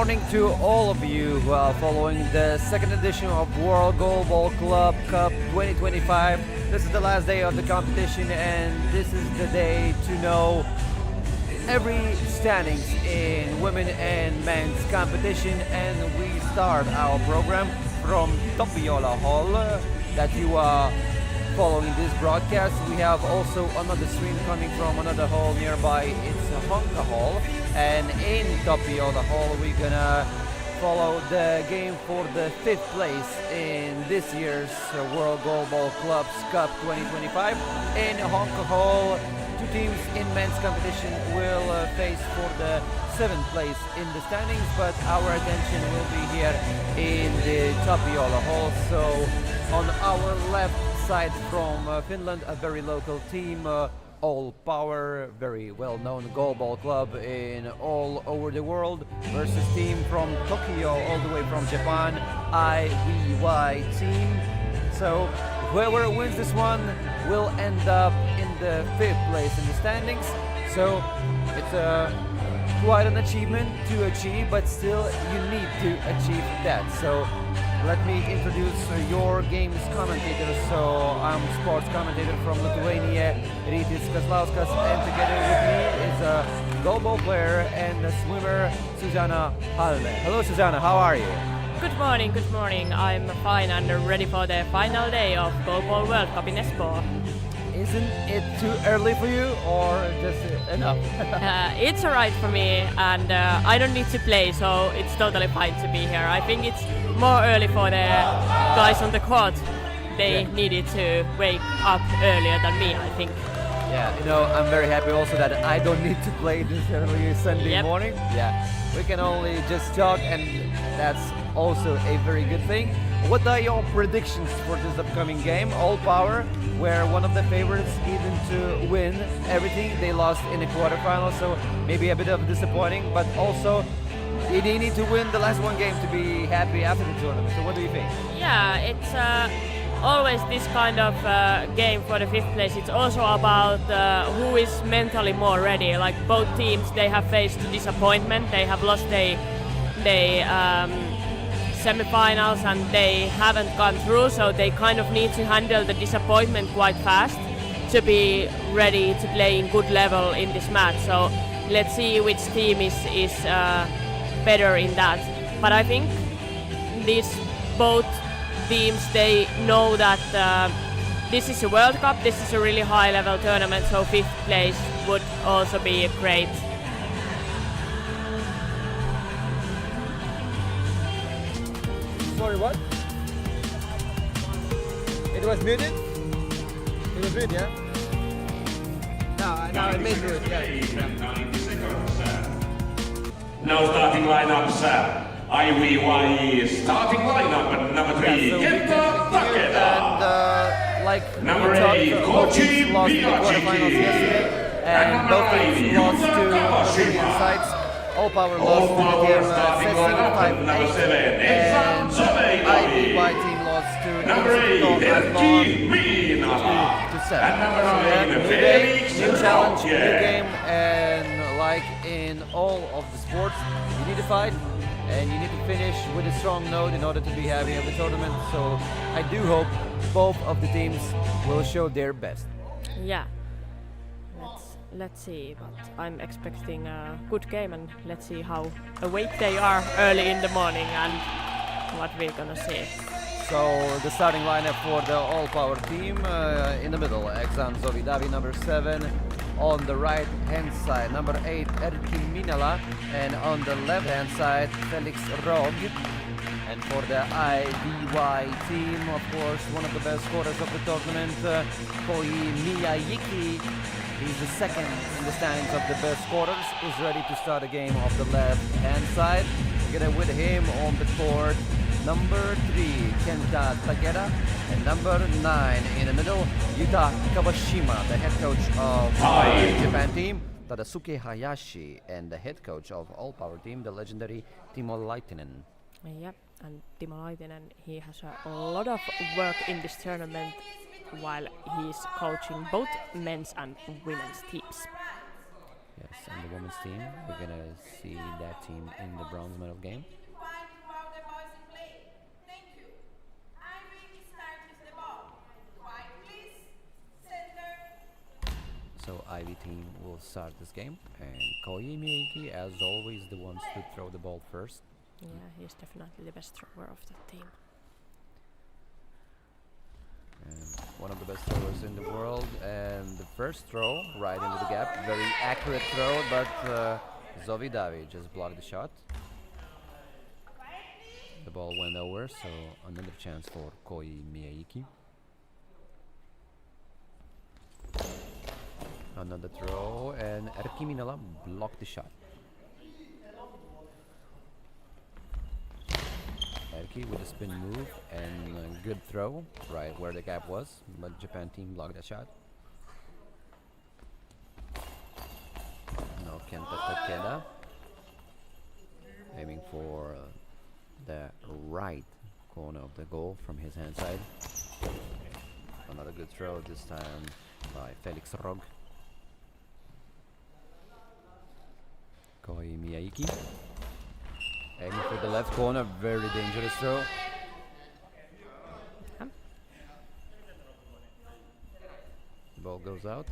morning to all of you who are following the second edition of World Goalball Club Cup 2025. This is the last day of the competition, and this is the day to know every standings in women and men's competition. And we start our program from Tapiola Hall that you are following this broadcast. We have also another stream coming from another hall nearby. It's Honka Hall, and in Tapiola Hall we're gonna follow the game for the 5th place in this year's World Goalball Clubs Cup 2025. In Honka Hall, two teams in men's competition will face for the 7th place in the standings, but our attention will be here in the Tapiola Hall. So on our left side from Finland, a very local team, All Power, very well-known goalball club in all over the world, versus team from Tokyo, all the way from Japan, IVY team. So whoever wins this one will end up in the 5th place in the standings. So it's quite an achievement to achieve, but still you need to achieve that. So let me introduce your game's commentator. So I'm sports commentator from Lithuania, Rytis Kazlauskas, and together with me is a goalball player and a swimmer, Susanna Halme. Hello Susanna, how are you? Good morning. I'm fine and ready for the final day of Goalball World Cup in Espoo. Isn't it too early for you, or just enough? It's alright for me, and I don't need to play, so it's totally fine to be here. I think it's more early for the guys on the court. They needed to wake up earlier than me, I think. Yeah, you know, I'm very happy also that I don't need to play this early Sunday morning. Yeah, we can only just talk, and that's also a very good thing. What are your predictions for this upcoming game? All Power were one of the favorites even to win everything. They lost in the quarterfinals, so maybe a bit of disappointing, but also they need to win the last one game to be happy after the tournament. So what do you think? Yeah, it's always this kind of game for the 5th place. It's also about who is mentally more ready. Like both teams, they have faced disappointment. They have lost they semi-finals and they haven't gone through, so they kind of need to handle the disappointment quite fast to be ready to play in good level in this match. So let's see which team is better in that. But I think these both teams, they know that this is a World Cup, this is a really high level tournament, so 5th place would also be a great. Sorry, what? It was muted? It was muted, yeah? No, it made mute, yeah. Now starting lineups, IVY starting lineup at number 3, Kenta Takeda. And like number we talked, 8, both Kochi teams lost in the quarterfinals yesterday, and both teams lost to Lithuanian sides. All Power lost to the team Sessin 5-8, and IVY team lost to number 8, Erkki Viinala. And number 9, new day, new challenge, new game, and like in all of the sports, you need to fight and you need to finish with a strong note in order to be happy of the tournament. So I do hope both of the teams will show their best. Yeah. Let's see, but I'm expecting a good game, and let's see how awake they are early in the morning and what we're gonna see. So the starting lineup for the All Power team, in the middle, Exan Zovidavi, number 7. On the right hand side, number 8, Erkki Minala, and on the left hand side, Felix Rog. And for the IVY team, of course, one of the best scorers of the tournament, Koi Miyayiki. He's the second in the standings of the best scorers, is ready to start a game of the left-hand side. Together with him on the court, number 3, Kenta Takeda, and number 9 in the middle, Yuta Kawashima, the head coach of the Japan team, Tadasuke Hayashi, and the head coach of All Power team, the legendary Timo Laitinen. Yep, and Timo Laitinen, he has a lot of work in this tournament while he's coaching both men's and women's teams. Yes, and the women's team, we're gonna see that team in the bronze medal game. So Ivy team will start this game, and Koyi Miyake, as always, the ones to throw the ball first. Yeah, he's definitely the best thrower of the team. And one of the best throwers in the world, and the first throw right into the gap, very accurate throw, but Zovi Davi just blocked the shot. The ball went over, so another chance for Koyi Miyake. Another throw, and Erkki Minala blocked the shot. Erkki with a spin move and a good throw right where the gap was, but Japan team blocked that shot. Now Kenta Takeda aiming for the right corner of the goal from his hand side. Another good throw, this time by Felix Rog. Koyi Miyake aiming for the left corner, very dangerous throw. The ball goes out.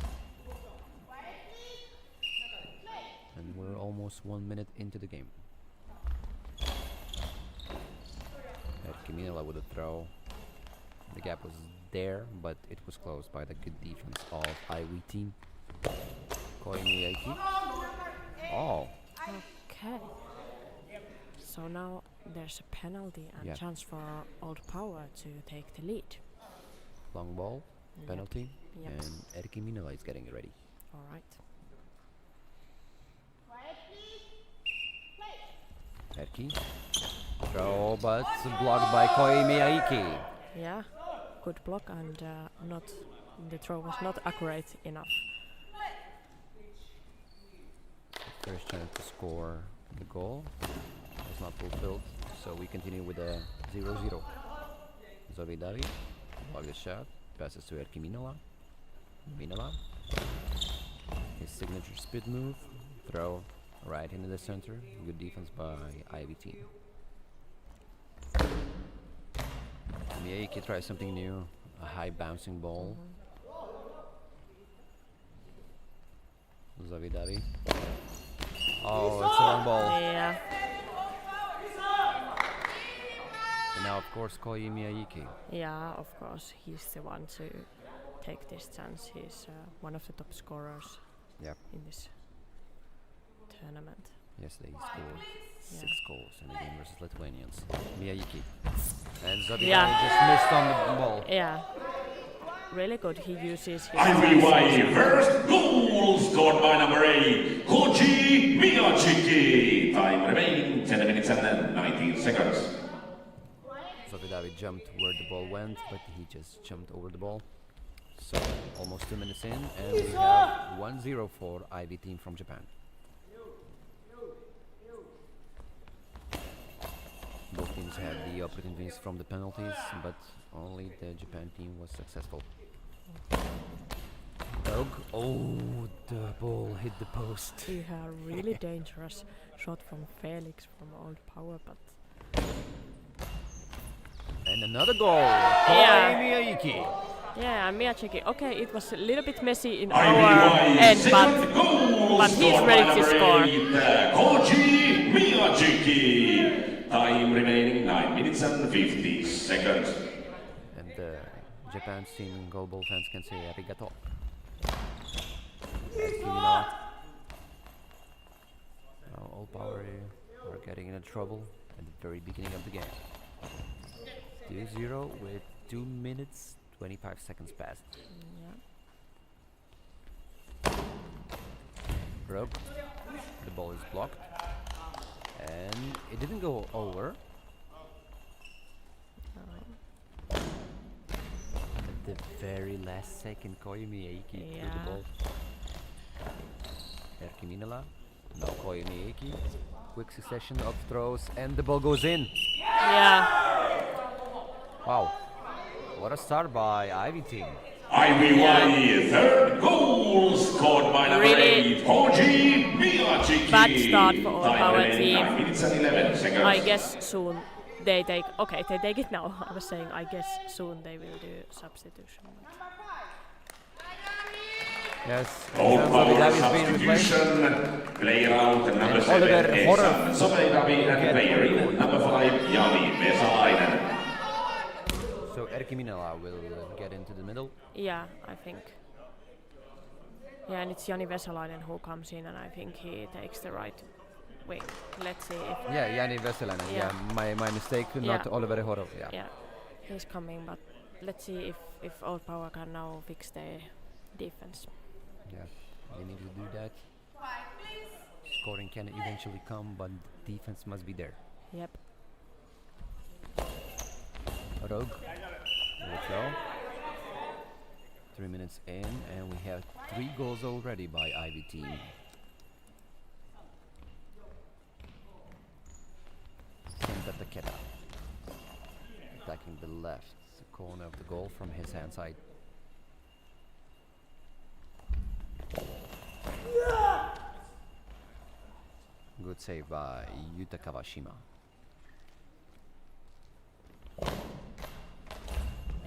And we're almost 1 minute into the game. Erkki Minala with a throw. The gap was there, but it was closed by the good defense of Ivy team. Koyi Miyake. Oh. Okay. So now there's a penalty and chance for Old Power to take the lead. Long ball, penalty, Yep. and Erkki Minala is getting it ready. All right. Erkki. Throw, but blocked by Koyi Miyake. Yeah, good block and the throw was not accurate enough. First chance to score the goal was not fulfilled, so we continue with a 0-0. Zovi Davi blocked the shot, passes to Erkki Minala. Minala. His signature spin move, throw right into the center. Good defense by Ivy team. Miyake tries something new, a high bouncing ball. Zovi Davi. Oh, it's a long ball. Yeah. And now, of course, Koyi Miyake. Yeah, of course, he's the one to take this chance. He's one of the top scorers in this tournament. Yesterday he scored 6 goals in the game versus Lithuanians. Miyake. And Zovi just missed on the ball. Yeah. Really good. He uses his IVY first goal scored by number 8, Koji Miyachiki. Time remaining 10 minutes and 19 seconds. Zovi Davi jumped where the ball went, but he just jumped over the ball. So almost 2 minutes in, and we have 1-0 for Ivy team from Japan. Both teams had the opportunities from the penalties, but only the Japan team was successful. Oh, the ball hit the post. He had a really dangerous shot from Felix from Old Power, but And another goal. Koyi Miyake. yeah, Miyachiki. Okay, it was a little bit messy in our end, but he's ready to score. Koji Miyachiki. Time remaining 9 minutes and 50 seconds. And Japan's team Goalball fans can say arigato. Now All Power are getting into trouble at the very beginning of the game. 2-0 with 2 minutes 25 seconds passed. Broke. The ball is blocked. And it didn't go over. At the very last second, Koyi Miyake threw the ball. Erkki Minala. Now Koyi Miyake. Quick succession of throws, and the ball goes in. Yeah. Wow. What a start by Ivy team. IVY, third goal scored by number Really 8, Koji Miyachiki. bad start for all Time power remaining team. 5 minutes and 11 seconds. I guess soon they take. Okay, they take it now. I was saying I guess soon they will do substitution. Yes, All power Davi's being replaced. substitution. Player out number 7, Oliver Horror. Esa Sobedavi, and player in number 5, Jani Vesalainen. So Erkki Minala will get into the middle. Yeah, I think. Yeah, and it's Jani Vesalainen who comes in, and I think he takes the right wing. Let's see if. Yeah, Jani Vesalainen. Yeah. Yeah, my mistake, not Yeah. Oliver Horov. Yeah. Yeah, he's coming, but let's see if Old Power can now fix their defense. Yeah, they need to do that. Scoring can eventually come, but defense must be there. Yep. Rogue. Let's go. 3 minutes in, and we have 3 goals already by Ivy team. Kenta Takeda attacking the left corner of the goal from his hand side. Good save by Yuta Kawashima.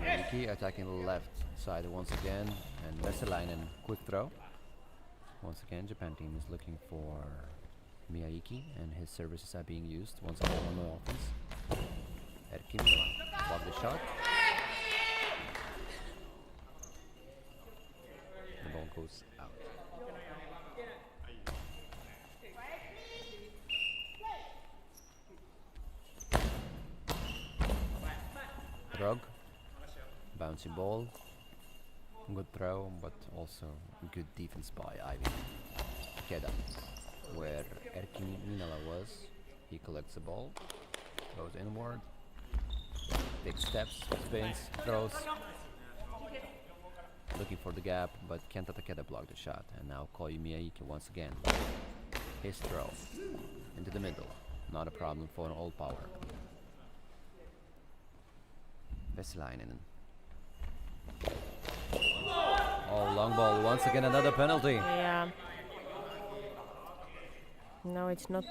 Miki attacking the left side once again, and Vesalainen quick throw. Once again, Japan team is looking for Miyake, and his services are being used once again on the offense. Erkki Minala blocked the shot. The ball goes out. Rug, bouncy ball, good throw, but also good defense by Ivy. Takeda, where Erkki Minala was, he collects the ball, goes inward, takes steps, spins, throws, looking for the gap, but Kenta Takeda blocked the shot, and now Koi Miyake once again. His throw into the middle, not a problem for an Old Power. Vesalainen. Oh, long ball. Once again, another penalty. Yeah. No, it's not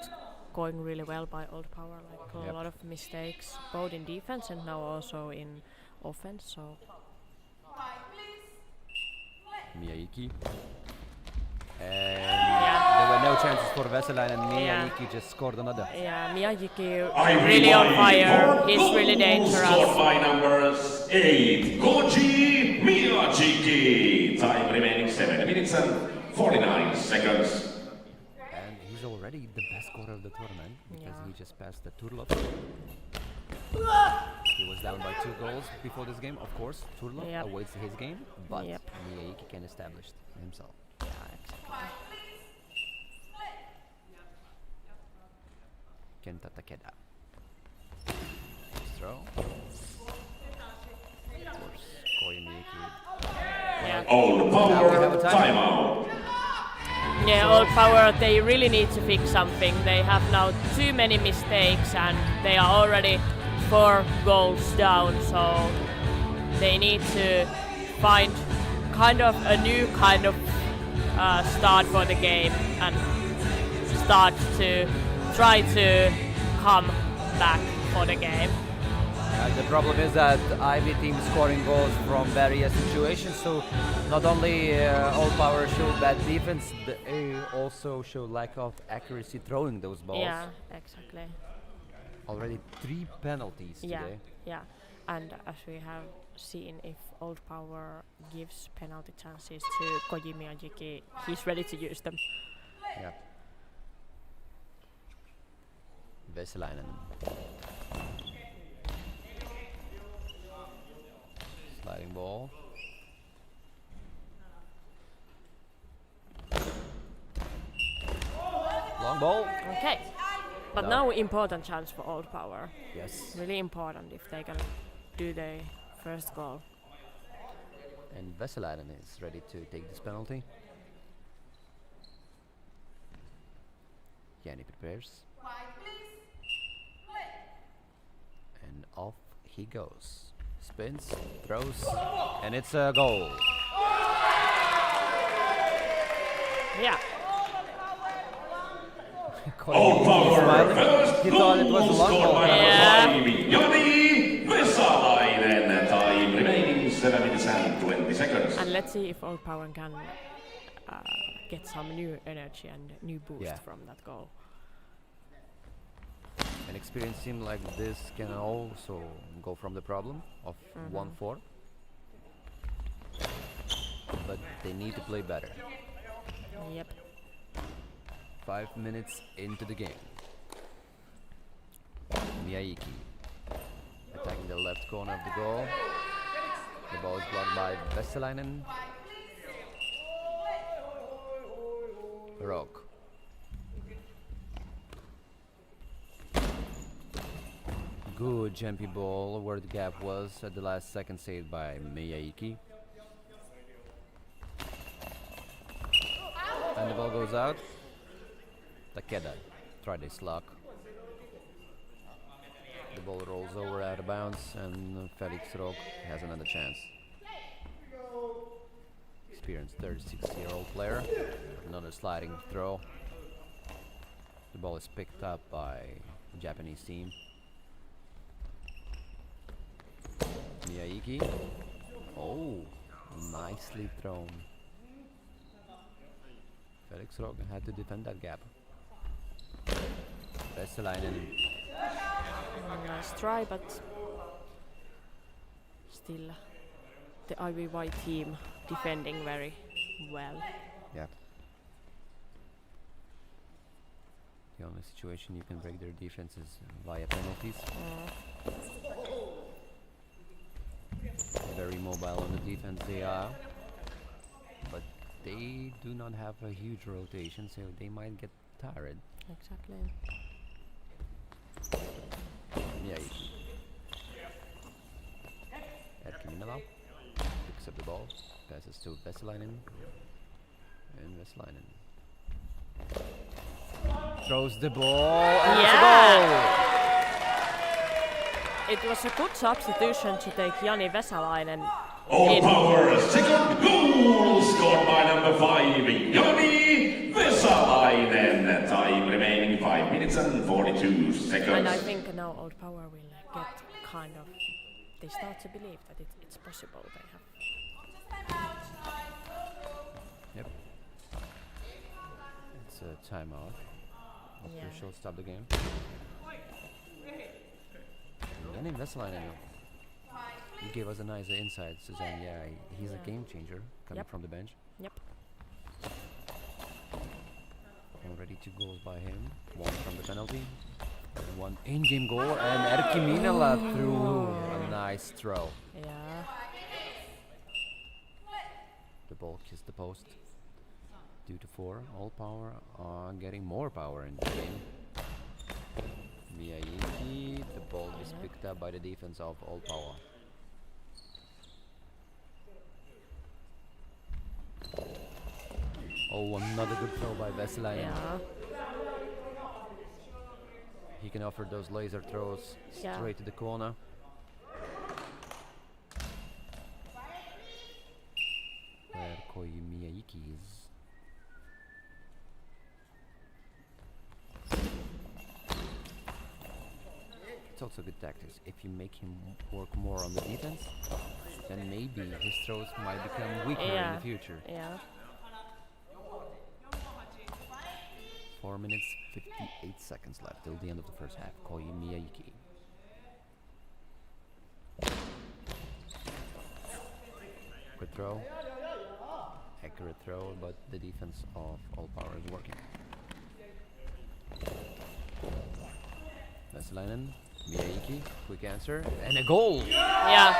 going really well by Old Power. Like a lot of mistakes, both in defense and now also in offense. So. Miyake. And there were no chances for Vesalainen, and Miyake just scored another. Yeah, Miyake really on fire. He's really dangerous. Scored by numbers 8, Koji Miyachiki. Time remaining 7 minutes and 49 seconds. And he's already the best scorer of the tournament because he just passed the Turlov. He was down by 2 goals before this game. Of course, Turlov awaits his game, but Miyake can establish himself. Yeah, exactly. Kenta Takeda. Throw. Of course, Koi Miyake. Yeah. Old Power timeout. Yeah, Old Power, they really need to fix something. They have now too many mistakes and they are already 4 goals down, so they need to find kind of a new kind of start for the game and start to try to come back for the game. The problem is that Ivy team scoring goals from various situations, so not only Old Power show bad defense, they also show lack of accuracy throwing those balls. Yeah, exactly. Already 3 penalties today. Yeah, and as we have seen, if Old Power gives penalty chances to Koji Miyake, he's ready to use them. Yeah. Vesalainen. Sliding ball. Long ball. Okay. But No. now important chance for Old Power. Yes. Really important if they can do their first goal. And Vesalainen is ready to take this penalty. Yanni prepares. And off he goes. Spins, throws, and it's a goal. Yeah. All power smiling. first He thought it was a goal long scored ball. by Yeah. number 5, Jani Vesalainen. Time remaining 7 minutes and 20 seconds. And let's see if All Power can get some new energy and new boost Yeah. from that goal. An experienced team like this can also go from the problem of 1-4. But they need to play better. Yep. 5 minutes into the game. Miyaiki attacking the left corner of the goal. The ball is blocked by Vesalainen. Rock. Good jumpy ball where the gap was at the last second, saved by Miyaiki. And the ball goes out. Takeda tried his luck. The ball rolls over out of bounds and Felix Rog has another chance. Experienced 36-year-old player. Another sliding throw. The ball is picked up by the Japanese team. Miyaiki. Oh, nicely thrown. Felix Rog had to defend that gap. Vesalainen. Nice try, but still the IVY team defending very well. Yeah. The only situation you can break their defense is via penalties. Very mobile on the defense they are, but they do not have a huge rotation, so they might get tired. Exactly. Miyaiki. Erkki Minala picks up the ball, passes to Vesalainen, and Vesalainen throws the ball, and it's a goal! It was a good substitution to take Jani Vesalainen All in. power second goal scored by number 5, Jani Vesalainen. Time remaining 5 minutes and 42 seconds. And I think now Old Power will get kind of, they start to believe that it's possible. They have. Yep. It's a timeout. Yeah. Official stop the game. Jani Vesalainen, he gave us a nice insight, Suzanne. Yeah, he's a game changer coming Yep. from the bench. Yep. Already 2 goals by him. 1 from the penalty. And 1 in-game goal. And Erkki Minala threw a nice throw. Yeah. The ball kissed the post. Due to 4, All Power are getting more power in the game. Miyaiki, the ball is picked up by the defense of All Power. Oh, another good throw by Vesalainen. Yeah. He can offer those laser throws Yeah. straight to the corner. Where Koyu Miyaiki is. It's also good tactics. If you make him work more on the defense, then maybe his throws might become weaker in the future. Yeah. 4 minutes 58 seconds left till the end of the first half. Koyu Miyaiki. Good throw. Accurate throw, but the defense of All Power is working. Vesalainen, Miyaiki, quick answer, and a goal! Yeah.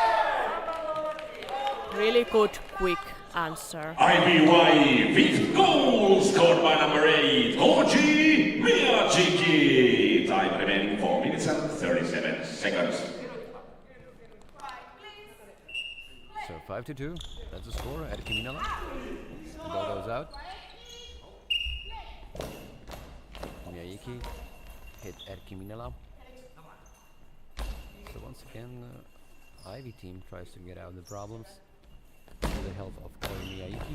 Really good, quick answer. IBY with goal scored by number 8, Koji Miyachiki. Time remaining 4 minutes and 37 seconds. So 5-2, that's the score. Erkki Minala. The ball goes out. Miyaiki hit Erkki Minala. So once again, Ivy team tries to get out of the problems. the help of Koi Miyagi.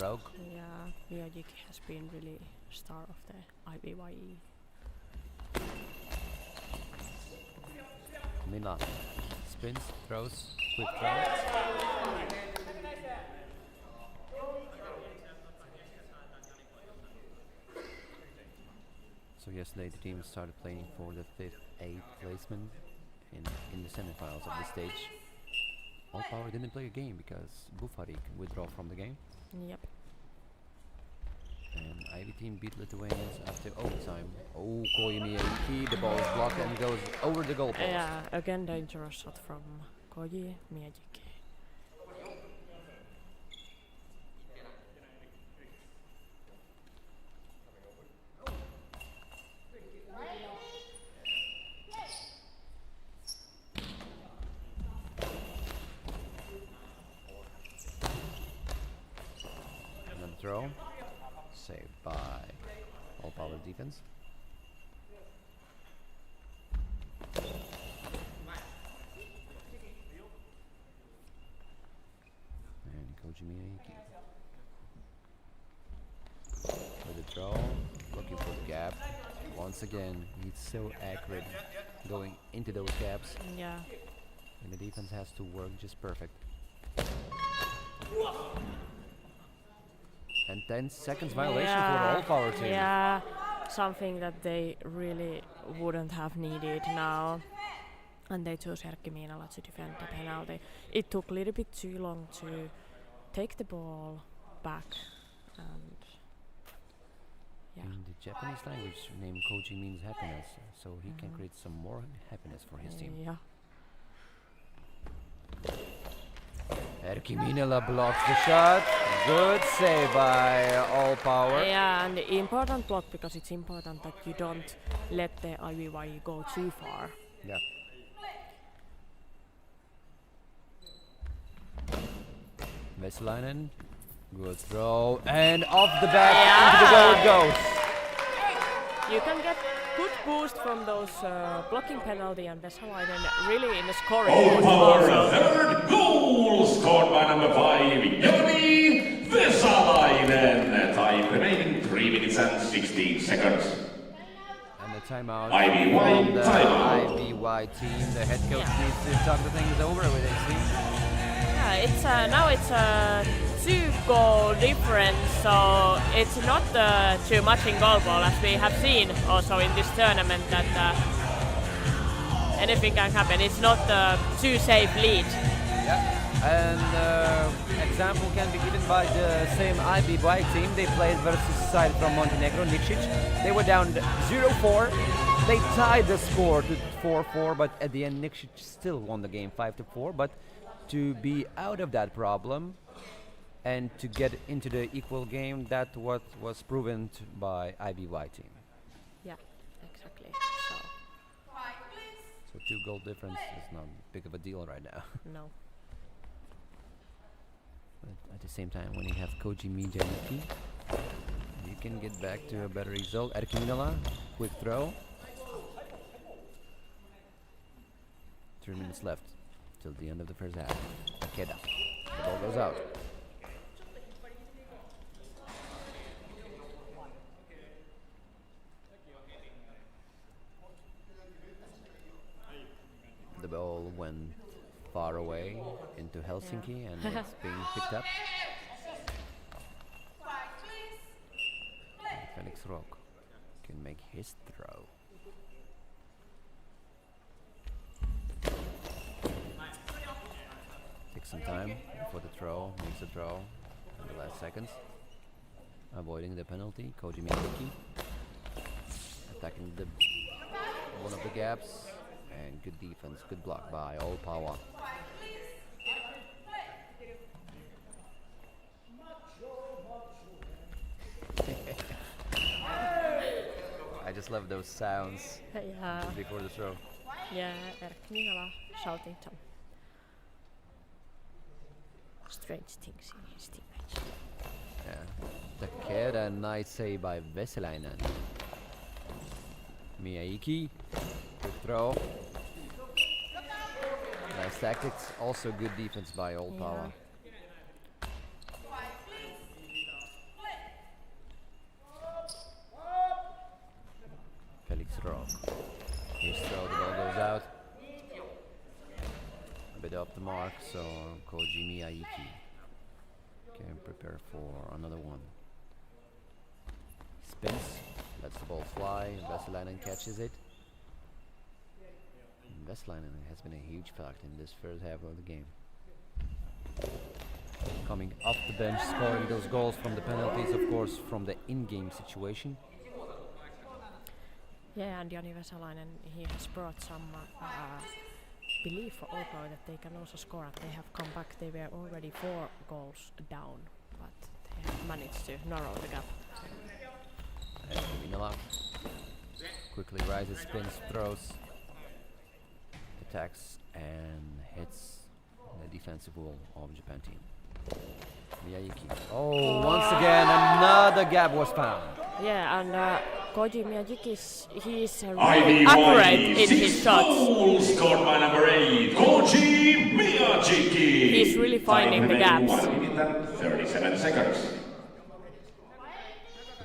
Rogue. Yeah, Miyagi has been really star of the IBYE. Mina spins, throws, quick throw. So yesterday the team started playing for the 5th, 8th placement in the semifinals of the stage. All Power didn't play a game because Bufarik withdrew from the game. Yep. And Ivy team beat Lithuanians after overtime. Oh, Koimi Aiki, the ball is blocked and goes over the goalpost. Yeah, again dangerous shot from Koji Miyagi. Another throw. Saved by All Power defense. And Koji Miyagi. For the throw, looking for the gap. Once again, he's so accurate going into those gaps. Yeah. And the defense has to work just perfect. And 10 seconds violation for the All Power team. Yeah, something that they really wouldn't have needed now. And they chose Erkki Miinala to defend the penalty. It took a little bit too long to take the ball back. And yeah. In the Japanese language, name Koji means happiness, so he can create some more happiness for his team. Yeah. Erkki Miinala blocks the shot. Good save by All Power. Yeah, and the important block because it's important that you don't let the IVY go too far. Yeah. Vesalainen, good throw, and off the back into the goal it goes. You can get good boost from those blocking penalty and Vesalainen really in the scoring. All Power, also. third goal scored by number 5, Joni Vesalainen. Time remaining 3 minutes and 16 seconds. And the timeout IVY from the timeout. IVY team. The head coach needs to talk the things over with his team. Yeah, it's now it's a 2-goal difference, so it's not too much in goalball as we have seen also in this tournament that anything can happen. It's not a too safe lead. Yeah. And example can be given by the same IBY team. They played versus side from Montenegro, Nikšić. They were down 0-4. They tied the score to 4-4, but at the end Nikšić still won the game 5-4. But to be out of that problem and to get into the equal game, that what was proven by IBY team. Yeah, exactly. So 2-goal difference is not big of a deal right now. No. But at the same time, when you have Koji Miyagi, you can get back to a better result. Erkki Miinala, quick throw. 3 minutes left till the end of the first half. Takeda, the ball goes out. The ball went far away into Helsinki and it's being picked up. And Felix Rock can make his throw. Takes some time before the throw, makes the throw in the last seconds. Avoiding the penalty, Koji Miyagi. Attacking the one of the gaps. And good defense, good block by All Power. I just love those sounds Yeah. before the throw. Yeah, Erkki Miinala shouting some strange things in his teammates. Yeah. Takeda, nice save by Vesalainen. Miyagi, good throw. Nice tactics, also good defense by All Power. wide off the mark, so Koji Miyagi can prepare for another one. Spins, lets the ball fly, Vesalainen catches it. Vesalainen has been a huge factor in this first half of the game. Coming off the bench, scoring those goals from the penalties, of course, from the in-game situation. Yeah, and Jani Vesalainen, he has brought some belief for Oldpower that they can also score. They have come back. They were already 4 goals down, but they have managed to narrow the gap. And Minala quickly rises, spins, throws, attacks, and hits the defensive wall of Japan team. Miyagi. Oh, once again, another gap was found. Yeah, and Koji Miyagi he's really accurate in his shots. Goal scored by number 8, Koji Miyagi. He's really finding the gaps. 1 minute and 37 seconds.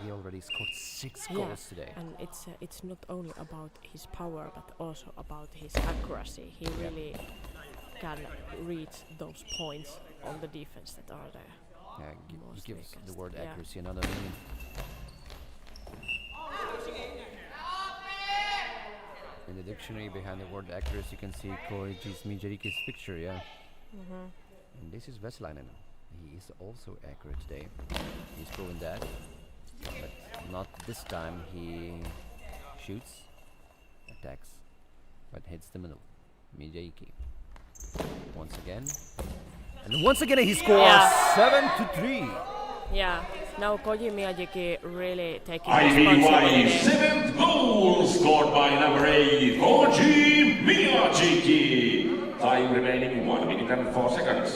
He already scored 6 goals today. And it's not only about his power, but also about his accuracy. He really can reach those points on the defense that are there. Yeah, Most gives the weakest. word Yeah. accuracy another meaning. In the dictionary behind the word accuracy, you can see Koji Miyagi picture, yeah. And this is Vesalainen. He is also accurate today. He's proven that. But not this time. He shoots, attacks, but hits the middle. Miyagi. Once again. And once again he scores 7-3. Yeah, now Koji Miyagi really taking IVY responsibility. 7th goal scored by number 8, Koji Miyagi. Time remaining 1 minute and 4 seconds.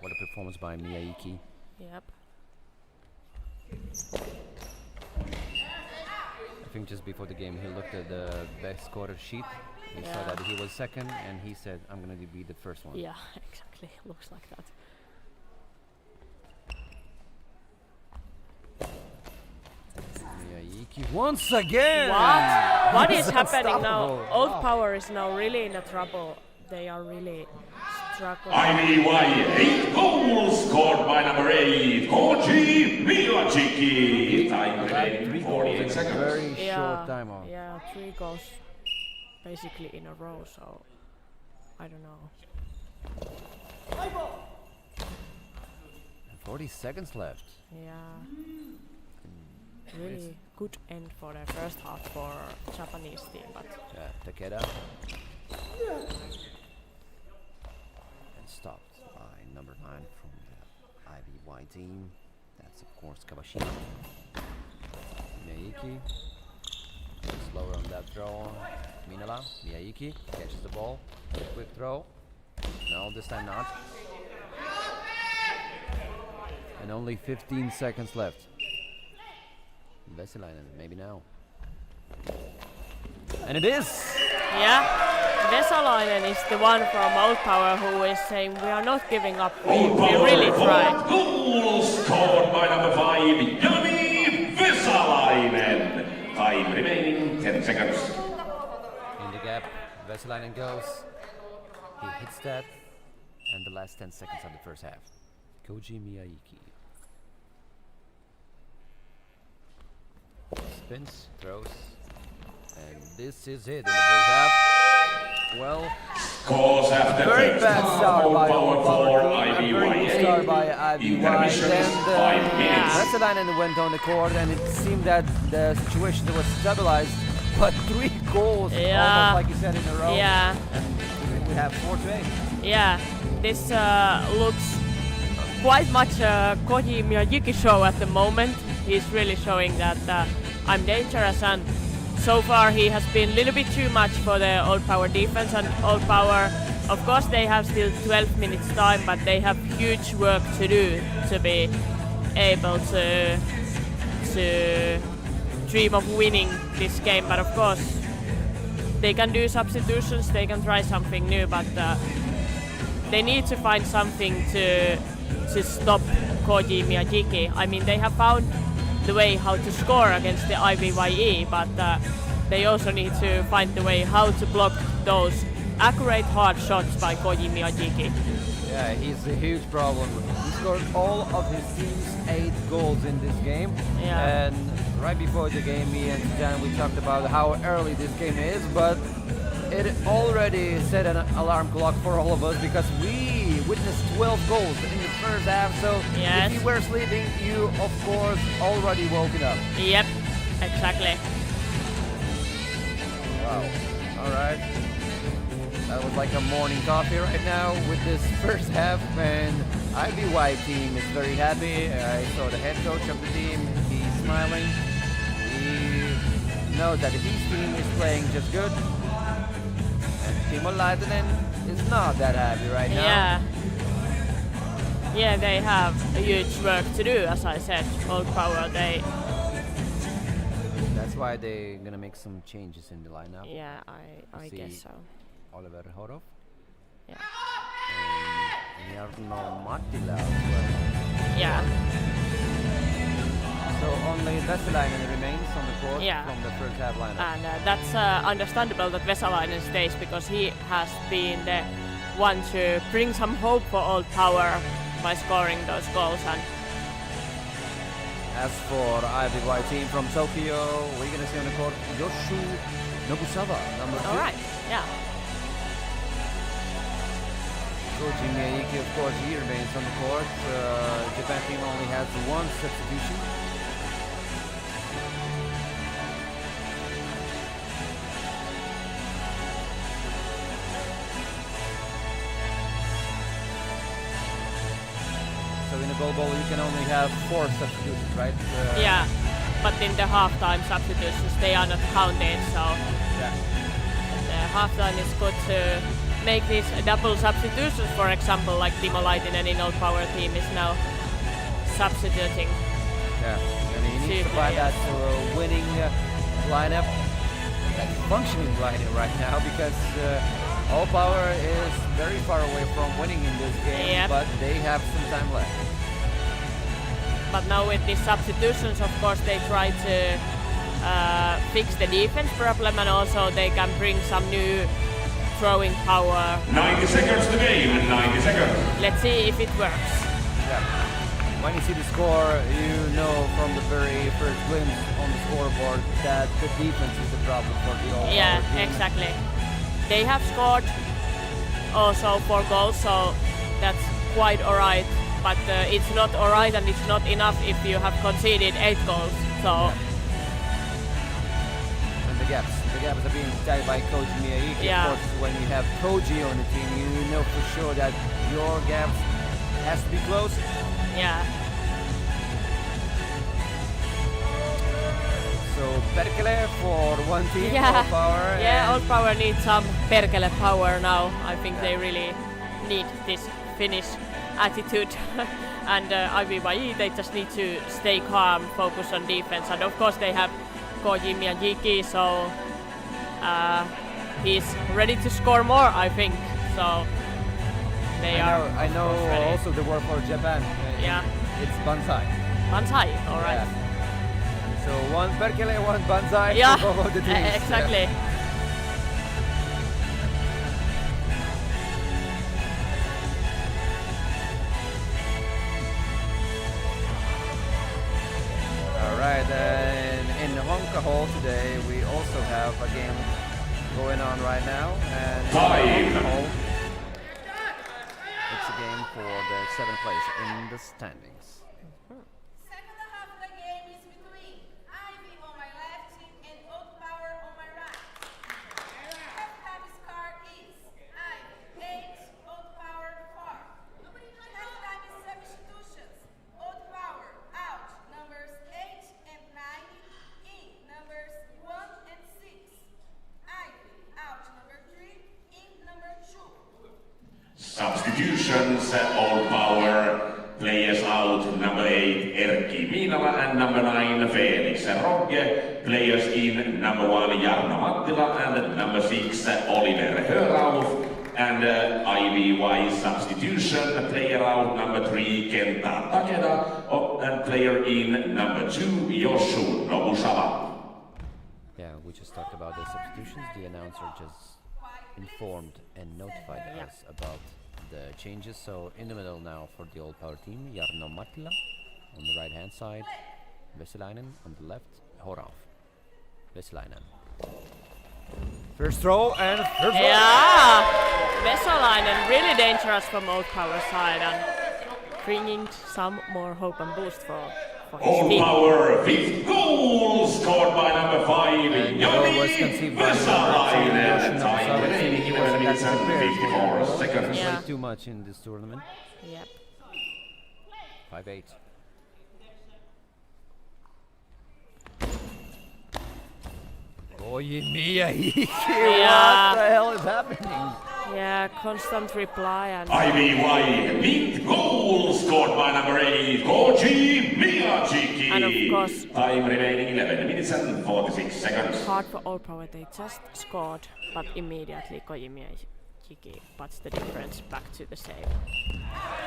What a performance by Miyagi. Yep. I think just before the game he looked at the best scorer sheet. He saw that he was second and he said, I'm going to be the first one. Yeah, exactly. Looks like that. Miyagi once again! What is happening now? Unstoppable. Old Wow. Power is now really in a trouble. They are really struggling. IVY 8 goals scored by number 8, Koji Miyagi. Time remaining 3 goals 48 in a seconds. very short time. Yeah, 3 goals basically in a row, so I don't know. And 40 seconds left. Yeah. Really good end for the first half for Japanese team, but Yeah, Takeda. And stopped by number 9 from the IVY team. That's of course Kawashima. Miyagi. Slower on that throw. Minala. Miyagi catches the ball. Quick throw. No, this time not. And only 15 seconds left. Vesalainen, maybe now. And it is! yeah. Vesalainen is the one from Old Power who is saying we are not giving up. We really tried. Goal scored by number 5, Jani Vesalainen. Time remaining 10 seconds. In the gap, Vesalainen goes. He hits that. And the last 10 seconds of the first half. Koji Miyagi. Spins, throws. And this is it in the first half. Well, Scores after very bad start by Power Power for team. A very good IVY. start by IVY. Intermission, Then 5 minutes. Vesalainen went on the court and it seemed that the situation was stabilized. But 3 goals, almost like you said, in a row. Yeah. And we have 4-8. Yeah, this looks quite much a Koji Miyagi show at the moment. He's really showing that I'm dangerous, and so far he has been a little bit too much for the Old Power defense. And Old Power, of course, they have still 12 minutes time, but they have huge work to do to be able to dream of winning this game. But of course, they can do substitutions, they can try something new, but they need to find something to stop Koji Miyagi. I mean, they have found the way how to score against the IVYE, but they also need to find the way how to block those accurate hard shots by Koji Miyajiki. Yeah, he's a huge problem. He scored all of his team's 8 goals in this game. Yeah. And right before the game, me and Jan, we talked about how early this game is, but it already set an alarm clock for all of us because we witnessed 12 goals in the first half. So Yes. if you were sleeping, you of course already woken up. Yep, exactly. Wow. All right. That was like a morning coffee right now with this first half, and IBY team is very happy. I saw the head coach of the team. He's smiling. He knows that his team is playing just good. And Timo Laitinen is not that happy right now. Yeah. Yeah, they have a huge work to do, as I said. Old Power, That's why they're gonna make some changes in the lineup. yeah, I See. guess so. Oliver Horov Yeah. and Jarno Mattila as well. Yeah. So only Vesalainen remains on the court Yeah. from the first half lineup. And that's understandable that Vesalainen stays because he has been the one to bring some hope for Old Power by scoring those goals. And As for IBY team from Tokyo, we're gonna see on the court Yoshu Nobusawa, number 2. all right, yeah, Koji Miyake, of course, he remains on the court. Japan team only has 1 substitution. So in a goalball, you can only have 4 substitutions, right? yeah. But in the halftime substitutions, they are not counted. So Yeah. the halftime is good to make these double substitutions. For example, like Timo Laitinen in Old Power team is now substituting. Yeah, and he needs to Two find that players. winning lineup, that functioning lineup right now, because All Power is very far away from winning in this game, Yep. but they have some time left. But now with these substitutions, of course, they try to fix the defense problem, and also they can bring some new throwing power. 90 seconds to game and 90 seconds. Let's see if it works. Yeah. When you see the score, you know from the very first glimpse on the scoreboard that the defense is the problem for the All Yeah, Power team. exactly. They have scored also 4 goals, so that's quite alright. But it's not alright and it's not enough if you have conceded 8 goals. So And the gaps are being tied by Coach Miyake. Yeah. Of course, when you have Koji on the team, you know for sure that your gaps has to be closed. yeah, So Perkele for one team, Yeah. All Power. yeah. and Old Power needs some perkele power now. I think they really need this Finnish attitude. And IBY, they just need to stay calm, focus on defense. And of course they have Koji Miyajiki, so he's ready to score more, I think. So they are. I know of course, ready. also the word for Japan. Yeah. It's Banzai. Banzai, all right. Yeah. So one Perkele, one Banzai Yeah, for both of the teams. exactly. All right, and in Honka Hall today, we also have a game going on right now. And in Time. Honka Hall, it's a game for the 7th place in the standings. Second half of the game is between Ivy on my left and Old Power on my right. Halftime score is Ivy 8, Old Power 4. Halftime substitutions. Old Power out numbers 8 and 9, in numbers 1 and 6. Ivy out number 3, in number 2. Substitutions, All Power. Players out, number 8, Erkki Miinala, and number 9, Felix Rogge. Players in, number 1, Jarno Mattila, and number 6, Oliver Hörauf. And IVY substitution, player out, number 3, Kenta Takeda, and player in, number 2, Yoshu Nobusawa. Yeah, we just talked about the substitutions. The announcer just informed and notified us about the changes. So in the middle now for the old power team, Jarno Mattila on the right hand side, Veselainen on the left, Horaf. Veselainen. First throw and first Yeah, Vesalainen really dangerous from old power side and bringing some more hope and boost for his All team. power, fifth goal scored by number 5, And the goal was Jani conceived by Vesalainen. Time Time remaining he 11 wasn't that minutes and prepared 54 for the seconds. Yeah. Played too much in this tournament. Yep. 5-8. Oh, Mia, Yeah. what the hell is happening? Yeah, constant reply and IVY, fifth goal scored by number 8, Koji Miyajiki. And of course- Time remaining 11 minutes and 46 seconds. hard for old power. They just scored, but immediately Kojimi and Jiki puts the difference back to the same.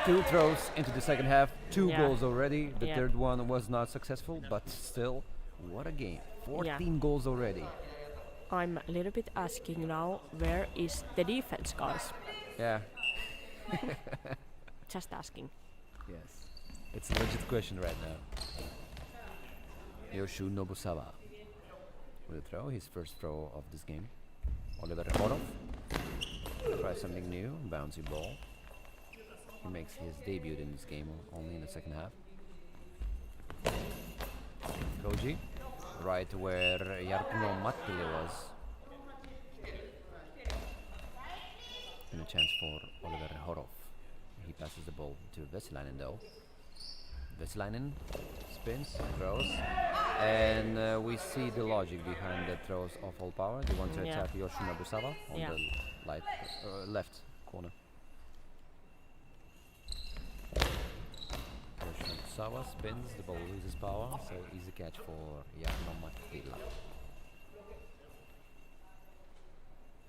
2 throws into the second half, 2 Yeah. goals already. The Yeah. third one was not successful, but still, what a game. 14 goals already. I'm a little bit asking now, where is the defense, guys? Yeah, Just asking. yes. It's a legit question right now. Yoshu Nobusawa will throw his first throw of this game. Oliver Horov try something new, bouncy ball. He makes his debut in this game only in the second half. Koji, right where Jarkko Mattila was. And a chance for Oliver Horov. He passes the ball to Veselainen though. Veselainen spins, throws, and we see the logic behind the throws of all power. They want to Yeah. attack Yoshi Nobusawa on Yeah. the left corner. Yoshi Nobusawa spins, the ball loses power, so easy catch for Jarno Mattila.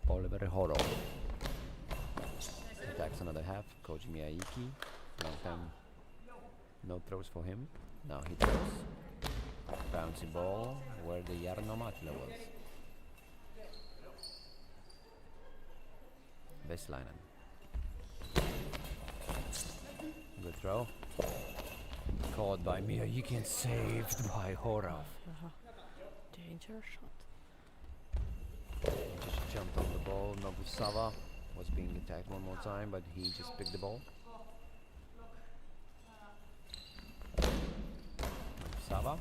Oliver Horov attacks another half. Koji Miyake, long time no throws for him. Now he throws. Bouncy ball where the Jarno Mattila was. Veselainen. Good throw. Caught by Miyake and saved by Horov. Danger shot. Just jumped on the ball. Nobusawa was being attacked one more time, but he just picked the ball. Nobusawa.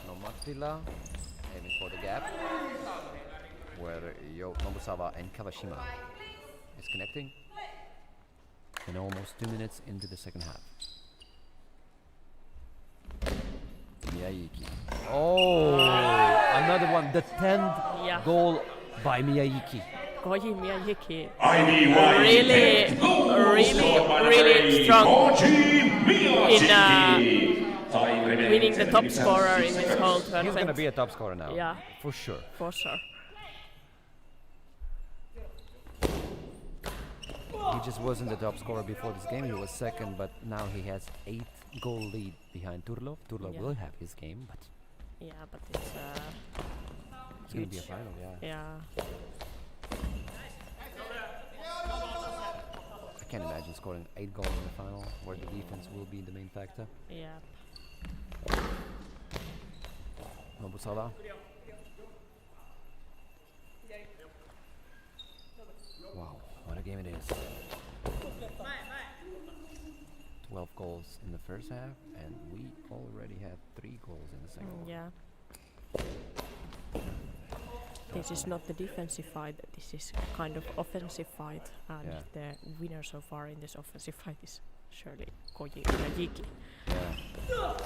No Mattila aiming for the gap where Nobusawa and Kawashima is connecting. And almost 2 minutes into the second half. Miyake. Oh, another one. The 10th Yeah. goal by Miyake. Kojimi and Jiki. IVY, Really, fifth goal really, scored by number really 8, strong Koji Miyajiki. Time remaining winning the 10 top minutes and scorer 6 in this seconds. whole He's gonna tournament. be a top scorer now. Yeah. For sure. For sure. He just wasn't the top scorer before this game. He was second, but now he has 8 goal lead behind Turlov. Turlov Yeah. will have his game, but Yeah, but it's it's gonna be a huge. final. Yeah. Yeah. I can't imagine scoring 8 goals in the final, where the defense will be the main factor. Yeah. Nobusawa. Wow, what a game it is. 12 goals in the first half, and we already have 3 goals in the second one. Yeah. This is not the defensive fight, this is kind of offensive fight, and Yeah. the winner so far in this offensive fight is surely Koji Miyake. Yeah.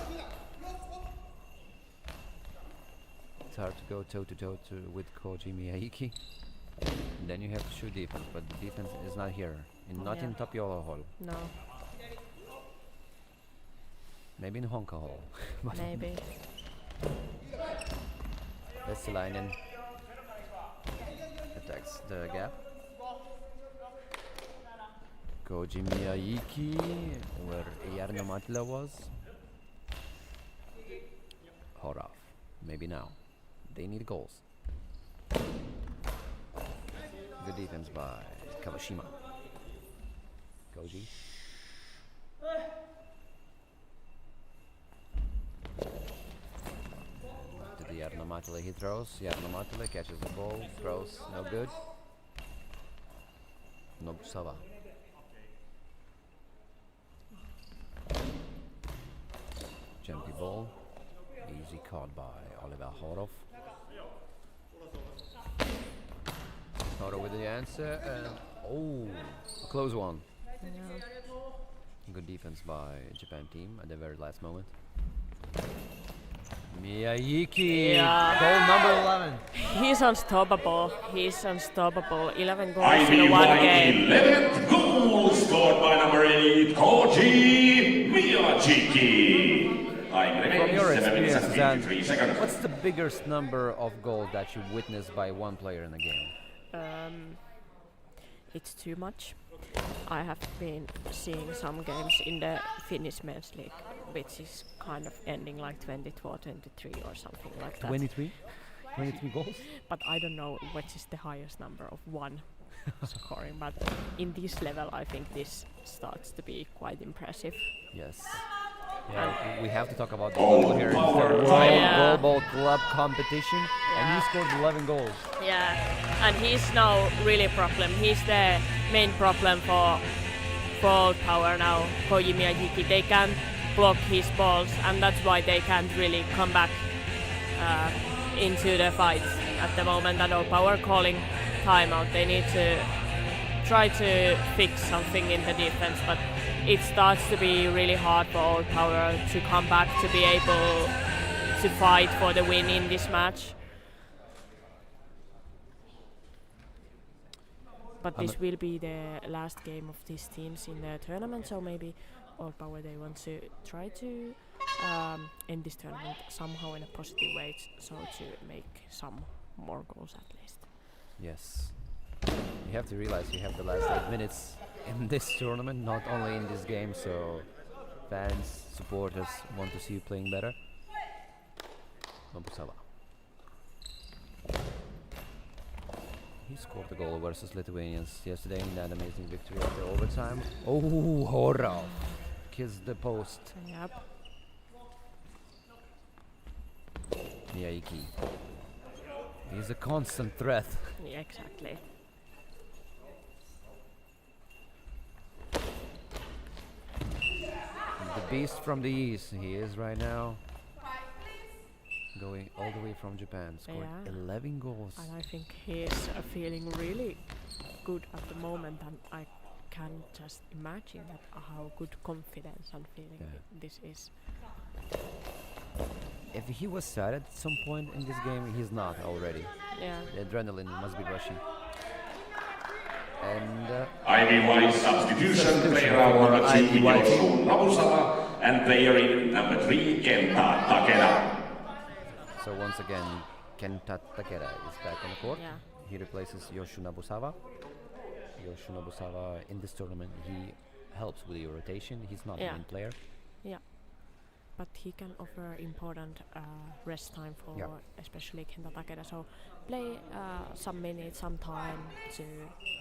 It's hard to go toe to toe with Koji Miyake. And then you have to shoot defense, but the defense is not here, not in Yeah. Tapiola Hall. No, Maybe in Honka Hall. But maybe. Veselainen attacks the gap. Koji Miyake, where Jarno Mattila was. Horov, maybe now. They need goals. Good defense by Kawashima. Koji. To the Yarnamatile, he throws. Yarnamatile catches the ball, throws, no good. Nobusawa. Empty ball. Easy caught by Oliver Horov. Horov with the answer, and oh, a close one. Good defense by Japan team at the very last moment. Miyayuki, goal number 11. He's unstoppable. He's unstoppable. 11 goals in one game. 11th goal scored by number 8, Koji Miyajiki. From your experience, Zan, what's the biggest number of goals that you witnessed by one player in a game? It's too much. I have been seeing some games in the Finnish men's league, which is kind of ending like 24, 23 or something like that. 23? 23 goals? But I don't know which is the highest number of one scoring. But in this level, I think this starts to be quite impressive. Yes. Yeah, we have to talk about the goal here. It's the Goalball club competition, and he scored 11 goals. Yeah, and he's now really a problem. He's the main problem for Old Power now, Koji Miyajiki. They can't block his balls, and that's why they can't really come back into the fights at the moment. And Old Power calling timeout. They need to try to fix something in the defense, but it starts to be really hard for Old Power to come back to be able to fight for the win in this match. But this will be the last game of these teams in the tournament, so maybe Old Power, they want to try to end this tournament somehow in a positive way, so to make some more goals at least. Yes. You have to realize you have the last 8 minutes in this tournament, not only in this game, so fans, supporters want to see you playing better. Nobusawa. He scored the goal versus Lithuanians yesterday in that amazing victory after overtime. Oh, Horov kissed the post. Yep. Miyayuki. He's a constant threat. Yeah, exactly. The beast from the east, he is right now. Going all the way from Japan, scoring 11 goals. And I think he's feeling really good at the moment, and I can just imagine that how good confidence and feeling this is. If he was sad at some point in this game, he's not already. Yeah. The adrenaline must be rushing. And IVY substitution, player out number 2, Yoshio Nobusawa, and player in number 3, Kenta Takeda. so once again, Kenta Takeda is back on the court. Yeah. He replaces Yoshio Nobusawa. Yoshio Nobusawa in this tournament, he helps with the rotation. He's not the main player. Yeah. But he can offer important rest time for especially Kenta Takeda. So play some minutes, some time to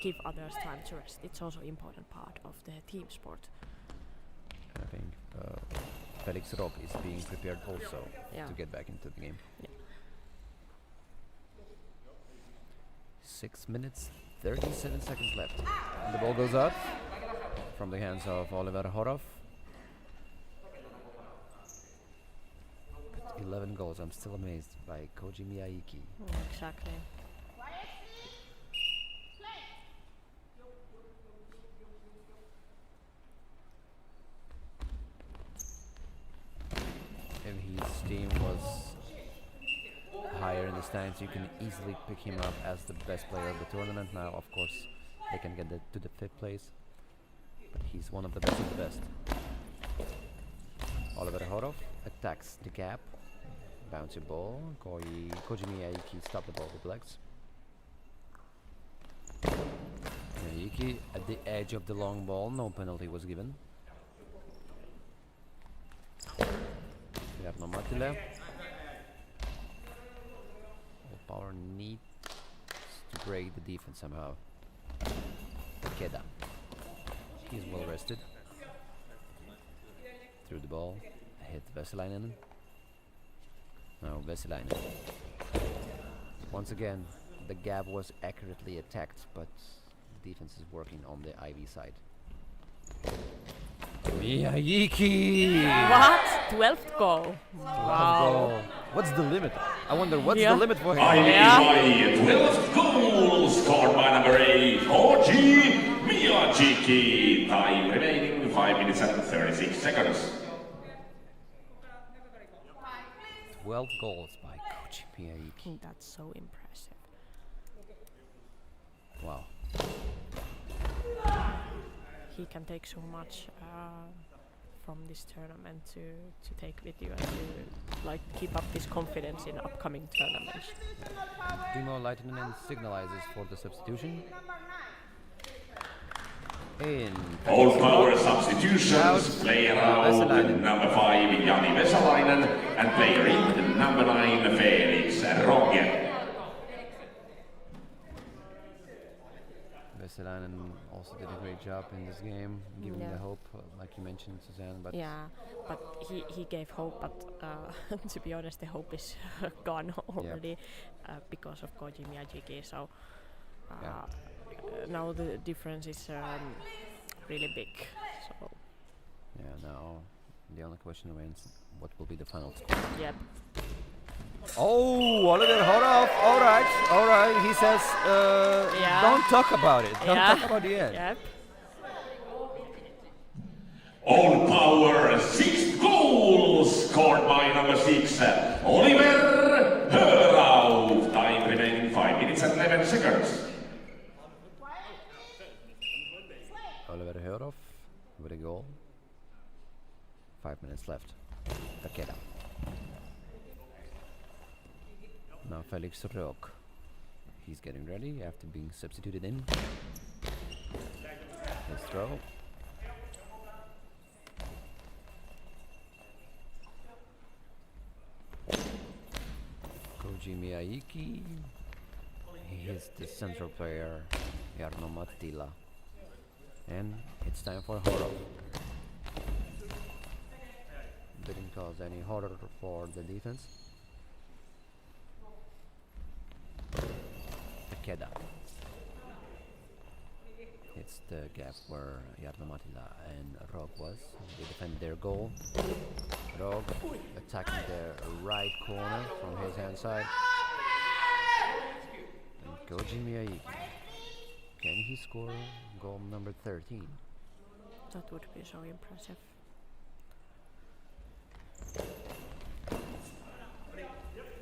give others time to rest. It's also important part of the team sport. I think Felix Rock is being prepared also to get back into the game. Yeah. 6 minutes, 37 seconds left. And the ball goes out from the hands of Oliver Horov. 11 goals. I'm still amazed by Koji Miyayuki. Exactly. If his team was higher in the stands, you can easily pick him up as the best player of the tournament. Now, of course, they can get to the 5th place, but he's one of the best of the best. Oliver Horov attacks the gap. Bouncy ball. Koji Miyayuki stopped the ball with legs. Miyayuki at the edge of the long ball. No penalty was given. Jarno Matile. All Power needs to break the defense somehow. Takeda. He's well rested. Threw the ball. Hit Veselainen. Now Veselainen. Once again, the gap was accurately attacked, but defense is working on the IV side. Miyayiki! What? 12th goal. Wow. What's the limit? I wonder what's the limit for him. IVY 12th goal scored by number 8, Koji Miyajiki. Time remaining 5 minutes and 36 seconds. 12 goals by Koji Miyayiki. That's so impressive. Wow. He can take so much from this tournament to take with you and to like keep up this confidence in upcoming tournaments. Timo Laitinen signalizes for the substitution. In. All power substitutions. Player out number 5 Jani Vesalainen and player in number 9 Felix Rogge. Veselainen also did a great job in this game, giving the hope, like you mentioned, Suzanne. But yeah, but he gave hope, but to be honest, the hope is gone already because of Koji Miyajiki. So now the difference is really big. So yeah, now the only question remains: what will be the final score? yep. Oh, Oliver Horov. All right. He says, don't talk about it. Don't talk about the end. Yep. All power 6th goal scored by number 6 Oliver Hörau. Time remaining 5 minutes and 11 seconds. Oliver Horov with a goal. 5 minutes left. Takeda. Now Felix Rogge. He's getting ready after being substituted in. His throw. Koji Miyayiki. He is the central player, Jarno Mattila. And it's time for Horov. Didn't cause any horror for the defense. Takeda. It's the gap where Jarno Mattila and Rogge was. They defend their goal. Rogge attacking the right corner from his hand side. And Koji Miyayiki. Can he score goal number 13? That would be so impressive.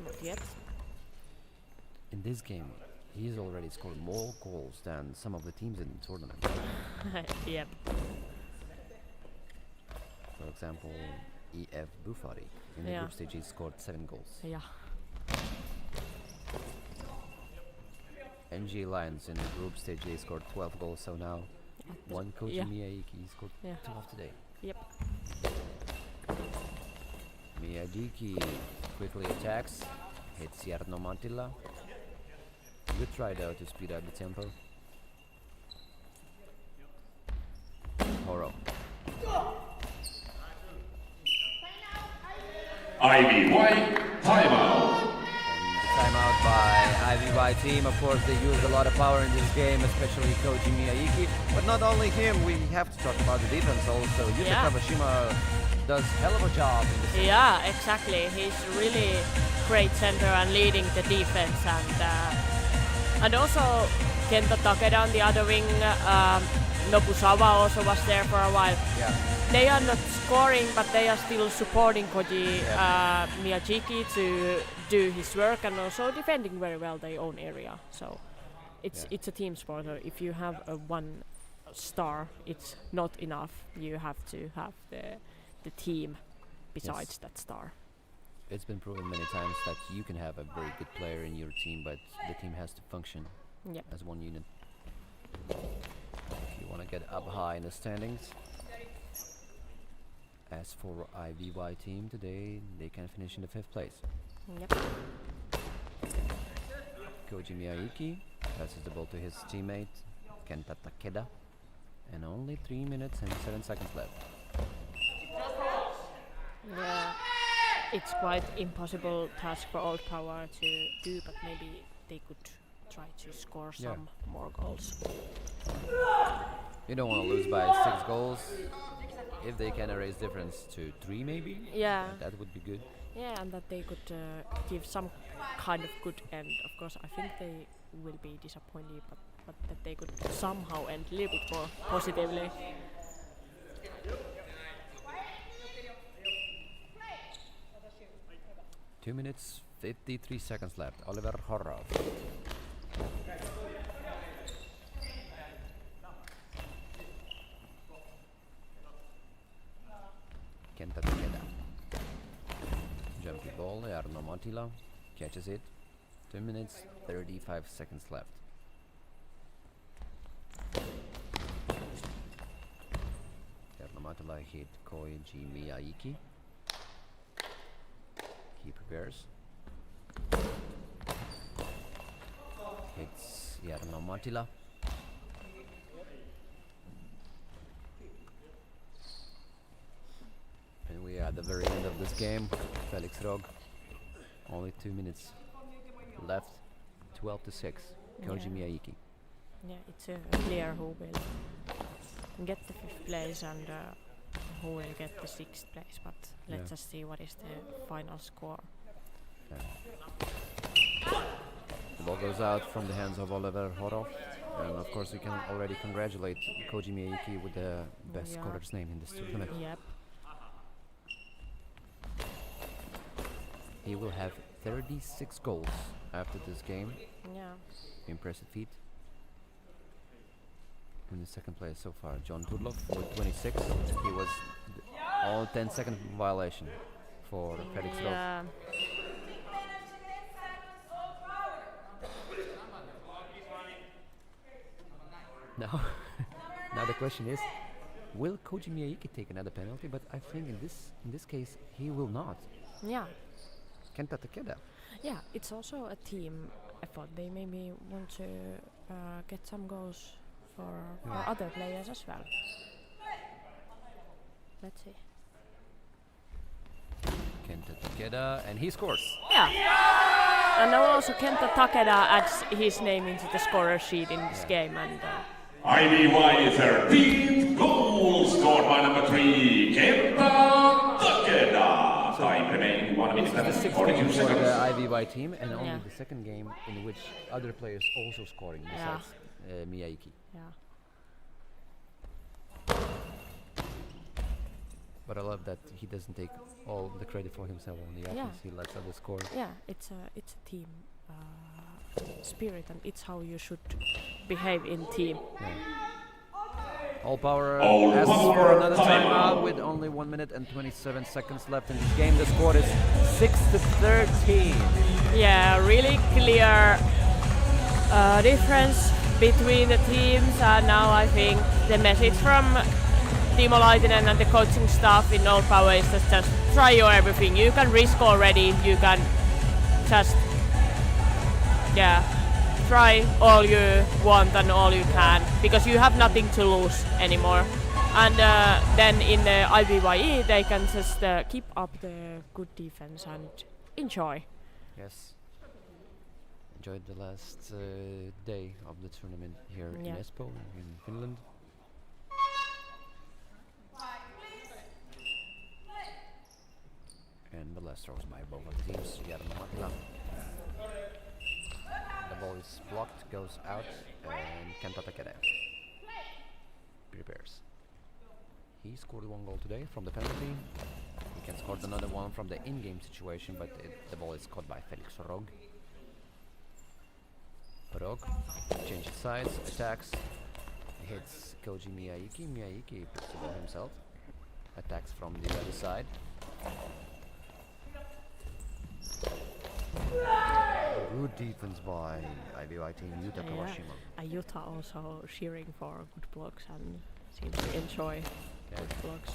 Not yet. In this game, he has already scored more goals than some of the teams in the tournament. Yep. For example, EF Bufari in the group stage he scored 7 goals. Yeah. NG Lions in the group stage they scored 12 goals, so now one Koji Miyayiki scored 12 today. Yep. Miyajiki quickly attacks, hits Jarno Mattila. Good try though to speed up the tempo. Horov. IVY timeout. Timeout by IVY team. Of course, they used a lot of power in this game, especially Koji Miyayiki. But not only him, we have to talk about the defense also. Yuta Kawashima does hell of a job in this game. Yeah, exactly. He's really great center and leading the defense, and also Kento Takeda on the other wing. Nobusawa also was there for a while. Yeah. They are not scoring, but they are still supporting Koji Miyajiki to do his work and also defending very well their own area. So it's a team sport. If you have a one star, it's not enough. You have to have the team besides that star. It's been proven many times that you can have a very good player in your team, but the team has to function as one unit. If you want to get up high in the standings. As for IVY team today, they can finish in the 5th place. Yep. Koji Miyayiki passes the ball to his teammate Kenta Takeda. And only 3 minutes and 7 seconds left. Yeah, it's quite impossible task for Old Power to do, but maybe they could try to score Yeah. some more goals. You don't want to lose by 6 goals. If they can erase difference to 3 maybe, Yeah, that would be good. yeah, and that they could give some kind of good end. Of course, I think they will be disappointed, but that they could somehow end a little bit more positively. 2 minutes 53 seconds left. Oliver Horrov. Kenta Takeda. Jumpy ball. Jarno Matila catches it. 2 minutes 35 seconds left. Jarno Matila hit Koichi Miyake. He prepares. Hits Jarno Matila. And we are at the very end of this game. Felix Rog. Only 2 minutes left. 12 to 6. Koji Yeah. Miyake. Yeah, it's clear who will get the 5th place and who will get the 6th place, but let's Yeah. just see what is the final score. The ball goes out from the hands of Oliver Horov. And of course, we can already congratulate Koji Miyake with the best Yeah. scorer's name in this tournament. Yep. He will have 36 goals after this game. Yeah. Impressive feat. In the second place so far, John Tudlov with 26. He was all 10-second violation for Felix Rog. Yeah. Now, now the question is, will Koji Miyake take another penalty? But I think in this case he will not. Yeah. Kenta Takeda. Yeah, it's also a team effort. They maybe want to get some goals for other players as well. Let's see. Kenta Takeda, and he scores. Yeah. And now also Kenta Takeda adds his name into the scorer sheet in this game, and IVY 13th goal scored by number 3, Kenta Takeda. Time remaining 1 minute This is the and sixth 42 game for seconds. the IVY team, and only Yeah. the second game in which other players also scoring Yeah. besides Miyake. yeah. But I love that he doesn't take all the credit for himself on the Yeah. offense. He lets others score. Yeah, it's a team spirit, and it's how you should behave in team. All Power All asks for Power another timeout. timeout with only 1 minute and 27 seconds left in this game. The score is 6-13. Yeah, really clear difference between the teams, and now I think the message from Timo Laitinen and the coaching staff in Old Power is just try your everything. You can risk already, you can just try all you want and all you can, because you have nothing to lose anymore. And then in the IBYE they can just keep up the good defense and enjoy. Yes. Enjoyed the last day of the tournament here in Yeah. Espoo in Finland. And the last throws by both of the teams. Jarno Matila. The ball is blocked, goes out, and Kenta Takeda prepares. He scored 1 goal today from the penalty. He can score another one from the in-game situation, but the ball is caught by Felix Rog. Rog changes sides, attacks, hits Koji Miyake. Miyake puts the ball himself, attacks from the other side. Good defense by IBY team Yuta Kawashima. Yuta also cheering for good blocks and seems to enjoy good blocks.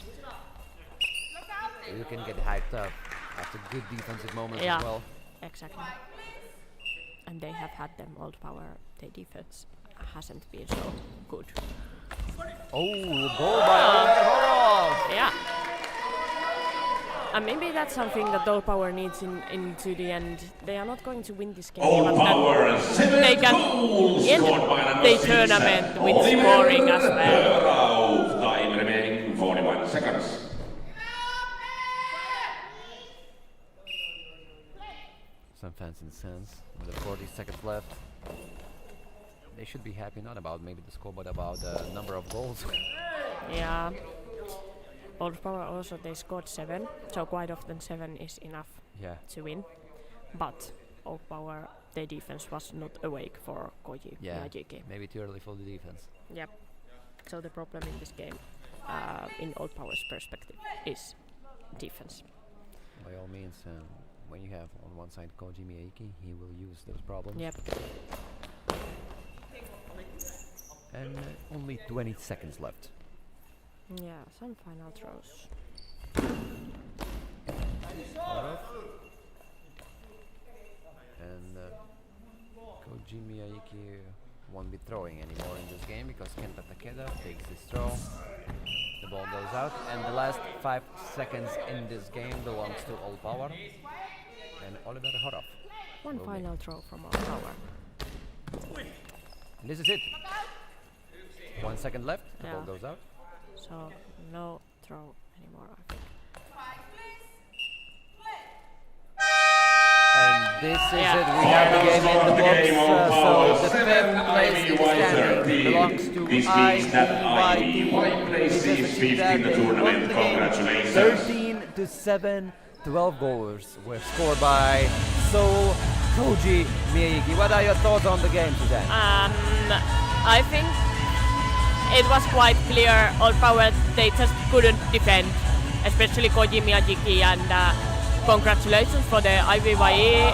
You can get hyped up after good defensive moments Yeah. as well. Exactly. And they have had them Old Power, their defense hasn't been so good. Oh, goal by Oliver Horov! Yeah. And maybe that's something that Old Power needs into the end. They are not going to win this game. All but power, they 7 can goals end scored by number the 6. tournament with Oliver scoring as well. Horov. Time remaining 41 seconds. Some fans in the stands with the 40 seconds left. They should be happy not about maybe the score, but about the number of goals. Yeah. Old Power also, they scored 7, so quite often 7 is enough Yeah. to win. But Old Power, their defense was not awake for Koji Yeah. Miyajiki. Maybe too early for the defense. Yep. So the problem in this game, in Old Power's perspective, is defense. By all means, when you have on one side Koji Miyake, he will use those problems. Yep. And only 20 seconds left. Yeah, some final throws. Horov. And Koji Miyake won't be throwing anymore in this game because Kenta Takeda takes this throw. The ball goes out, and the last 5 seconds in this game belongs to All Power and Oliver Horov. One will final throw from Old Power. And this is it. 1 second left, the ball Yeah. goes out. So no throw anymore, I think. And this is Yeah. it. We have the game in the books. So the Seven, fifth place in the IVY standing 13. belongs to This means that IVY. IVY places Because of fifth that, in the they won tournament. the game. Congratulations. 13-7, 12 goals were scored by Seoul Koji Miyake. What are your thoughts on the game today? I think it was quite clear. Old Power, they just couldn't defend, especially Koji Miyajiki, and congratulations for the IVYE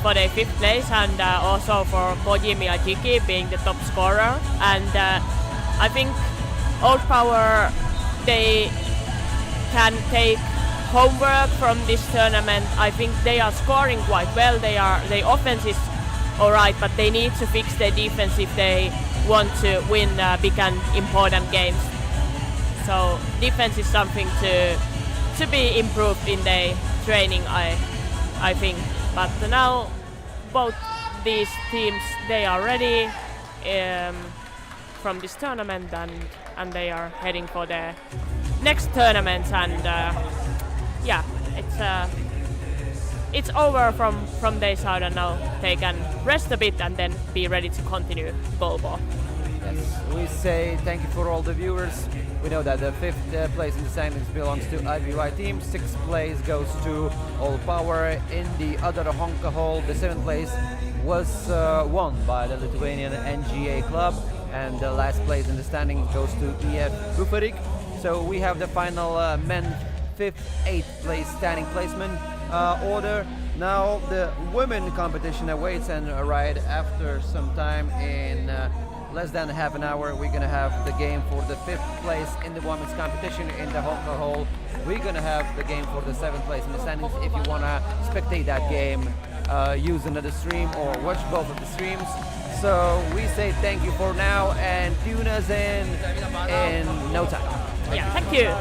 for the 5th place, and also for Koji Miyajiki being the top scorer. And I think Old Power, they can take homework from this tournament. I think they are scoring quite well. Their offense is alright, but they need to fix their defense if they want to win big and important games. So defense is something to be improved in their training, I think. But now both these teams, they are ready from this tournament, and they are heading for the next tournaments. And yeah, it's over from their side, and now they can rest a bit and then be ready to continue Goalball. Yes, we say thank you for all the viewers. We know that the 5th place in the standings belongs to IVY team, 6th place goes to All Power. In the other Honka Hall, the 7th place was won by the Lithuanian NGA club, and the last place in the standings goes to EF Bufarik. So we have the final men 5th, 8th place standing placement order. Now the women competition awaits, and right after some time, in less than half an hour, we're gonna have the game for the 5th place in the women's competition in the Honka Hall. We're gonna have the game for the 7th place in the standings. If you wanna spectate that game, use another stream or watch both of the streams. So we say thank you for now, and tune us in no time. Yeah, thank you.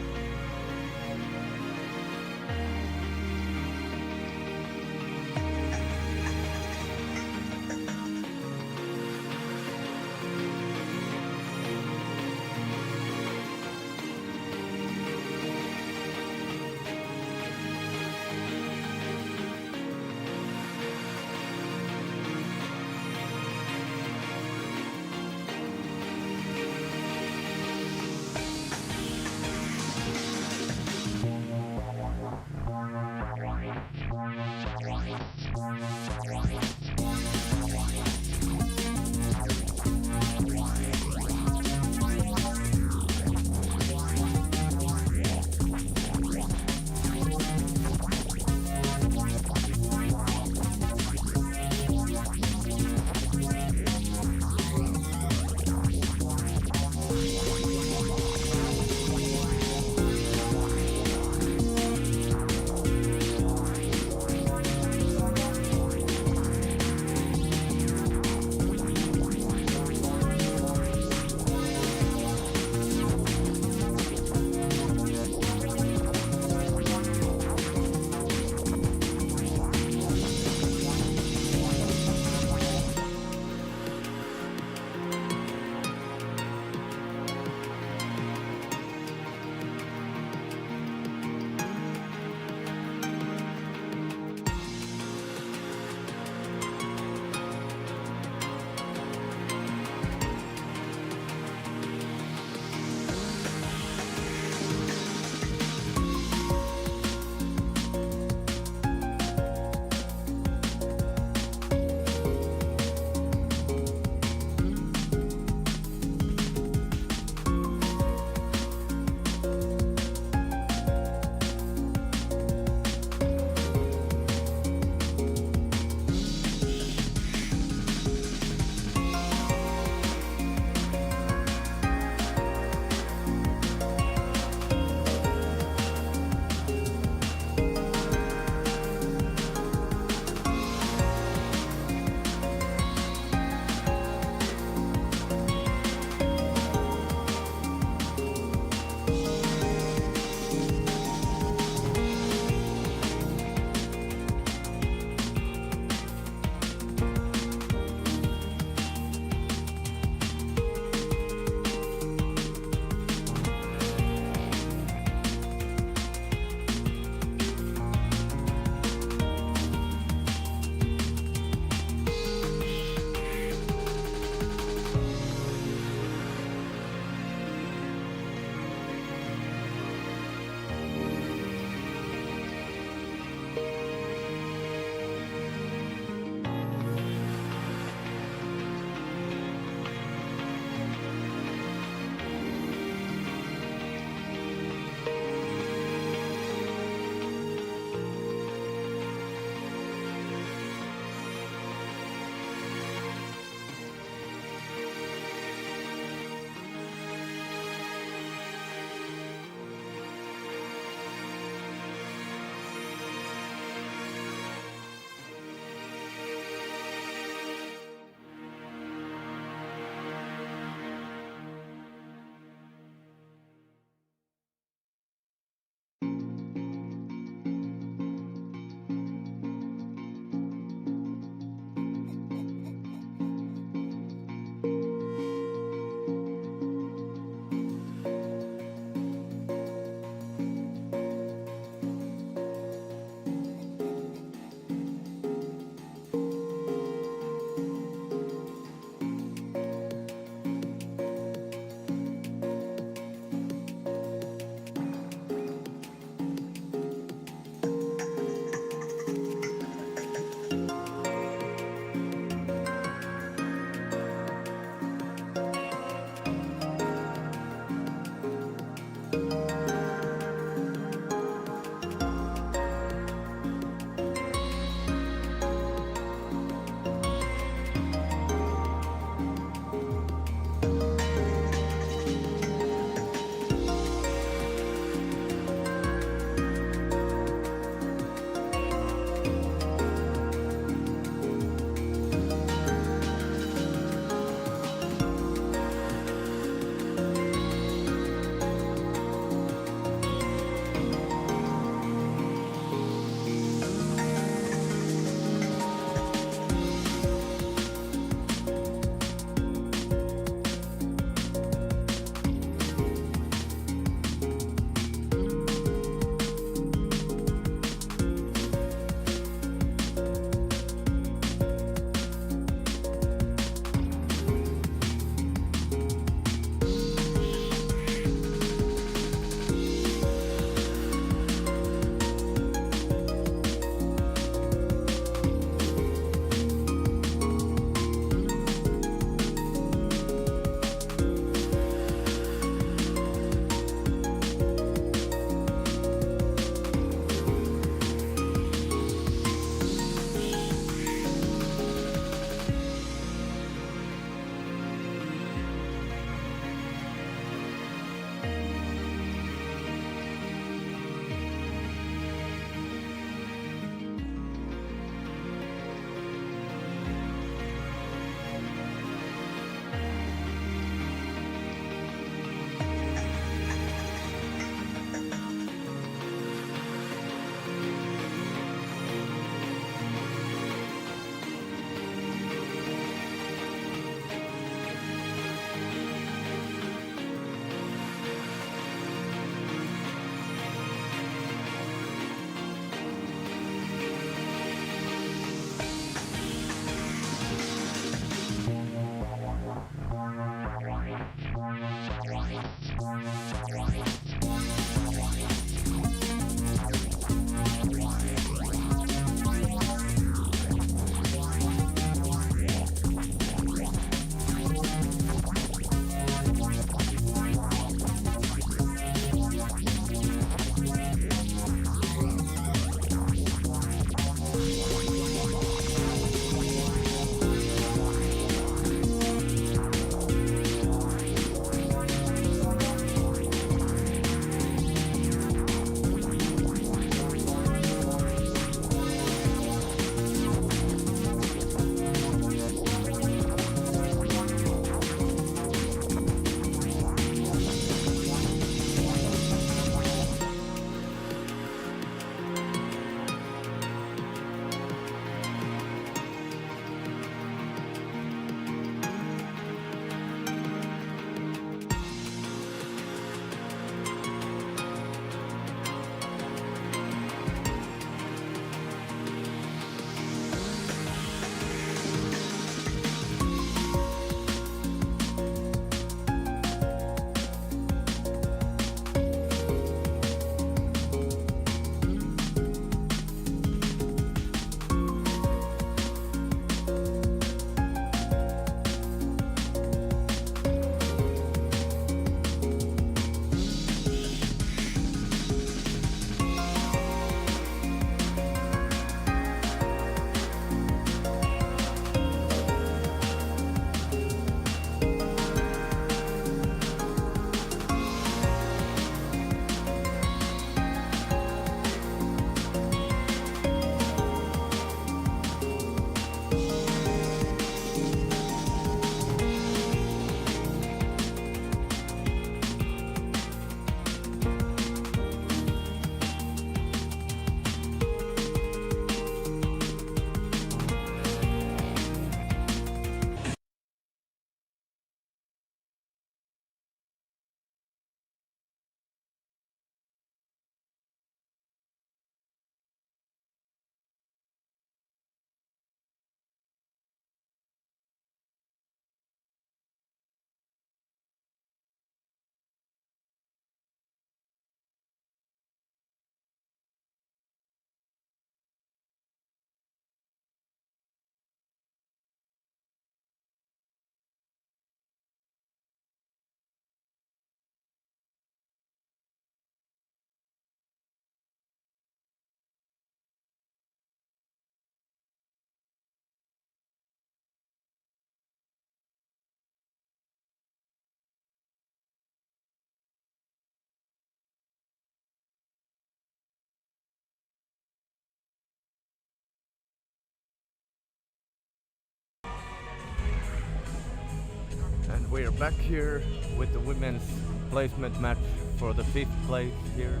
we're back here with the women's placement match for the 5th place here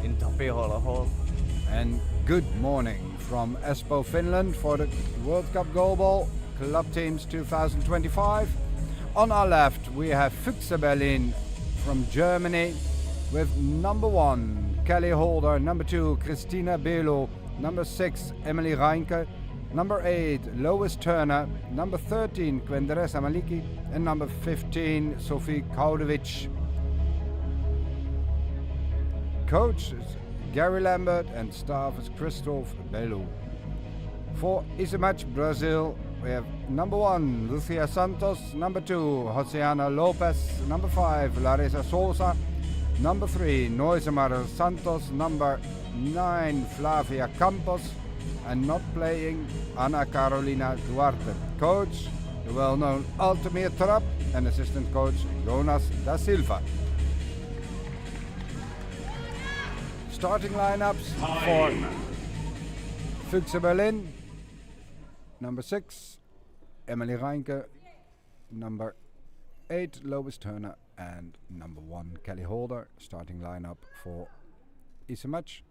in Tapiola Hall. And good morning from Espoo, Finland for the World Cup Goalball Club Teams 2025. On our left we have Füchse Berlin from Germany with number 1 Kelly Holder, number 2 Christina Belo, number 6 Emily Reinke, number 8 Lois Turner, number 13 Quendresa Maliki, and number 15 Sophie Kaudewicz. Coach is Gary Lambert and staff is Christophe Belo. For Isamach Brazil we have number 1 Lucia Santos, number 2 Josiana Lopez, number 5 Larissa Sousa, number 3 Noisemar Santos, number 9 Flavia Campos, and not playing Ana Carolina Duarte. Coach, the well-known Altamir Trapp, and assistant coach Jonas da Silva. Starting lineups for Füchse Berlin. Number 6 Emily Reinke, number 8 Lois Turner, and number 1 Kelly Holder. Starting lineup for Isamach.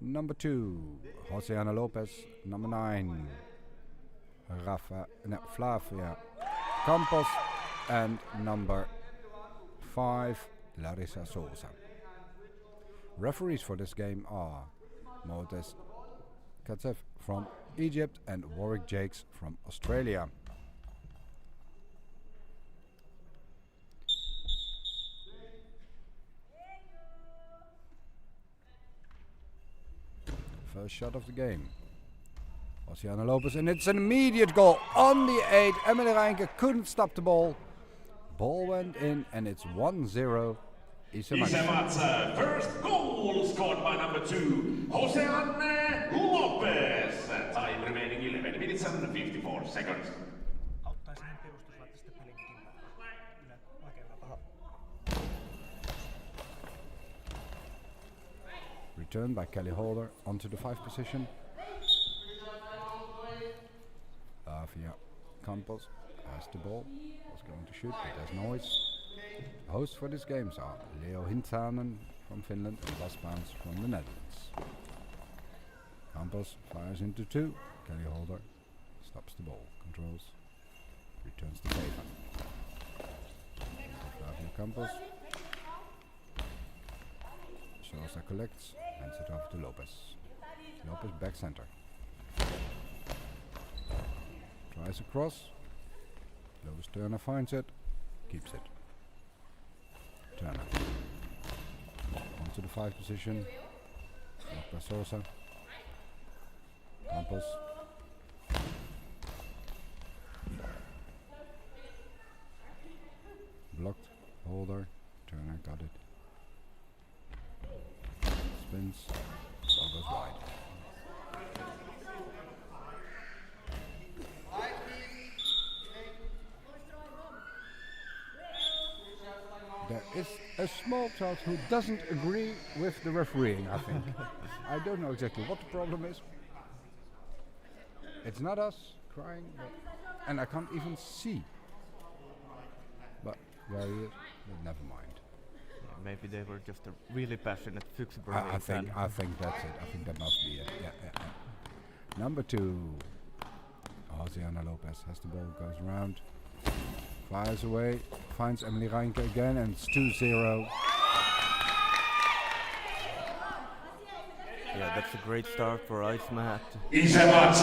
Number 2 Josiana Lopez, number 9 Flavia Campos, and number 5 Larissa Sousa. Referees for this game are Motes Katsev from Egypt and Warwick Jakes from Australia. First shot of the game. Josiana Lopez, and it's an immediate goal on the 8. Emily Reinke couldn't stop the ball. Ball went in and it's 1-0. Isamach first goal scored by number 2, Josiana Lopez. Time remaining 11 minutes and 54 seconds. Returned by Kelly Holder onto the 5 position. Flavia Campos has the ball. Was going to shoot, but there's noise. The hosts for these games are Leo Hintzanen from Finland and Bas Baans from the Netherlands. Campos fires into 2. Kelly Holder stops the ball, controls, returns the favor. Flavia Campos. Sosa collects, hands it off to Lopez. Lopez back center. Tries a cross. Lois Turner finds it, keeps it. Turner. Onto the 5 position. Blocked by Sosa. Campos. Blocked. Holder. Turner got it. Spins. Ball goes wide. There is a small child who doesn't agree with the refereeing, I think. I don't know exactly what the problem is. It's not us crying, and I can't even see. But where he is, but never mind. Maybe they were just a really passionate Füchse Berlin I think that's it. I think that must be it. Yeah. Number 2, Josiana Lopez has the ball, goes around, fires away, finds Emily Reinke again, and it's 2-0. Yeah, that's a great start for Icemat. Isamach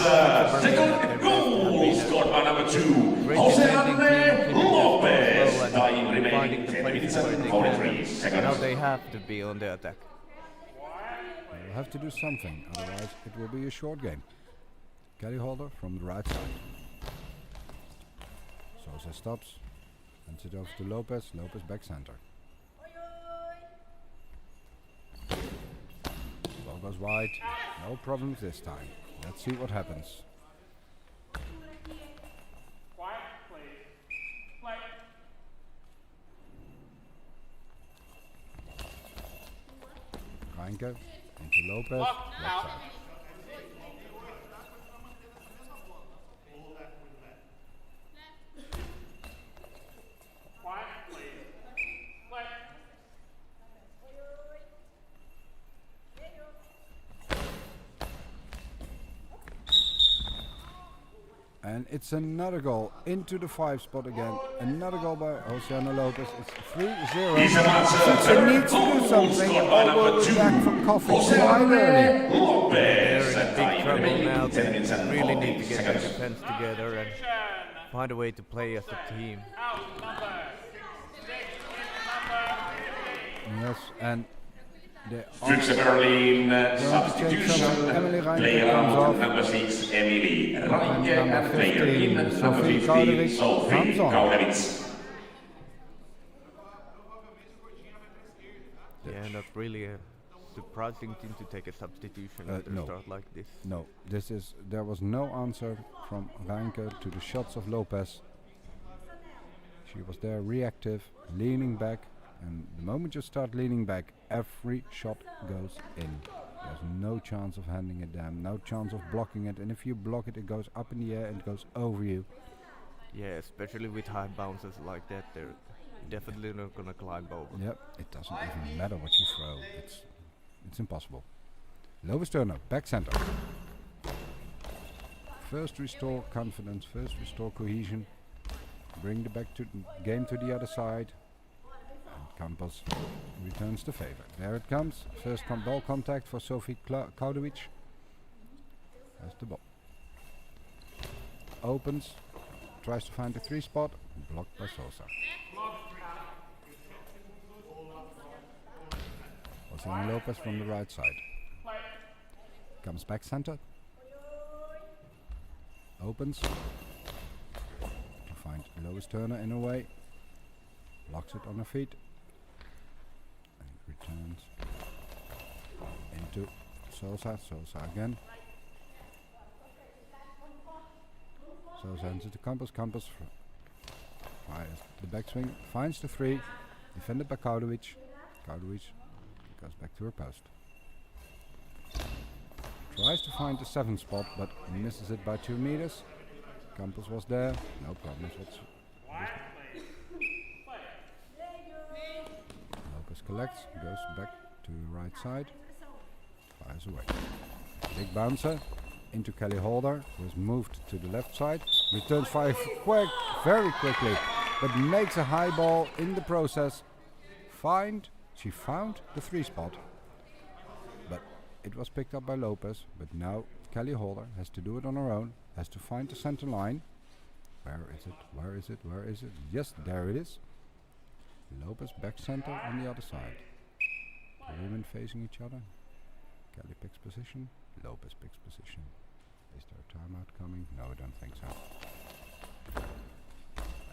second goal scored by number 2, Josiana Lopez. Time remaining 10 minutes and 43 seconds. Now they have to be on the attack. We'll have to do something, otherwise it will be a short game. Kelly Holder from the right side. Sosa stops, hands it off to Lopez. Lopez back center. Ball goes wide. No problems this time. Let's see what happens. Reinke into Lopez. Left side. And it's another goal into the 5 spot again. Another goal by Josiano Lopez. It's 3-0. Fuchs needs to do something. Or we'll be back for coffee quite early. Lopez. They're in big trouble now. They really need to get their defense together and find a way to play as a team. Yes, and they Fuchs are Berlin substitution. Emily Reinke Player comes out off. number 6, Emily And Reinke, number and player 15, in number Sophie 15, Kaudewicz, Sophie comes on. Kaudewicz. Yeah, not really a surprising team to take a substitution after no. a start like this. No, there was no answer from Reinke to the shots of Lopez. She was there reactive, leaning back, and the moment you start leaning back, every shot goes in. There's no chance of handing it down, no chance of blocking it, and if you block it, it goes up in the air and goes over you. Yeah, especially with high bounces like that, they're definitely not gonna climb over. Yep, it doesn't even matter what you throw. It's impossible. Lopez Turner, back center. First restore confidence, first restore cohesion. Bring the game to the other side. And Campos returns the favor. There it comes. First ball contact for Sophie Kaudewicz. There's the ball. Opens. Tries to find the 3 spot. Blocked by Sosa. Josiano Lopez from the right side. Comes back center. Opens. To find Lois Turner in a way. Blocks it on her feet. And returns into Sosa. Sosa again. Sosa hands it to Campos. Campos fires the backswing. Finds the 3. Defended by Kaudewicz. Kaudewicz goes back to her post. Tries to find the 7 spot, but misses it by 2 meters. Campos was there, no problems whatsoever. Lopez collects, goes back to the right side, fires away. Big bouncer into Kelly Holder, who has moved to the left side. Returns fire very quickly, but makes a high ball in the process. She found the 3 spot, but it was picked up by Lopez. But now Kelly Holder has to do it on her own, has to find the center line. Where is it? Where is it? Where is it? Yes, there it is. Lopez back center on the other side. The women facing each other. Kelly picks position. Lopez picks position. Is there a timeout coming? No, I don't think so.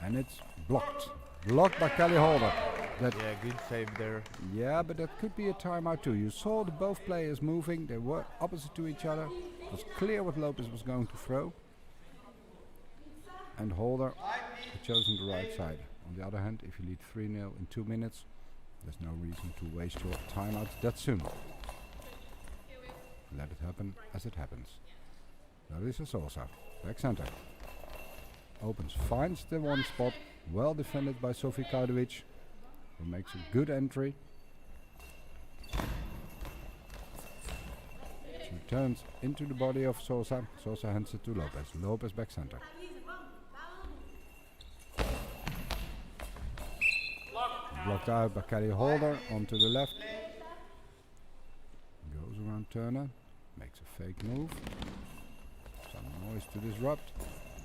And it's blocked. Blocked by Kelly Holder. Yeah, good save there. Yeah, but that could be a timeout too. You saw both players moving. They were opposite to each other. It was clear what Lopez was going to throw. And Holder had chosen the right side. On the other hand, if you lead 3-0 in 2 minutes, there's no reason to waste your timeout that soon. Let it happen as it happens. Now this is Sosa. Back center. Opens, finds the 1 spot. Well defended by Sophie Kaudewicz, who makes a good entry. She returns into the body of Sosa. Sosa hands it to Lopez. Lopez back center. Blocked out by Kelly Holder onto the left. Goes around Turner. Makes a fake move. Some noise to disrupt.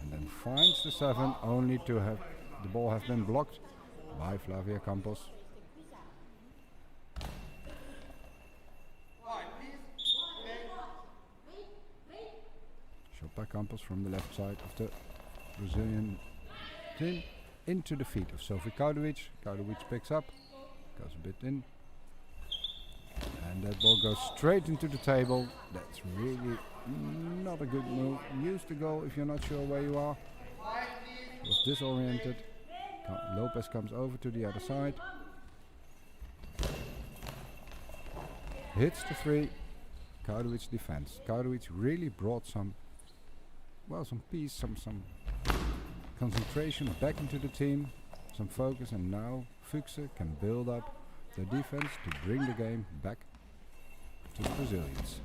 And then finds the 7, only to have the ball have been blocked by Flavia Campos. Shot by Campos from the left side of the Brazilian team into the feet of Sophie Kaudewicz. Kaudewicz picks up, goes a bit in, and that ball goes straight into the table. That's really not a good move. Use the goal if you're not sure where you are. Was disoriented. Lopez comes over to the other side. Hits the 3. Kaudewicz defense. Kaudewicz really brought some peace, some concentration back into the team, some focus, and now Fuchs can build up the defense to bring the game back to the Brazilians.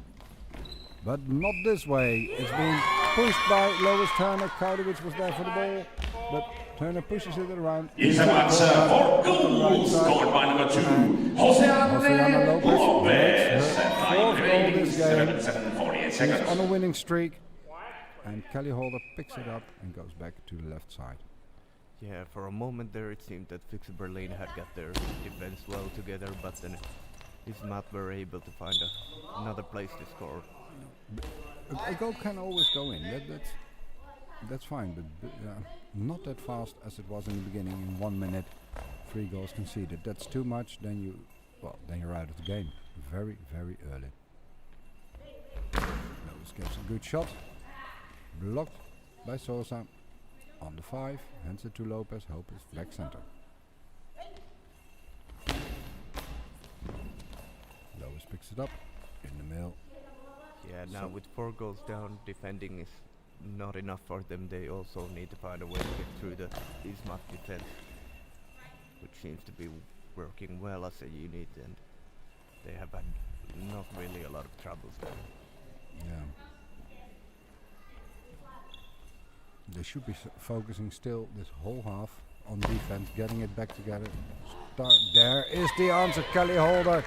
But not this way. It's been pushed by Lois Turner. Kaudovic was there for the ball, but Turner pushes it around. It's a match for goals scored by number 2, Josiana Lopez. Time remaining 7:48 She's seconds. on a winning streak. And Kelly Holder picks it up and goes back to the left side. Yeah, for a moment there it seemed that Fix Berlin had got their defense well together, but then Ismat were able to find another place to score. A goal can always go in. That's fine, but not that fast as it was in the beginning. In 1 minute, 3 goals conceded. That's too much. Then you're out of the game very, very early. Lewis gives a good shot. Blocked by Sosa. On the 5, hands it to Lopez. Hope is back center. Lewis picks it up in the middle. Yeah, now with 4 goals down, defending is not enough for them. They also need to find a way to get through the Ismat defense, which seems to be working well as a unit, and they have had not really a lot of troubles there. Yeah. They should be focusing still this whole half on defense, getting it back together. There is the answer. Kelly Holder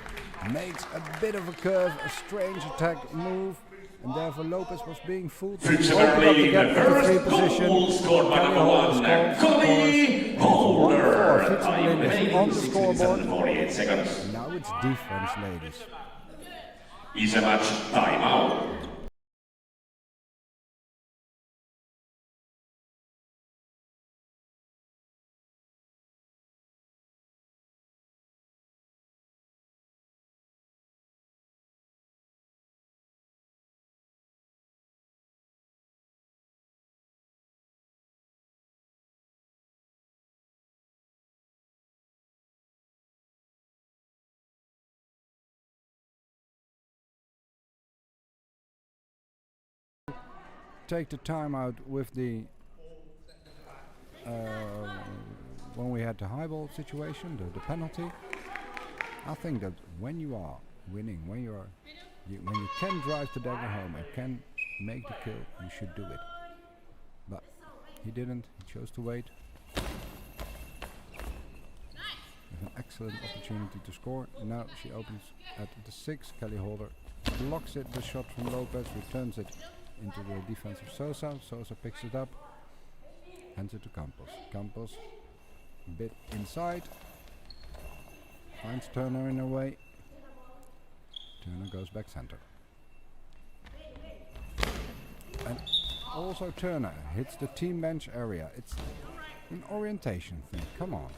makes a bit of a curve, a strange attack move, and therefore Lopez was being fooled. Fix Opened up to Berlin, get the to the free first position. goal scored by Kelly number Holder 1, scores, Kelly of course. It's 1-4. 1-4. Fix Time Berlin is remaining on the scoreboard. 47:48 seconds. Now it's defense, ladies. Is a match timeout. Take the time out with the when we had the high ball situation, the penalty. I think that when you are winning, when you can drive the dagger home and can make the kill, you should do it. But he didn't. He chose to wait. With an excellent opportunity to score. Now she opens at the 6. Kelly Holder blocks it. The shot from Lopez, returns it into the defense of Sosa. Sosa picks it up, hands it to Campos. Campos, a bit inside, finds Turner in a way. Turner goes back center. And also Turner hits the team bench area. It's an orientation thing, come on.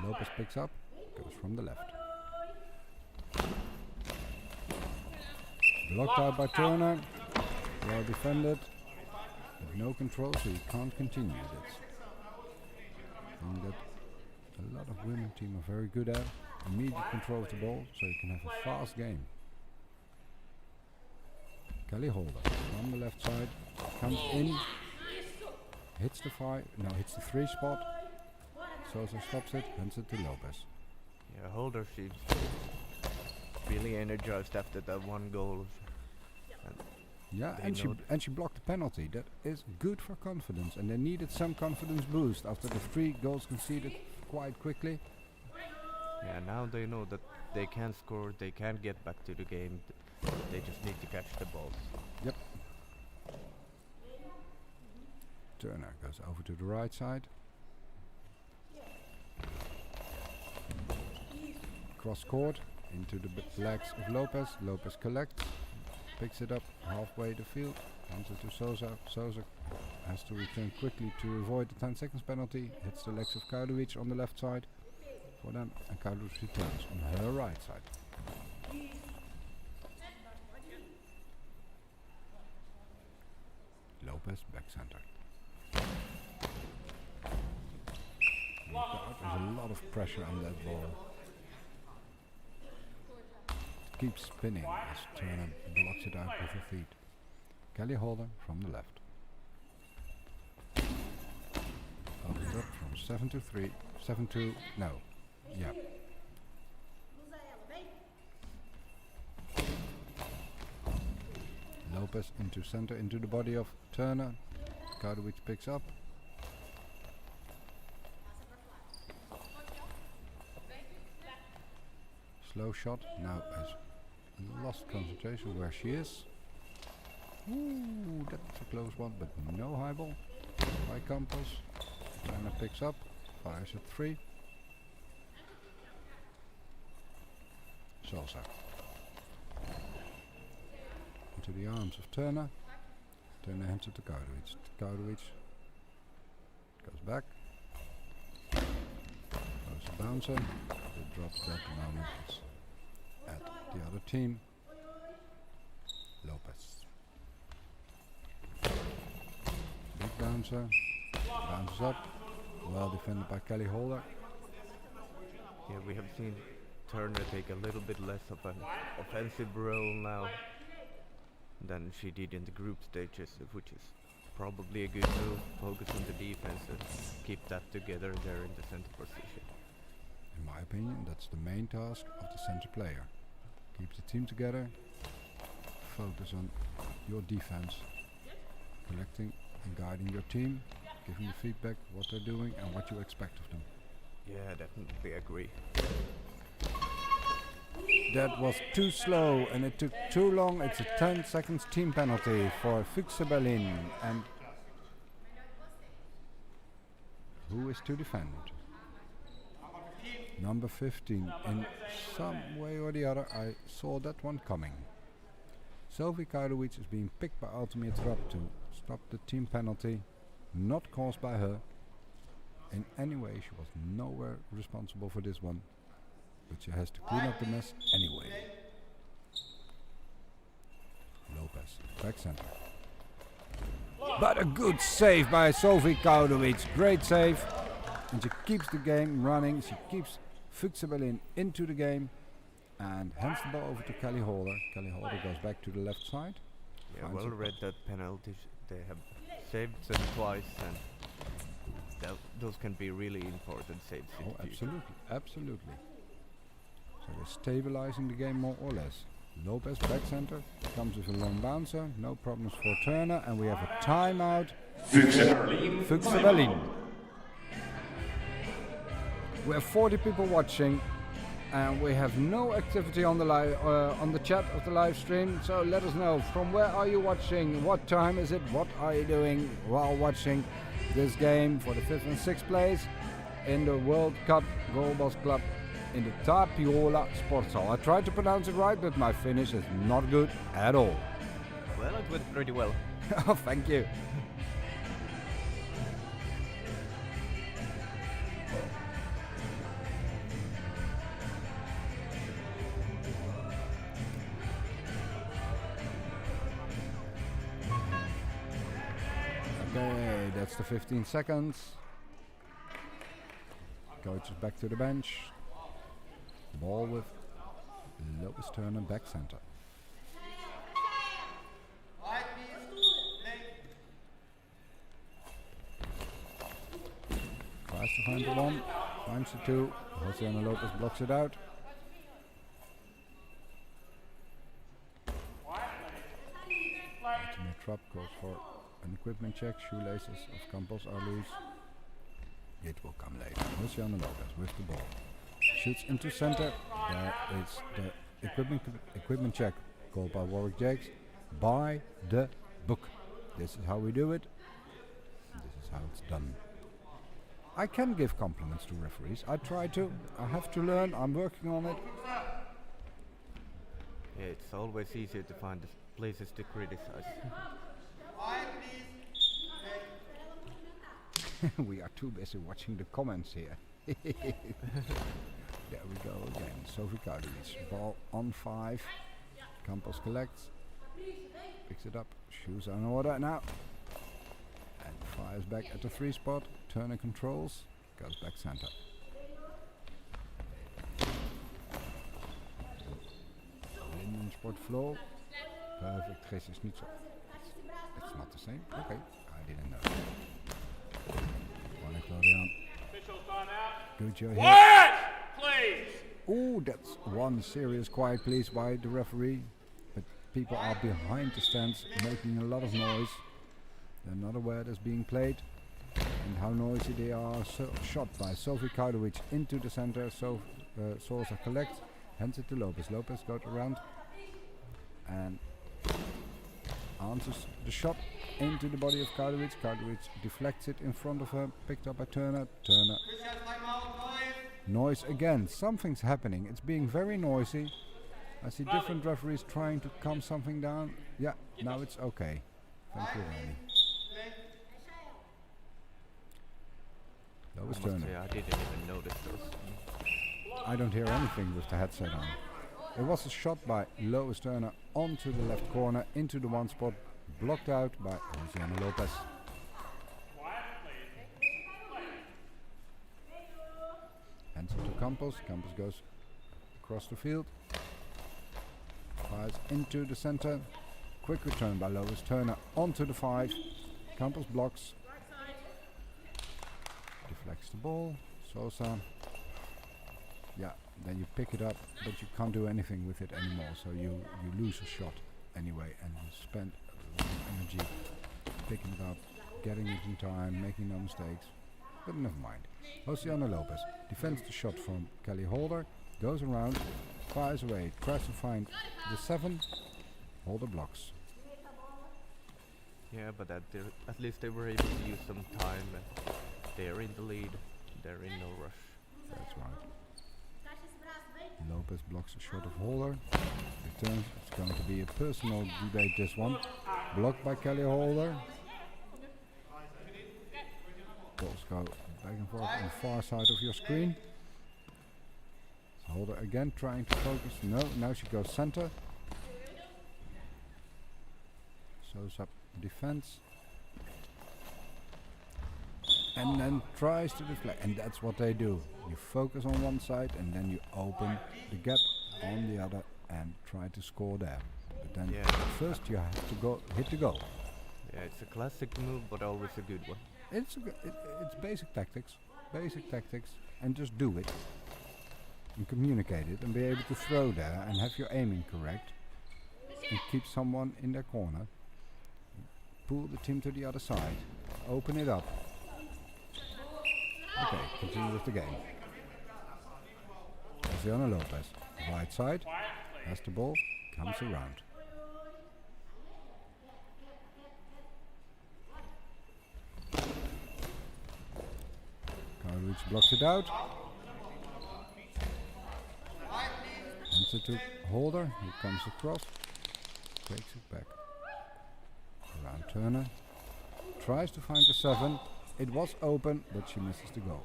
Lopez picks up, goes from the left. Blocked out by Turner, well defended, with no control, so you can't continue this. I think that a lot of women team are very good at immediate control of the ball, so you can have a fast game. Kelly Holder on the left side, comes in, hits the 5, no, hits the 3 spot. Sosa stops it, hands it to Lopez. Yeah, Holder seems really energized after that 1 goal. Yeah, They and she blocked the penalty. That is good for confidence, and they needed some confidence boost after the 3 goals conceded quite quickly. Yeah, now they know that they can score, they can get back to the game. They just need to catch the balls. Yep. Turner goes over to the right side. Cross court into the legs of Lopez. Lopez collects, picks it up halfway the field, hands it to Sosa. Sosa has to return quickly to avoid the 10 seconds penalty. Hits the legs of Kaudovic on the left side for them, and Kaudovic returns on her right side. Lopez back center. There's a lot of pressure on that ball. It keeps spinning as Turner blocks it out with her feet. Kelly Holder from the left. Opens up from 7 to 3. 7 to... no. Yeah. Lopez into center, into the body of Turner. Kaudovic picks up. Slow shot. Now has lost concentration where she is. Ooh, that's a close one, but no high ball by Campos. Turner picks up, fires at 3. Salsa. Into the arms of Turner. Turner hands it to Kaudovic. Kaudovic goes back. Goes a bouncer. It drops that moment. It's at the other team. Lopez. Big bouncer. Bounces up. Well defended by Kelly Holder. Yeah, we have seen Turner take a little bit less of an offensive role now than she did in the group stages, which is probably a good move. Focus on the defense and keep that together there in the center position. In my opinion, that's the main task of the center player. Keep the team together, focus on your defense, collecting and guiding your team, giving the feedback, what they're doing and what you expect of them. Yeah, definitely agree. That was too slow and it took too long. It's a 10 seconds team penalty for Füchse Berlin. And who is to defend? Number 15. In some way or the other, I saw that one coming. Sophie Kaudovic is being picked by Altemir Trapp to stop the team penalty, not caused by her. In any way, she was nowhere responsible for this one. But she has to clean up the mess anyway. Lopez, back center. But a good save by Sophie Kaudovic. Great save. And she keeps the game running. She keeps Füchse Berlin into the game. And hands the ball over to Kelly Holder. Kelly Holder goes back to the left side. Yeah, well read that penalty. They have saved them twice, and those can be really important saves. Oh, absolutely, absolutely. So they're stabilizing the game more or less. Lopez back center comes with a long bouncer, no problems for Turner, and we have a timeout. Füchse Berlin. Füchse Berlin. We have 40 people watching, and we have no activity on the on the chat of the live stream. So let us know, from where are you watching? What time is it? What are you doing while watching this game for the 5th and 6th place in the World Cup Goalball Club in the Tapiola Sports Hall? I tried to pronounce it right, but my Finnish is not good at all. Well, it went pretty well. Oh, thank you. Okay, that's the 15 seconds. Coach is back to the bench. Ball with Lopez Turner back center. Tries to find the 1, finds the 2. Josiana Lopez blocks it out. Ultimate Trap goes for an equipment check. Shoelaces of Campos are loose. It will come later. Josiana Lopez with the ball. Shoots into center. There is the equipment check called by Warwick Jakes. By the book. This is how we do it. This is how it's done. I can give compliments to referees. I try to. I have to learn. I'm working on it. Yeah, it's always easier to find the places to criticize. We are too busy watching the comments here. There we go again. Sophie Kaudovic. Ball on 5. Campos collects. Picks it up. Shoes are in order now. And fires back at the 3 spot. Turner controls. Goes back center. Linden sport flow. Perfect. Chris is niet zo. It's not the same. Okay. I didn't know. Florian. Good job here. Quiet, please. Ooh, that's one serious quiet please by the referee. But people are behind the stands making a lot of noise. They're not aware that's being played and how noisy they are. Shot by Sophie Kaudovic into the center. Sosa collects, hands it to Lopez. Lopez goes around and answers the shot into the body of Kaudovic. Kaudovic deflects it in front of her, picked up by Turner. Turner. Noise again. Something's happening. It's being very noisy. I see different referees trying to calm something down. Yeah, now it's okay. Thank you, Rani. That was Turner. I didn't even notice those. I don't hear anything with the headset on. It was a shot by Lois Turner onto the left corner, into the one spot, blocked out by Luciana Lopez. Hands it to Campos. Campos goes across the field. Fires into the center. Quick return by Lois Turner onto the 5. Campos blocks. Deflects the ball. Sosa. Yeah, then you pick it up, but you can't do anything with it anymore. So you lose a shot anyway, and you spend a lot of energy picking it up, getting it in time, making no mistakes. But never mind. Luciana Lopez defends the shot from Kelly Holder, goes around, fires away, tries to find the 7. Holder blocks. Yeah, but at least they were able to use some time. And they're in the lead. They're in no rush. That's right. Lopez blocks a shot of Holder. Returns. It's going to be a personal debate, this one. Blocked by Kelly Holder. Balls go back and forth on the far side of your screen. Holder again trying to focus. No, now she goes center. Shows up defense. And then tries to deflect. And that's what they do. You focus on one side and then you open the gap on the other and try to score there. But then first you have to hit the goal. Yeah, it's a classic move, but always a good one. It's basic tactics, and just do it and communicate it and be able to throw there and have your aiming correct and keep someone in their corner. Pull the team to the other side, open it up. Okay, continue with the game. Luciana Lopez, right side, has the ball, comes around. Kaudovic blocks it out. Hands it to Holder, he comes across, takes it back. Around Turner, tries to find the 7. It was open, but she misses the goal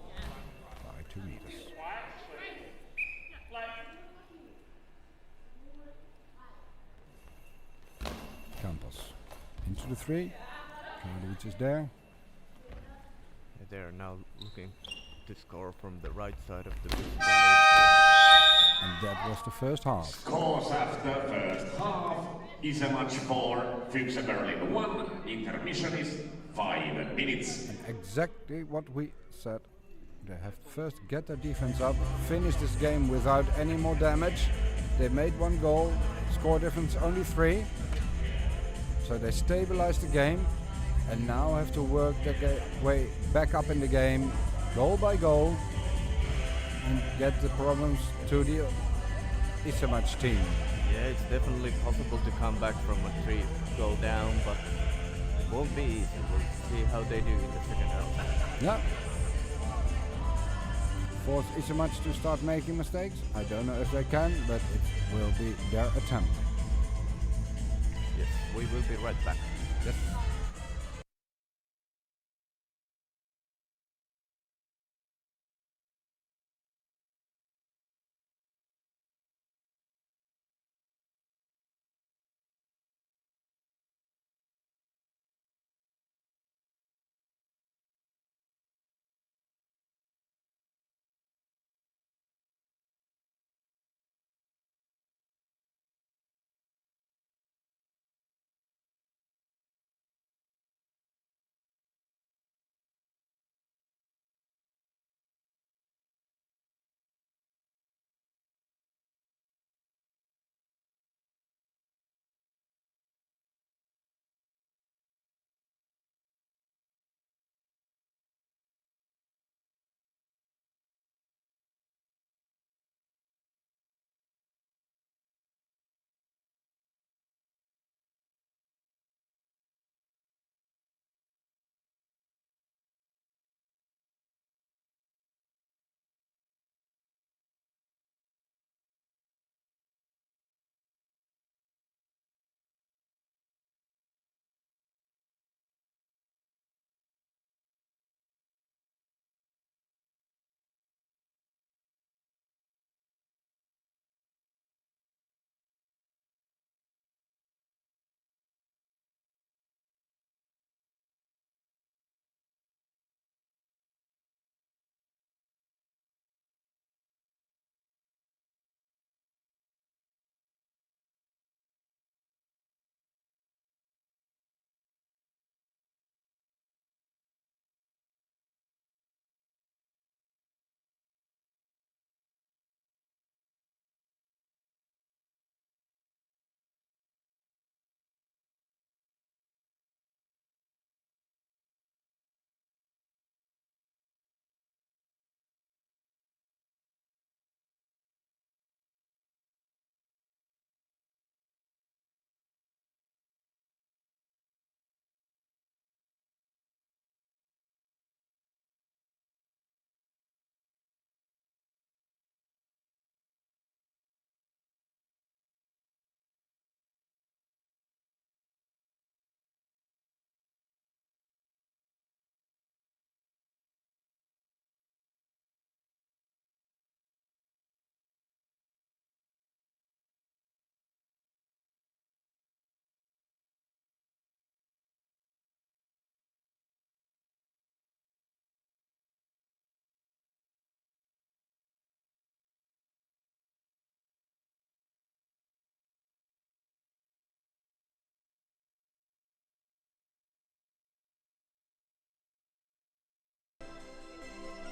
by 2 meters. Campos into the 3. Kaudovic is there. They're now looking to score from the right side of the field. And that was the first half. Scores after first half is a match for Füchse Berlin 1. Intermission is 5 minutes. And exactly what we said. They have to first get their defense up, finish this game without any more damage. They made 1 goal, score difference only 3. So they stabilized the game and now have to work their way back up in the game, goal by goal, and get the problems to the Isamac team. Yeah, it's definitely possible to come back from a 3-goal down, but it won't be easy. We'll see how they do in the second half. Yeah. Force Isamac to start making mistakes. I don't know if they can, but it will be their attempt. Yes, we will be right back. Yes.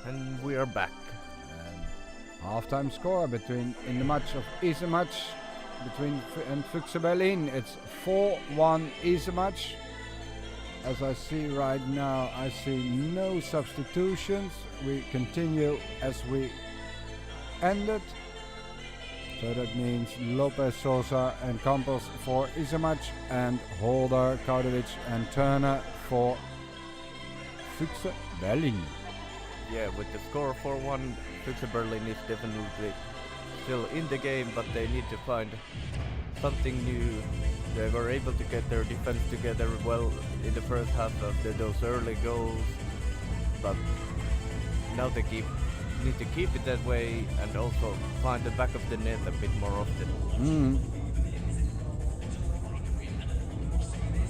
And we are back. Half-time score in the match of Isematch between and Füchse Berlin. It's 4-1 Isematch. As I see right now, I see no substitutions. We continue as we ended. So that means Lopez, Sosa and Campos for Isematch and Holder, Kaudovic and Turner for Füchse Berlin. Yeah, with the score 4-1, Füchse Berlin is definitely still in the game, but they need to find something new. They were able to get their defense together well in the first half after those early goals, but now they need to keep it that way and also find the back of the net a bit more often.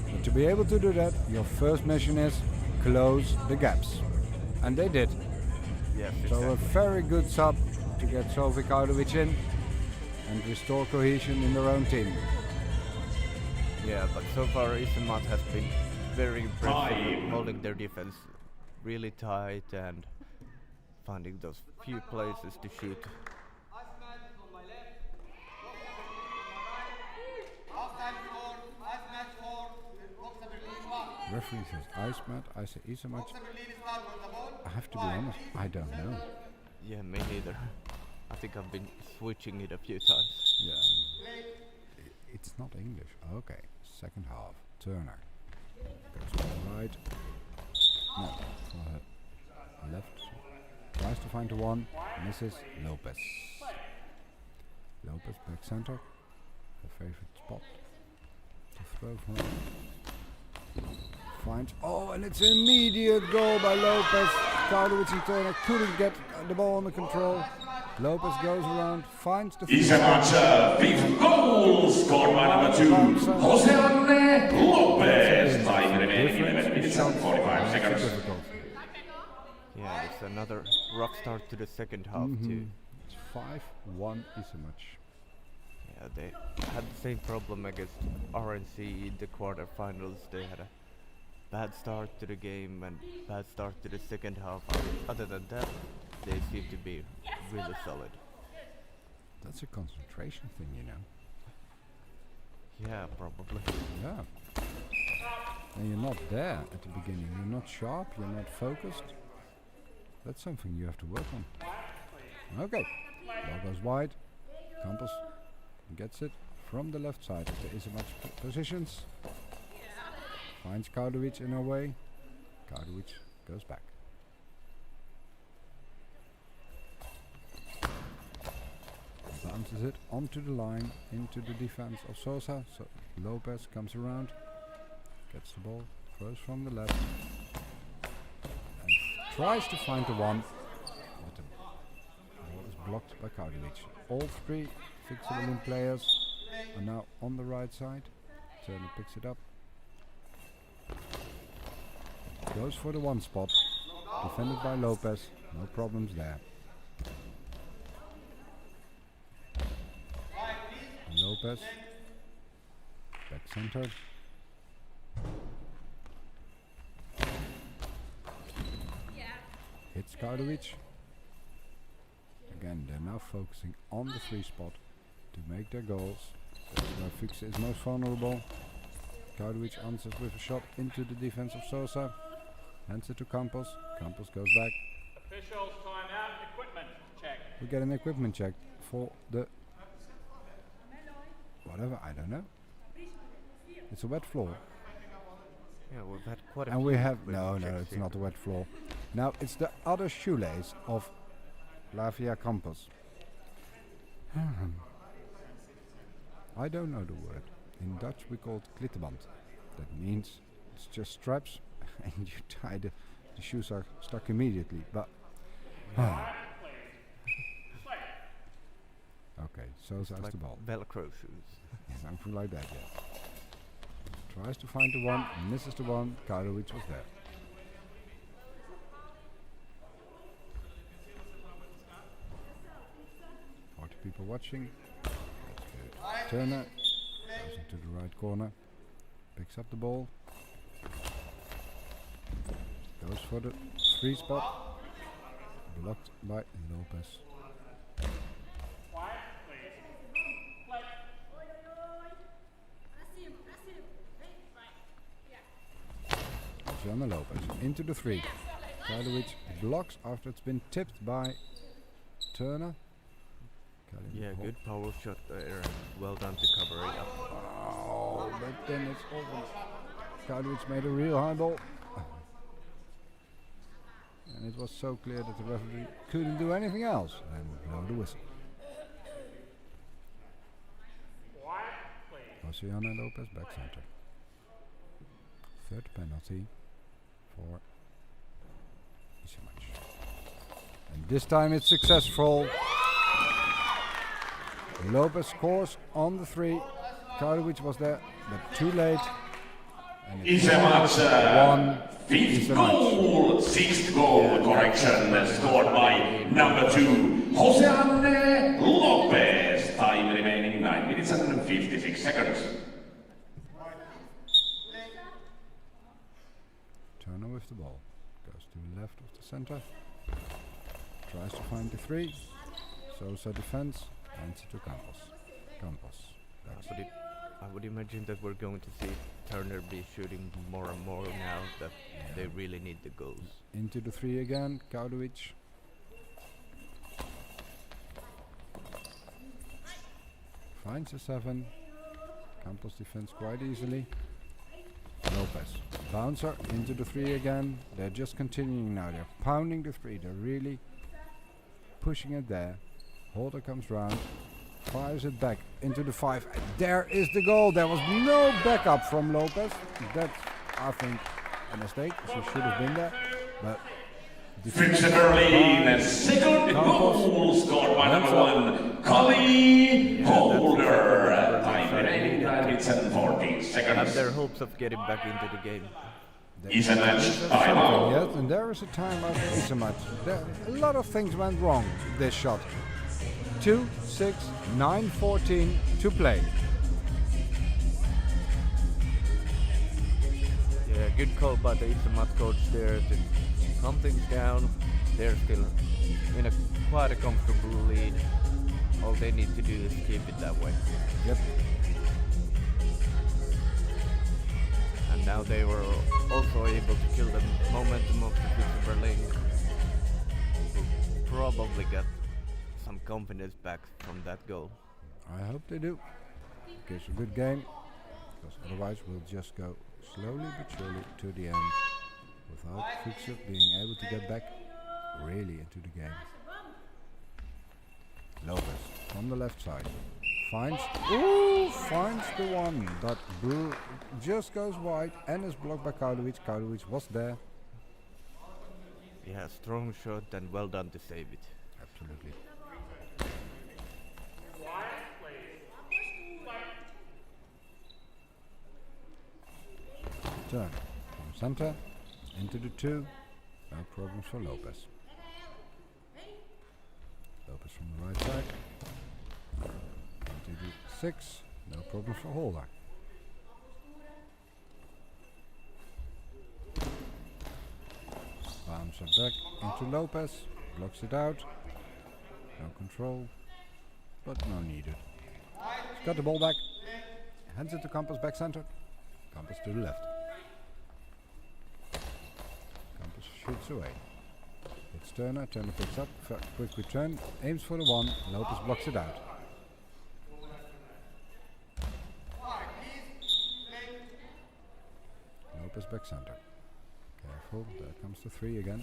But to be able to do that, your first mission is close the gaps. And they did. Yes, So exactly. a very good sub to get Sofi Kaudovic in and restore cohesion in their own team. Yeah, but so far Isemat has been very impressive, Time. holding their defense really tight and finding those few places to shoot. Referee says ice mat, I say Isematch. I have to be honest, I don't know. Yeah, me neither. I think I've been switching it a few times. Yeah. It's not English. Okay, second half. Turner goes to the right. No, for her left. Tries to find the one. Misses Lopez. Lopez back center. Her favorite spot to throw from. Finds. Oh, and it's an immediate goal by Lopez. Kaudovic and Turner couldn't get the ball under control. Lopez goes around, finds the Isematch fifth goal scored by number 2, Jose Lopez. Time remaining 11 minutes and 45 seconds. Yeah, it's another rough start to the second half too. It's 5-1 Isematch. Yeah, they had the same problem against RNC in the quarterfinals. They had a bad start to the game and bad start to the second half. Other than that, they seem to be really solid. That's a concentration thing, you know. Yeah, probably. Yeah. And you're not there at the beginning. You're not sharp, you're not focused. That's something you have to work on. Okay. Ball goes wide. Campos gets it from the left side of the Isematch positions. Finds Kaudovic in her way. Kaudovic goes back. Bounces it onto the line, into the defense of Sosa. So Lopez comes around, gets the ball, throws from the left, and tries to find the one, but the ball is blocked by Kaudovic. All three Füchse players are now on the right side. Turner picks it up. Goes for the one spot, defended by Lopez, no problems there. Lopez, back center. Hits Kaudovic. Again, they're now focusing on the free spot to make their goals. That's where Füchse is most vulnerable. Kaudovic answers with a shot into the defense of Sosa. Hands it to Campos. Campos goes back. Officials, time out, equipment check. We get an equipment check for the whatever, I don't know. It's a wet floor. Yeah, we've had quite a And few we have equipment no, checks it's here. not a wet floor. Now it's the other shoelace of Lavia Campos. I don't know the word. In Dutch we call it klittenband. That means it's just straps and you tie the shoes are stuck immediately. But okay, Sosa has Like the ball. Velcro shoes. Something like that, yeah. Tries to find the one, misses the one. Kaudovic was there. People watching. That's good. Turner goes into the right corner, picks up the ball, goes for the free spot, blocked by Lopez. Quiet, please. Play. Gianna Lopez into the 3. Karlovic blocks after it's been tipped by Turner. Yeah, good power shot there. Well done to cover it up. Oh, but then it's over. Karlovic made a real high ball. And it was so clear that the referee couldn't do anything else than blow the whistle. Quiet, please. Oceana Lopez back center. Third penalty for Isimac. And this time it's successful. Lopez scores on the 3. Karlovic was there, but too late. And it's one. Fifth goal, sixth goal correction scored by number 2, Jose Lopez. Time remaining 9 minutes and 56 seconds. Turner with the ball. Goes to the left of the center. Tries to find the 3. Sosa defense. Hands it to Campos. Campos. I would imagine that we're going to see Turner be shooting more and more now that they really need the goals. Into the 3 again. Karlovic. Finds a 7. Campos defends quite easily. Lopez. Bouncer into the 3 again. They're just continuing now. They're pounding the 3. They're really pushing it there. Holder comes round. Fires it back into the 5. And there is the goal. There was no backup from Lopez. That's, I think, a mistake. She should have been there. But Fixed early, the second goal scored by number 1, Collie Holder. Time remaining 9 minutes and 14 Have seconds. their hopes of getting back into the game. Is a match timeout. yes, and there is a timeout for Isimac. A lot of things went wrong this shot. 2, 6, 9, 14 to play. Yeah, good call by the Isimac coach there to calm things down. They're still in quite a comfortable lead. All they need to do is keep it that way. Yep. And now they were also able to kill the momentum of the Future Berlin, who probably got some confidence back from that goal. I hope they do. It's a good game, because otherwise we'll just go slowly but surely to the end without Fuchs being able to get back really into the game. Lopez from the left side finds the 1, but just goes wide and is blocked by Karlovic. Karlovic was there. Yeah, strong shot and well done to save it. Absolutely. Turn from center into the 2. No problems for Lopez. Lopez from the right side. Into the 6. No problems for Holder. Bouncer back into Lopez. Blocks it out. No control. But no needed. He's got the ball back. Hands it to Campos back center. Campos to the left. Campos shoots away. It's Turner. Turner picks up. Quick return. Aims for the 1. Lopez blocks it out. Lopez back center. Careful. There comes the 3 again.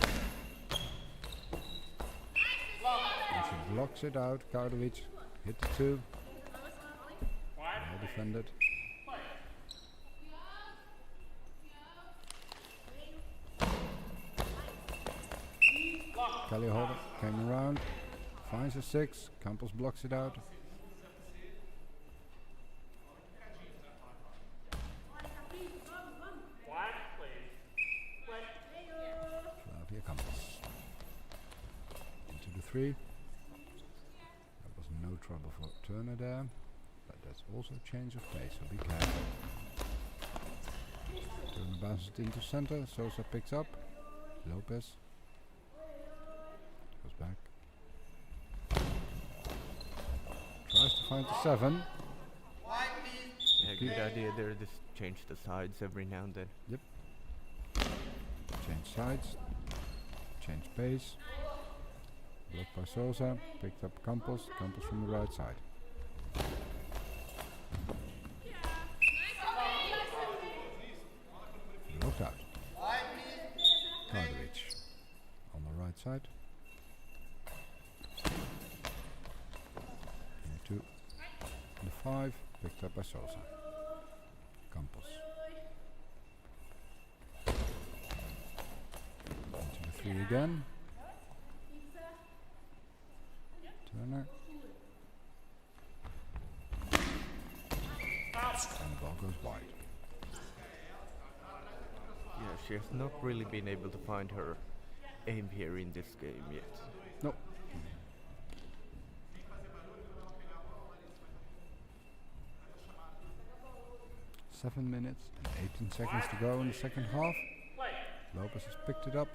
And she blocks it out. Karlovic hit the 2. Well defended. Kelly Holder came around, finds a 6, Campos blocks it out. Flavia Campos. Into the 3. There was no trouble for Turner there, but that's also a change of pace, so be careful. Turner bounces it into center, Sosa picks up. Lopez find the 7. Yeah, good idea there. Just change the sides every now and then. Yep. Change sides. Change pace. Blocked by Sosa. Picked up Campos. Campos from the right side. Blocked out. Kardovic on the right side. Into the 5. Picked up by Sosa. Campos. Into the 3 again. Turner. And the ball goes wide. Yeah, she has not really been able to find her aim here in this game yet. No. 7 minutes and 18 seconds to go in the second half. Lopez has picked it up.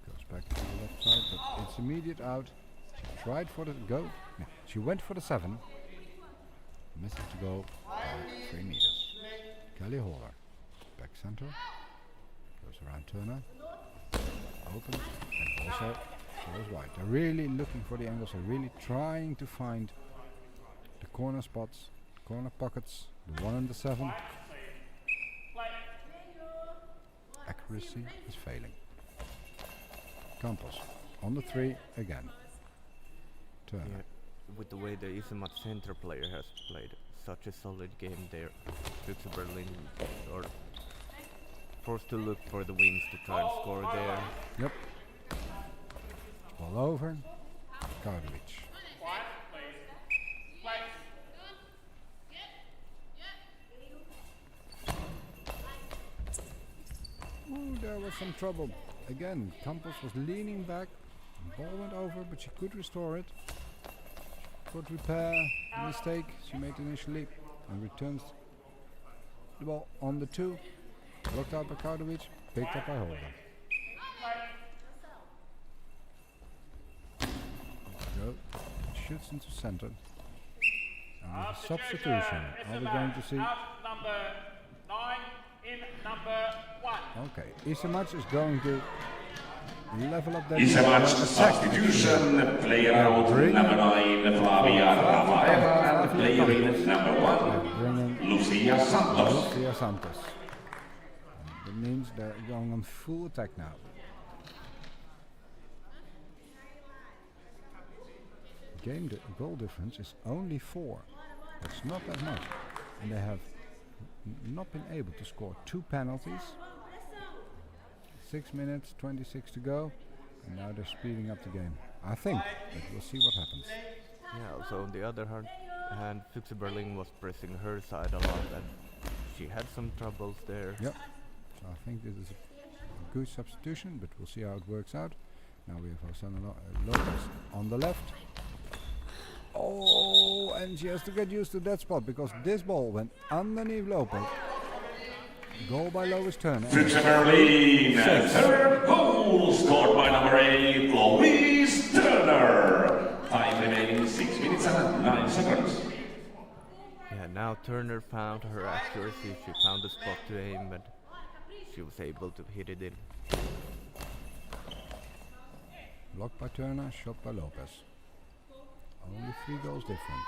Goes back to the left side, but it's immediate out. She tried for the go. Yeah, she went for the 7. Missed to go by 3 meters. Kelly Holler, back center. Goes around Turner. Opens and also goes wide. They're really looking for the angles. They're really trying to find the corner spots, corner pockets, the 1 and the 7. Accuracy is failing. Campos on the 3 again. Turner. Yeah, with the way the Isemat center player has played such a solid game there, Fuchs Berlin are forced to look for the wings to try and score there. Yep. Ball over. Kardovic. Ooh, there was some trouble. Again, Campos was leaning back. The ball went over, but she could restore it. Could repair the mistake she made initially and returns the ball on the 2. Blocked out by Kardovic, picked up by Holder. Go, shoots into center. And with a substitution, are we going to see? Number 9 in number 1. Okay, Isemat is going to level up that. Isemat's substitution, player out number 9, Flavia Rafaela, and player in number 1, Lucia Santos. Lucia Santos. That means they're going on full attack now. Goal difference is only 4. That's not that much. And they have not been able to score 2 penalties. 6 minutes, 26 to go. And now they're speeding up the game. I think, but we'll see what happens. Yeah, also on the other hand, Fuchs Berlin was pressing her side a lot and she had some troubles there. Yep. So I think this is a good substitution, but we'll see how it works out. Now we have Hosanna Lopez on the left. Oh, and she has to get used to that spot because this ball went underneath Lopez. Goal by Lois Turner. Fuchs Berlin, third goal scored by number 8, Louise Turner. Time remaining 6 minutes and 9 seconds. Yeah, now Turner found her accuracy, she found a spot to aim and she was able to hit it in. Blocked by Turner, shot by Lopez. Only 3 goals different.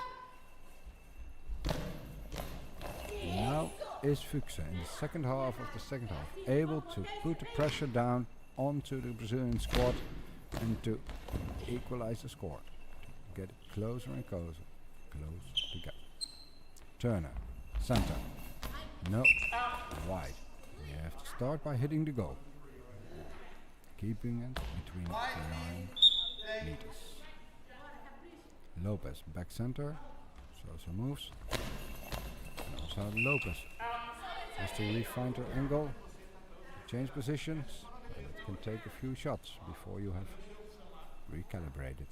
Now is Fuchs in the second half of the second half able to put the pressure down onto the Brazilian squad and to equalize the score. To get it closer and closer. Close together. Turner, center. No, wide. You have to start by hitting the goal. Keeping it between the 9 meters. Lopez back center. Sosa moves. Also Lopez has to re-find her angle, change positions, and it can take a few shots before you have recalibrated.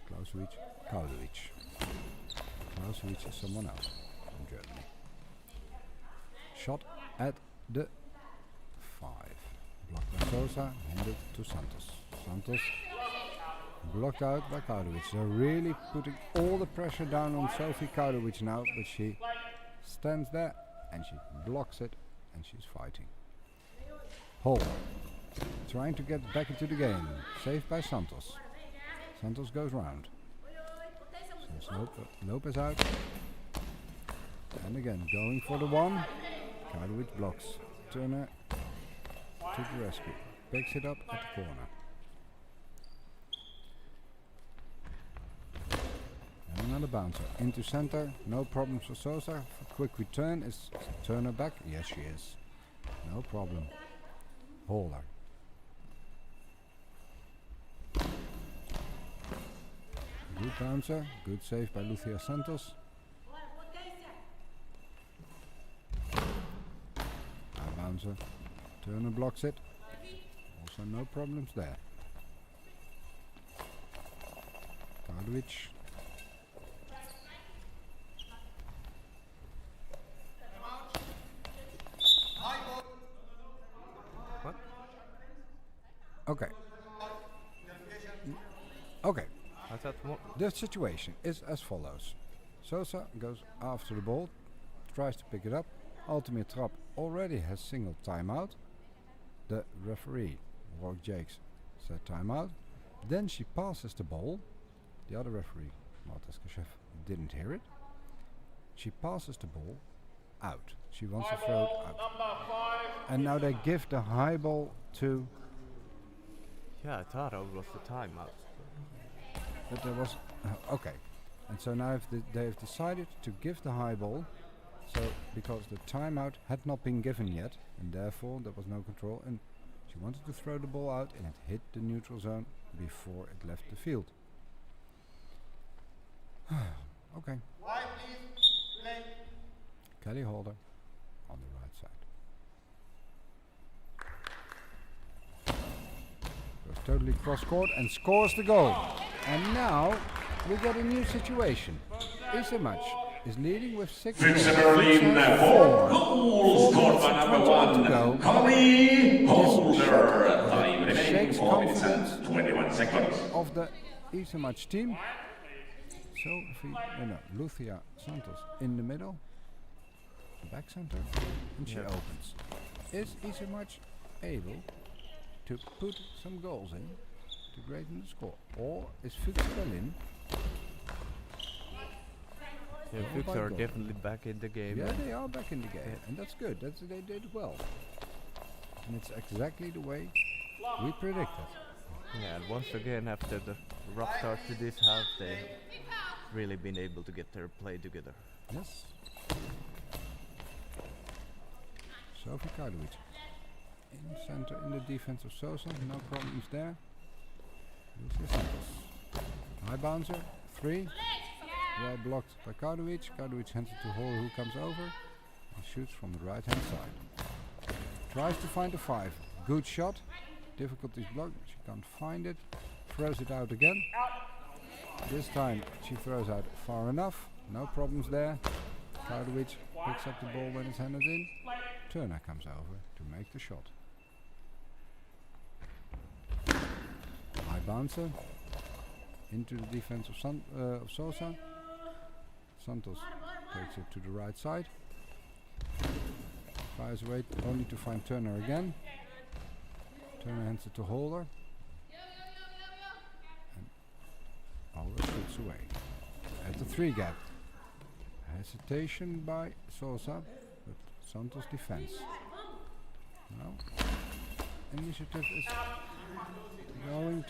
Klausovic. Klausovic is someone else from Germany. Shot at the Sosa, handed to Santos. Santos blocked out by Kaudovic. They're really putting all the pressure down on Sophie Kaudovic now, but she stands there and she blocks it and she's fighting. Hall trying to get back into the game. Saved by Santos. Santos goes round. Sends Lopez out. And again going for the one. Kaudovic blocks. Turner to the rescue. Picks it up at the corner. And another bouncer. Into center. No problems for Sosa. Quick return. Is Turner back? Yes, she is. No problem. Holder. Good bouncer. Good save by Lucia Santos. Bouncer. Turner blocks it. Also no problems there. Kaudovic. What? Okay. Okay. I thought The situation is as follows. Sosa goes after the ball, tries to pick it up. Ultimate Trap already has singled timeout. The referee, Roy Jakes, said timeout. Then she passes the ball. The other referee, Martes Kashev, didn't hear it. She passes the ball out. She wants to throw it out. And now they give the high ball to... Yeah, I thought it was the timeout. But there was... okay. And so now they've decided to give the high ball. So, because the timeout had not been given yet, and therefore there was no control, and she wanted to throw the ball out, and it hit the neutral zone before it left the field. Okay. Why, please, play. Kelly Holder on the right side. Goes totally cross-court and scores the goal. And now we got a new situation. Isimac is leading with 6 goals. Füchse Berlin, 4 goals scored by number 1, Connie Holder. Time remaining Shakes 4 minutes confidence and 21 seconds. of the Isimac team. Lucia Santos in the middle, back center, and she opens. Is Isimac able to put some goals in to greaten the score, or is Füchse Berlin? Yeah, Oh Füchse my are God. definitely back in the game. Yeah, they are back in the game, and that's good. They did well, and it's exactly the way we predicted. Yeah, and once again, after the rough start to this half, they really been able to get their play together. Yes. Sophie Kaudovic in center in the defense of Sosa, no problems there. Lucia Santos. High bouncer, 3. Well blocked by Kaudovic. Kaudovic hands it to Hall, who comes over and shoots from the right hand side. Tries to find a 5. Good shot. Difficulties blocked. She can't find it. Throws it out again. This time she throws out far enough. No problems there. Kaudovic picks up the ball when it's handed in. Turner comes over to make the shot. High bouncer into the defense of Sosa. Santos takes it to the right side. Fires away only to find Turner again. Turner hands it to Holder. And Holder shoots away. At the 3 gap. Hesitation by Sosa, but Santos defense. Now, initiative is going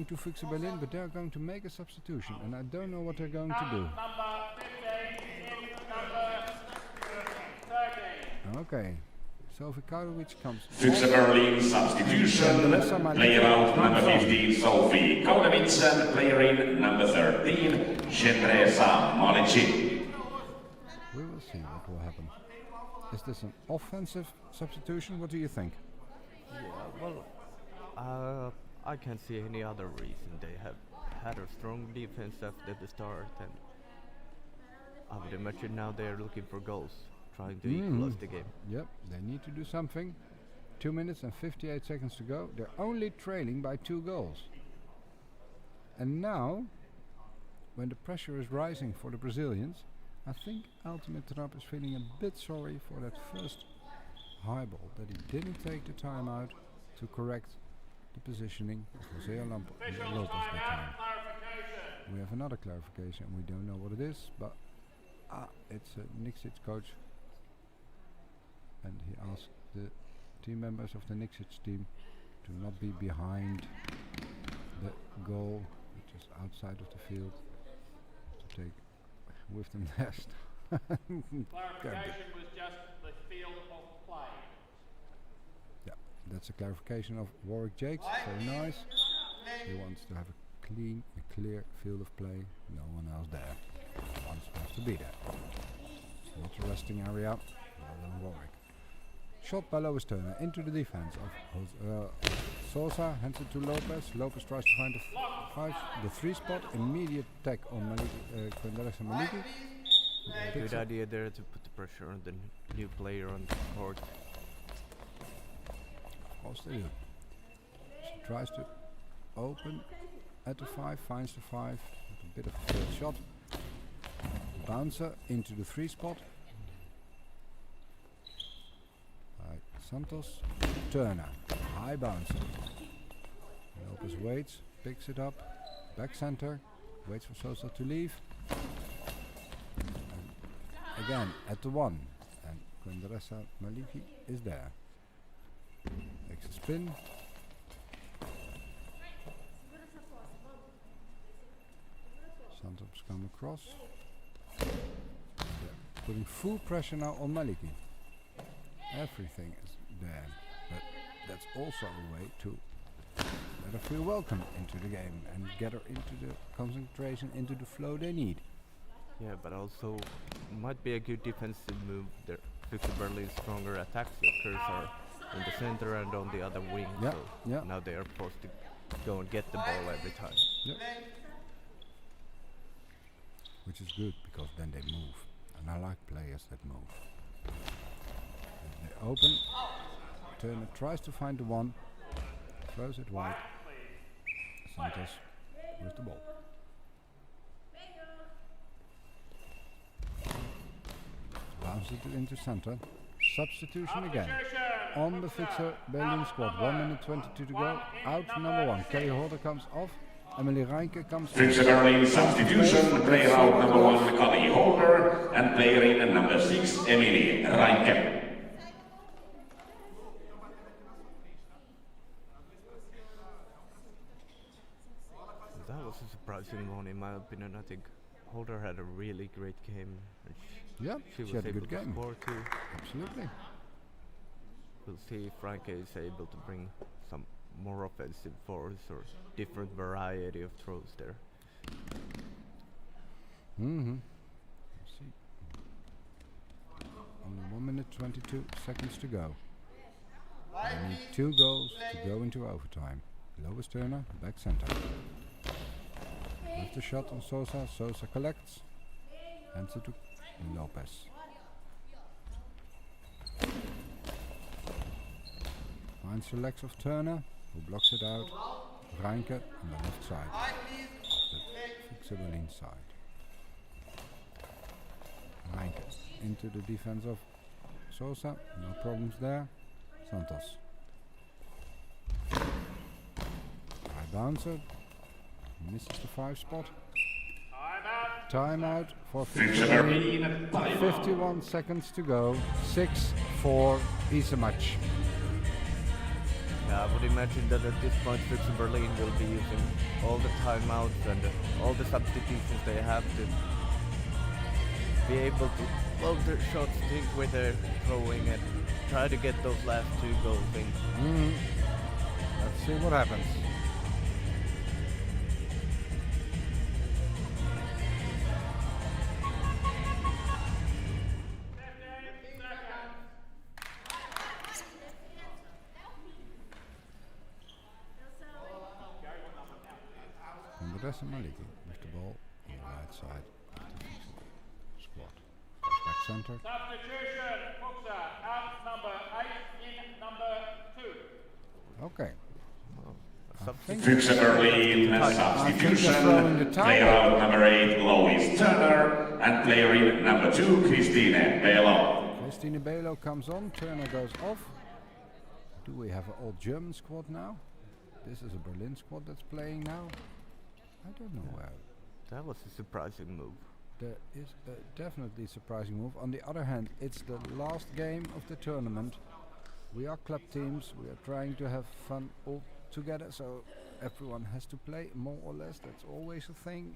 to Füchse Berlin, but they're going to make a substitution, and I don't know what they're going to do. Number 15 in number 13. Okay, Sophie Kaudovic comes. Füchse Berlin substitution. Player out number 15, Sophie Kaudovic, and player in number 13, Cendresa Malici. We will see what will happen. Is this an offensive substitution? What do you think? Yeah, well, I can't see any other reason. They have had a strong defense after the start, and I would imagine now they're looking for goals, trying to equalize the game. Yep, they need to do something. 2 minutes and 58 seconds to go. They're only trailing by 2 goals. And now, when the pressure is rising for the Brazilians, I think Ultimate Trap is feeling a bit sorry for that first high ball, that he didn't take the time out to correct the positioning of Jose Lopez that time. We have another clarification, we don't know what it is, but it's a Nixic coach, and he asked the team members of the Nixic team to not be behind the goal, which is outside of the field, to take with them nest. Clarification was just the field of play. Yeah, that's a clarification of Warwick Jakes, very nice. He wants to have a clean and clear field of play, no one else there. One supposed to be there. It's not a resting area, well done Warwick. Shot by Lois Turner into the defense of Sosa, hands it to Lopez. Lopez tries to find the 3 spot, immediate attack on Quenderesa Maliki. Good idea there to put the pressure on the new player on the court. Of course they do. She tries to open at the 5, finds the 5, with a bit of a failed shot. Bouncer into the 3 spot. By Santos. Turner, high bouncer. Lopez waits, picks it up, back center, waits for Sosa to leave. And again at the 1, and Quenderesa Maliki is there. Makes a spin. Santos come across. They're putting full pressure now on Maliki. Everything is there, but that's also a way to let her feel welcome into the game and get her into the concentration, into the flow they need. Yeah, but also might be a good defensive move there. Victor Berlin's stronger attacks occurs are in the center and on the other wing, Yeah, so yeah. now they are forced to go and get the ball every time. Yep. Which is good because then they move, and I like players that move. And they open. Turner tries to find the 1, throws it wide. Santos with the ball. Bounces it into center. Substitution again. On the Fixer Berlin squad. 1 minute 22 to go. Out number 1. Kelly Holder comes off. Emily Reinke comes Fixer Berlin substitution, player out number 1, Kali Holder, and player in number 6, Emily Reinke. That was a surprising one in my opinion. I think Holder had a really great game. And Yeah, she she was had a able good to game. score too. Absolutely. We'll see if Franke is able to bring some more offensive force or different variety of throws there. Let's see. Only 1 minute 22 seconds to go. They need 2 goals to go into overtime. Lois Turner, back center. With the shot on Sosa, Sosa collects. Hands it to Lopez. Finds the legs of Turner, who blocks it out. Reinke on the left side. The Fixer Berlin side. Reinke into the defense of Sosa, no problems there. Santos. High bouncer, misses the 5 spot. Timeout for Fixer 51 Berlin, timeout. 51 seconds to go. 6-4 is a match. Yeah, I would imagine that at this point Fixer Berlin will be using all the timeouts and all the substitutions they have to be able to load their shots, think where they're throwing and try to get those last 2 goals in. Let's see what happens. Quenderesa Maliki with the ball on the right side of the squad. Back center. Substitution, Fuchsa, out number 8 in number 2. Okay. Fuchs early in throwing the substitution. towel. Player out number 8, Lois Turner, and player in number 2, Christine Belo. Christine Belo comes on, Turner goes off. Do we have an old German squad now? This is a Berlin squad that's playing now. I don't know where. That was a surprising move. There is a definitely surprising move. On the other hand, it's the last game of the tournament. We are club teams. We are trying to have fun all together, so everyone has to play more or less. That's always a thing.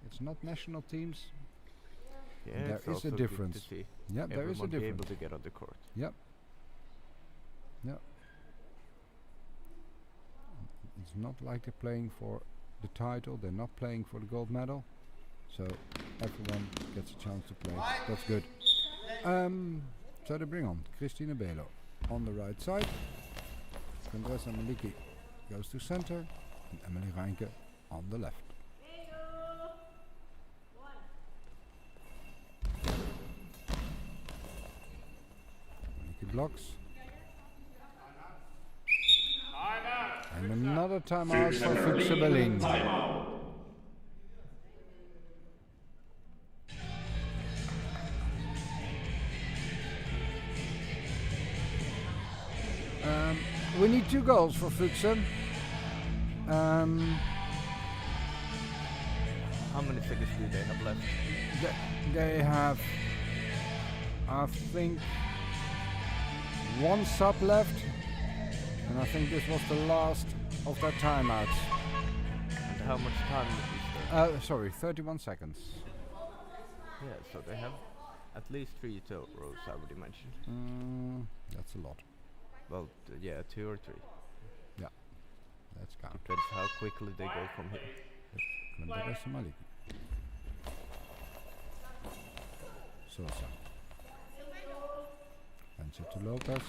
It's not national teams. Yeah, There it's is also a good difference. to see Yeah, there is a everyone be able difference. to get on the court. Yep. Yep. It's not like they're playing for the title. They're not playing for the gold medal. So everyone gets a chance to play. That's good. So they bring on Christine Belo on the right side. Andressa Maliki goes to center. And Emily Reinke on the left. Maliki blocks. And another timeout for Fuchs Berlin. Timeout. We need 2 goals for Fuchs. How many seconds do they have left? They have, I think, 1 sub left, and I think this was the last of their timeouts. And how much time is there? Sorry, 31 seconds. Yeah, so they have at least 3 rows, I would imagine. That's a lot. Well, yeah, 2 or 3. Yeah, that's count. Depends how quickly they go from here. Andressa Maliki. Sosa. Answer to Lopez.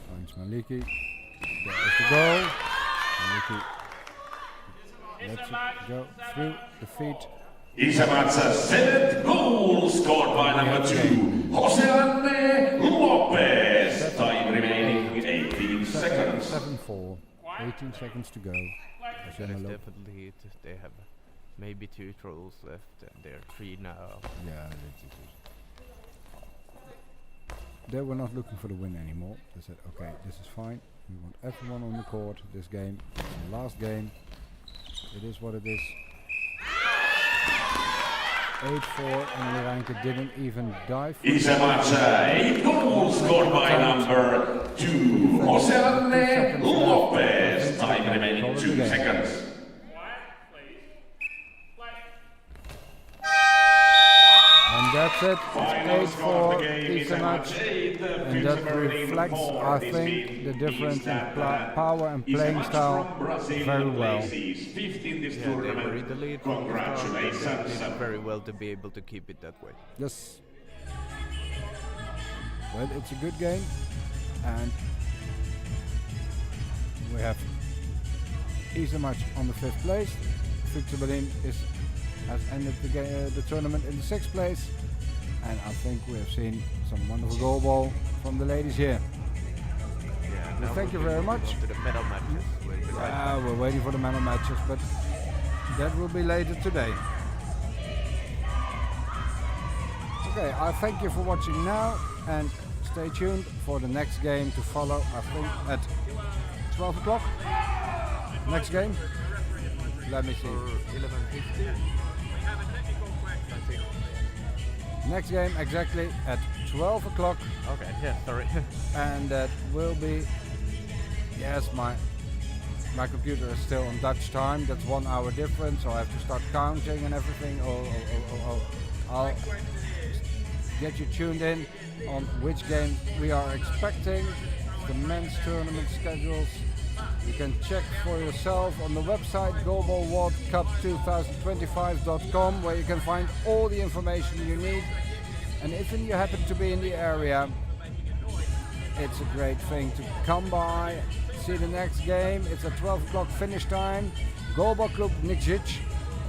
Finds Maliki. There is the goal. Maliki lets it go through the feet. Isämat's 7th goal scored by number 2, Jose Lopez. Time remaining 18 seconds. 7-4. 18 seconds to go. That Jose is Lopez. definitely it. They have maybe 2 throws left, and they're 3 now. Yeah, they were not looking for the win anymore. They said, okay, this is fine. We want everyone on the court this game. It's the last game. It is what it is. 8-4, and Reinke didn't even dive. Isämat's 8 goal scored by number 2, Jose Lopez. Time remaining 2 seconds. And that's it. Final It's score 8-4 of the game is Isämatch. 8. And that reflects, I think, the difference in power and playing style very well. 5th in this Yeah, they were tournament. in the lead from the start. They Congratulations. did very well to be able to keep it that way. Yes. Well, it's a good game, and we have Isämatch on the 5th place. Fuchs Berlin has ended the tournament in the 6th place, and I think we have seen some wonderful goal ball from the ladies here. Yeah, Well, thank you very much. To the medal matches. We'll be right back. We're waiting for the medal matches, but that will be later today. Okay, I thank you for watching now, and stay tuned for the next game to follow, I think at 12 o'clock. Next game? Let me see. For 11:50. I think. Next game exactly at 12 o'clock, Okay, yeah, sorry. and that will be, yes, my computer is still on Dutch time. That's 1 hour difference, so I have to start counting and everything. I'll get you tuned in on which game we are expecting, the men's tournament schedules. You can check for yourself on the website goalballworldcup2025.com, where you can find all the information you need. And if you happen to be in the area, it's a great thing to come by, see the next game. It's at 12 o'clock finish time. Goalball Club Nikšić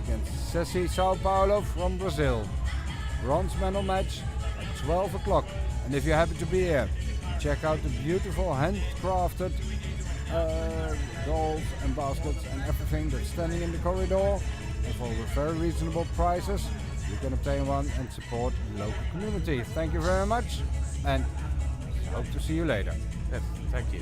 against Sessi Sao Paulo from Brazil. Bronze medal match at 12 o'clock. And if you happen to be here, check out the beautiful handcrafted dolls and baskets and everything that's standing in the corridor. And for very reasonable prices, you can obtain one and support the local community. Thank you very much, and hope to see you later. Yes, thank you.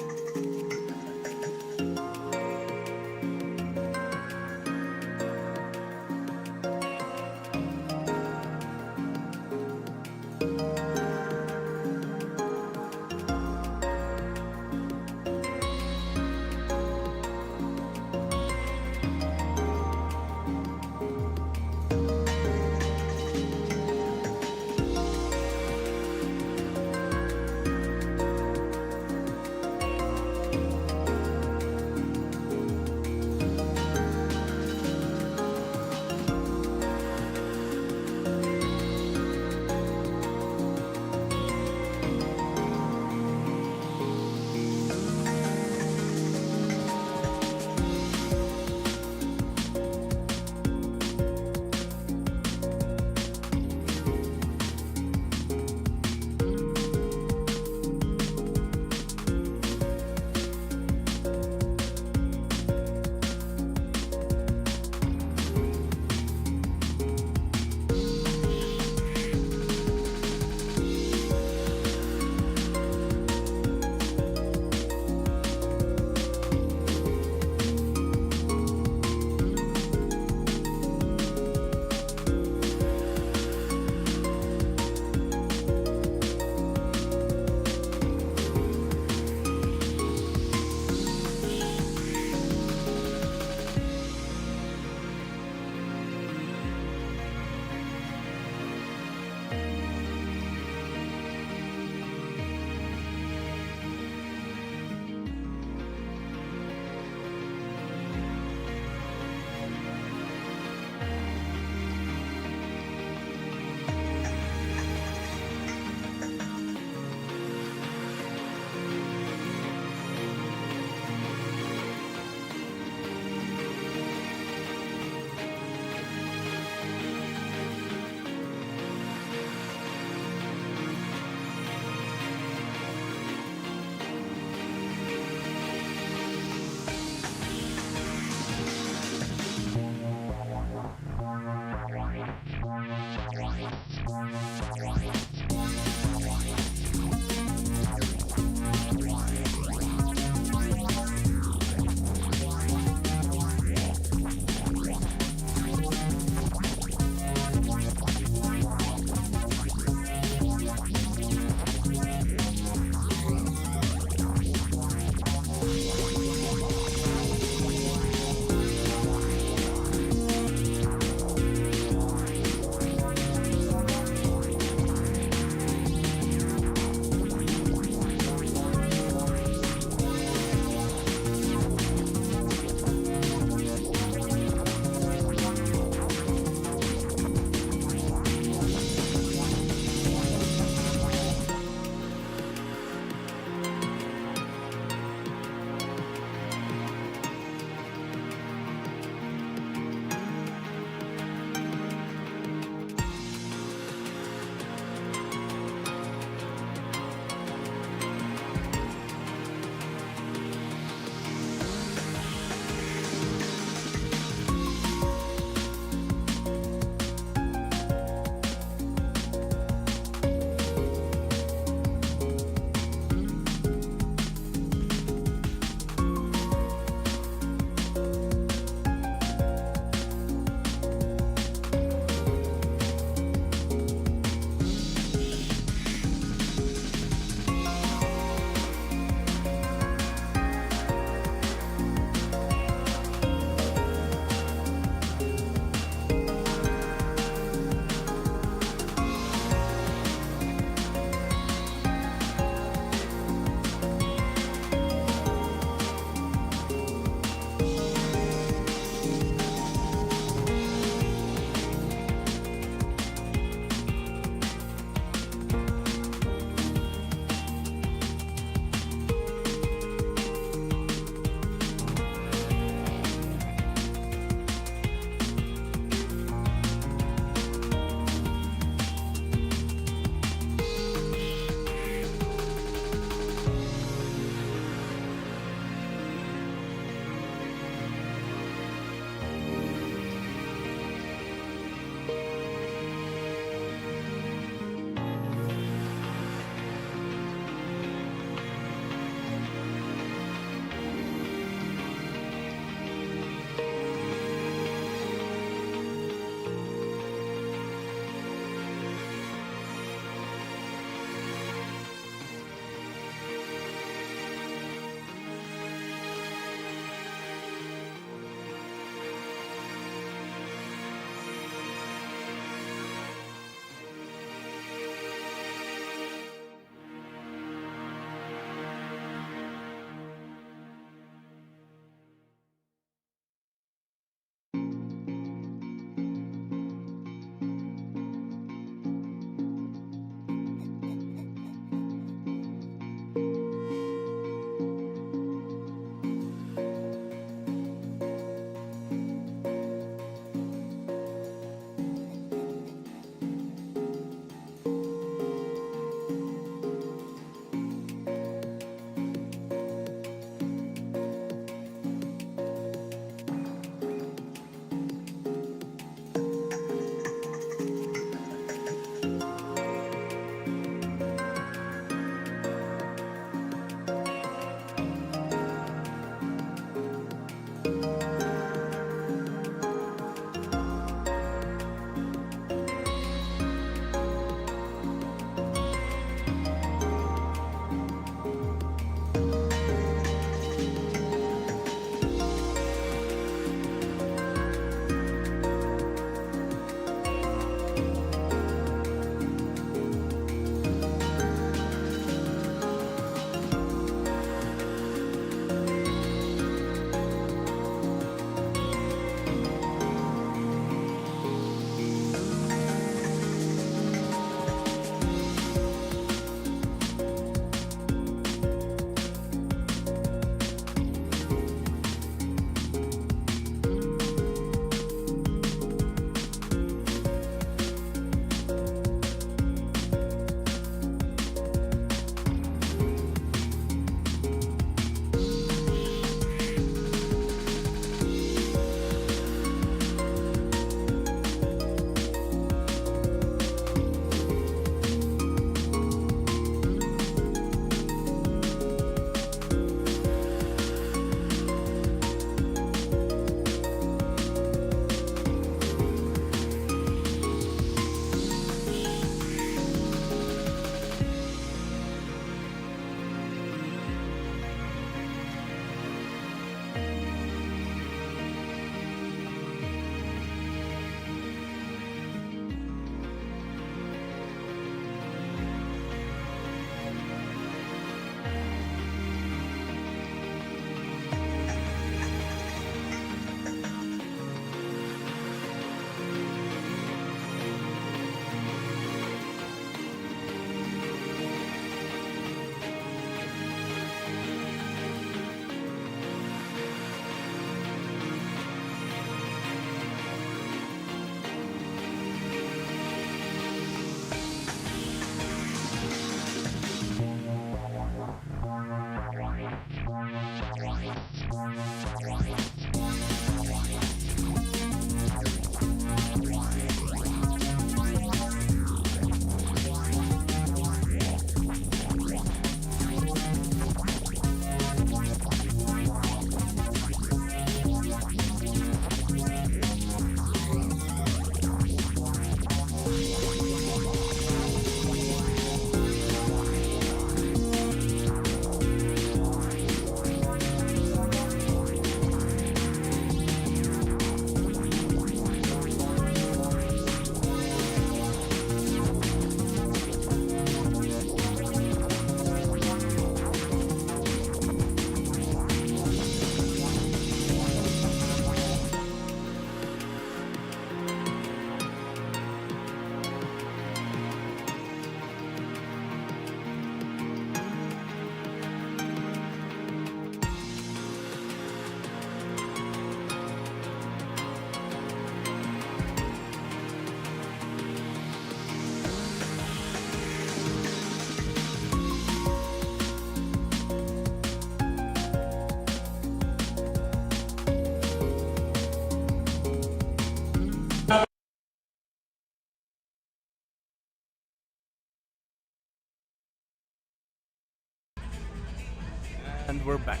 And we're back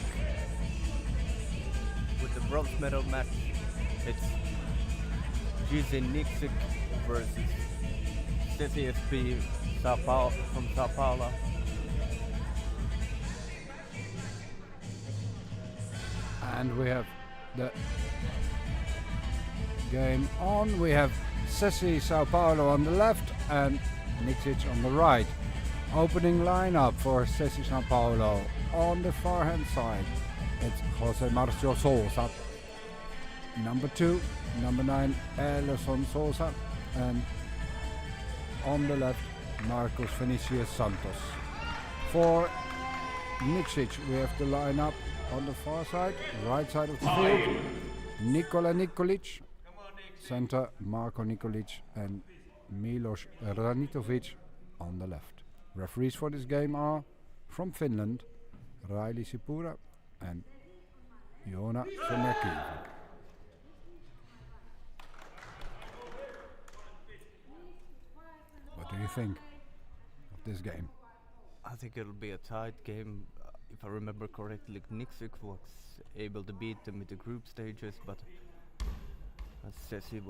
with the bronze medal match. It's GZ Nixik versus CCSP from Tapiola. And we have the game on. We have Sessi Sao Paulo on the left and Nixic on the right. Opening lineup for Sessi Sao Paulo. On the far hand side, it's Jose Marcio Sousa. Number 2, number 9, Ellison Sousa. And on the left, Marcos Vinicius Santos. For Nixic, we have the lineup on the far side, right side of the field. Nikola Nikolic, center Marko Nikolic and Milos Ranitovic on the left. Referees for this game are from Finland, Raili Sipura and Joona Semerkivi. What do you think of this game? I think it'll be a tight game. If I remember correctly, Nixik was able to beat them in the group stages, but Sessi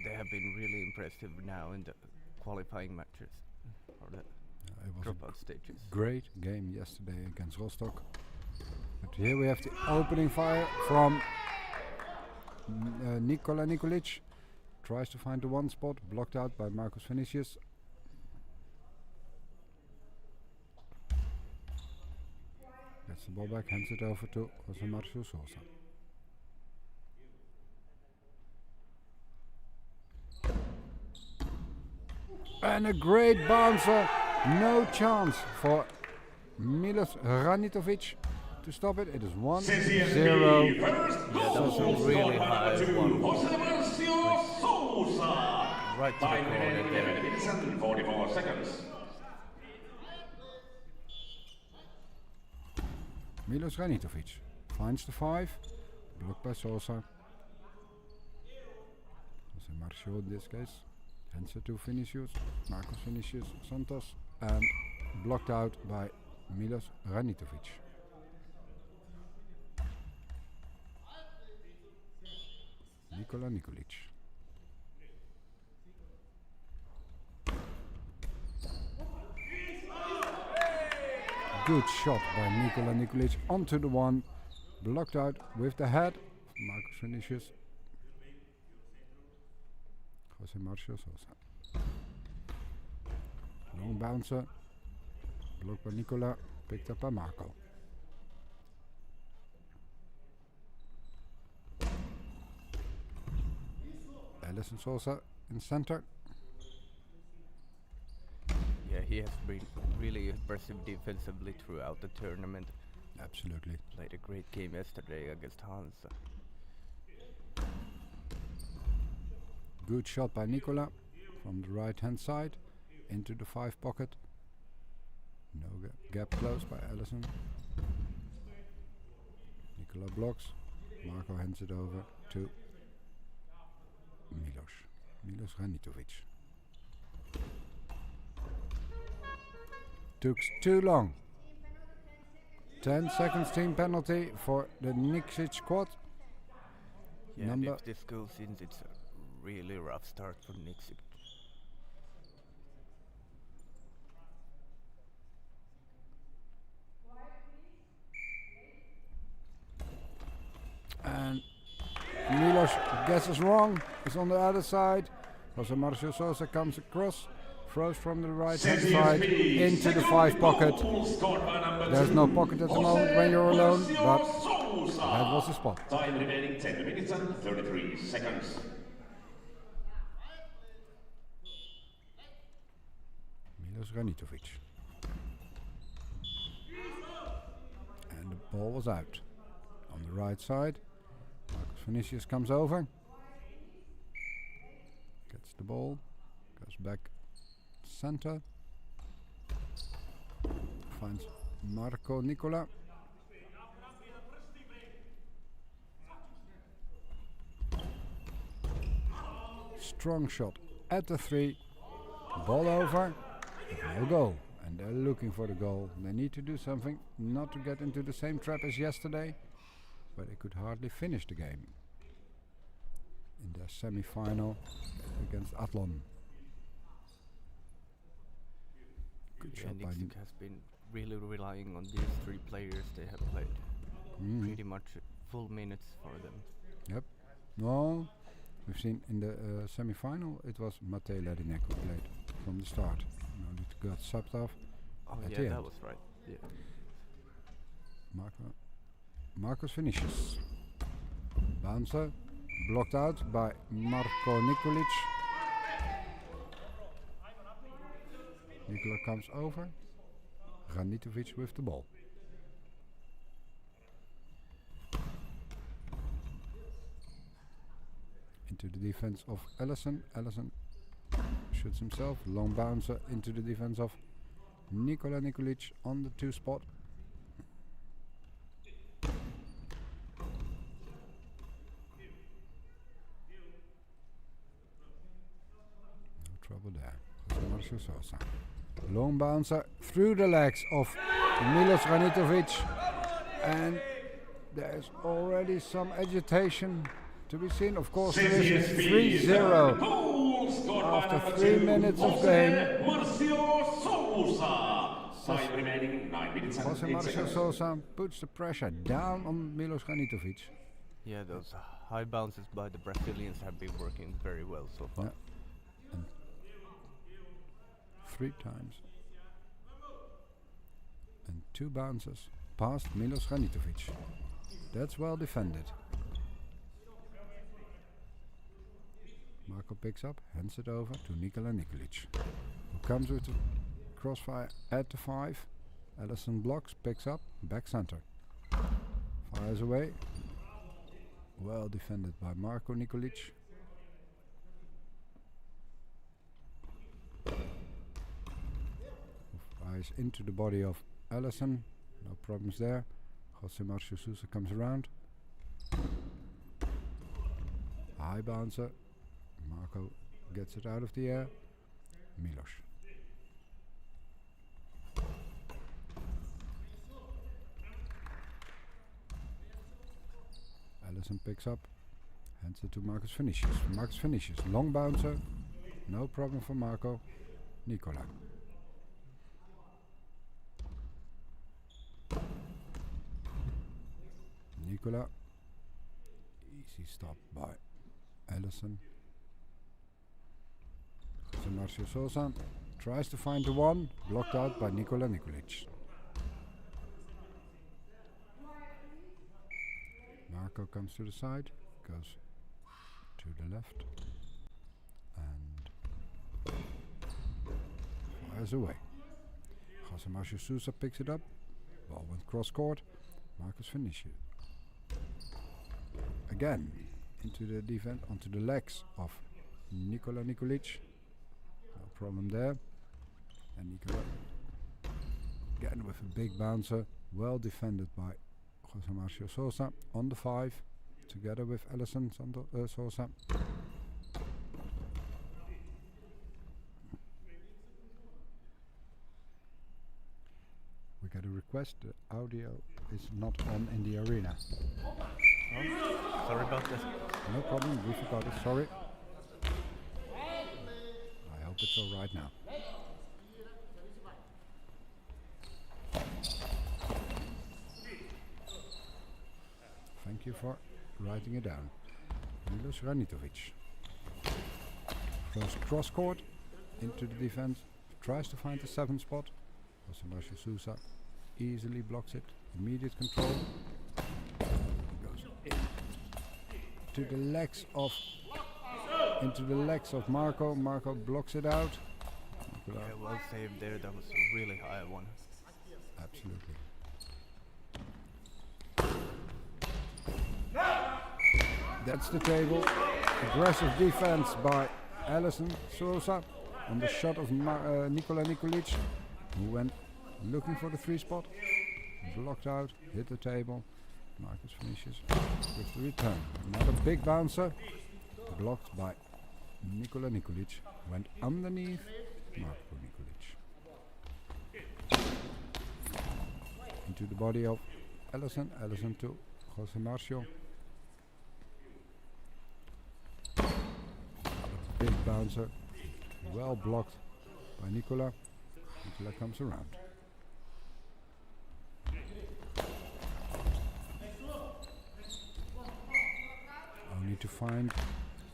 they have been really impressive now in the qualifying matches or the It was dropout stages. great game yesterday against Rostock. But here we have the opening fire from Nikola Nikolic. Tries to find the one spot, blocked out by Marcos Vinicius. Gets the ball back, hands it over to Jose Marcio Sousa. And a great bouncer. No chance for Milos Ranitovic to stop it. It is 1-0. Yeah, that was a really high one. Right to the Time corner remaining there. 11 minutes and 44 seconds. Milos Ranitovic finds the 5, blocked by Sousa. Jose Marcio in this case. Hands it to Vinicius, Marcos Vinicius Santos, and blocked out by Milos Ranitovic. Nikola Nikolic. Good shot by Nikola Nikolic onto the one, blocked out with the head. Marcos Vinicius. Jose Marcio Sousa. Long bouncer, blocked by Nikola, picked up by Marco. Ellison Sousa in center. Yeah, he has been really impressive defensively throughout the tournament. Absolutely. Played a great game yesterday against Hans. Good shot by Nikola from the right hand side into the 5 pocket. No gap closed by Ellison. Nikola blocks. Marco hands it over to Milos Ranitovic. Took too long. 10 seconds team penalty for the Nixic squad. Yeah, and Number if this goes in, it's a really rough start for Nixik. And Milos guesses wrong. Is on the other side. Jose Marcio Sousa comes across, throws from the right hand side into the 5 pocket. There's no pocket at the moment when you're alone, but that was the spot. Time remaining 10 minutes and 33 seconds. Milos Ranitovic. And the ball was out. On the right side, Marcos Vinicius comes over. Gets the ball, goes back center. Finds Marco Nikola. Strong shot at the 3. Ball over. No goal. And they're looking for the goal. They need to do something not to get into the same trap as yesterday, but they could hardly finish the game in their semi-final against Athlon. Good Yeah, shot by Nixik has been really relying on these three players. They have played pretty much full minutes for them. Yep. No, we've seen in the semi-final it was Matej Ledinek who played from the start. Now it got subbed off. Oh At yeah, the that end. was right. Yeah. Marcos finishes. Bouncer blocked out by Marko Nikolic. Nikola comes over. Ranitovic with the ball. Into the defense of Ellison. Ellison shoots himself. Long bouncer into the defense of Nikola Nikolic on the 2 spot. No trouble there. Marcio Sosa. Long bouncer through the legs of Milos Ranitovic. And there's already some agitation to be seen. Of course, there is 3-0 after 3 minutes of game. Jose Marcio Sosa puts the pressure down on Milos Ranitovic. Yeah, those high bounces by the Brazilians have been working very well so far. Yeah. And 3 times. And 2 bounces past Milos Ranitovic. That's well defended. Marco picks up, hands it over to Nikola Nikolic, who comes with the crossfire at the 5. Ellison blocks, picks up, back center. Fires away. Well defended by Marko Nikolic. Fires into the body of Ellison. No problems there. Jose Marcio Sousa comes around. High bouncer. Marco gets it out of the air. Milos. Ellison picks up, hands it to Marcus finishes. Marcus finishes. Long bouncer. No problem for Marco. Nikola. Nikola. Easy stop by Ellison. So Marcio Sosa tries to find the 1, blocked out by Nikola Nikolic. Marco comes to the side, goes to the left, and fires away. Jose Marcio Sousa picks it up, ball went cross court, Marcus finishes. Again, into the defense, onto the legs of Nikola Nikolic. No problem there. And Nikola again with a big bouncer, well defended by Jose Marcio Sosa on the 5, together with Ellison Sosa. We got a request, the audio is not on in the arena. Oh, sorry about that. No problem, we forgot it, sorry. I hope it's alright now. Thank you for writing it down. Milos Ranitovic. Throws cross court into the defense. Tries to find the 7 spot. Jose Marcio Sousa easily blocks it. Immediate control. Goes into the legs of Marco. Marco blocks it out. Yeah, well saved there. That was a really high one. Absolutely. That's the table. Aggressive defense by Ellison Sosa on the shot of Nikola Nikolic, who went looking for the 3 spot. Blocked out, hit the table. Marcus finishes with the return. Another big bouncer. Blocked by Nikola Nikolic. Went underneath Marko Nikolic. into the body of Ellison. Ellison to Jose Marcio. Big bouncer. Well blocked by Nicola. Nicola comes around. Only to find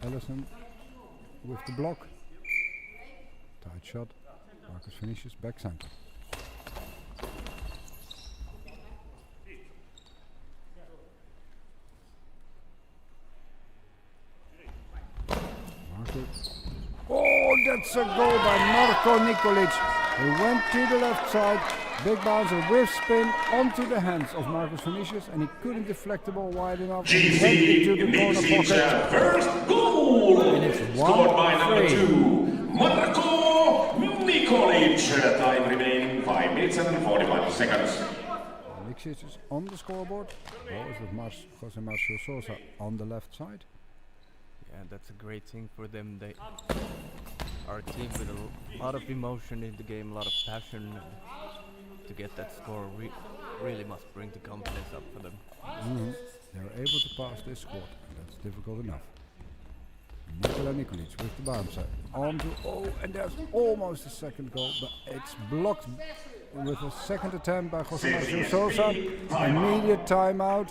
Ellison with the block. Tight shot. Marcus finishes back center. Oh, that's a goal by Marko Nikolic. He went to the left side. Big bouncer with spin onto the hands of Marcus Vinicius, and he couldn't deflect the ball wide enough. He went into the corner pocket. First goal! And it's Scored by number 1-3. 2, Marko Nikolic. Time remaining 5 minutes and 41 seconds. Nikolic is on the scoreboard. Ball is with Jose Marcio Sosa on the left side. Yeah, that's a great thing for them. They are a team with a lot of emotion in the game, a lot of passion. To get that score really must bring the confidence up for them. They're able to pass this squad, and that's difficult enough. Nikola Nikolic with the bouncer. On to, and there's almost a second goal, but it's blocked with a second attempt by Jose Marcio Sosa. Immediate timeout.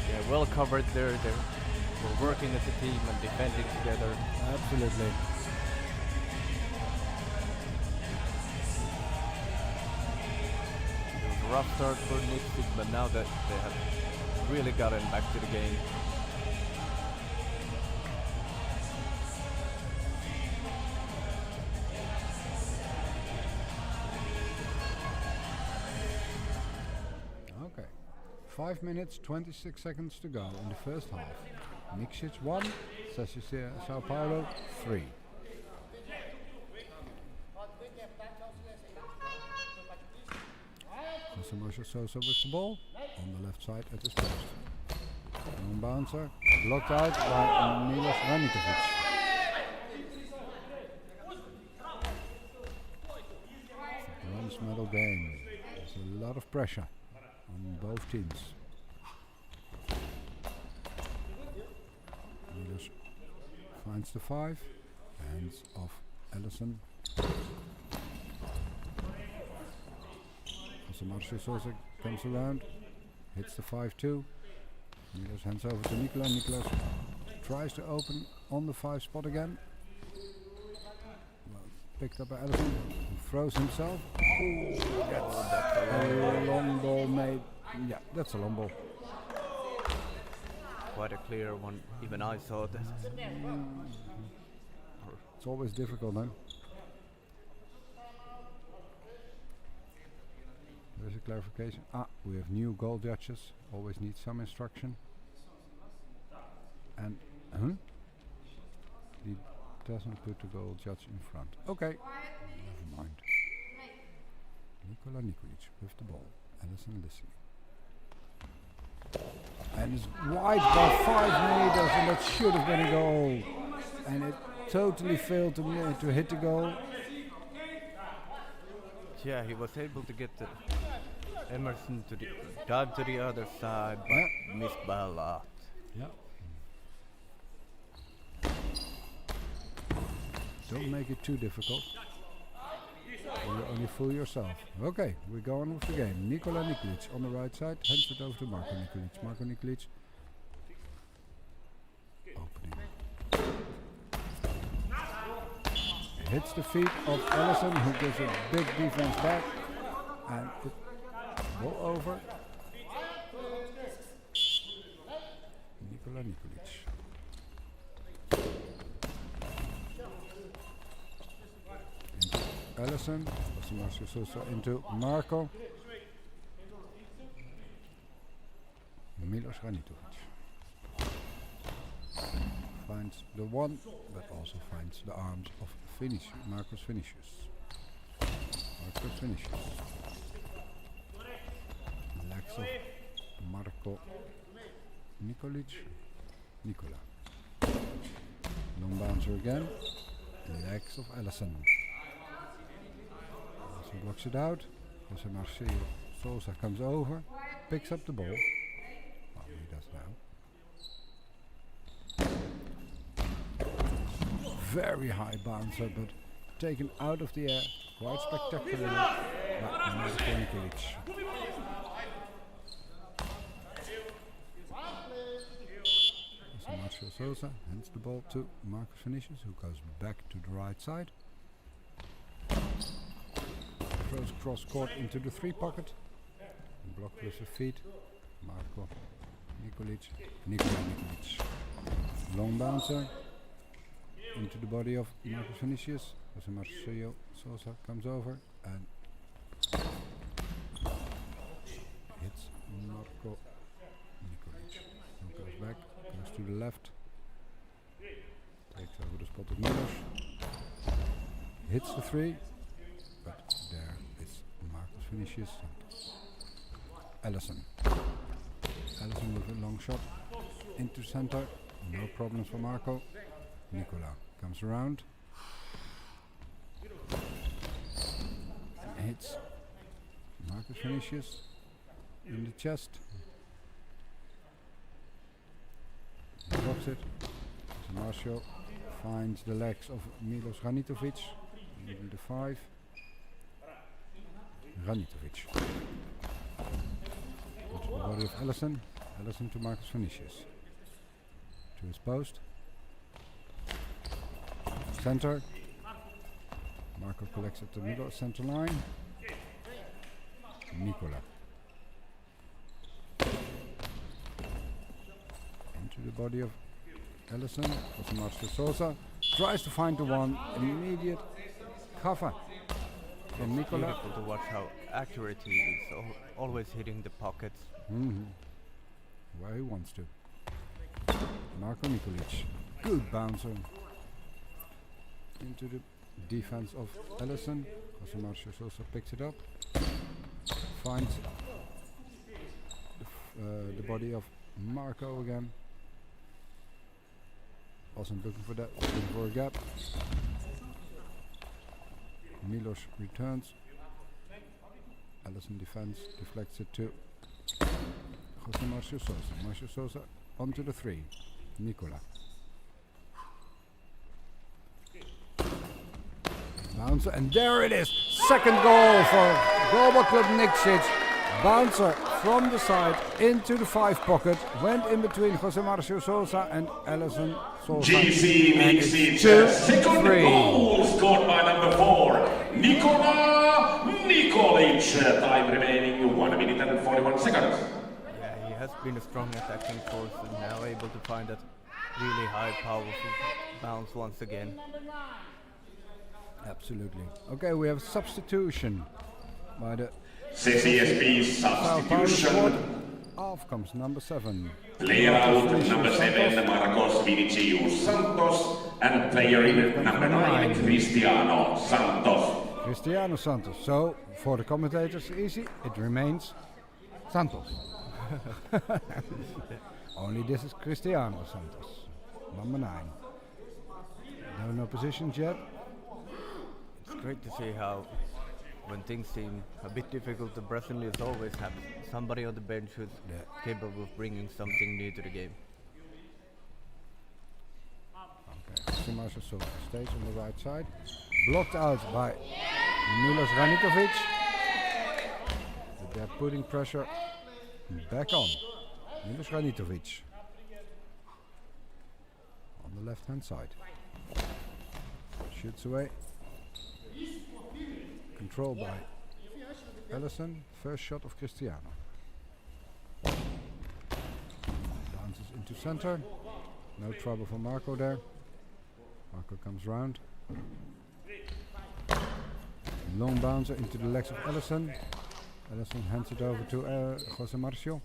Yeah, well covered there. We're working as a team and defending together. Absolutely. It was a rough start for Nixon, but now that they have really gotten back to the game. Okay. 5 minutes, 26 seconds to go in the first half. Nikšić 1, Sao Paulo 3. Jose Marcio Sosa with the ball on the left side at his post. Long bouncer, blocked out by Milos Ranitovic. Bronze medal game. There's a lot of pressure on both teams. Milos finds the 5, hands off Ellison. Jose Marcio Sosa comes around, hits the 5-2. Milos hands over to Nikola. Nicolas tries to open on the 5 spot again. Well, picked up by Ellison, who throws himself. Ooh, that's a long ball made. Yeah, that's a long ball. Quite a clear one. Even I saw that. It's always difficult, huh? There's a clarification. We have new goal judges. Always need some instruction. And he doesn't put the goal judge in front. Okay, never mind. Nikola Nikolic with the ball. Ellison listening. And it's wide by 5 meters, and that should have been a goal. And it totally failed to hit the goal. Yeah, he was able to get the Emerson to dive to the other side, but missed by a lot. Yeah. Don't make it too difficult. You only fool yourself. Okay, we go on with the game. Nikola Nikolic on the right side, hands it over to Marko Nikolic. Marko Nikolic opening. Hits the feet of Ellison, who gives a big defense back, and it ball over. Nikola Nikolic. Ellison, Jose Marcio Sosa into Marko. Milos Ranitovic finds the 1, but also finds the arms of Marcus Vinicius. Marcus Vinicius. Legs of Marko Nikolic. Nikola. Long bouncer again. Legs of Ellison. Blocks it out. Jose Marcio Sosa comes over, picks up the ball. Well, he does now. Very high bouncer, but taken out of the air quite spectacularly by Marko Nikolic. Marcelo Sosa hands the ball to Marcus Vinicius, who goes back to the right side. Throws cross court into the 3 pocket. Blocked with the feet. Marko Nikolic. Nikola Nikolic. Long bouncer into the body of Marcus Vinicius. Jose Marcelo Sosa comes over and hits Marko Nikolic. Who goes back, goes to the left. Takes over the spot of Milos. Hits the 3. But there is Marcus Vinicius. Allison. Allison with a long shot into center. No problems for Marko. Nikola comes around. Hits Marcus Vinicius in the chest. Blocks it. Marcio finds the legs of Milos Ranitovic in the 5. Ranitovic. Go to the body of Allison. Allison to Marcus Vinicius. To his post. Center. Marco collects at the middle center line. Nikola. Into the body of Allison. Jose Marcelo Sosa tries to find the one. Immediate cover from Nikola. Beautiful to watch how accurate he is, always hitting the pockets. Where he wants to. Marko Nikolic. Good bouncer. Into the defense of Allison. Jose Marcelo Sosa picks it up. Finds the body of Marco again. Wasn't looking for that, looking for a gap. Milos returns. Allison defends, deflects it to Jose Marcelo Sosa. Marcelo Sosa onto the 3. Nikola. Bouncer, and there it is! Second goal for Goalball Club Nikšić. Bouncer from the side into the 5 pocket. Went in between Jose Marcelo Sosa and Allison Sosa. GC Nikšić, second goal scored by number 4, Nikola Nikolic. Time remaining 1 minute and 41 seconds. Yeah, he has been a strong attacking force and now able to find that really high powerful bounce once again. Absolutely. Okay, we have substitution by the CCSP substitution. Off comes number 7. Player out number 7, Marcos Vinicius Santos, and player in number 9, Cristiano Santos. Cristiano Santos. So, for the commentators, easy. It remains Santos. Only this is Cristiano Santos, number 9. No positions yet. It's great to see how, when things seem a bit difficult, the Brazilians always have somebody on the bench who's capable of bringing something new to the game. Okay, Marcelo Sosa stays on the right side. Blocked out by Milos Ranitovic. But they're putting pressure back on. Milos Ranitovic. On the left hand side. Shoots away. Control by Allison. First shot of Cristiano. Bounces into center. No trouble for Marco there. Marco comes round. Long bouncer into the legs of Allison. Allison hands it over to Jose Marcio.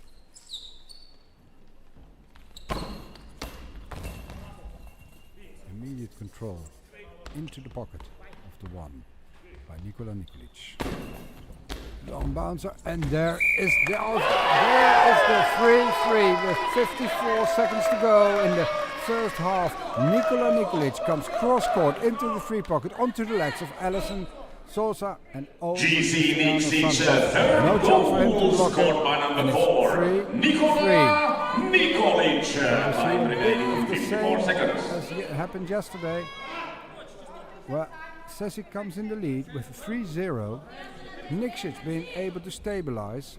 Immediate control into the pocket of the 1 by Nikola Nikolic. Long bouncer, and there is the 3-3 with 54 seconds to go in the first half. Nikola Nikolic comes cross court into the 3 pocket onto the legs of Allison Sosa and over GC Cristiano Nikšić, Santos. third No chance for him to goal, block scored it. by And number it's 4, 3-3. Nikola Nikolic. We see Time a bit remaining of the 54 same seconds. as happened yesterday. Well, Sessi comes in the lead with 3-0. Nikšić being able to stabilize.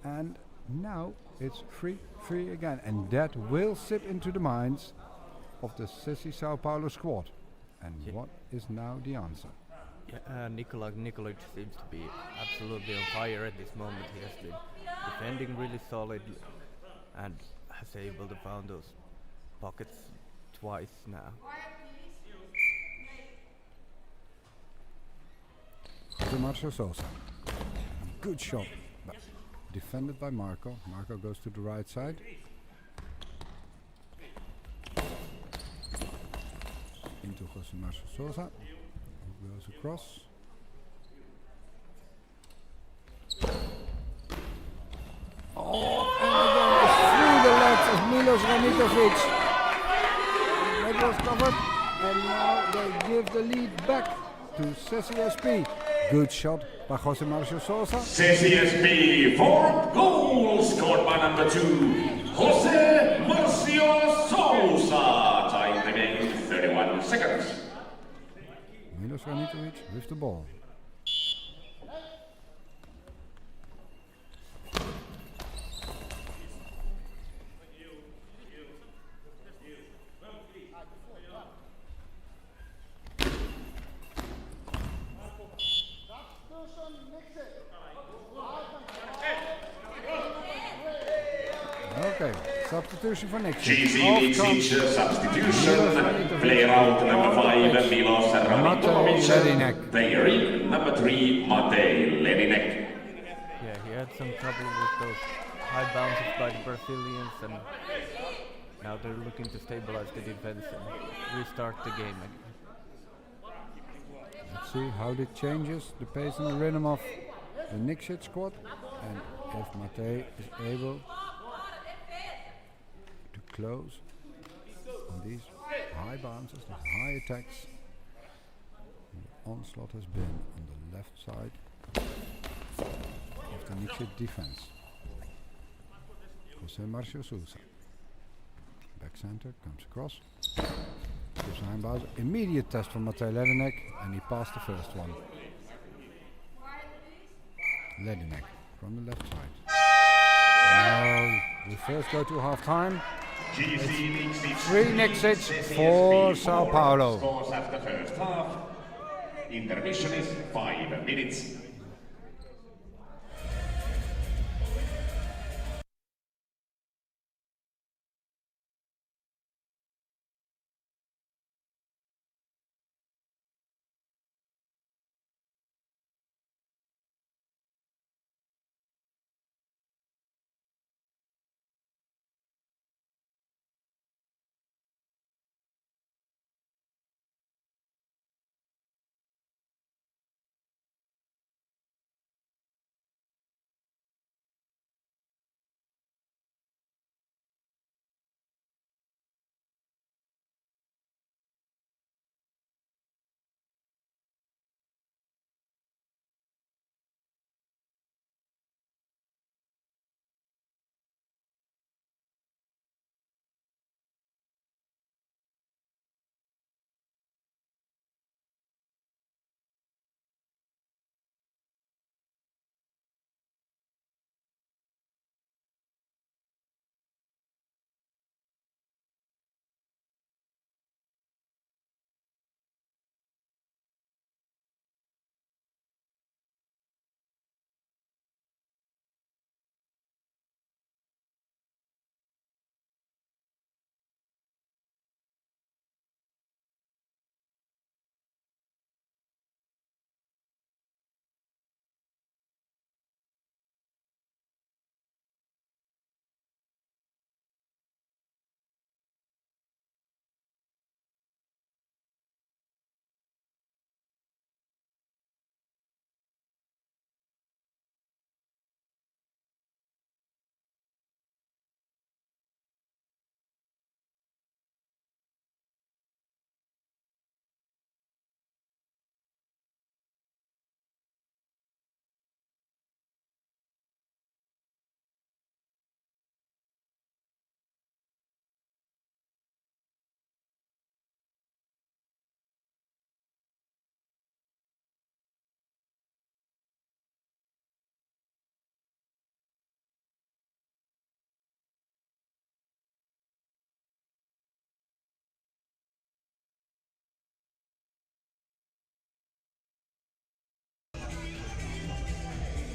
And now it's 3-3 again. And that will sip into the minds of the Sessi Sao Paulo squad. And what is now the answer? Yeah, Nikola Nikolic seems to be absolutely on fire at this moment. He has been defending really solid and has able to found those pockets twice now. To Marcio Sosa. Good shot, but defended by Marco. Marco goes to the right side. Into Jose Marcio Sosa, who goes across. Oh, and again it's through the legs of Milos Ranitovic. That was covered, and now they give the lead back to Sessi SP. Good shot by Jose Marcio Sosa. CCSP, fourth goal, scored by number 2, Jose Marcio Sousa. Time remaining 31 seconds. Milos Ranitovic with the ball. Okay, substitution for next GC Off comes Nikšić, substitution. Player out number 5, Milos Ranitovic. Player in number 3, Matej Ledinek. Yeah, he had some trouble with those high bounces by the Brazilians, and now they're looking to stabilize the defense and restart the game again. Let's see how it changes the pace and the rhythm of the Nikšić squad, and if Matej is able to close on these high bounces, these high attacks. The onslaught has been on the left side of the Nikšić defense. Jose Marcio Sousa. Back center, comes across. Gives a handbouwer. Immediate test from Matej Ledinek, and he passed the first one. Ledinek from the left side. Now we first go to half time. GC Nikšić, 3 Nikšić, 4 Sao Paulo. Scores after first half. Intermission is 5 minutes.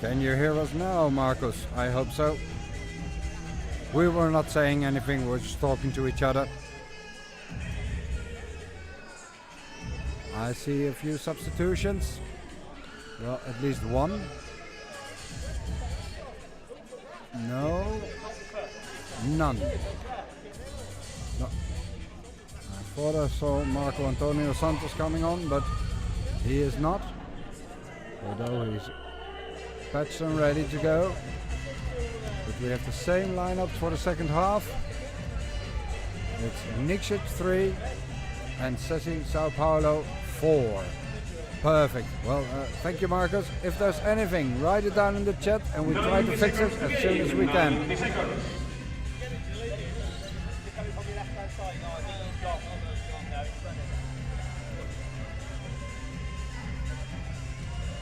Can you hear us now, Marcus? I hope so. We were not saying anything, we were just talking to each other. I see a few substitutions. Well, at least one. No. None. No. I thought I saw Marco Antonio Santos coming on, but he is not. Although he's patched and ready to go. But we have the same lineup for the second half. It's Nikšić 3 and Ceci Sao Paulo 4. Perfect. Well, thank you, Marcus. If there's anything, write it down in the chat and we try to fix it as soon as we can.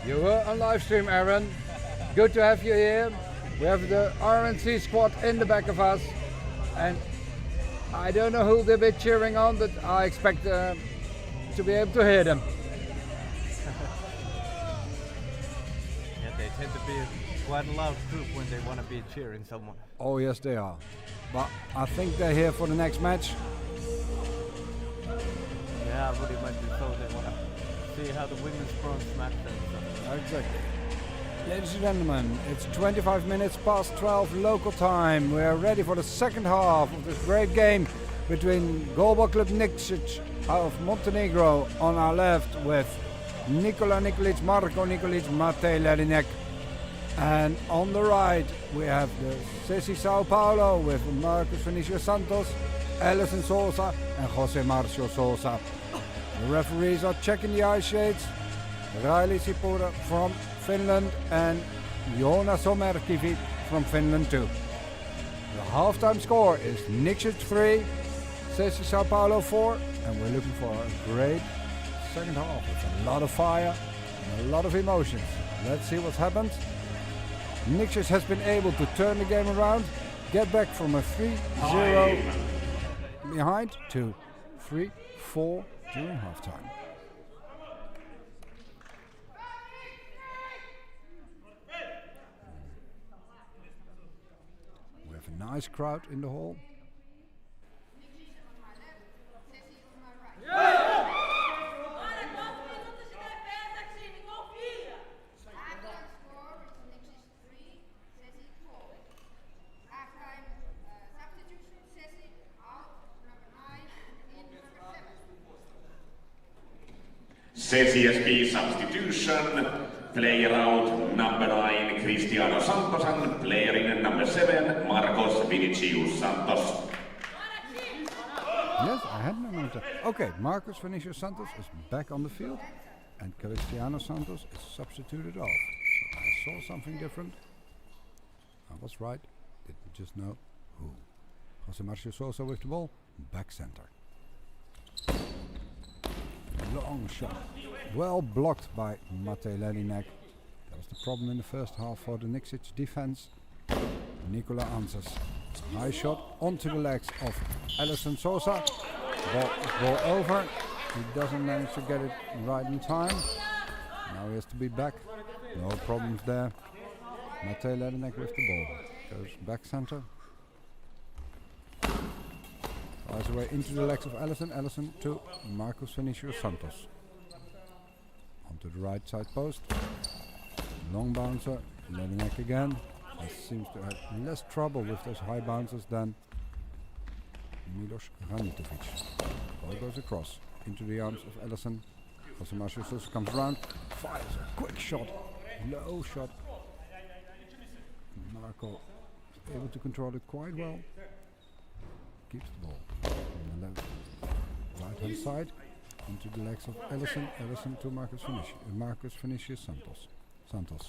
You were on live stream, Aaron. Good to have you here. We have the RNC squad in the back of us, and I don't know who they'll be cheering on, but I expect to be able to hear them. Yeah, they tend to be quite a loud group when they want to be cheering someone. Oh yes, they are. But I think they're here for the next match. Yeah, I would imagine so. They want to see how the women's bronze match ends up. Exactly. Ladies and gentlemen, it's 25 minutes past 12 local time. We are ready for the second half of this great game between Goalball Club Nikšić out of Montenegro on our left with Nikola Nikolic, Marko Nikolic, Matej Ledinek. And on the right we have the Ceci Sao Paulo with Marcos Vinicius Santos, Alison Sosa and Jose Marcio Sosa. The referees are checking the eye shades. Raili Sipura from Finland and Joona Somerkivi from Finland too. The halftime score is Nikšić 3, Ceci Sao Paulo 4, and we're looking for a great second half with a lot of fire and a lot of emotions. Let's see what happens. Nikšić has been able to turn the game around, get back from a 3-0 behind to 3-4 during halftime. We have a nice crowd in the hall. CSP substitution, player out number 9 Cristiano Santos and player in number 7 Marcos Vinicius Santos. Yes, I had no moment. Okay, Marcos Vinicius Santos is back on the field and Cristiano Santos is substituted off. So I saw something different. I was right, didn't just know who. Jose Marcio Sosa with the ball, back center. Long shot, well blocked by Matej Ledinek. That was the problem in the first half for the Nikšić defense. Nikola answers. Nice shot onto the legs of Alison Sosa. Ball over. He doesn't manage to get it right in time. Now he has to be back. No problems there. Matej Ledinek with the ball. Goes back center. Flies away into the legs of Alison. Alison to Marcos Vinicius Santos. Onto the right side post. Long bouncer. Ledinek again. He seems to have less trouble with those high bounces than Milos Ranitovic. Ball goes across into the arms of Alison. Jose Marcio Sosa comes around. Fires a quick shot. Low shot. Marco is able to control it quite well. Keeps the ball on the left, right hand side into the legs of Alison. Alison to Marcos Vinicius Santos.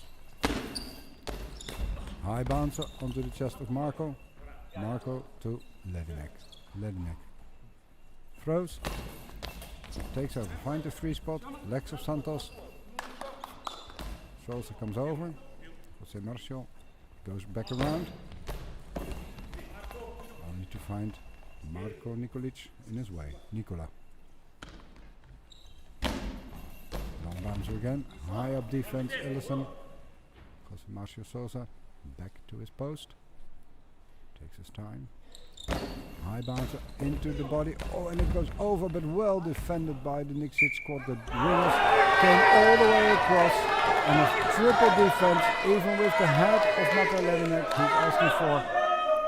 High bouncer onto the chest of Marco. Marco to Ledinek. Throws. Takes over. Find the free spot. Legs of Santos. Sosa comes over. Jose Marcio goes back around. Only to find Marko Nikolic in his way. Nikola. Long bouncer again. High up defense. Alison. Jose Marcio Sosa back to his post. Takes his time. High bouncer into the body. Oh, and it goes over, but well defended by the Nixit squad. The wingers came all the way across. And a triple defense, even with the head of Mata Ledinek, who's asking for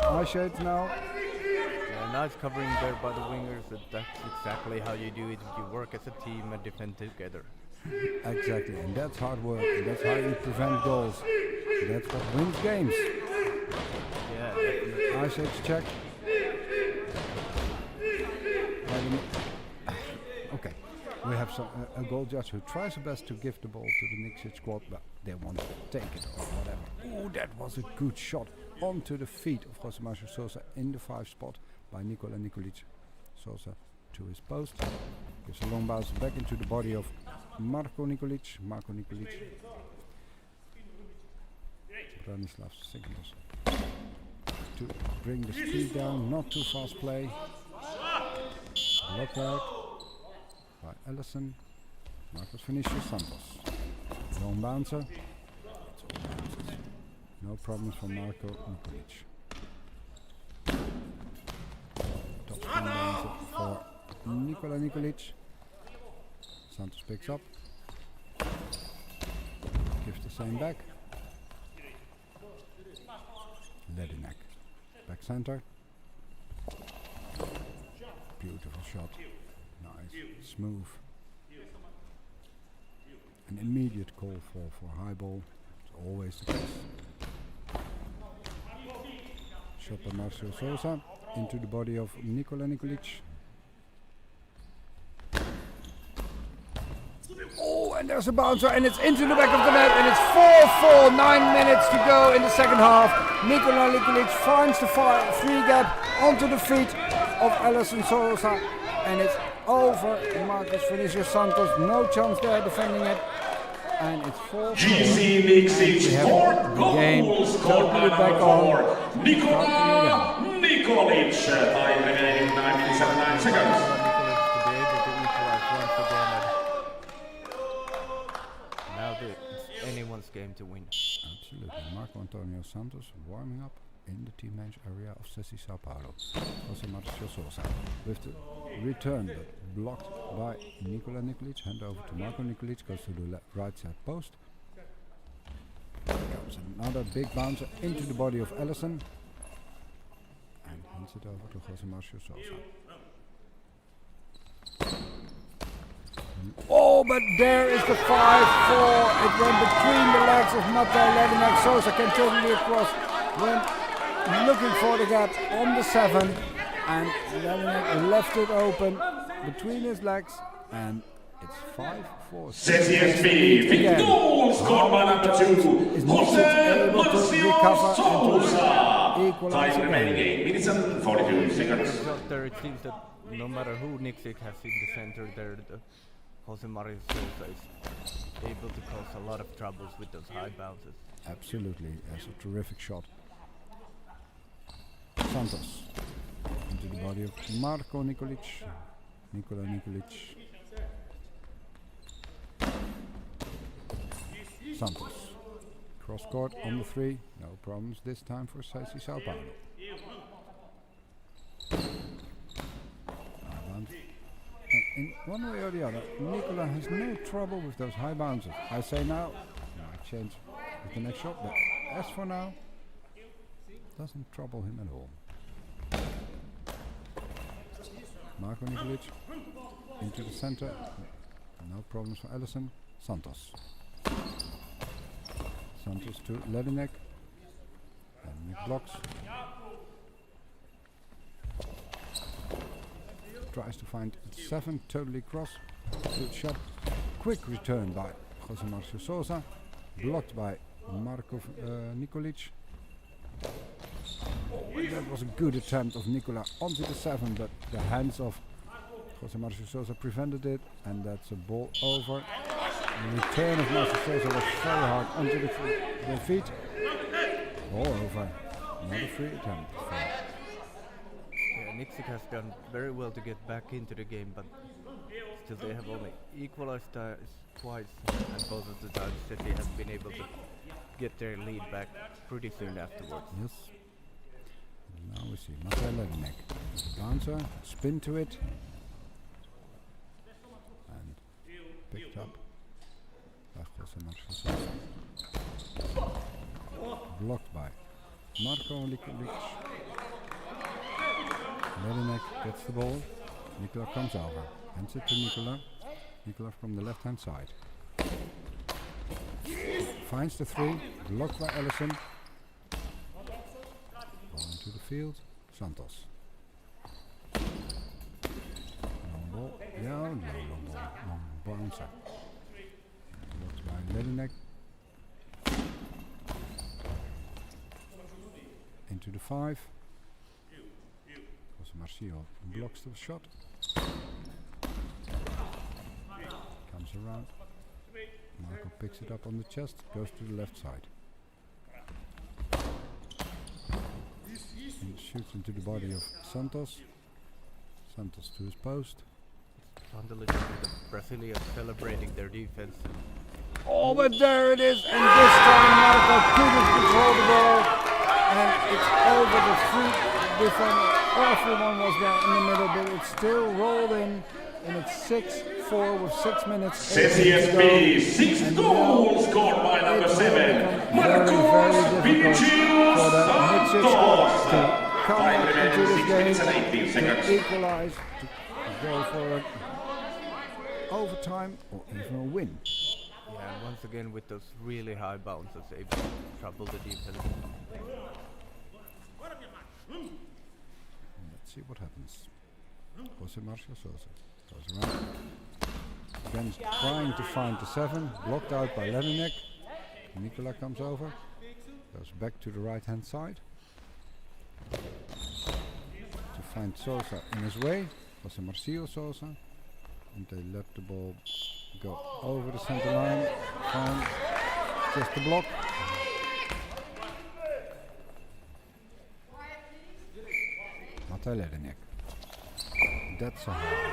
eye shades now. Yeah, nice covering there by the wingers. That's exactly how you do it. You work as a team and defend together. Exactly, and that's hard work, and that's how you prevent goals. That's what wins games. Yeah, definitely. Eye shades check. Okay, we have a goal judge who tries his best to give the ball to the Nixit squad, but they want to take it or whatever. Oh, that was a good shot onto the feet of Jose Marcio Sosa in the 5 spot by Nikola Nikolic. Sosa to his post, gives a long bounce back into the body of Marko Nikolic. Branislav signals to bring the speed down, not too fast play. Blocked out by Ellison. Marcos Vinicius Santos. Long bouncer. It's all bounces. No problems for Marko Nikolic. Top spin bouncer for Nikola Nikolic. Santos picks up. Gives the same back. Ledinek. Back center. Beautiful shot. Nice. Smooth. An immediate call for high ball. It's always the case. Shot by Marcio Sosa into the body of Nikola Nikolic. Oh, and there's a bouncer, and it's into the back of the net, and it's 4-4, 9 minutes to go in the second half. Nikola Nikolic finds the 3 gap onto the feet of Ellison Sosa, and it's over. Marcos Vinicius Santos, no chance there defending it, and it's 4-4. GC Nixit, 4 goals scored by number 4, Nikola Nikolic. Time remaining 9 minutes and 9 seconds. To be able to equalize once again. Now it's anyone's game to win. Absolutely. Marco Antonio Santos warming up in the team bench area of Sessi Sao Paulo. Jose Marcio Sosa with the return, but blocked by Nikola Nikolic. Hand over to Marko Nikolic, goes to the right side post. There comes another big bouncer into the body of Ellison. And hands it over to Jose Marcio Sosa. Oh, but there is the 5-4. It went between the legs of Matej Ledinek. Sosa came totally across, went looking for the gap on the 7, and Ledinek left it open between his legs, and it's 5-4. CSP, 5 goals scored by number 2, Jose Marcio Sosa. Time remaining 8 minutes and 42 seconds. There it seems that no matter who Nixit has in the center there, Jose Marcio Sosa is able to cause a lot of troubles with those high bounces. Absolutely, that's a terrific shot. Santos into the body of Marko Nikolic. Nikola Nikolic. Santos. Cross court on the 3. No problems this time for Sessi Sao Paulo. In one way or the other, Nikola has no trouble with those high bounces. I say now, might change with the next shot, but as for now, doesn't trouble him at all. Marko Nikolic into the center, no problems for Ellison. Santos. Santos to Ledinek. Ledinek blocks. Tries to find 7, totally cross. Good shot. Quick return by Jose Marcio Sosa. Blocked by Marko Nikolic. Oh, that was a good attempt of Nikola onto the 7, but the hands of Jose Marcio Sosa prevented it, and that's a ball over. The return of Marcio Sosa was very hard onto the feet. Ball over. Another free attempt. Yeah, Nixit has done very well to get back into the game, but Still, they have only equalized twice, and both of the times City has been able to get their lead back pretty soon afterwards. Yes. Now we see Matej Levinek. Bouncer, spin to it. And picked up by Jose Marcio Sosa. Blocked by Marko Nikolic. Levinek gets the ball. Nikola comes over. Hands it to Nikola. Nikola from the left hand side. Finds the three. Blocked by Ellison. Ball into the field. Santos. Long ball. Yeah, no long ball. Long bouncer. Blocked by Levinek. Into the 5. Jose Marcio blocks the shot. Comes around. Marco picks it up on the chest, goes to the left side. And shoots into the body of Santos. Santos to his post. Fun to listen to the Brazilians celebrating their defense. Oh, but there it is! And this time Marco couldn't control the ball. And it's over the 3 defender. Everyone was there in the middle, but it still rolled in. And it's 6-4 with 6 minutes. CCSB, 6 goals scored by number 7, Marcos Vinicius for the Santos. to come 5 into minutes, this 6 game, minutes and 18 seconds. to equalize, to go for an overtime or even a win. Yeah, and once again with those really high bounces, able to trouble the defense. Let's see what happens. Jose Marcio Sosa goes around. Again trying to find the 7, blocked out by Levinek. Nikola comes over, goes back to the right hand side to find Sosa in his way. Jose Marcio Sosa, and they let the ball go over the center line. Fine, just a block. Matej Levinek. That's a hard.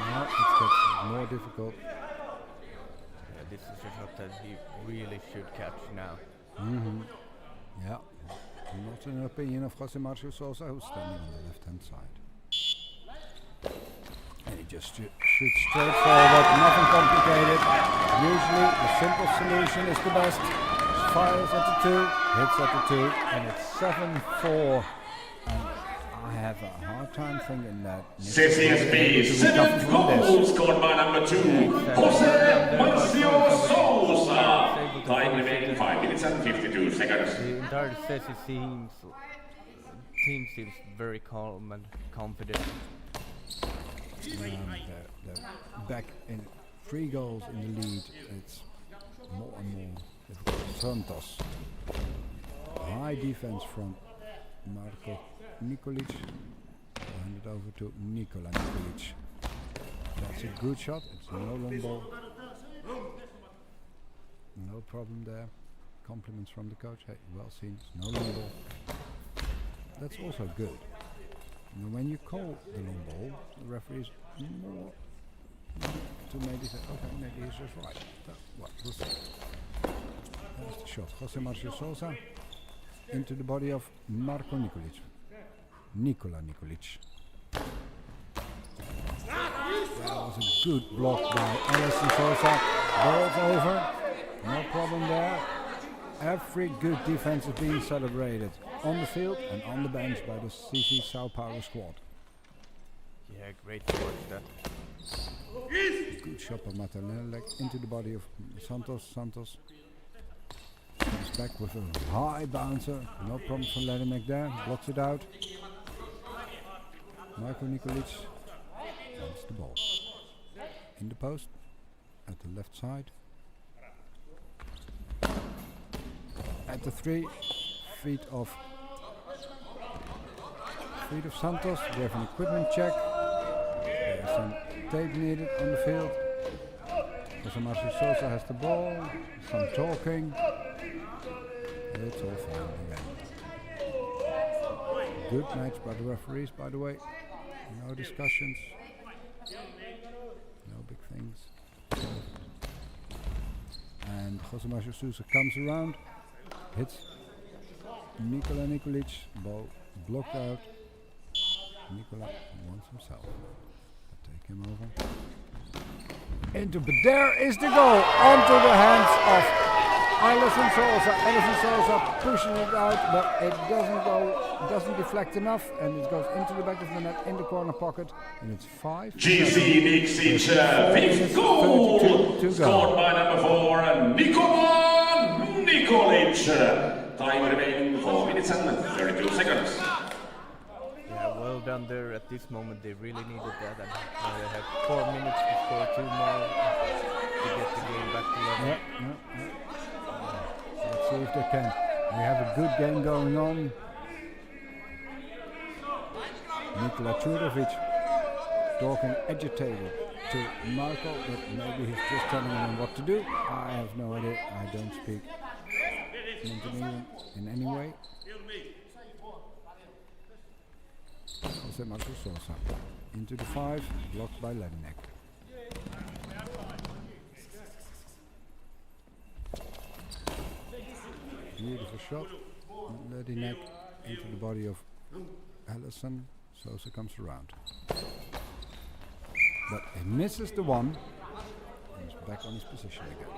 Now it gets more difficult. Yeah, this is a shot that he really should catch now. Yeah, not in the opinion of Jose Marcio Sosa, who's standing on the left hand side. And he just shoots straight forward, nothing complicated. Usually the simple solution is the best. Fires at the 2, hits at the 2, and it's 7-4. And I have a hard time thinking that CCSB, 7 goals scored by number 2, Jose Marcio Sosa. Time remaining 5 minutes and 52 seconds. The entire Ceci team seems very calm and confident. They're back in 3 goals in the lead. It's more and more difficult. Santos. High defense from Marko Nikolic. Hand it over to Nikola Nikolic. That's a good shot. It's no long ball. No problem there. Compliments from the coach. Hey, well seen. It's no long ball. That's also good. And when you call the long ball, the referee is more to maybe say, okay, maybe he's just right. Well, we'll see. There's the shot. Jose Marcio Sosa into the body of Marko Nikolic. Nikola Nikolic. That was a good block by Ellison Sosa. Ball's over. No problem there. Every good defense is being celebrated on the field and on the bench by the CC Sao Paulo squad. Yeah, great to watch that. Good shot by Matej into the body of Santos. Santos comes back with a high bouncer. No problem for Levinek there. Blocks it out. Marko Nikolic wants the ball. In the post at the left side. At the 3 feet of Santos. We have an equipment check. There's some tape needed on the field. Jose Marcio Sosa has the ball. Some talking. It's all fine again. Good match by the referees, by the way. No discussions. No big things. And Jose Marcio Sousa comes around, hits Nikola Nikolic, ball blocked out. Nikola wants himself. Take him over. But there is the goal onto the hands of Ellison Sosa. Ellison Sosa pushing it out, but it doesn't deflect enough, and it goes into the back of the net in the corner pocket, and it's 5. GC Niksic, fifth goal, scored by number 4, Nikola Nikolic. Time remaining 4 minutes and 32 seconds. Yeah, well done there. At this moment, they really needed that, and now they have 4 minutes to score 2 more to get the game back to level. Let's see if they can. We have a good game going on. Nikola Chudovic talking agitated to Marco, but maybe he's just telling him what to do. I have no idea. I don't speak Montenegrin in any way. Jose Marco Sosa into the 5, blocked by Ledinek. Beautiful shot. Ledinek into the body of Ellison. Sosa comes around. But he misses the one. And he's back on his position again.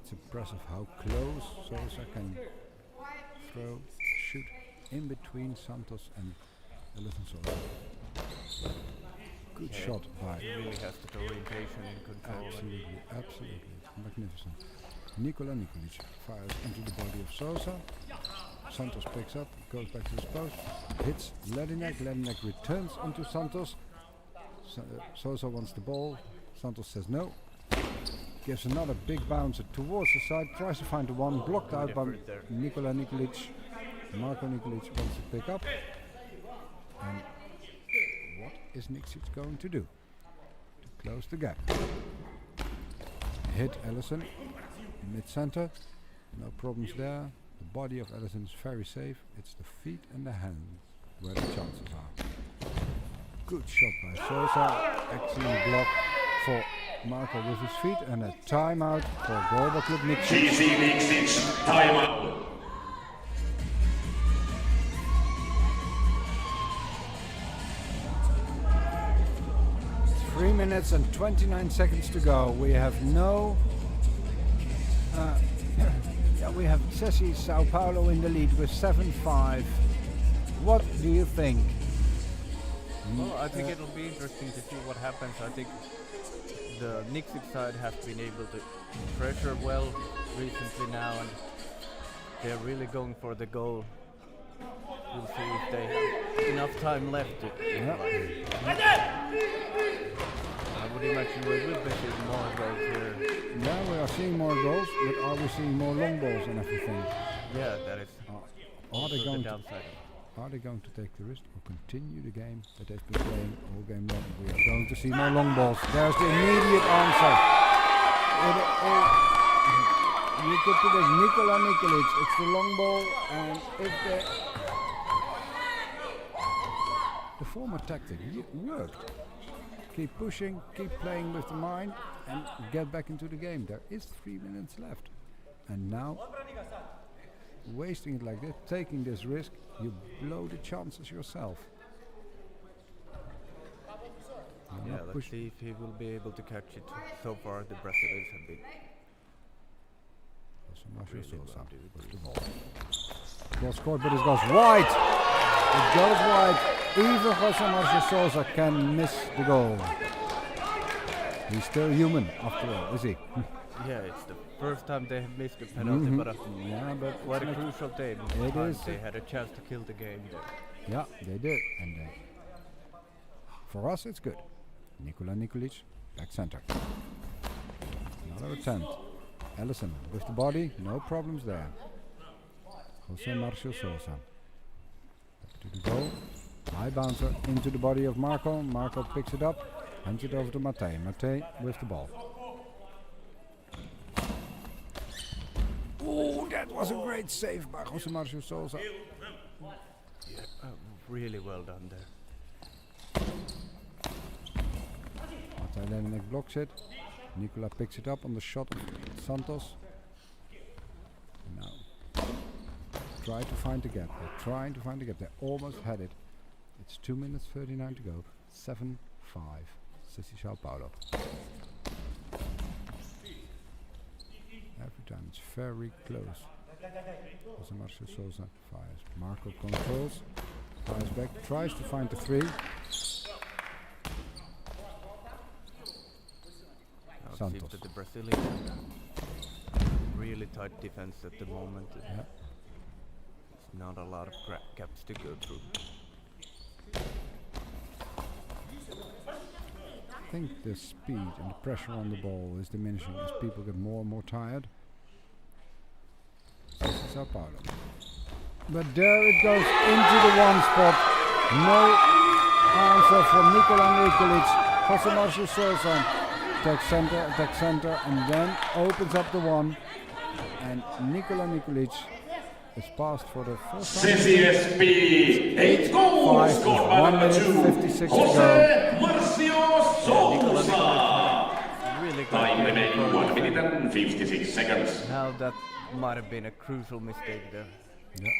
It's impressive how close Sosa can shoot in between Santos and Ellison Sosa. Good shot by. He really has the orientation and control. Absolutely. Magnificent. Nikola Nikolic fires into the body of Sosa. Santos picks up, goes back to his post, hits Ledinek. Ledinek returns into Santos. Sosa wants the ball. Santos says no. Gives another big bouncer towards the side. Tries to find the one, blocked out by Nikola Nikolic. Marko Nikolic wants to pick up. And what is Niksic going to do to close the gap? Hit Ellison, mid-center, no problems there. The body of Ellison is very safe. It's the feet and the hands where the chances are. Good shot by Sosa, excellent block for Marco with his feet, and a timeout for Goalball Club Niksic. GC Niksic, timeout. 3 minutes and 29 seconds to go. We have we have Ceci Sao Paulo in the lead with 7-5. What do you think? Well, I think it'll be interesting to see what happens. I think the Niksic side has been able to pressure well recently now, and they're really going for the goal. We'll see if they have enough time left to. I would imagine we will be seeing more goals here. Yeah, we are seeing more goals, but are we seeing more long balls and everything? Yeah, that is also the downside. Are they going to take the risk or continue the game that they've been playing all game long? We are going to see more long balls. There's the immediate answer. You could predict Nikola Nikolic. It's the long ball, and if the former tactic worked. Keep pushing, keep playing with the mind, and get back into the game. There is 3 minutes left. And now, wasting it like this, taking this risk, you blow the chances yourself. Yeah, let's see if he will be able to catch it. So far, the Brazilians have been. Ball scored, but it goes wide. It goes wide. Even Jose Marcio Sosa can miss the goal. He's still human after all, is he? Yeah, it's the first time they have missed a penalty, but quite a crucial time. It is. They had a chance to kill the game there. Yeah, they did. And for us, it's good. Nikola Nikolic, back center. Another attempt. Ellison with the body, no problems there. Jose Marcio Sosa. Back to the goal. High bouncer into the body of Marco. Marco picks it up, hands it over to Matej. Matej with the ball. Oh, that was a great save by Jose Marcio Sousa. Really well done there. Matej blocks it. Nicola picks it up on the shot of Santos. Now, try to find the gap. They're trying to find the gap. They almost had it. It's 2 minutes 39 to go. 7-5. Sissy Sao Paulo. Every time it's very close. Jose Marcio Sousa fires. Marco controls. Fires back. Tries to find the 3. Now it seems Santos. that the Brazilians have really tight defense at the moment. Yeah. There's not a lot of gaps to go through. I think the speed and the pressure on the ball is diminishing as people get more and more tired. This is Sao Paulo. But there it goes into the 1 spot. No answer from Nikola Nikolic. Jose Marcio Sousa attacks center, and then opens up the 1. And Nikola Nikolic is passed for the first time. CCSP, 8 goals 5 scored with by 1 number minute 2, 56 to go. Jose Marcio Sousa. Really good Time game remaining for 1 the minute Finland. and 56 seconds. Now that might have been a crucial mistake there. Yeah.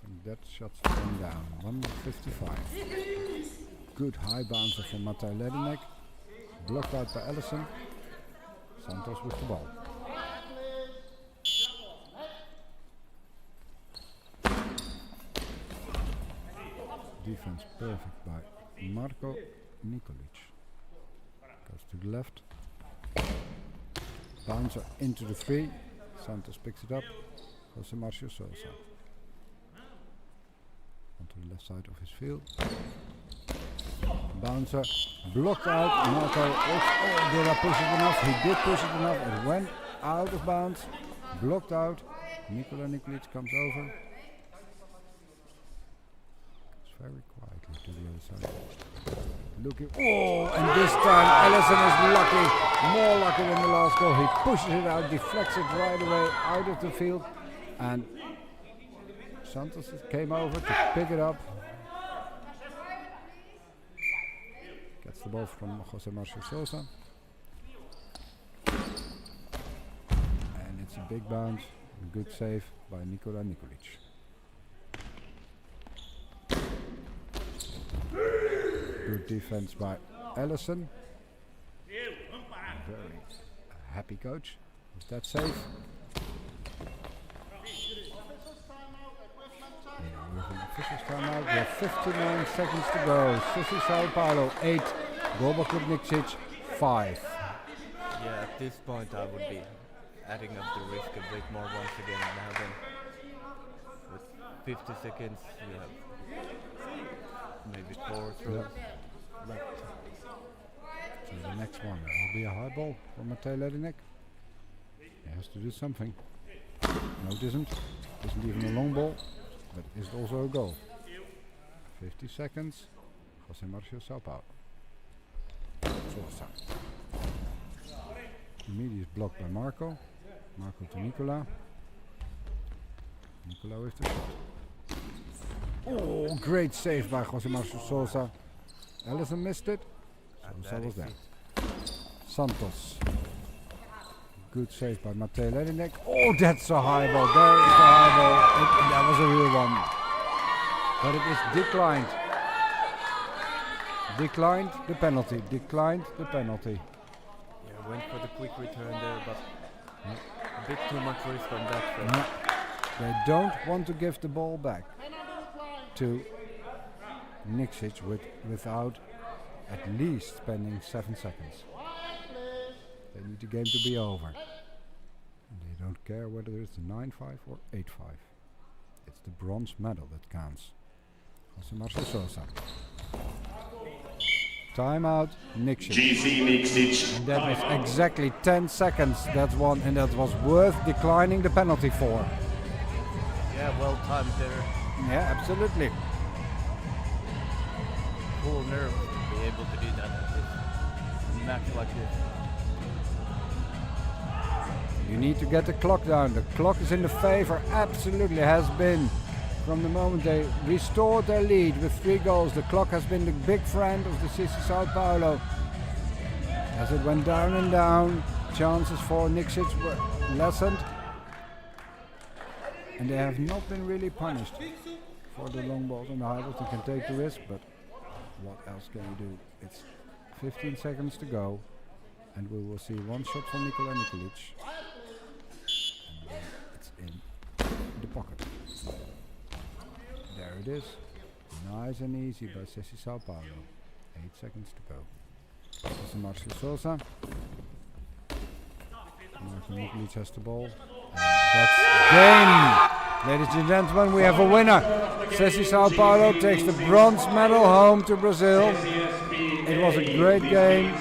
And that shot's falling down. 155. Good high bouncer from Matej Ledinek. Blocked out by Ellison. Santos with the ball. Defense perfect by Marko Nikolic. Goes to the left. Bouncer into the 3. Santos picks it up. Jose Marcio Sousa. Onto the left side of his field. Bouncer blocked out. Marco, did I push it enough? He did push it enough. It went out of bounds. Blocked out. Nikola Nikolic comes over. It's very quietly to the other side. Looking. Oh, and this time Ellison is lucky. More lucky than the last goal. He pushes it out, deflects it right away out of the field. And Santos came over to pick it up. Gets the ball from Jose Marcio Sousa. And it's a big bounce. A good save by Nikola Nikolic. Good defense by Ellison. Very happy coach with that save. Yeah, we have an official's timeout. We have 59 seconds to go. Sissy Sao Paulo 8, Goalball Club Nikšić 5. Yeah, at this point I would be adding up the risk a bit more once again. Now then, with 50 seconds, you have maybe 4 throws left. So the next one will be a high ball for Matej Ledinek. He has to do something. No, it isn't. Isn't even a long ball, but is also a goal. 50 seconds. Jose Marcio Sao Paulo. Sousa. Immediate block by Marco. Marco to Nikola. Nikola with the shot. Oh, great save by Jose Marcio Sousa. Ellison missed it. Sousa was there. Santos. Good save by Matej Ledinek. Oh, that's a high ball. There is a high ball. That was a real one. But it is declined. Declined the penalty. Declined the penalty. Yeah, went for the quick return there, but a bit too much risk on that front. No, they don't want to give the ball back to Nikšić without at least spending 7 seconds. They need the game to be over. And they don't care whether it's 9-5 or 8-5. It's the bronze medal that counts. Jose Marcio Sousa. Timeout, Nikšić. GC Nikšić. And that was exactly 10 seconds, that one, and that was worth declining the penalty for. Yeah, well timed there. Yeah, absolutely. Full nerve to be able to do that at this match like this. You need to get the clock down. The clock is in the favor, absolutely has been. From the moment they restored their lead with 3 goals, the clock has been the big friend of the Sissi Sao Paulo. As it went down and down, chances for Nikšić were lessened. And they have not been really punished for the long balls and the high balls. They can take the risk, but what else can you do? It's 15 seconds to go, and we will see one shot from Nikola Nikolic. And then it's in the pocket. There it is. Nice and easy by Sissi Sao Paulo. 8 seconds to go. This is Marcelo Sousa. Marco Nikolic has the ball. And that's game! Ladies and gentlemen, we have a winner. Sissi Sao Paulo takes the bronze medal home to Brazil. It was a great game.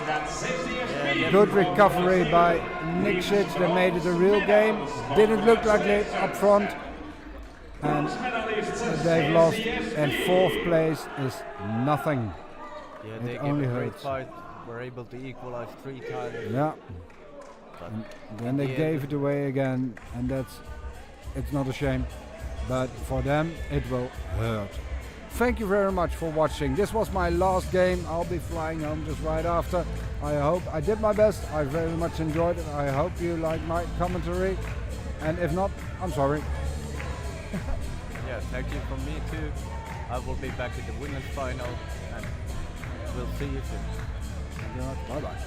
Good recovery by Nikšić. They made it a real game. Didn't look like it up front. And they've lost. And 4th place is nothing. Yeah, It they only gave a great hurts. fight. Were able to equalize 3 times. Yeah. But And then they gave it away again, and it's not a shame, but for them it will hurt. Thank you very much for watching. This was my last game. I'll be flying home just right after. I hope I did my best. I very much enjoyed it. I hope you like my commentary, and if not, I'm sorry. yeah, thank you from me too. I will be back in the women's final, and we'll see you soon. Thank you very much. Bye bye.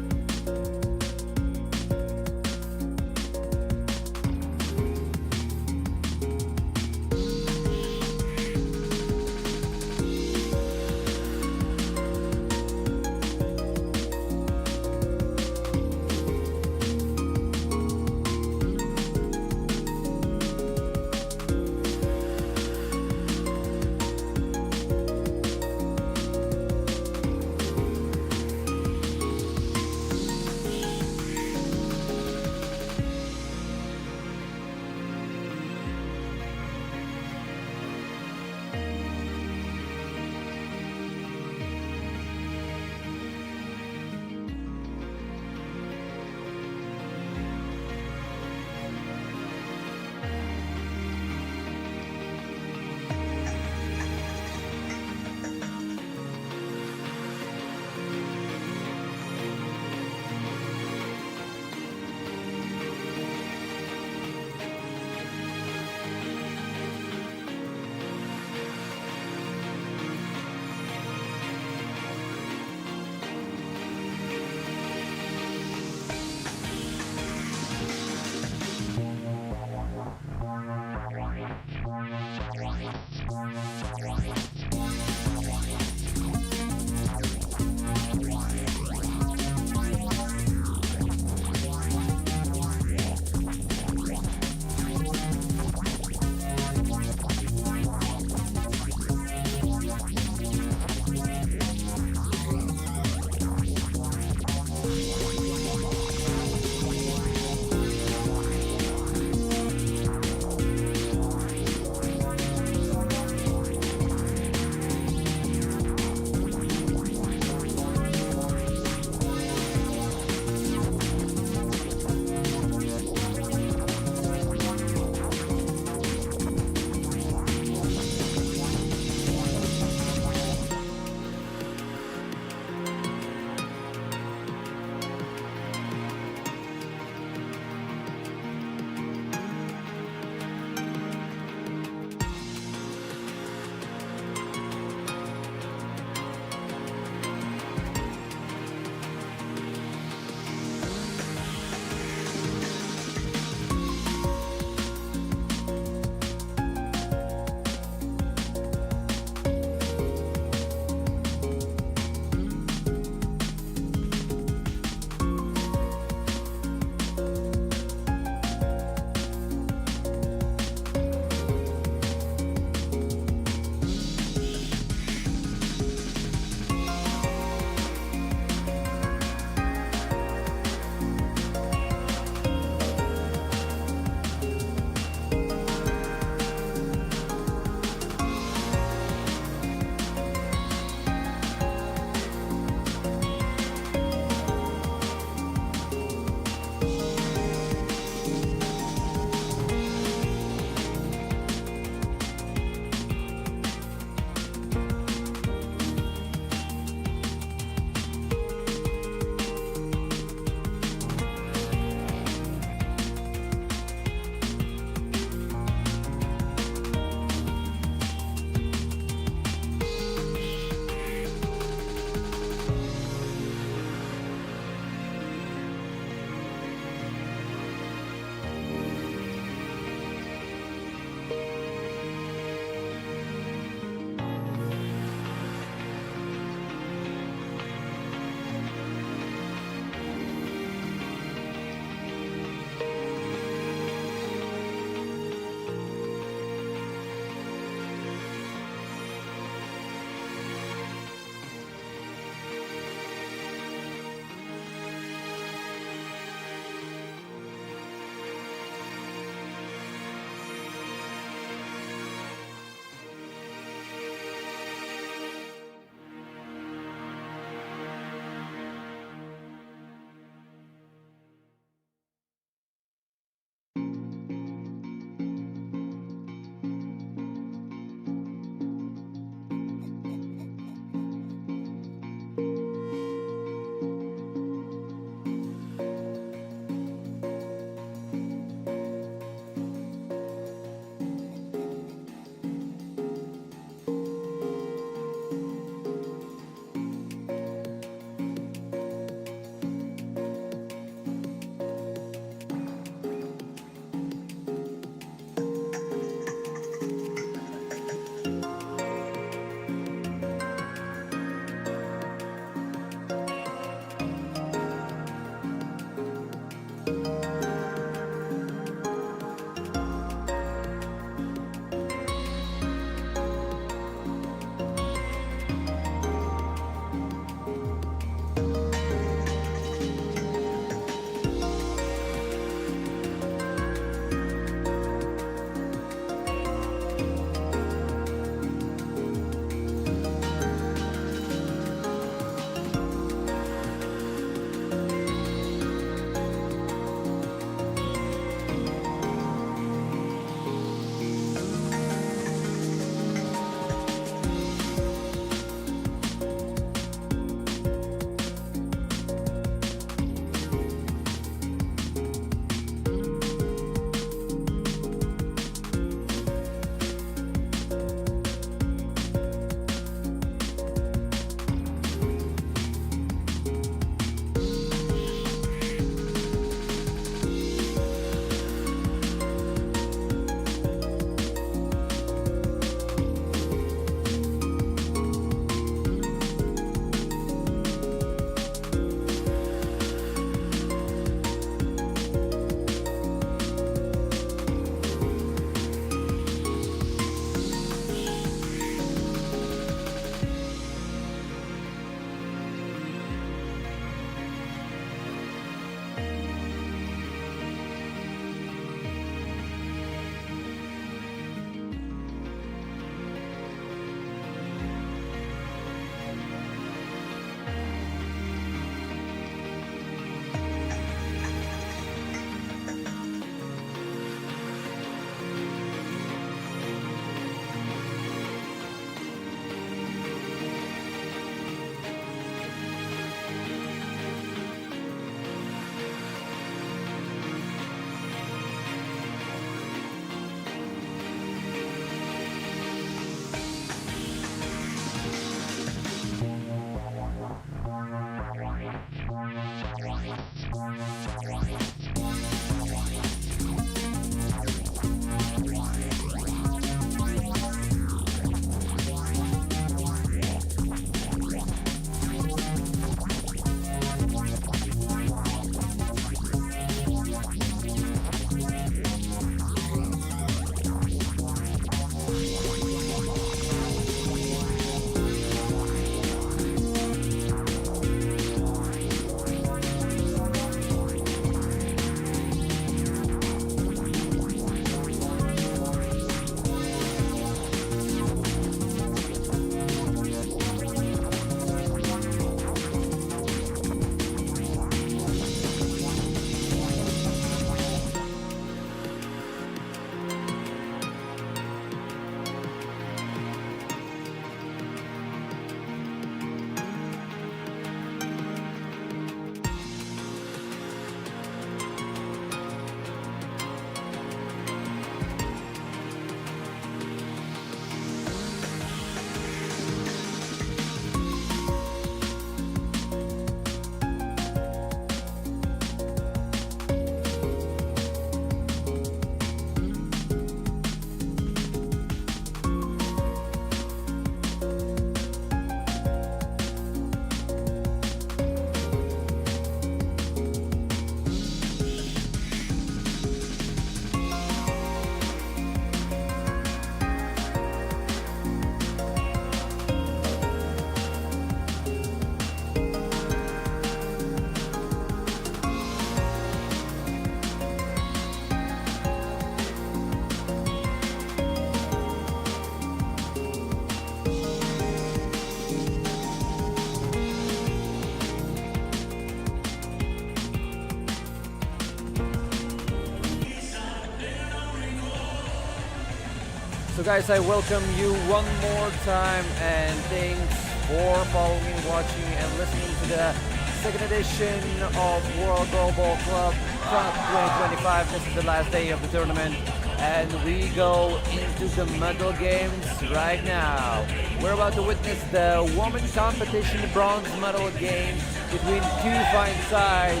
So guys, I welcome you one more time and thanks for following, watching and listening to the second edition of World Goalball Club Cup 2025. This is the last day of the tournament and we go into the medal games right now. We're about to witness the women's competition bronze medal game between two fine sides.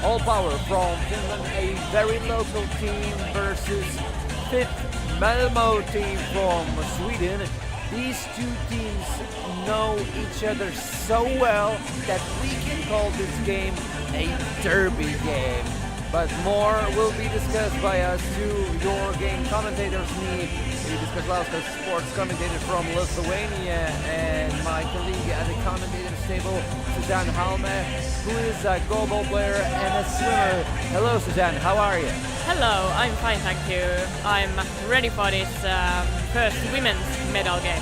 All Power from Finland, a very local team, versus fifth Malmo team from Sweden. These two teams know each other so well that we can call this game a derby game. But more will be discussed by us two, your game commentators, me, Lauskas, sports commentator from Lithuania, and my colleague at the commentators table, Suzanne Halme, who is a goalball player and a swimmer. Hello Suzanne, how are you? Hello, I'm fine, thank you. I'm ready for this first women's medal game.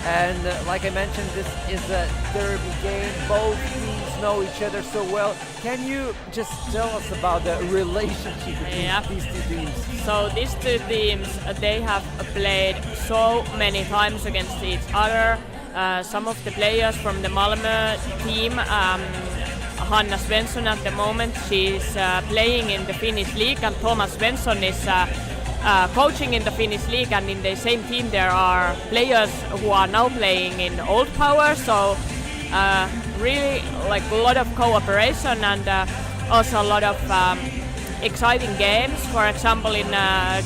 And like I mentioned, this is a derby game. Both teams know each other so well. Can you just tell us about the relationship between these two teams? So these two teams, they have played so many times against each other. Some of the players from the Malmö team, Hanna Svensson at the moment, she's playing in the Finnish league, and Thomas Svensson is coaching in the Finnish league, and in the same team there are players who are now playing in Old Power, so really like a lot of cooperation and also a lot of exciting games. For example, in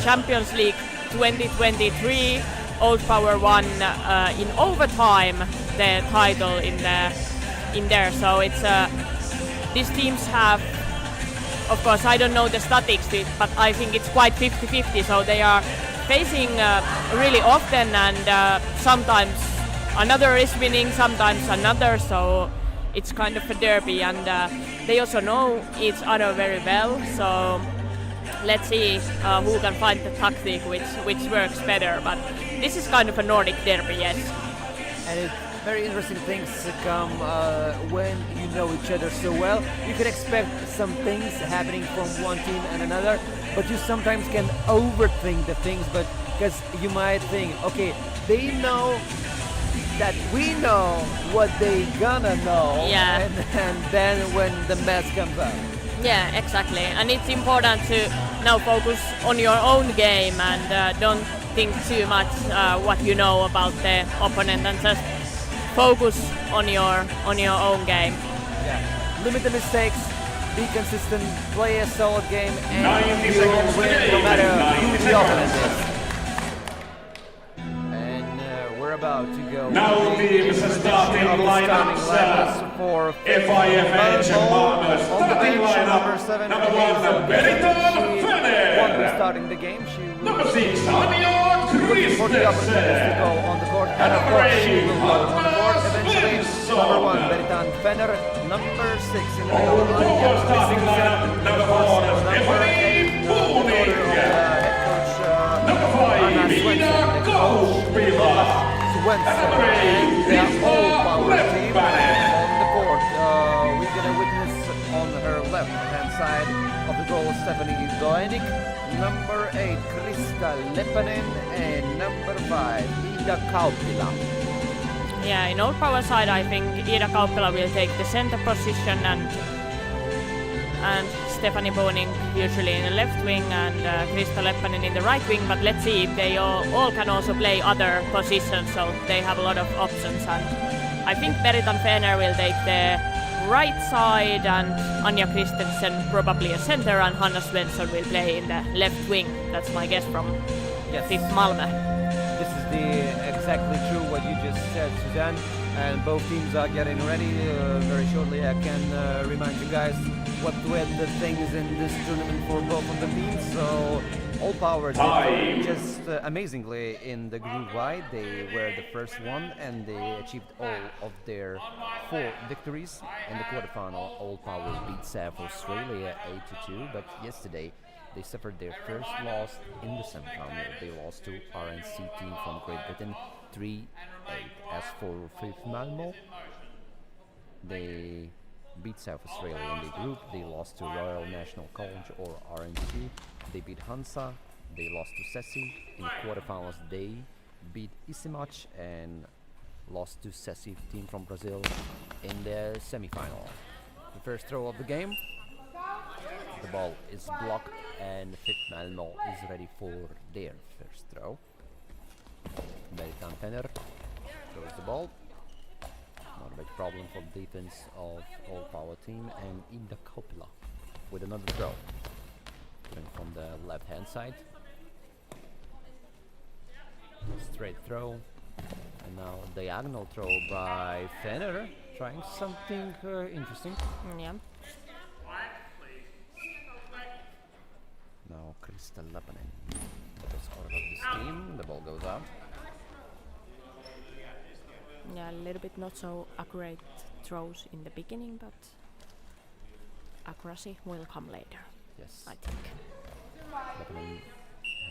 Champions League 2023, Old Power won in overtime the title in there, so it's these teams have, of course, I don't know the statistics, but I think it's quite 50-50, so they are facing really often, and sometimes another is winning, sometimes another, so it's kind of a derby, and they also know each other very well, so let's see who can find the tactic which works better, but this is kind of a Nordic derby, yes. And it's very interesting things to come when you know each other so well. You can expect some things happening from one team and another, but you sometimes can overthink the things, but because you might think, okay, they know that we know what they gonna know, and then when the mess comes up. Yeah, exactly, and it's important to now focus on your own game and don't think too much what you know about the opponent, and just focus on your own game. Yeah. Limit the mistakes, be consistent, play a solid game, and 90 you will seconds win to no game, matter 90 who the seconds. opponent is. And we're about to go. Now teams starting lineups for FIF Malmö starting lineup. Number 1, Veriton Fener. Starting the game, she will Number 6, Anja looking for the opportunities to go Christensen. on the court, and of course she will go on the court eventually. Number 1, Veritan Fenner. Number 6 in the middle, Anja starting lineup. Number 4, Stephanie Booning. head coach Number 5, Anna Ina Svensson, the coach Goalball. Svensson, and the whole power team on the court. We're gonna witness on her left-hand side of the goal Stephanie Goenik, number 8 Krista Leppänen, and number 5 Ida Kauppila. Yeah, in Old Power side, I think Ida Kauppila will take the center position, and Stephanie Boning usually in the left wing, and Krista Leppänen in the right wing. But let's see if they all can also play other positions, so they have a lot of options. And I think Veritan Fener will take the right side, and Anja Christensen probably a center, and Hanna Svensson will play in the left wing. That's my guess from fifth Malmö. This is exactly true what you just said, Suzanne, and both teams are getting ready very shortly. I can remind you guys what were the things in this tournament for both of the teams. So All Power did just amazingly in the group Y. They were the first one, and they achieved all of their 4 victories in the quarterfinal. All Power beat South Australia 8-2, but yesterday they suffered their first loss in the semifinal. They lost to RNC team from Great Britain 3-8. As for fifth Malmo, they beat South Australia in the group. They lost to Royal National College, or RNC. They beat Hansa They lost to Sessi. In the quarterfinals, they beat Isimac and lost to Sessi, team from Brazil, in the semifinal. The first throw of the game. The ball is blocked and Fit Malmo is ready for their first throw. American Penner throws the ball. Not a big problem for the defense of All Power team, and Ida Coppola with another throw. Coming from the left hand side. Straight throw. And now a diagonal throw by Fenner, trying something interesting. Yeah. Now Krista Lepanen, the best scorer of this team. The ball goes out. Yeah, a little bit not so accurate throws in the beginning, but accuracy will come later, Yes. I think. Lebanon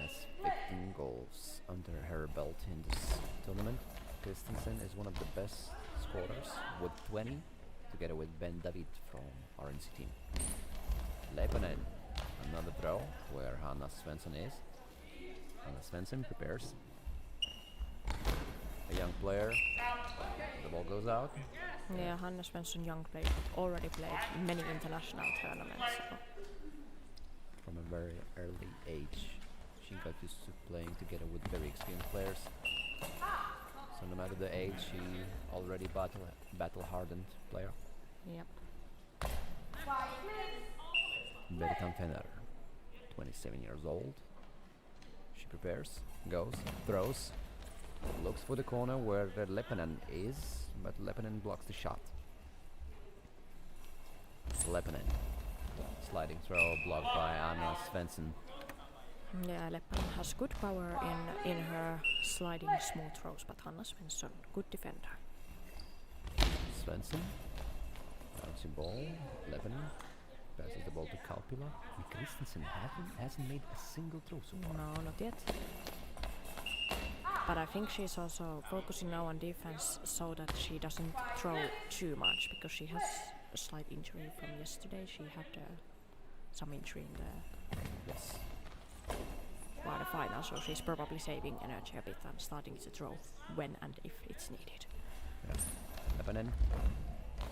has 15 goals under her belt in this tournament. Christensen is one of the best scorers with 20, together with Ben David from RNC team. Lebanon, another throw where Hanna Svensson is. Hanna Svensson prepares. A young player. The ball goes out. Yeah, Hanna Svensson, young player, but already played in many international tournaments. So. From a very early age, she got used to playing together with very experienced players. So no matter the age, she already battle-hardened player. Yep. Bertan Fenner, 27 years old. She prepares, goes, throws, looks for the corner where Lepanen is, but Lepanen blocks the shot. Lepanen, sliding throw blocked by Anna Svensson. Yeah, Leppänen has good power in her sliding small throws, but Hanna Svensson, good defender. Svensson, bouncing ball, Lepanen passes the ball to Kalpila. And Christensen hasn't made a single throw so far. No, not yet. But I think she's also focusing now on defense so that she doesn't throw too much, because she has a slight injury from yesterday. She had some injury in the Yes. quarterfinal, so she's probably saving energy a bit and starting to throw when and if it's needed. Yeah. Lepanen.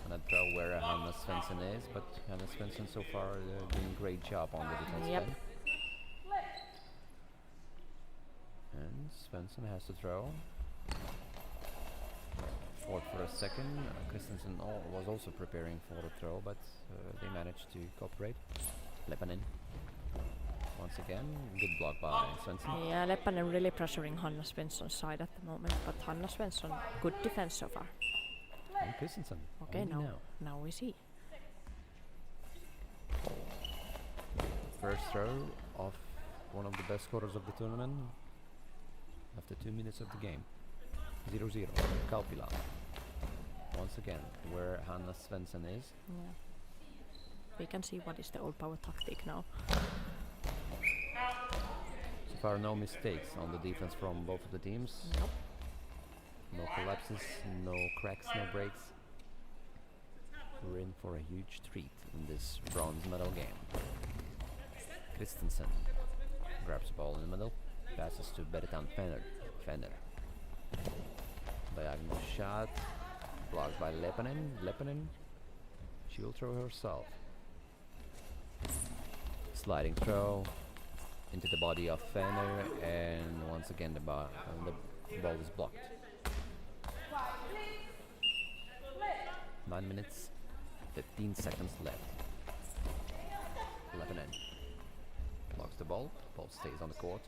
Another throw where Hanna Svensson is, but Hanna Svensson so far doing a great job on the defense Yep. end. And Svensson has to throw. Fought for a second. Christensen was also preparing for the throw, but they managed to cooperate. Lepanen. Once again, good block by Svensson. Yeah, Leppänen really pressuring Hanna Svensson's side at the moment, but Hanna Svensson, good defense so far. And Christensen. Okay, only now we see. First throw of one of the best scorers of the tournament after 2 minutes of the game. 0-0. Kalpila. Once again, where Hanna Svensson is. Yeah. We can see what is the old power tactic now. So far, no mistakes on the defense from both of the teams. Nope. No collapses, no cracks, no breaks. We're in for a huge treat in this bronze medal game. Christensen grabs the ball in the middle, passes to Bertan Fenner. Diagonal shot, blocked by Lepanen. She will throw herself. Sliding throw into the body of Fenner, and once again the ball is blocked. 9 minutes, 15 seconds left. Lebanon blocks the ball stays on the court.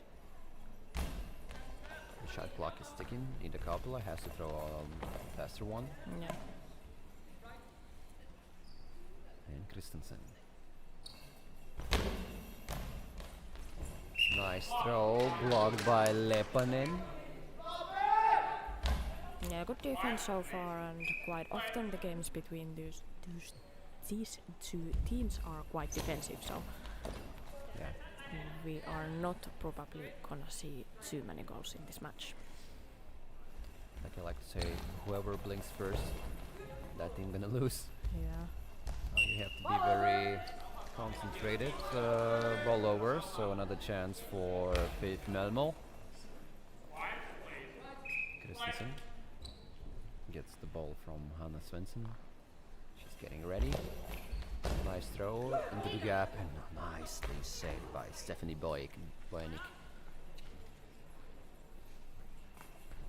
The shot clock is ticking. Ida Coppola has to throw a faster one. Yeah. And Christensen. Nice throw, blocked by Lepanen. Yeah, good defense so far, and quite often the games between these two teams are quite defensive, so Yeah. we are not probably gonna see too many goals in this match. Like I like to say, whoever blinks first, that team gonna lose. Yeah. Now you have to be very Concentrated. Ball over, so another chance for Pete Melmo. Christensen gets the ball from Hanna Svensson. She's getting ready. Nice throw into the gap and nicely saved by Stephanie Boynik.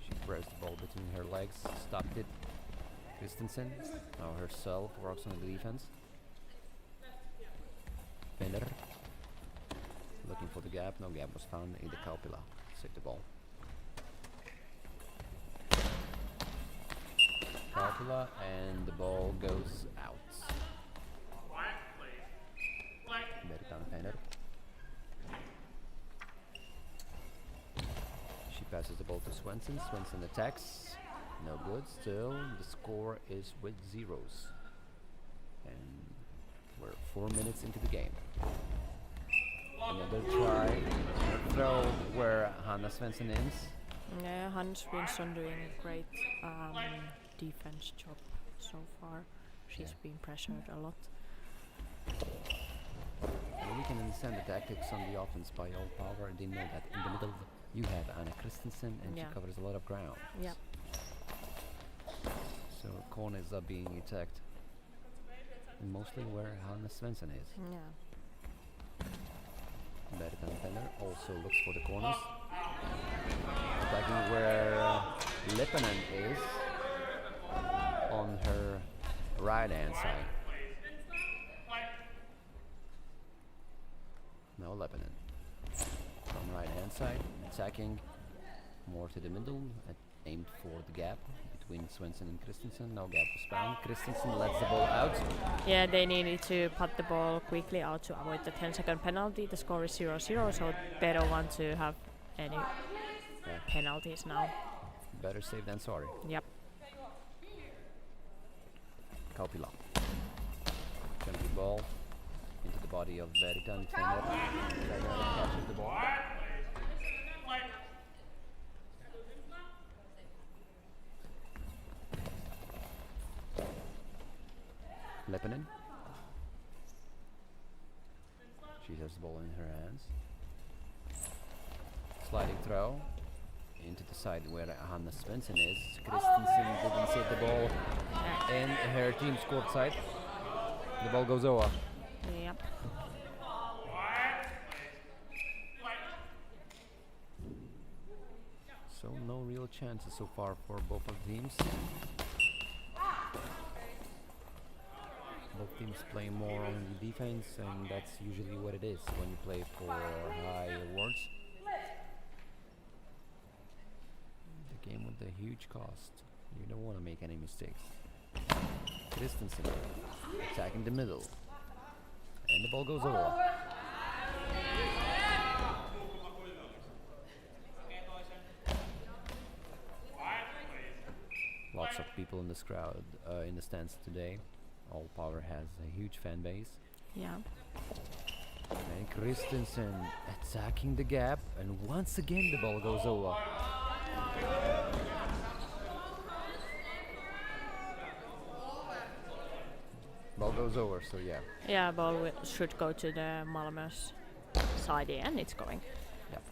She throws the ball between her legs, stopped it. Christensen now herself works on the defense. Fender looking for the gap, no gap was found. Ida Kaupila saved the ball. Tapiola and the ball goes out. Bertan Fender. She passes the ball to Svensson. Svensson attacks. No good. Still, the score is with zeros. And we're 4 minutes into the game. Another try. A throw where Hanna Svensson is. Yeah, Hans Winston doing a great defense job so far. She's been pressured a lot. Well, we can understand the tactics on the offense by all power. They know that in the middle you have Anna Christensen and she covers a lot of ground. Yeah. So corners are being attacked. And mostly where Hanna Svensson is. Yeah. Bertan Fender also looks for the corners. Attacking where Leppänen is on her right hand side. Now Leppänen from right hand side, attacking more to the middle, aimed for the gap between Svensson and Christensen. No gap was found. Christensen lets the ball out. Yeah, they needed to put the ball quickly out to avoid the 10-second penalty. The score is 0-0, so they don't want to have any penalties now. Better safe than sorry. Yep. Kaupila. Jumpy ball into the body of Bertan Fender. Catches the ball. Leppänen. She has the ball in her hands. Sliding throw into the side where Hanna Svensson is. Christensen didn't save the ball in her team's court side. The ball goes over. Yep. So no real chances so far for both of teams. Both teams play more on the defense, and that's usually what it is when you play for high awards. The game with a huge cost. You don't want to make any mistakes. Christensen attacking the middle. And the ball goes over. Lots of people in this crowd, in the stands today. All Power has a huge fan base. Yeah. And Christensen attacking the gap, and once again the ball goes over. Ball goes over, so yeah. Yeah, ball should go to the Malmö's side, and it's going. Yep.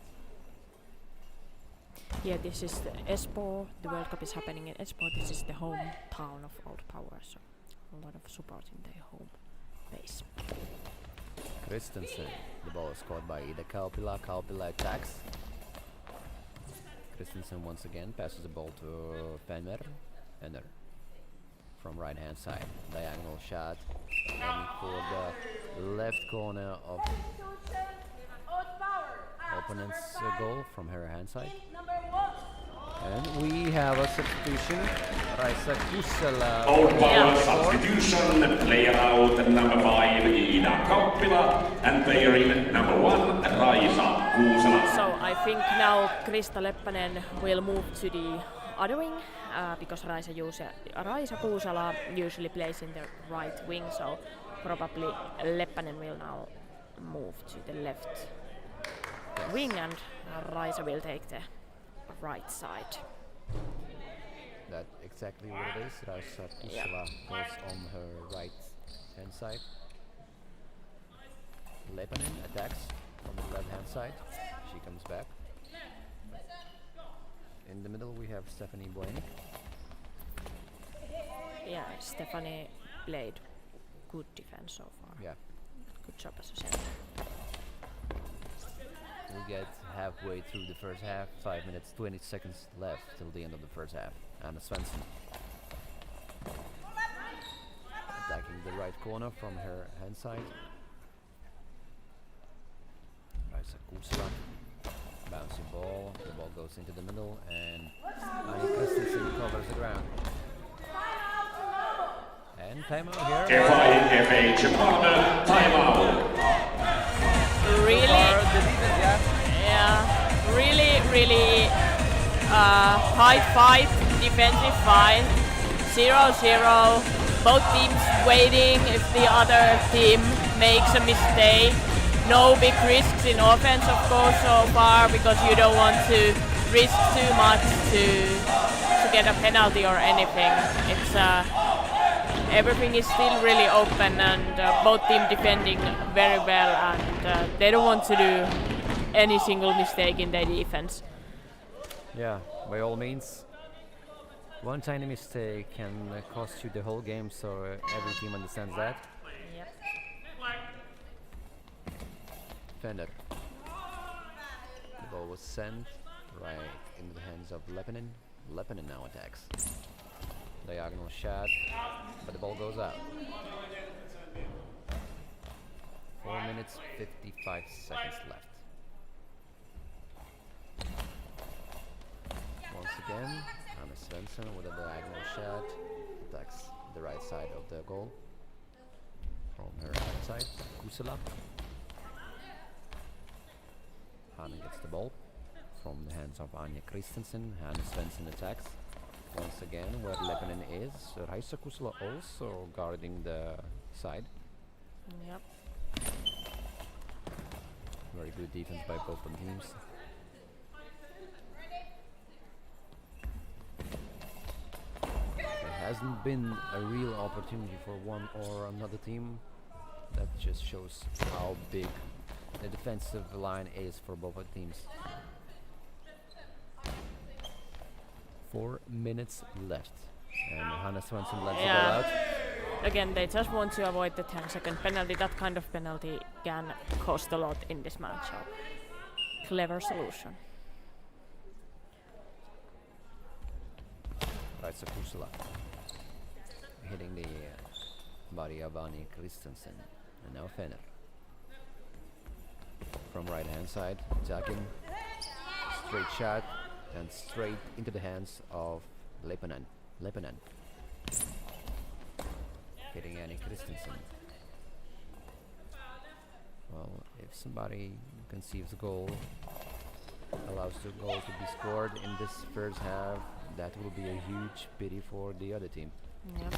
Yeah, this is the Espoo. The World Cup is happening in Espoo. This is the hometown of Old Power, so a lot of support in their home base. Christensen. The ball is caught by Ida Kaupila. Kaupila attacks. Christensen once again passes the ball to Fenner. Fenner from right hand side. Diagonal shot. Aiming for the left corner of opponent's goal from her hand side. And we have a substitution. Raisa Kusela. Old Power substitution. Player out number 5, Ida Kauppila, and player in number 1, Raisa Kuusela. So I think now Krista Leppänen will move to the other wing because Raisa Kuusela usually plays in the right wing, so probably Leppänen will now move to the left wing and Raisa will take the right side. That's exactly what it is. Raisa Kusela goes on her right hand side. Lebanon attacks from the left hand side. She comes back. In the middle we have Stephanie Blaney. Yeah, Stephanie played good defense so far. Yeah. Good job as a center. We get halfway through the first half. 5 minutes, 20 seconds left till the end of the first half. Anna Svensson attacking the right corner from her hand side. Raisa Kusla. Bouncing ball. The ball goes into the middle and Annie Christensen covers the ground. And timeout here. FH partner timeout. Really, The defense, yeah, really high fight, defensive fight, 0-0. Both teams waiting if the other team makes a mistake. No big risks in offense, of course, so far, because you don't want to risk too much to get a penalty or anything. It's everything is still really open, and both teams defending very well, and they don't want to do any single mistake in their defense. Yeah, by all means. One tiny mistake can cost you the whole game, so every team understands that. Yep. Fender. The ball was sent right into the hands of Leppinen. Leppinen now attacks. Diagonal shot, but the ball goes out. 4 minutes, 55 seconds left. Once again, Anna Svensson with a diagonal shot. Attacks the right side of the goal. From her right side, Kusela. Hanna gets the ball from the hands of Anja Christensen. Hanna Svensson attacks. Once again, where Lebanon is. Raisa Kusela also guarding the side. Yep. Very good defense by both of the teams. There hasn't been a real opportunity for one or another team. That just shows how big the defensive line is for both of the teams. 4 minutes left. And Hanna Svensson lets the ball out. Again, they just want to avoid the 10-second penalty. That kind of penalty can cost a lot in this match. So, clever solution. Raisa Kusela hitting the body of Anja Christensen. And now Fenner. From right hand side, attacking. Straight shot and straight into the hands of Leppinen. Hitting Annie Christensen. Well, if somebody conceives a goal, allows the goal to be scored in this first half, that will be a huge pity for the other team. Yep.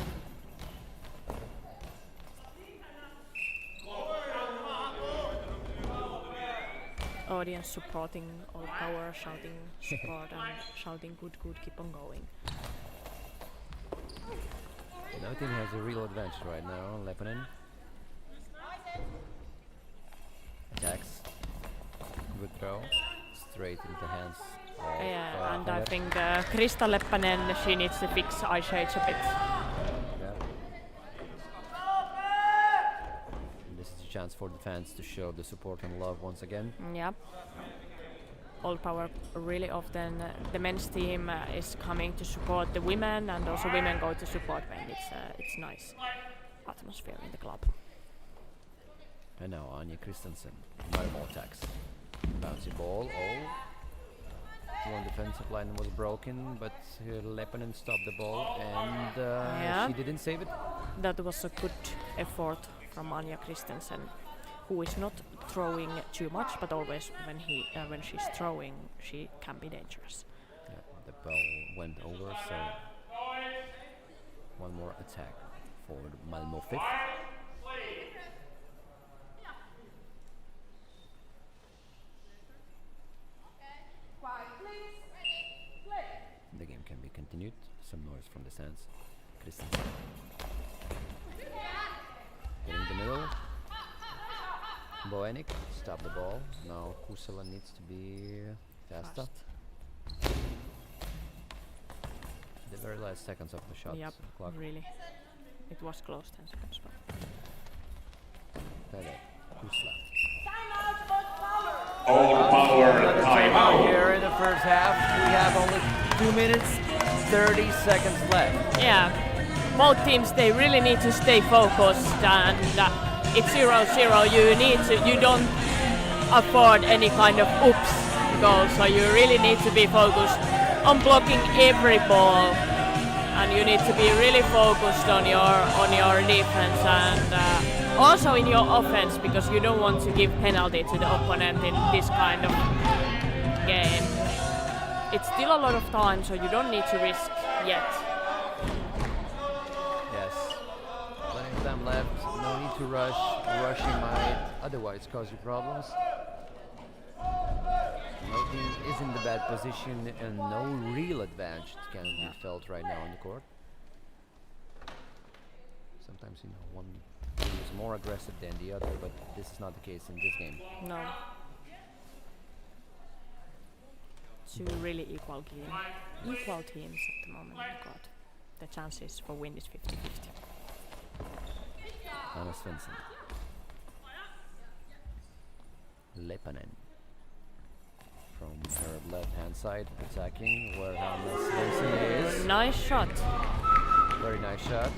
Audience supporting all power, shouting support and shouting good, keep on going. No team has a real advantage right now. Leppinen attacks. Good throw. Straight into the hands of Yeah, and I Fenner. think Krista Leppänen, she needs to fix eye shades a bit. Yeah. And this is a chance for the fans to show the support and love once again. Yeah. All power really often the men's team is coming to support the women, and also women go to support men. It's nice atmosphere in the club. And now Anja Christensen. Marmo attacks. Bouncy ball. Oh. One defensive line was broken, but Leppinen stopped the ball, and Yeah. she didn't save it. That was a good effort from Anja Christensen, who is not throwing too much, but always when she's throwing, she can be dangerous. Yeah, the ball went over, so one more attack for Malmö fifth. The game can be continued. Some noise from the stands. Christensen. Hitting the middle. Boenik, stop the ball. Now Kusela needs to be faster. The very last seconds of the shot Yep, clock. really. It was close, 10 seconds, but Pele, Kusela. Old power timeout. Here in the first half, we have only 2 minutes, 30 seconds left. yeah, both teams, they really need to stay focused, and it's 0-0. You don't afford any kind of oops goal, so you really need to be focused on blocking every ball, and you need to be really focused on your defense and also in your offense, because you don't want to give penalty to the opponent in this kind of game. It's still a lot of time, so you don't need to risk yet. Yes. Plenty of time left. No need to rush. Rushing might otherwise cause you problems. No team is in the bad position and no real advantage can be felt right now on the court. Sometimes, one team is more aggressive than the other, but this is not the case in this game. No. Two really equal teams at the moment on the court. The chances for win is 50-50. Anna Svensson. Lepanen. From her left-hand side, attacking where Anna Svensson is. Nice shot. Very nice shot.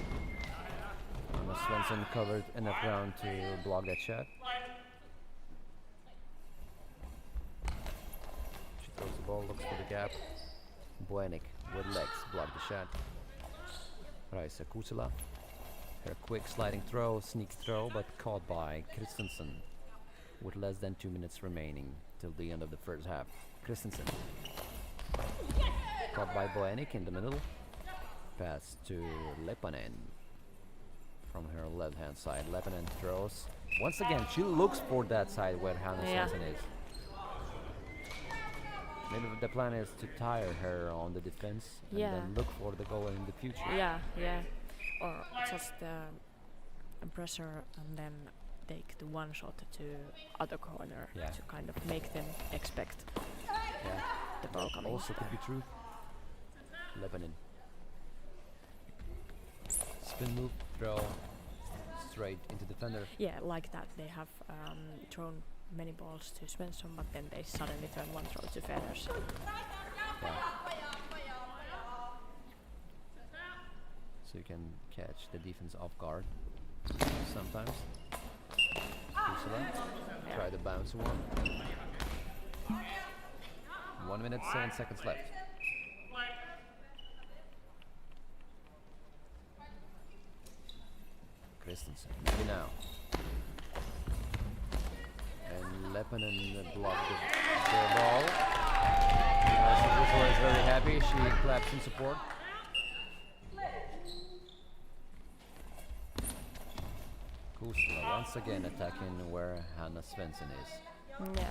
Anna Svensson covered enough ground to block that shot. She throws the ball, looks for the gap. Boenik with legs block the shot. Raisa Kusela. Her quick sliding throw, sneak throw, but caught by Christensen with less than 2 minutes remaining till the end of the first half. Christensen. Caught by Boenik in the middle. Pass to Lepanen from her left-hand side. Lepanen throws. Once again, she looks for that side where Hanna Svensson is. Maybe the plan is to tire her on the defense and then look for the goal in the future. Yeah. Or just pressure and then take the one shot to other corner to kind of make them expect the ball coming. Also could be true. Lebanon. Spin move, throw, straight into defender. Yeah, like that. They have thrown many balls to Svensson, but then they suddenly turn one throw to Feders. So you can catch the defense off guard sometimes. Try the bounce one. 1 minute, 7 seconds left. Christensen, maybe now. And Lepanen blocked the ball. Kusela is very happy. She claps in support. Kusela once again attacking where Hanna Svensson is. Yeah.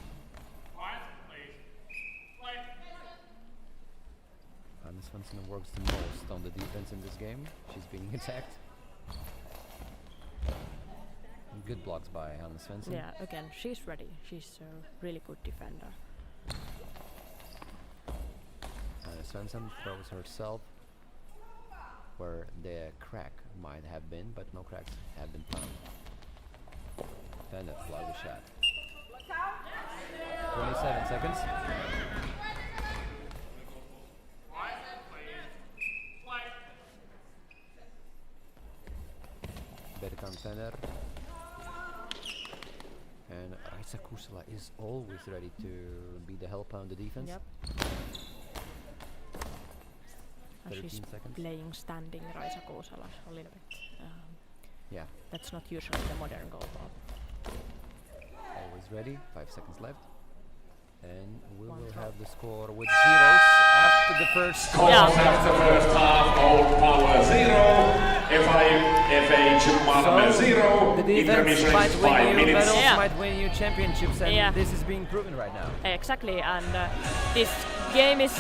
Hanna Svensson works the most on the defense in this game. She's being attacked. Good blocks by Hanna Svensson. Yeah, again, she's ready. She's a really good defender. Hanna Svensson throws herself where the crack might have been, but no cracks have been found. Fender blocked the shot. 27 seconds. Berkan Fender. And Raisa Kusela is always ready to be the help on the defense. Yep. 13 She's seconds. playing standing Raisa Kusela a little bit. Yeah, That's not usually the modern goalball. always ready. 5 seconds left. And we One will throw. have the score with zeros after the first Scores after first half, Old Power 0, FH So, 0, the defense intermission might 5 win you minutes. medals, Yeah. might win you championships, and Yeah. this is being proven right now. Exactly, and this game is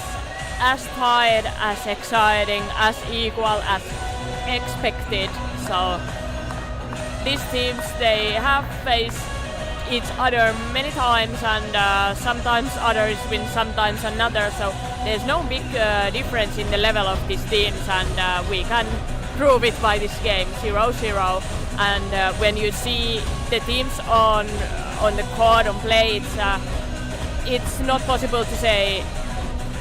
as tight, as exciting, as equal as expected. So these teams, they have faced each other many times, and sometimes others win, sometimes another. So there's no big difference in the level of these teams, and we can prove it by this game, 0-0. And when you see the teams on the court on play, it's not possible to say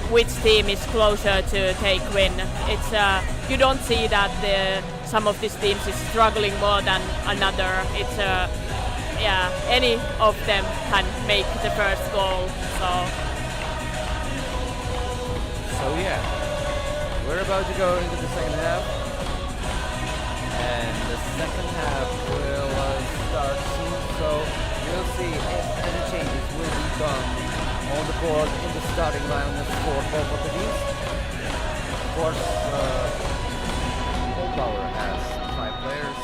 which team is closer to take win. It's you don't see that some of these teams is struggling more than another. It's any of them can make the first goal. So yeah, we're about to go into the second half, and the second half will start soon. So we'll see if any changes will be done on the board in the starting lineup for both of the teams. Of course, Goalball has 5 players,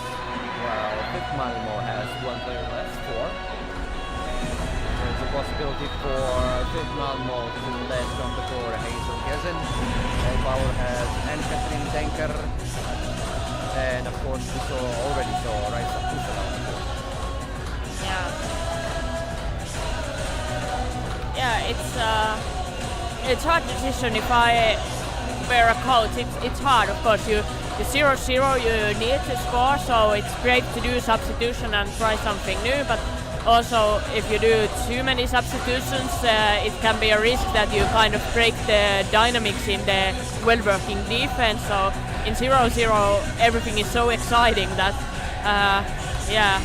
while Fifth Malmo has 1 player less, 4. There's a possibility for Fifth Malmo to let on the floor Hazel Gezen. Goalball has Anne-Catherine Denker, and of course we already saw Raisa Kusala on the floor. Yeah, it's hard decision. If I were a coach, it's hard. Of course, the 0-0 you need to score, so it's great to do substitution and try something new. But also, if you do too many substitutions, it can be a risk that you kind of break the dynamics in the well-working defense. So in 0-0, everything is so exciting that.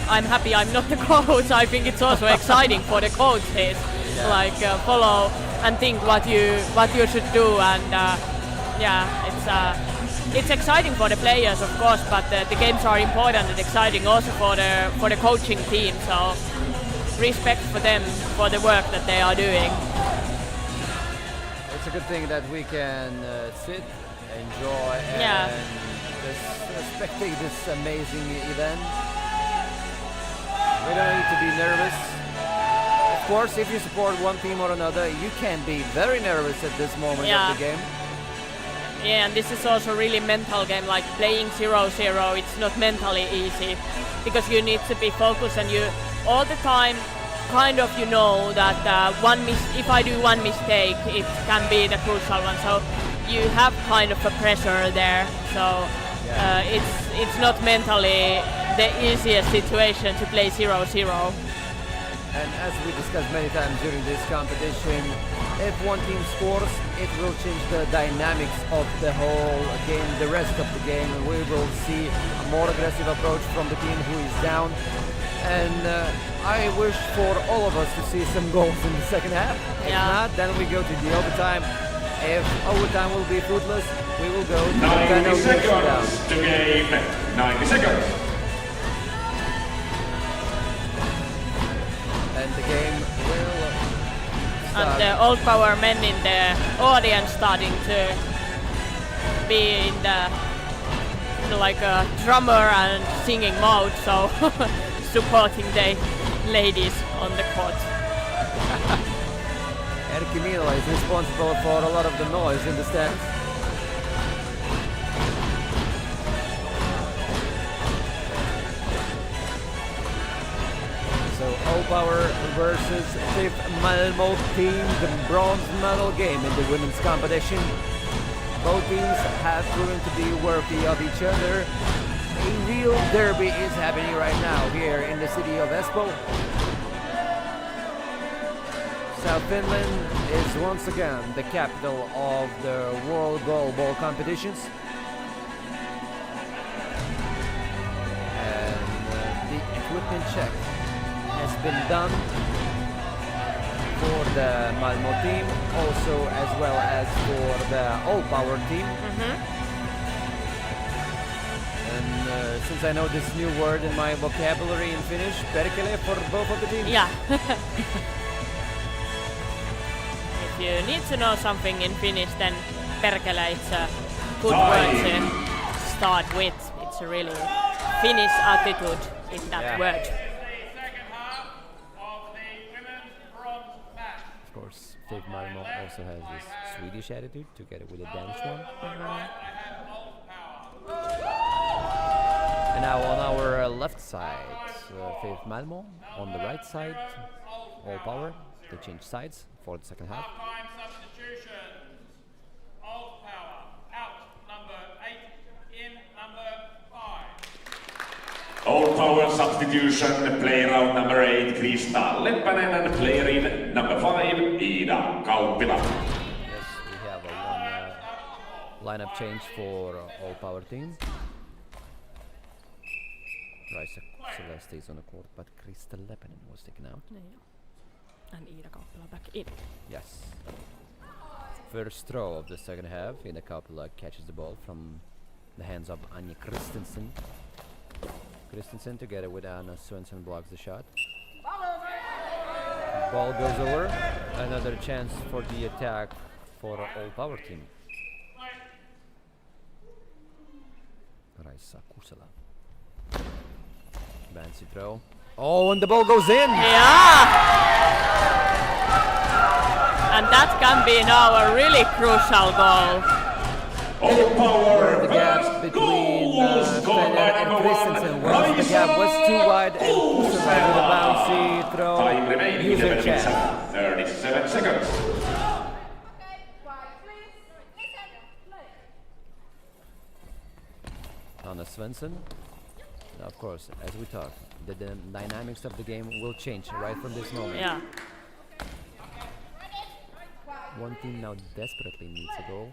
I'm happy I'm not the coach. I think it's also exciting for the coaches. Like follow and think what you should do, and it's exciting for the players, of course, but the games are important and exciting also for the coaching team. So respect for them for the work that they are doing. It's a good thing that we can sit, enjoy, and just spectate this amazing event. We don't need to be nervous. Of course, if you support one team or another, you can be very nervous at this moment of the game. Yeah, and this is also really mental game, like playing 0-0, it's not mentally easy, because you need to be focused, and you all the time kind of that if I do one mistake, it can be the crucial one, so you have kind of a pressure there, so it's not mentally the easiest situation to play 0-0. And as we discussed many times during this competition, if one team scores, it will change the dynamics of the whole game, the rest of the game, and we will see a more aggressive approach from the team who is down. And I wish for all of us to see some goals in the second half. If not, then we go to the overtime. If overtime will be fruitless, we will go to 90 the seconds to game. 90 seconds. And the game will start. And the old power men in the audience starting to be in the like a drummer and singing mode, so supporting the ladies on the court. Erkki Niela is responsible for a lot of the noise in the stands. So O-Power versus Fifth Malmo team, the bronze medal game in the women's competition. Both teams have proven to be worthy of each other. A real derby is happening right now here in the city of Espoo. South Finland is once again the capital of the World Goalball competitions. And the equipment check has been done for the Malmo team, also as well as for the All-Power team. And since I know this new word in my vocabulary in Finnish, perkele for both of the teams. Yeah. If you need to know something in Finnish, then perkele, it's a good word to start with. It's a really Finnish attitude in that word. Of course, Fifth Malmo also has this Swedish attitude together with a Danish one. And now on our left side, Faith Malmo. On the right side, All Power. They change sides for the second half. Half-time substitutions. Old Power out. Number 8 in. Number 5. Old Power substitution, player out number 8, Krista Leppänen, and player in number 5, Ida Kauppila. Yes, we have a one lineup change for All Power team. Raisa Kusela stays on the court, but Krista Leppänen was taken out. Yeah. And Ida Kauppila back in. Yes. First throw of the second half. Ida Kauppila catches the ball from the hands of Anja Christensen. Christensen together with Anna Svensson blocks the shot. Ball goes over. Another chance for the attack for All Power team. Raisa Kusela. Fancy throw. Oh, and the ball goes in! Yeah! And that can be now a really crucial goal. Old Power The gap between Fenner and Christensen was the gap was too wide and Kusela with a bouncy throw. Time remaining, User chance. 37 seconds. Okay, quiet please. Listen, play. Anna Svensson. Now, of course, as we talk, the dynamics of the game will change right from this moment. Yeah. One team now desperately needs a goal.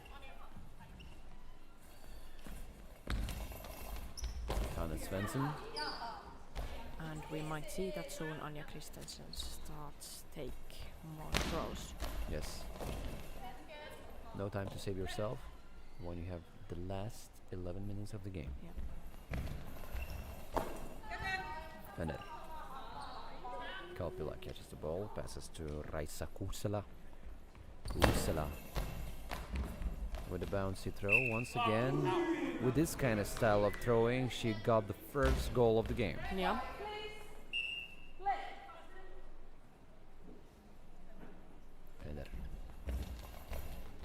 Anna Svensson. And we might see that soon Anja Christensen starts take more throws. Yes. No time to save yourself when you have the last 11 minutes of the game. Yeah. Fenner. Kauppila catches the ball, passes to Raisa Kusela. Kusela with a bouncy throw once again. With this kind of style of throwing, she got the first goal of the game. Yeah. Fenner.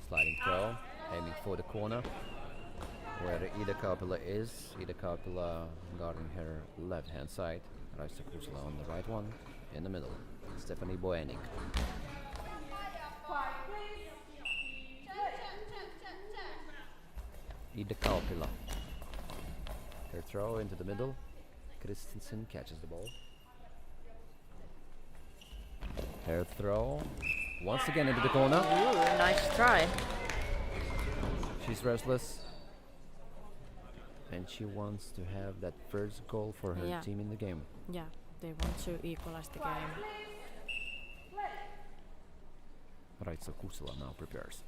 Sliding throw, aiming for the corner where Ida Kauppila is. Ida Kauppila guarding her left hand side. Raisa Kusela on the right one. In the middle, Stephanie Boening. Ida Kauppila. Her throw into the middle. Christensen catches the ball. Her throw. Once again into the corner. Ooh, nice try. She's restless. And she wants to have that first goal for her Yeah. team in the game. Yeah, they want to equalize the game. Raisa Kusela now prepares.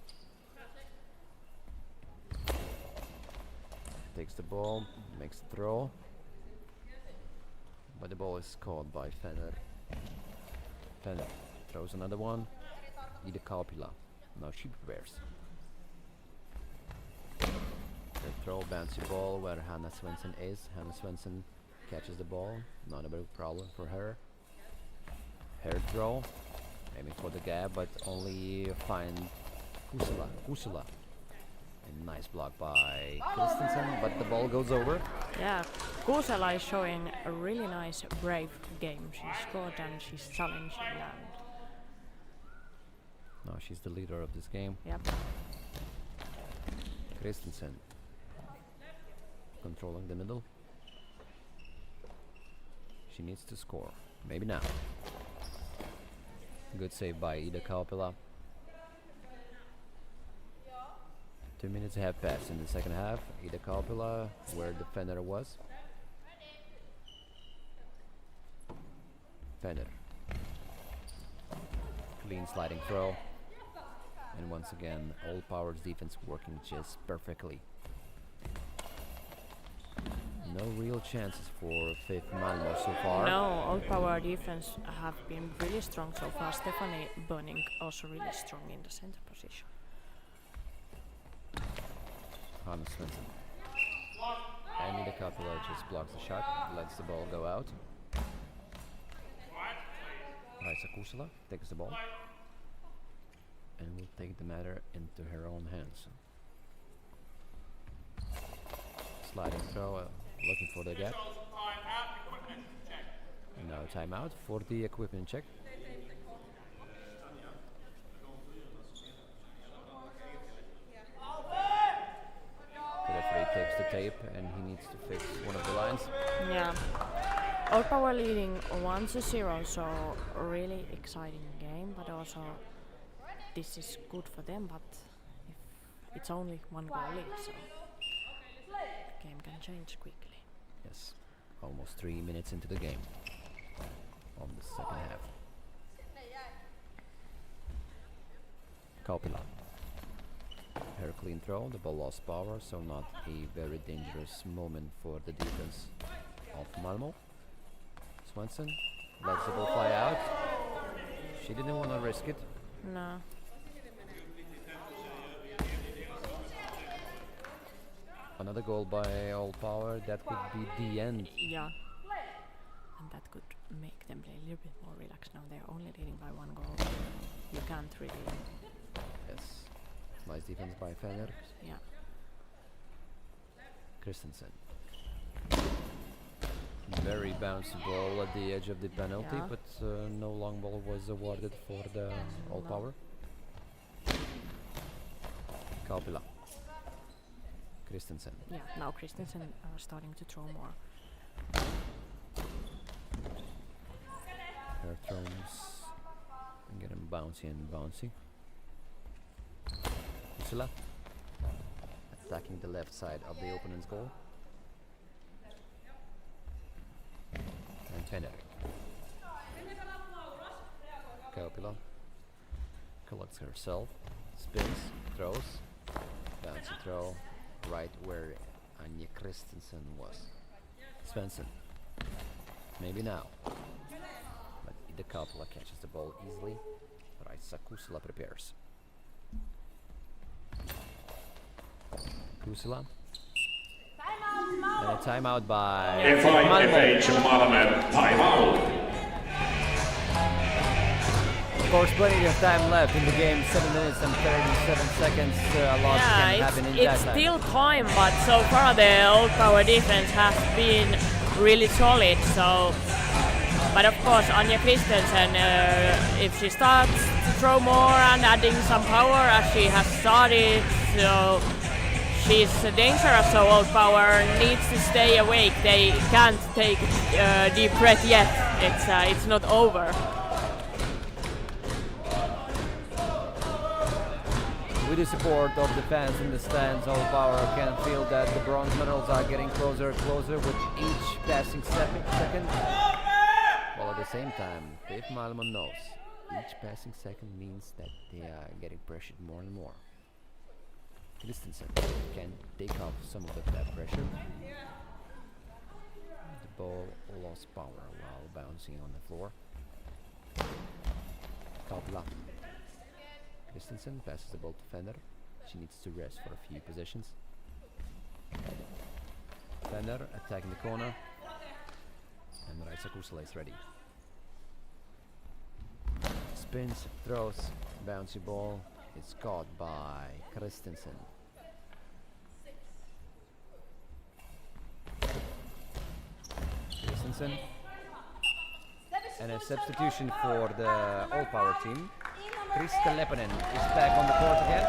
Takes the ball, makes the throw. But the ball is caught by Fenner. Fenner throws another one. Ida Kauppila. Now she prepares. The throw, bouncy ball where Hannah Svensson is. Hannah Svensson catches the ball. Not a big problem for her. Her throw. Aiming for the gap, but only find Kusela. A nice block by Christensen, but the ball goes over. Yeah, Kusela is showing a really nice, brave game. She scored and she's challenging and Now she's the leader of this game. yep. Christensen controlling the middle. She needs to score. Maybe now. Good save by Ida Kauppila. 2 minutes have passed in the second half. Ida Kauppila, where the Fenner was. Fenner. Clean sliding throw. And once again, All Power's defense working just perfectly. No real chances for Fifth Malmo so far. No, All Power defense have been really strong so far. Stephanie Boening also really strong in the center position. Hannah Svensson. And Ida Kauppila just blocks the shot, lets the ball go out. Raisa Kusela takes the ball and will take the matter into her own hands. Sliding throw, looking for the gap. No timeout for the equipment check. The referee takes the tape and he needs to fix one of the lines. Yeah. Old Power leading 1-0, so really exciting game, but also this is good for them, but if it's only one goal lead, so the game can change quickly. Yes, almost 3 minutes into the game on the second half. Kaupila. Her clean throw, the ball lost power, so not a very dangerous moment for the defense of Malmo. Svensson lets the ball fly out. She didn't want to risk it. No. Another goal by Old Power, that could be the end. Yeah. And that could make them play a little bit more relaxed now. They're only leading by one goal. You can't really. Yes. Nice defense by Fener. Yeah. Christensen. Very bouncy ball at the edge of the penalty, Yeah. but no long ball was awarded for the Old No. Power. Kaupila. Christensen. Yeah. Now Christensen are starting to throw more. Her throws and get him bouncy and bouncy. Kusila attacking the left side of the opponent's goal. And Fener. Kaupila collects herself, spins, throws, bouncy throw, right where Anja Christensen was. Svensson. Maybe now. But the Kaupila catches the ball easily. Raisa Kusila prepares. Kusila. And a timeout by FH Malmö, timeout. Of course, plenty of time left in the game. 7 minutes and 37 seconds. A lot can happen in that it's time. still time, but so far the Old Power defense has been really solid. So, but of course, Anja Christensen, if she starts to throw more and adding some power as she has started, so she's dangerous. So Old Power needs to stay awake. They can't take deep breath yet. It's not over. With the support of the fans in the stands, Old Power can feel that the bronze medals are getting closer and closer with each passing second. While at the same time, Dave Malmo knows each passing second means that they are getting pressured more and more. Christensen can take off some of that pressure. The ball lost power while bouncing on the floor. Kaupila. Christensen passes the ball to Fener. She needs to rest for a few possessions. Fener attacking the corner. And Raisa Kusila is ready. Spins, throws, bouncy ball. It's caught by Christensen. Christensen. And a substitution for the Old Power team. Krista Leppänen is back on the court again.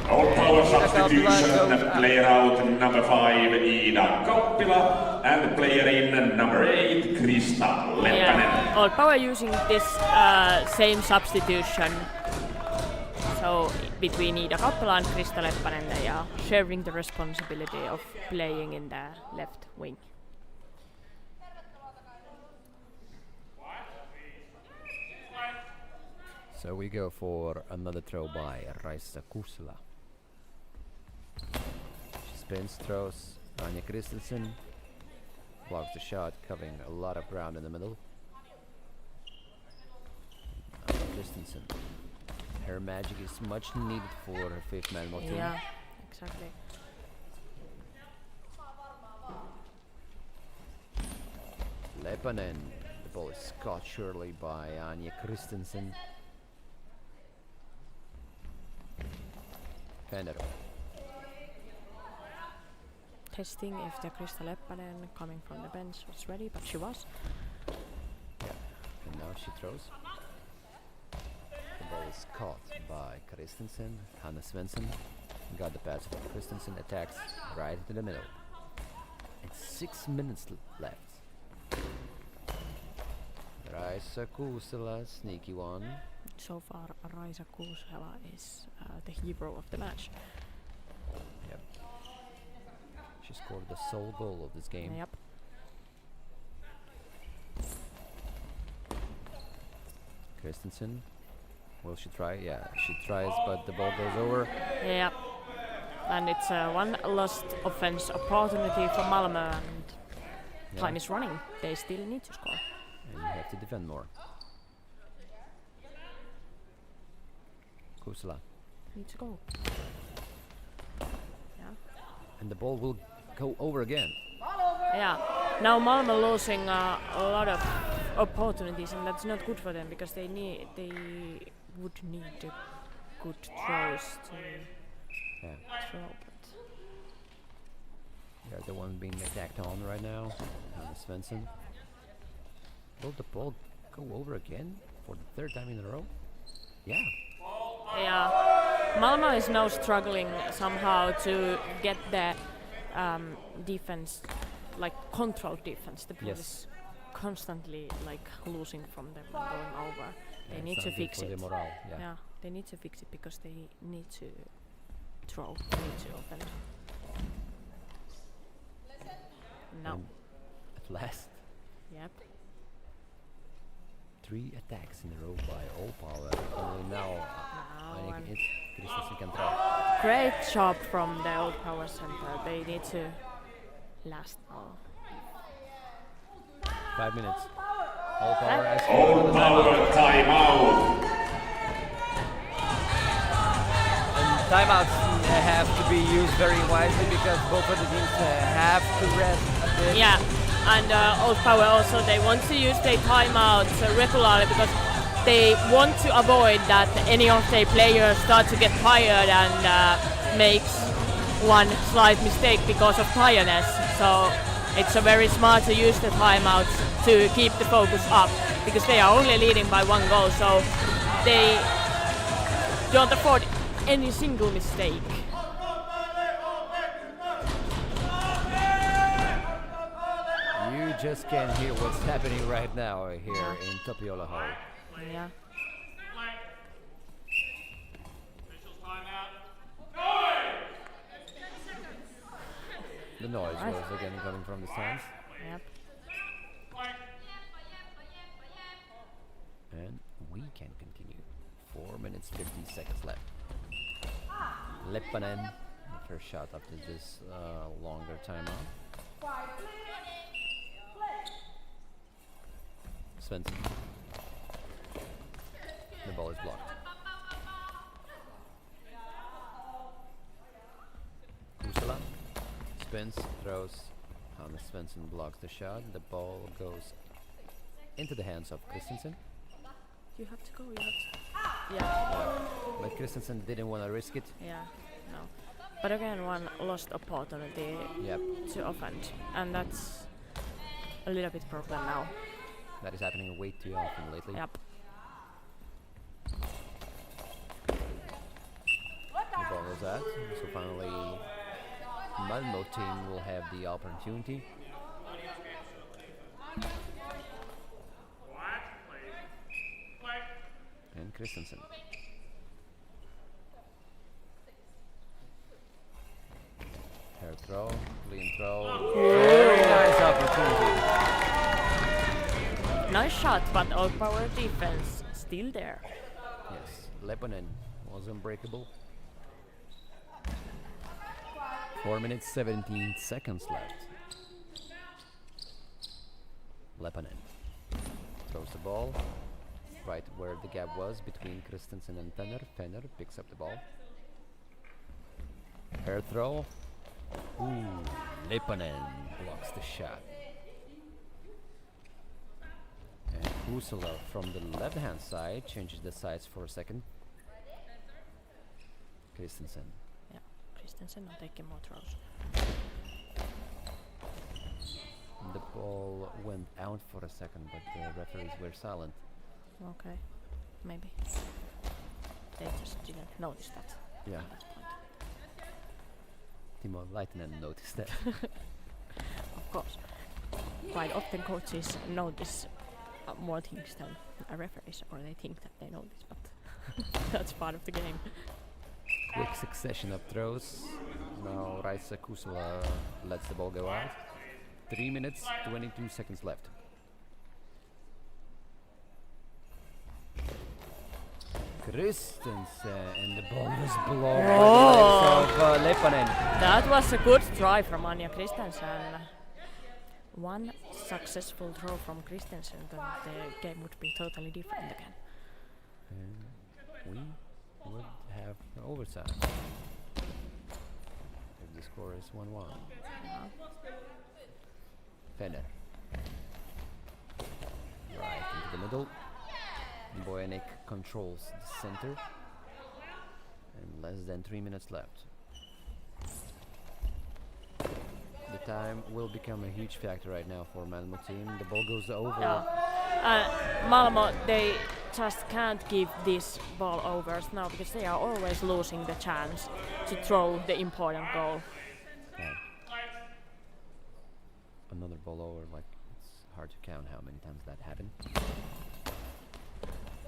Old Power substitution, player out number 5, Ida Kauppila, and player in number 8, Krista Leppänen. Yeah, Old Power using this same substitution. So between Ida Kauppila and Krista Leppänen, they are sharing the responsibility of playing in the left wing. So we go for another throw by Raisa Kusila. She spins, throws. Anja Christensen blocks the shot, covering a lot of ground in the middle. Anja Christensen. Her magic is much needed for her fifth Malmo team. Yeah, exactly. Leppänen. The ball is caught surely by Anja Christensen. Fener. testing if the Krista Leppänen coming from the bench was ready, but she was. Yeah. And now she throws. The ball is caught by Christensen. Hanna Svensson got the pass from Christensen, attacks right into the middle. It's 6 minutes left. Raisa Kuusela, sneaky one. So far, Raisa Kuusela is the hero of the match. Yep. She scored the sole goal of this game. Yep. Christensen. Will she try? Yeah, she tries, but the ball goes over. Yep. And it's one lost offense opportunity for Malmö, and time is running. They still need to score. And you have to defend more. Kuusela. Need to go. Yeah. And the ball will go over again. Yeah. Now Malmö losing a lot of opportunities, and that's not good for them because they would need a good throws to throw. But They're the one being attacked on right now. Svensson. Will the ball go over again for the third time in a row? Yeah. yeah, Malmö is now struggling somehow to get the defense, like controlled defense. The ball is constantly like losing from them and going over. They need to fix it. Morale, Yeah, they need to fix it because they need to throw, they need to open. No. And at last, Yep. 3 attacks in a row by All Power. Only now, And Christensen can try. great job from the Old Power Center. They need to last now. 5 minutes. All Power has All Power timeout. And timeouts have to be used very wisely because both of the teams have to rest a bit. Yeah, and Old Power also, they want to use their timeouts regularly because they want to avoid that any of their players start to get tired and makes one slight mistake because of tiredness. So it's a very smart to use the timeouts to keep the focus up because they are only leading by 1 goal, so they don't afford any single mistake. You just can't hear what's happening right now here in Tapiola Hall. Yeah. The noise was again coming from the stands. Yep. And we can continue. 4 minutes 50 seconds left. Leppänen, the first shot after this longer timeout. Svensson. The ball is blocked. Kuusela spins, throws. Hanna Svensson blocks the shot. The ball goes into the hands of Christensen. You have to go, you have to. Yeah. But Christensen didn't want to risk it. Yeah, no. But again, one lost opportunity Yep. to offend, and that's a little bit problem now. That is happening way too often lately. Yep. The ball was out. So finally, Malmö team will have the opportunity. And Christensen. Hair throw, clean throw. Very nice opportunity. Nice shot, but Old Power defense still there. Yes, Leppänen was unbreakable. 4 minutes 17 seconds left. Leppänen throws the ball right where the gap was between Christensen and Fenner. Fenner picks up the ball. Hair throw. Ooh, Leppänen blocks the shot. And Kuusela from the left-hand side changes the sides for a second. Christensen. Yeah, Christensen not taking more throws. The ball went out for a second, but the referees were silent. Okay, maybe. They just didn't notice that. Yeah. At that point. Timo Laitinen noticed that. Of course. Quite often coaches notice more things than a referees, or they think that they notice, but that's part of the game. Quick succession of throws. Now Raisa Kusula lets the ball go out. 3 minutes, 22 seconds left. Christensen, and the ball was blocked by the legs of Leppanen. That was a good try from Anja Christensen. One successful throw from Christensen, then the game would be totally different again. And we would have overtime if the score is 1-1. Fenner. Right into the middle. Bojanek controls the center. And less than 3 minutes left. The time will become a huge factor right now for Malmo team. The ball goes over. Malmo, they just can't give this ball overs now because they are always losing the chance to throw the important goal. Yeah. Another ball over, like it's hard to count how many times that happened.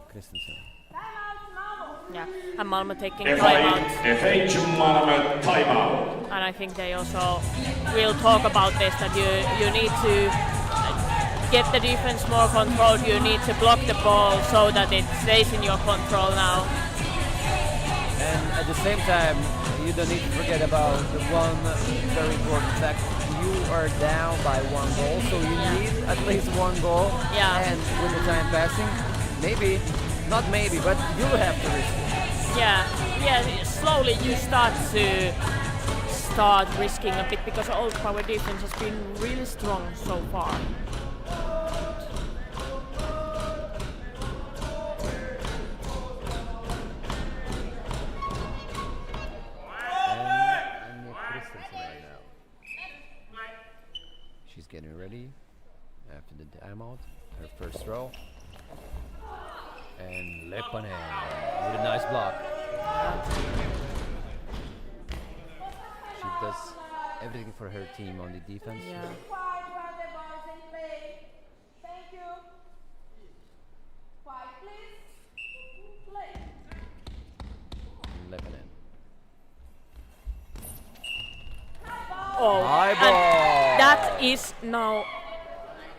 Christensen. Yeah, and Malmo taking timeout. FH Malmö timeout. And I think they also will talk about this, that you need to get the defense more controlled. You need to block the ball so that it stays in your control now. And at the same time, you don't need to forget about the one very important fact. You are down by 1 goal, so you need at least 1 goal. Yeah. And with the time passing, maybe, not maybe, but you have to risk it. Yeah, slowly you start risking a bit because Old Power defense has been really strong so far. And Christensen right now. She's getting ready after the timeout. Her first throw. And Leppanen with a nice block. She does everything for her team on the defense. Yeah. Quiet while the ball is in play. Thank you. Quiet, please. Play. Leppanen. Oh, High and ball. that is now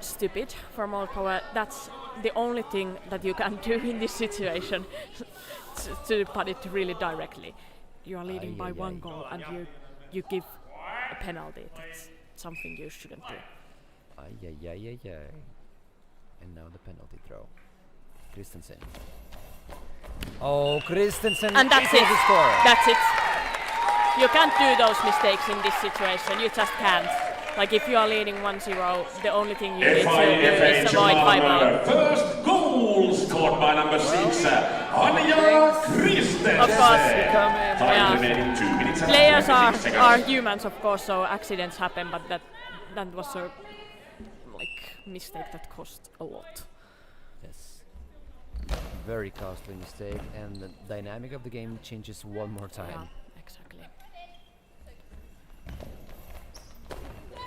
stupid from Old Power. That's the only thing that you can do in this situation to put it really directly. You are leading by 1 goal and you give a penalty. That's something you shouldn't do. And now the penalty throw. Christensen. Oh, Christensen. And that's equals it. the score. That's it. You can't do those mistakes in this situation. You just can't. Like if you are leading 1-0, the only thing you need to do is FH avoid high ball. Malmö. First goal scored by number 6, Anja Christensen. Of course. Time Yeah. remaining 2 minutes and Players 26 seconds. are humans, of course, so accidents happen, but that was a mistake that cost a lot. Yes. Very costly mistake, and the dynamic of the game changes one more time. Yeah, exactly.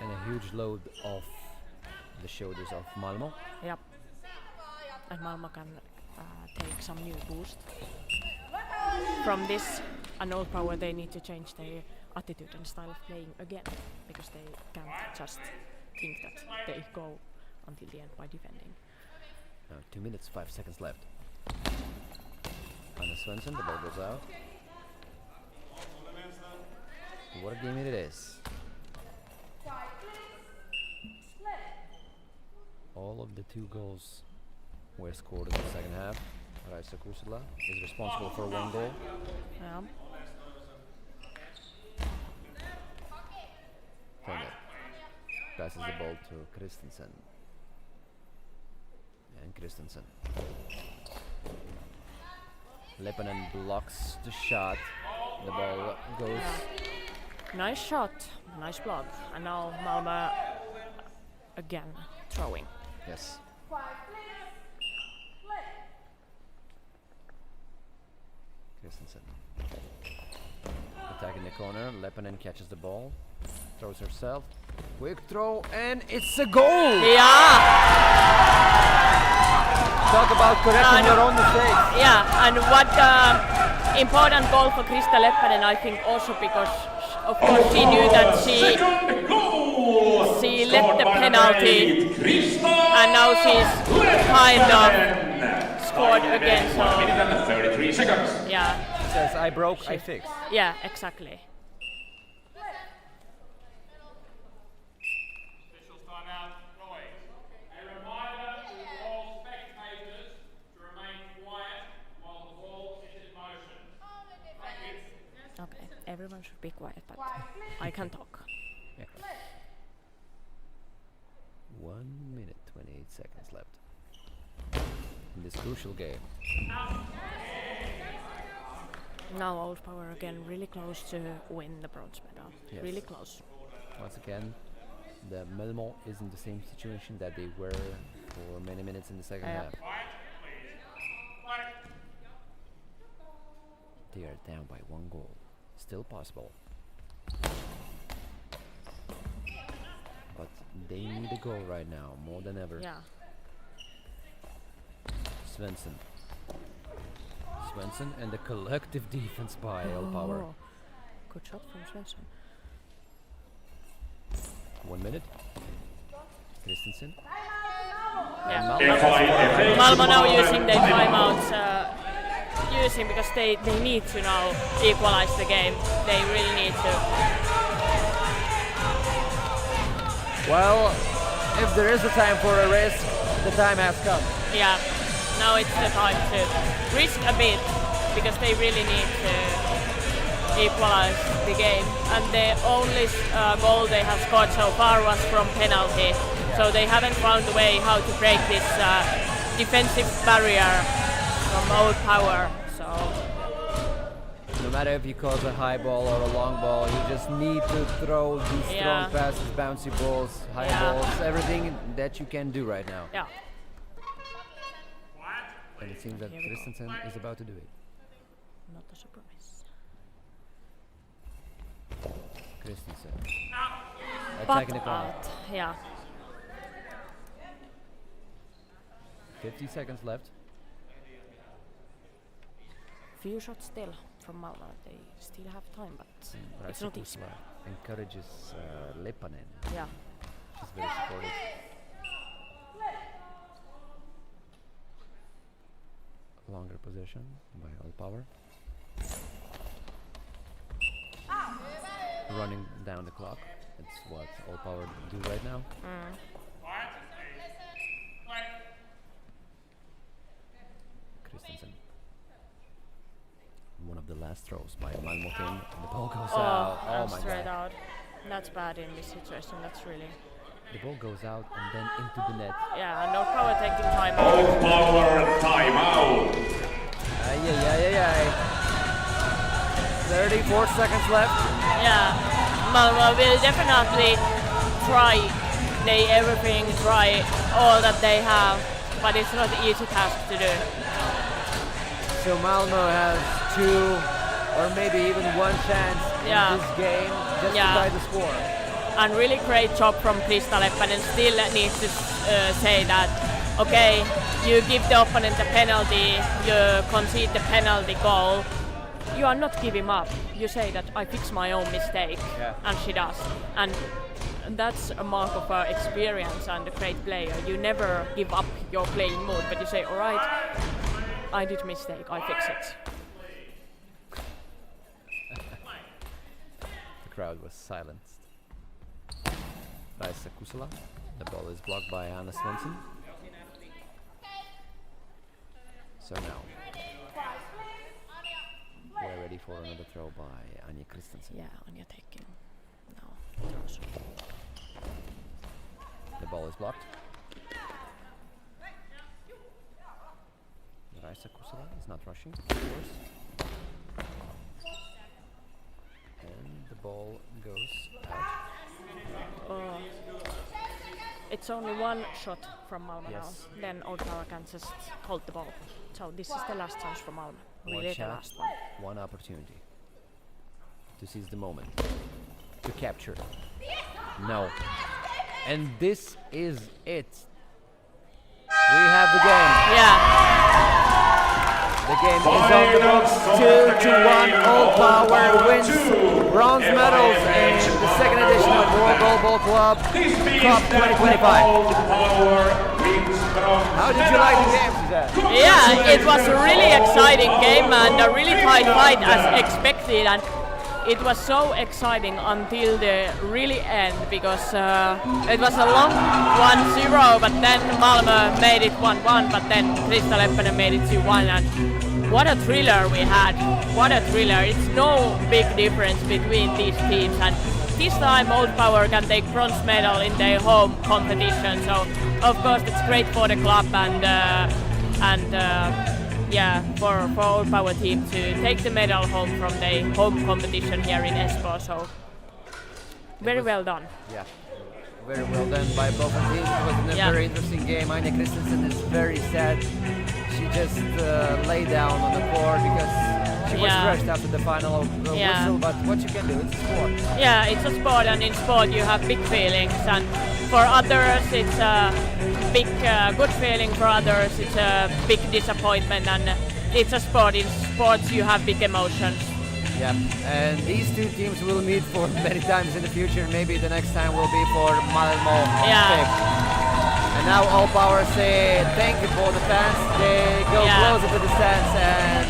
And a huge load off the shoulders of Malmo. Yep. And Malmo can take some new boost from this. And Old Power, they need to change their attitude and style of playing again, because they can't just think that they go until the end by defending. Now 2 minutes, 5 seconds left. Anna Svensson, the ball goes out. What a game it is. All of the 2 goals were scored in the second half. Raisa Kusula is responsible for 1 goal. Yeah. Fenner passes the ball to Christensen. And Christensen. Leppanen blocks the shot. The ball goes. Nice shot, nice block. And now Malmö again throwing. Yes. Christensen. Attacking the corner. Leppänen catches the ball. Throws herself. Quick throw, and it's a goal! Yeah, Talk about correcting your own mistakes. yeah, and what important goal for Krista Leppänen, I think, also because of course she knew that Second goal! she let the Scored by penalty, number 8, Krista and now she's kind of Leppänen. scored again. 1 So minute and 33 seconds. yeah, Says I broke, I fixed. yeah, exactly. Officials timeout noise. A reminder to all spectators to remain quiet while the ball is in motion. Thank you. Okay, everyone should be quiet, but I can talk. Yeah. 1 minute 28 seconds left in this crucial game. Now Old Power again really close to win the bronze medal. Yes. Really close. Once again, the Malmö is in the same situation that they were for many minutes in the second Yeah. half. Quiet, please. Quiet. They are down by 1 goal. Still possible. But they need a goal right now, more than ever. Yeah. Svensson. Svensson and the collective defense by Old Power. Oh, good shot from Svensson. 1 minute. Christensen. Yeah. FA Malmo now using their timeouts, using because they need to now equalize the game. They really need to. Well, if there is a time for a risk, the time has come. Yeah, now it's the time to risk a bit because they really need to equalize the game. And the only goal they have scored so far was from penalty. So they haven't found a way how to break this defensive barrier from Old Power. So No matter if you cause a high ball or a long ball, you just need to throw these Yeah. strong passes, bouncy balls, high Yeah. balls, everything that you can do right now. yeah, And it seems that Here we go. Christensen is about to do it. not a surprise. Christensen. But Attacking the corner. out, yeah. 50 seconds left. Few shots still from Malmo. They still have time, but it's not easy. Raisa encourages Leppänen. Yeah. She's very supportive. Longer possession by Old Power. Running down the clock. That's what Old Power do right now. Quiet, please. Quiet. Christensen. One of the last throws by Malmö team. And the ball goes Oh, out. Oh and my straight god. out. That's bad in this situation. That's really. The ball goes out and then into the net. Yeah, and Old Power taking time out. Old Power timeout. Ay, ay, ay, ay, ay. 34 seconds left. Yeah, Malmo will definitely try everything, try all that they have, but it's not an easy task to do. So Malmö has 2 or maybe even 1 chance Yeah. in this game just Yeah. to tie the score. And really great job from Krista Leppänen. Still need to say that, okay, you give the opponent a penalty, you concede the penalty goal, you are not giving up. You say that I fix my own mistake, Yeah. and she does. And that's a mark of her experience and a great player. You never give up your playing mood, but you say, all right, I did mistake, I fix it. The crowd was silenced. Raisa Kusala. The ball is blocked by Anna Svensson. So now we're ready for another throw by Anja Christensen. Yeah, Anja taking now throws. The ball is blocked. Raisa Kusala is not rushing, of course. And the ball goes out. it's only one shot from Malmo Yes. now. Then Old Power can just hold the ball. So this is the last chance for Malmo. One Really the shot, last one. one opportunity to seize the moment, to capture. No. And this is it. We have the game. Yeah. The game is on the books. 2-1. Old Power wins bronze medals in the second edition of World Goalball Club Cup 2025. How did you like the game, Suzanne? Yeah, it was a really exciting game and a really tight fight as expected, and it was so exciting until the really end because it was a long 1-0, but then Malmö made it 1-1, but then Krista Leppänen made it 2-1, and what a thriller we had! What a thriller! It's no big difference between these teams, and this time Old Power can take bronze medal in their home competition. So of course it's great for the club and yeah, for Old Power team to take the medal home from their home competition here in Espoo. So very well done. Yeah, very well done by both teams. It was a Yeah. very interesting game. Anja Christensen is very sad. She just lay down on the court because she was Yeah. crushed after the final Yeah. whistle. But what you can do, it's a sport. Yeah, it's a sport, and in sport you have big feelings, and for others it's a big good feeling, for others it's a big disappointment, and it's a sport. In sports you have big emotions. Yeah, and these two teams will meet for many times in the future. Maybe the next time will be for Malmo. Yeah. Pick. And now All Power say thank you for the fans. They go Yeah. closer to the stands and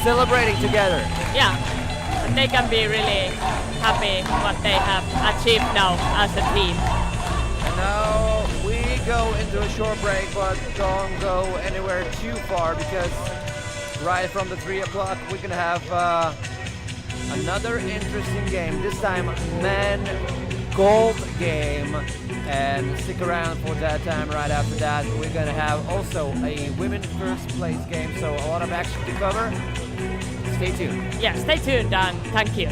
celebrating together. Yeah, and they can be really happy what they have achieved now as a team. And now we go into a short break, but don't go anywhere too far because right from the 3 o'clock we're gonna have another interesting game. This time men gold game, and stick around for that time. Right after that we're gonna have also a women first place game, so a lot of action to cover. Stay tuned. Yeah, stay tuned and thank you.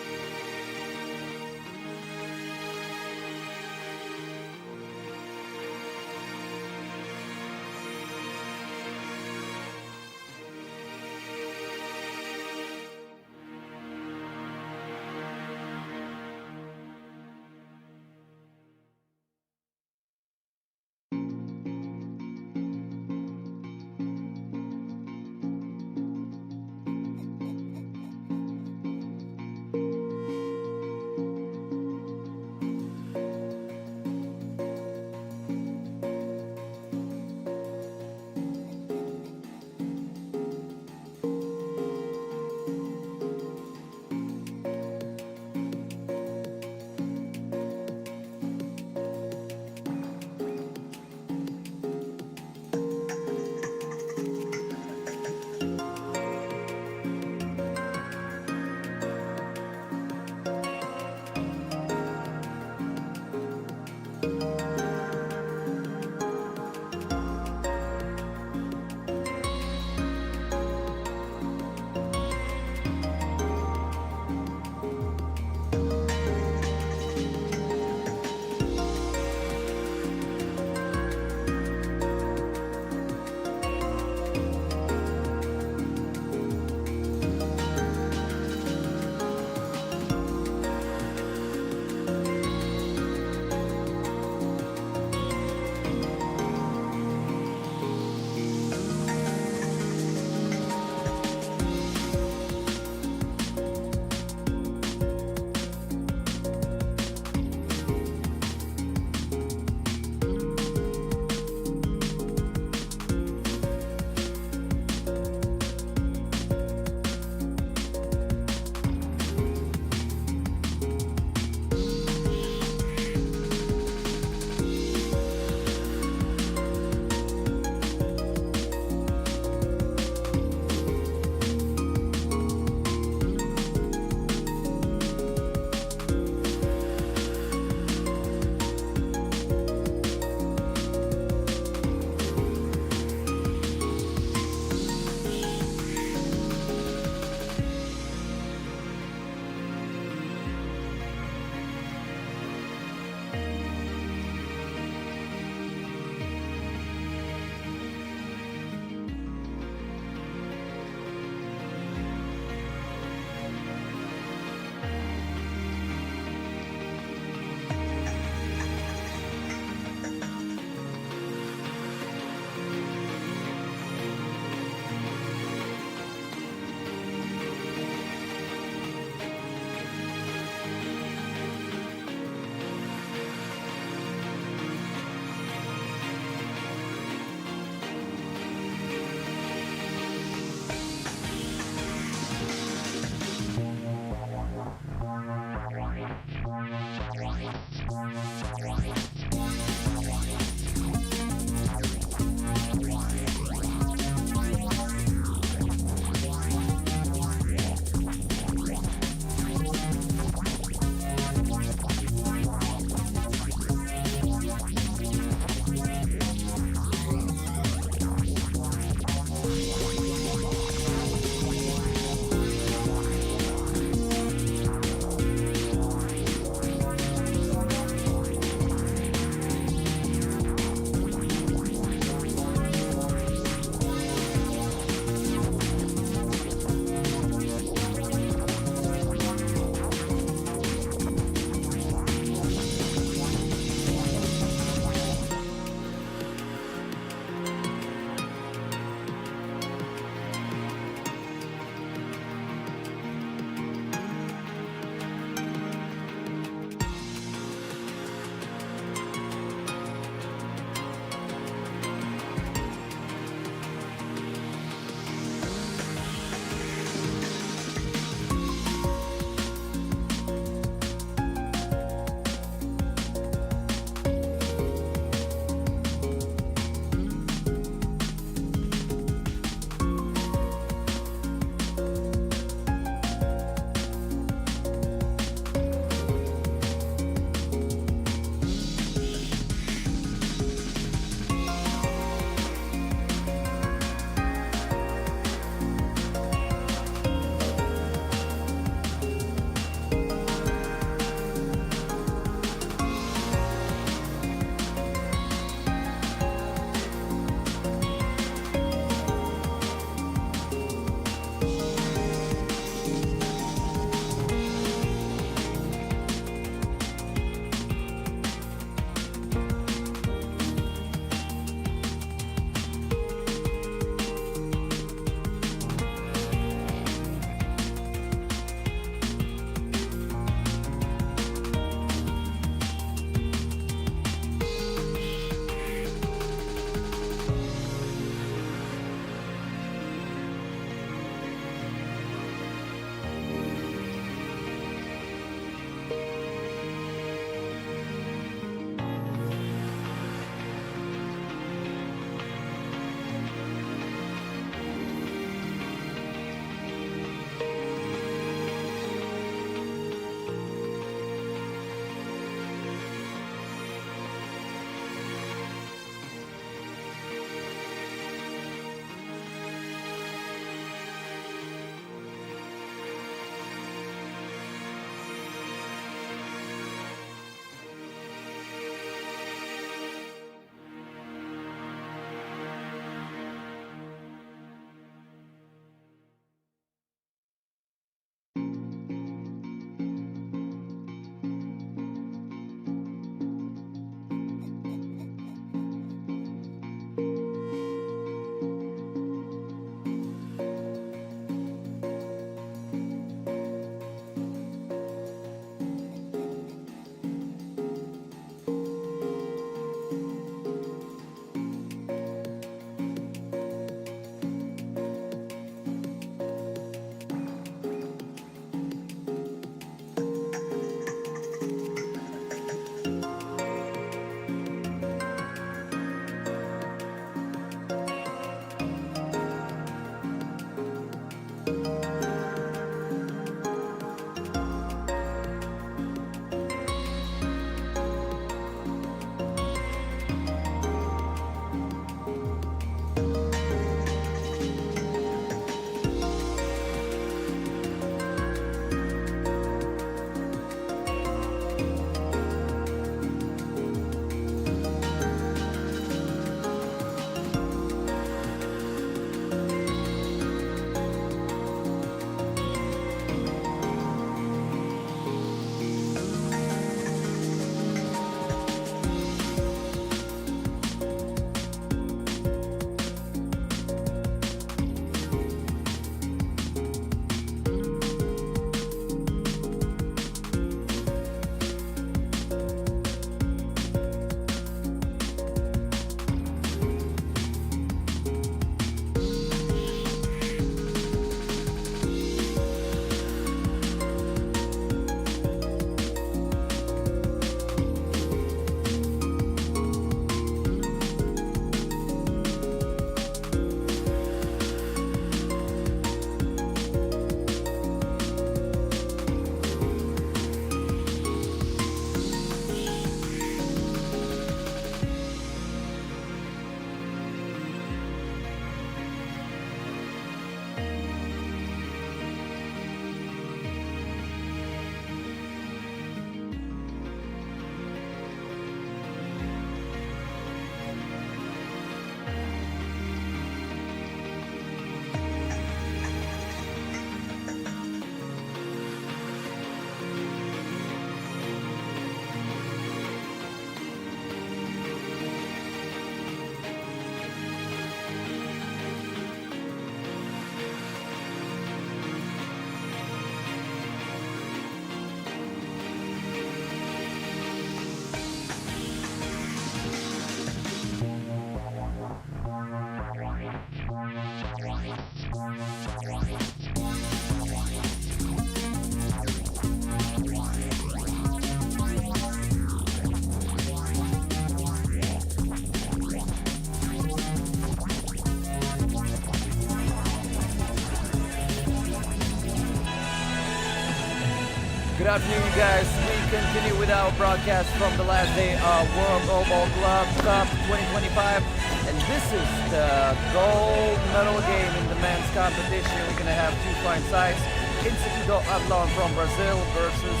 afternoon, you guys. We continue with our broadcast from the last day of World Goalball Club Cup 2025. And this is the gold medal game in the men's competition. We're going to have two fine sides. Instituto Athlon from Brazil versus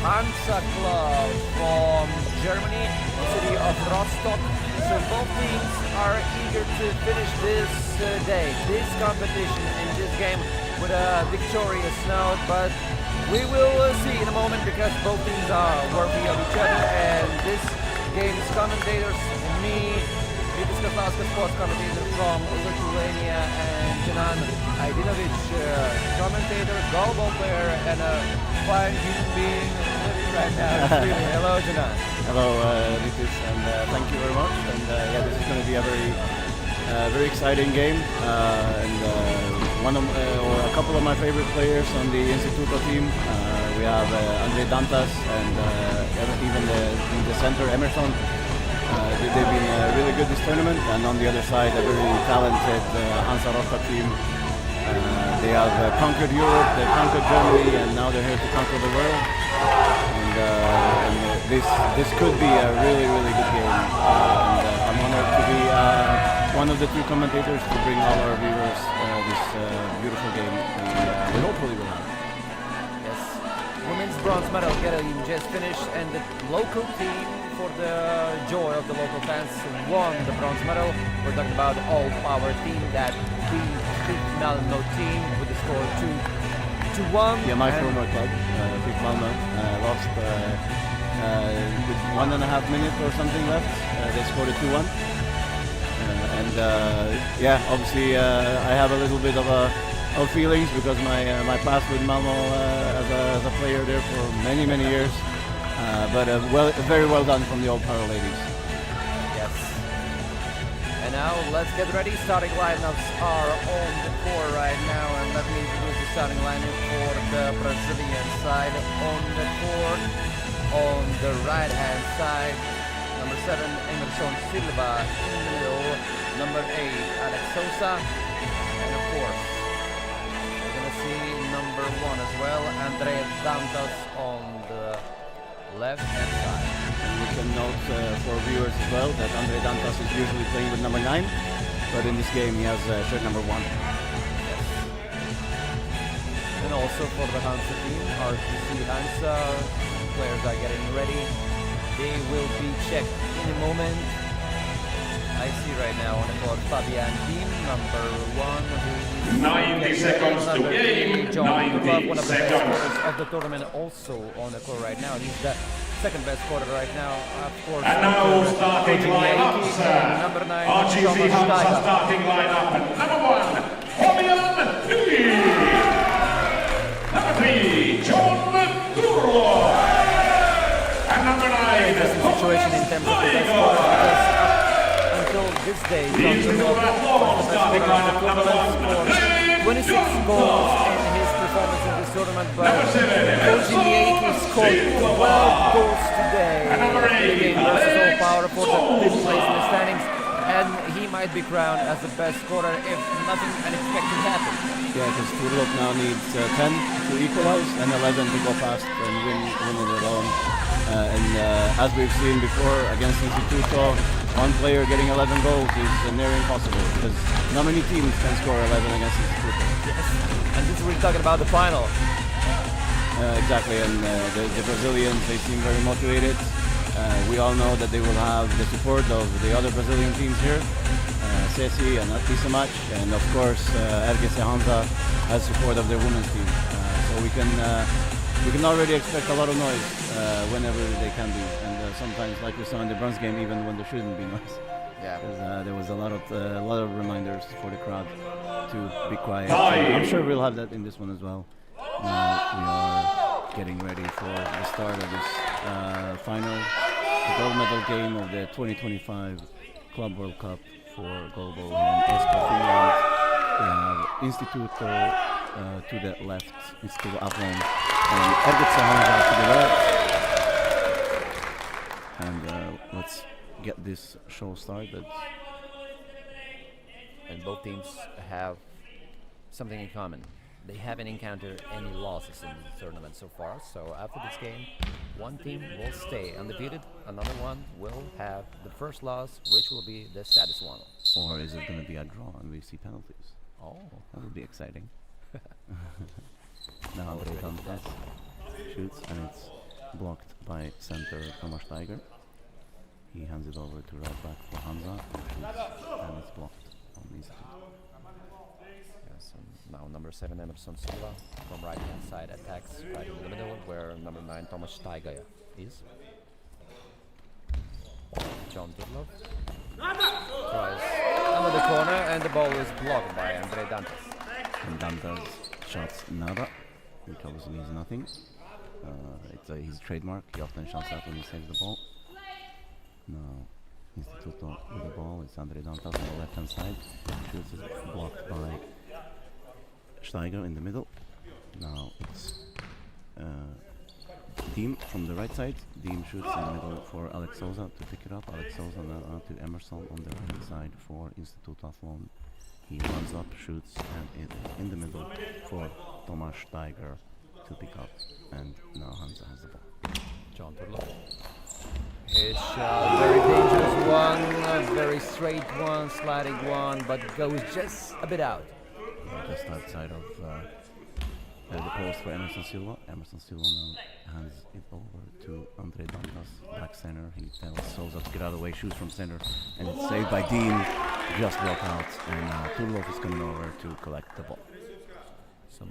Hansa Club from Germany, city of Rostock. So both teams are eager to finish this day, this competition in this game with a victorious note, but we will see in a moment because both teams are working on each other, and this game's commentators, me, Vitis Kaslaska, sports commentator from Lithuania, and Janan Aidinovic, commentator, goalball player, and a fine human being living right now in Sweden. Hello, Janan. Hello, Vitis, and thank you very much. And yeah, this is going to be a very exciting game, and one of or a couple of my favorite players on the Instituto team. We have Andre Dantas and even in the center Emerson. They've been really good this tournament, and on the other side a very talented Hansa Rostock team. They have conquered Europe, they conquered Germany, and now they're here to conquer the world. And this could be a really good game. And I'm honored to be one of the two commentators to bring all our viewers this beautiful game we hopefully will have. Yes, women's bronze medal getting just finished, and the local team, for the joy of the local fans, won the bronze medal. We're talking about the all-power team that beat the Malmö team with the score 2-1. Yeah, my former club, Fifth Malmö, lost with 1.5 minutes or something left. They scored a 2-1. Yeah, obviously I have a little bit of feelings because my past with Malmö as a player there for many years. But very well done from the old Power ladies. Yes. And now let's get ready. Starting lineups are on the court right now, and let me introduce the starting lineup for the Brazilian side. On the court, on the right-hand side, number 7, Emerson Silva in the middle, number 8, Alex Sosa, and of course, we're gonna see number 1 as well, Andre Dantas on the left-hand side. And we can note for viewers as well that Andre Dantas is usually playing with number 9, but in this game he has shirt number 1. Yes. And also for the Hansa team, RTC Hansa players are getting ready. They will be checked in a moment. I see right now on the court Fabian Deem, number 1, who is 90 seconds to game. 90 one of the best scorers seconds. of the tournament, also on the court right now. He's the second best scorer right now, of course. And now starting lineups. Number 9, RGC Thomas Hansa Steiger. starting lineup. Number 1, Fabian Deem. Number 3, John Turlo. And number 9, Interesting situation in terms of the best scorer, because until this day, John Turlo was the best scorer of the tournament, scored 26 goals in his performance in this tournament, but Koji Mieki scored 12 goals today in the game versus All Power for the 5th place in the standings, and he might be crowned as the best scorer if nothing unexpected happens. Yeah, because Turlop now needs 10 to equalize and 11 to go past and win it alone. As we've seen before against Instituto, one player getting 11 goals is near impossible because not many teams can score 11 against Instituto. Yes, and this is we're talking about the final. Exactly, and the Brazilians, they seem very motivated. We all know that they will have the support of the other Brazilian teams here, Ceci and Isamac, and of course RGC Hansa has support of their women's team. So we can already expect a lot of noise whenever they can be, and sometimes, like we saw in the bronze game, even when there shouldn't be noise. Yeah. Because there was a lot of reminders for the crowd to be quiet. So I'm sure we'll have that in this one as well. We are getting ready for the start of this final, the gold medal game of the 2025 Club World Cup for goalball here in Espoo, Finland. We have Instituto to the left, Instituto Athlon, and RGC Hansa to the right. And let's get this show started. And both teams have something in common. they haven't encountered any losses in the tournament so far. So after this game, one team will stay undefeated, another one will have the first loss, which will be the status one. Or is it going to be a draw and we see penalties? Oh, That would be exciting. Now Andre Dantas shoots and it's blocked by center Tomasz Tiger. He hands it over to right back for Hansa who shoots and it's blocked on the institute. yes. And now number 7 Emerson Silva from right hand side attacks right in the middle, where number 9 Tomasz Taiga is. John Turlov tries under the corner, and the ball is blocked by Andre Dantas. And Dantas shots nada, which obviously means nothing. It's his trademark. He often shots out when he saves the ball. Now, Instituto with the ball. It's Andre Dantas on the left hand side. Shoots is blocked by Steiger in the middle. Now it's Deem from the right side. Deem shoots in the middle for Alex Souza to pick it up. Alex Souza now to Emerson on the right hand side for Instituto Athlon. He runs up, shoots, and in the middle for Tomasz Steiger to pick up. And now Hansa has the ball. John Turlov. His shot, very dangerous one, a very straight one, sliding one, but goes just a bit out. Just outside of the post for Emerson Silva. Emerson Silva now hands it over to Andre Dantas, back center. He tells Souza to get out of the way, shoots from center, and it's saved by Dean. Just blocked out, and Turlov is coming over to collect the ball. Some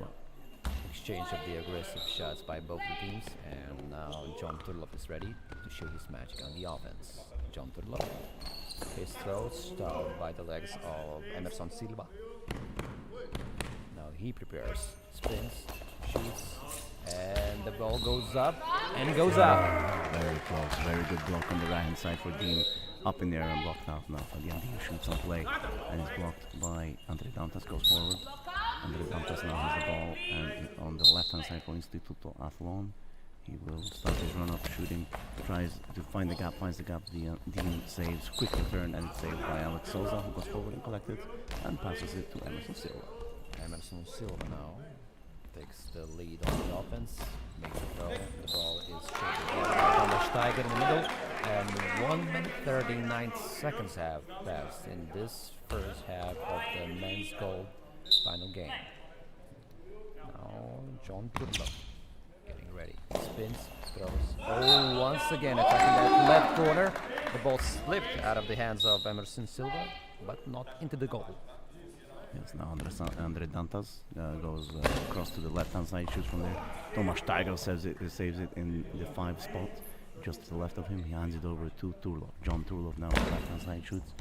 exchange of the aggressive shots by both the teams, and now John Turlov is ready to show his magic on the offense. John Turlov, his throw stopped by the legs of Emerson Silva. Now he prepares, spins, shoots, and the ball goes up and goes out. Very close, very good block on the right hand side for Dean. Up in the air and blocked out now. Again, Dean shoots on play and is blocked by Andre Dantas, goes forward. Andre Dantas now has the ball, and on the left hand side for Instituto Athlon. He will start his run up shooting, tries to find the gap, finds the gap. Dean saves, quick return, and it's saved by Alex Souza, who goes forward and collects it and passes it to Emerson Silva. Emerson Silva now takes the lead on the offense, makes a throw. The ball is shaken by Tomasz Tiger in the middle, and 1 minute 39 seconds have passed in this first half of the men's gold final game. Now John Turlov getting ready, spins, throws. Oh, once again attacking that left corner. The ball slipped out of the hands of Emerson Silva, but not into the goal. Yes, now Andre Dantas goes across to the left-hand side, shoots from there. Tomasz Tiger saves it in the 5 spot, just to the left of him. He hands it over to Turlov. John Turlov now on the left-hand side shoots.